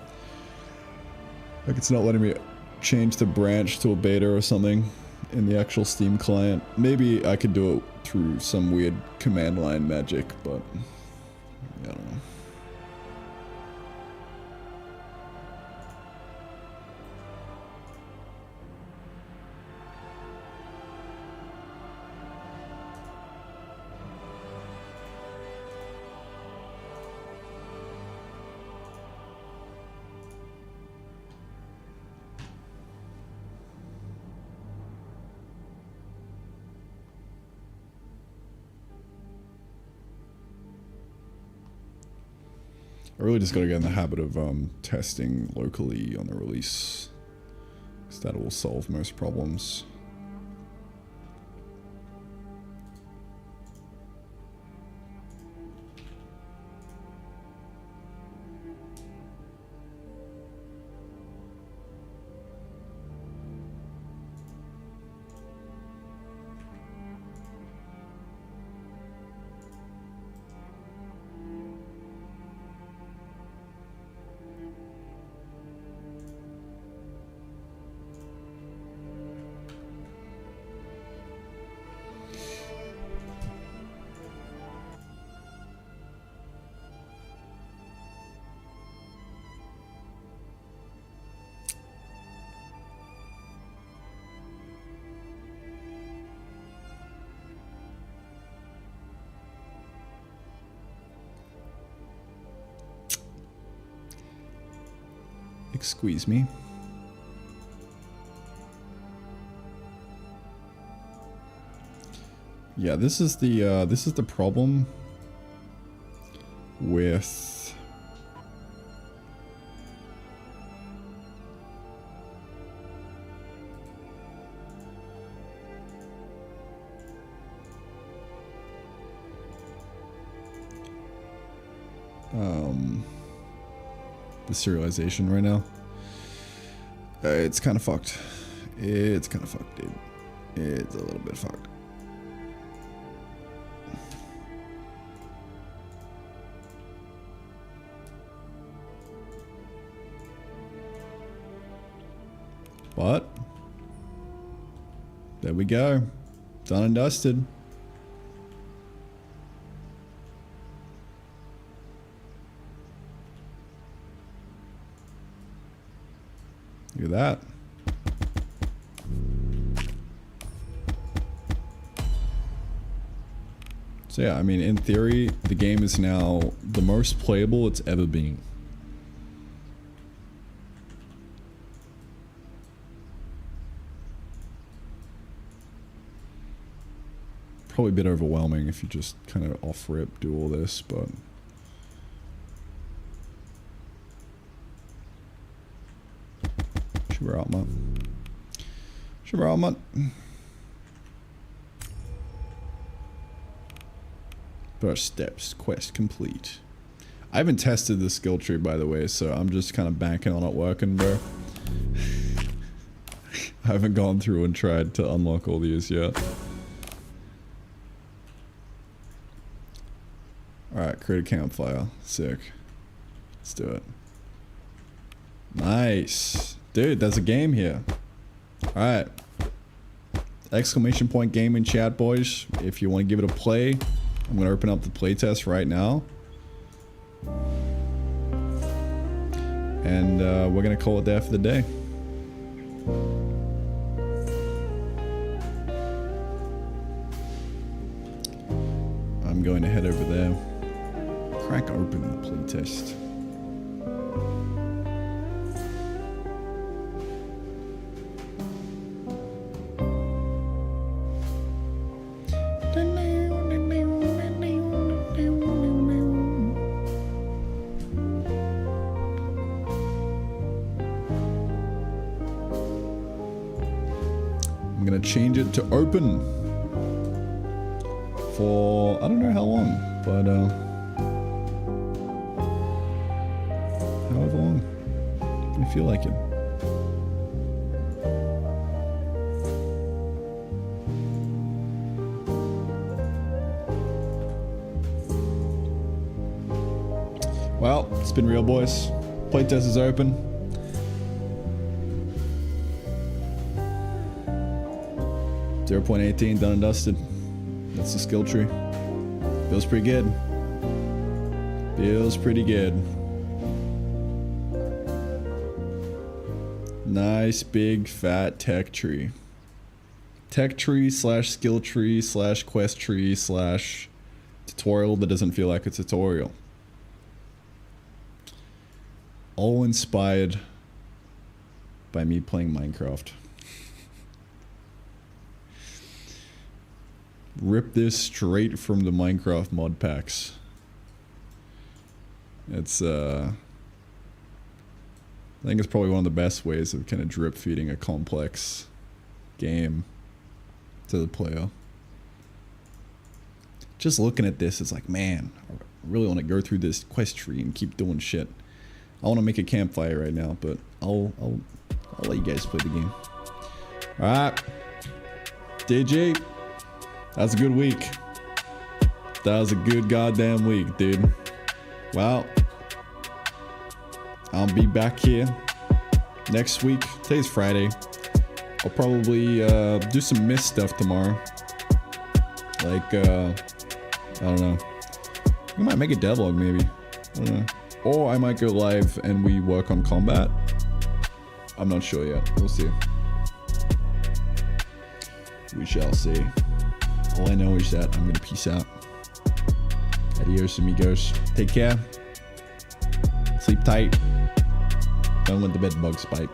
S1: Like it's not letting me change the branch to a beta or something in the actual Steam client. Maybe I could do it through some weird command line magic, but I don't know. I really just gotta get in the habit of testing locally on the release, because that will solve most problems. Squeeze me. Yeah, this is the problem with the serialization right now. It's kind of fucked. It's kind of fucked, dude. It's a little bit fucked. But there we go. Done and dusted. Look at that. So yeah, I mean, in theory, the game is now the most playable it's ever been. probably a bit overwhelming if you just kind of off rip do all this, but Shibaramat. First steps, quest complete. I haven't tested the skill tree, by the way, so I'm just kind of banking on it working, bro. I haven't gone through and tried to unlock all these yet. Alright, create a campfire. Sick. Let's do it. Nice. Dude, there's a game here. Alright. Exclamation point game in chat, boys. If you want to give it a play, I'm going to open up the playtest right now. And we're going to call it there for the day. I'm going to head over there. Crack open the playtest. I'm gonna change it to open for I don't know how long, but however long I feel like it. Well, it's been real, boys. Playtest is open. .18 done and dusted. That's the skill tree. Feels pretty good. Feels pretty good. Nice big fat tech tree. Tech tree slash skill tree slash quest tree slash tutorial that doesn't feel like a tutorial. All inspired by me playing Minecraft. Rip this straight from the Minecraft mod packs. It's I think it's probably one of the best ways of kind of drip feeding a complex game to the player. Just looking at this, it's like, man, I really want to go through this quest tree and keep doing shit. I want to make a campfire right now, but I'll let you guys play the game. All right, DG. That's a good week. That was a good goddamn week, dude. Well, I'll be back here next week. Today's Friday. I'll probably do some Myst stuff tomorrow. Like, I don't know. I might make a devlog maybe. I don't know. Or I might go live and we work on combat. I'm not sure yet. We'll see. We shall see. All I know is that I'm gonna peace out. Adios, amigos. Take care. Sleep tight. Don't let the bed bugs bite.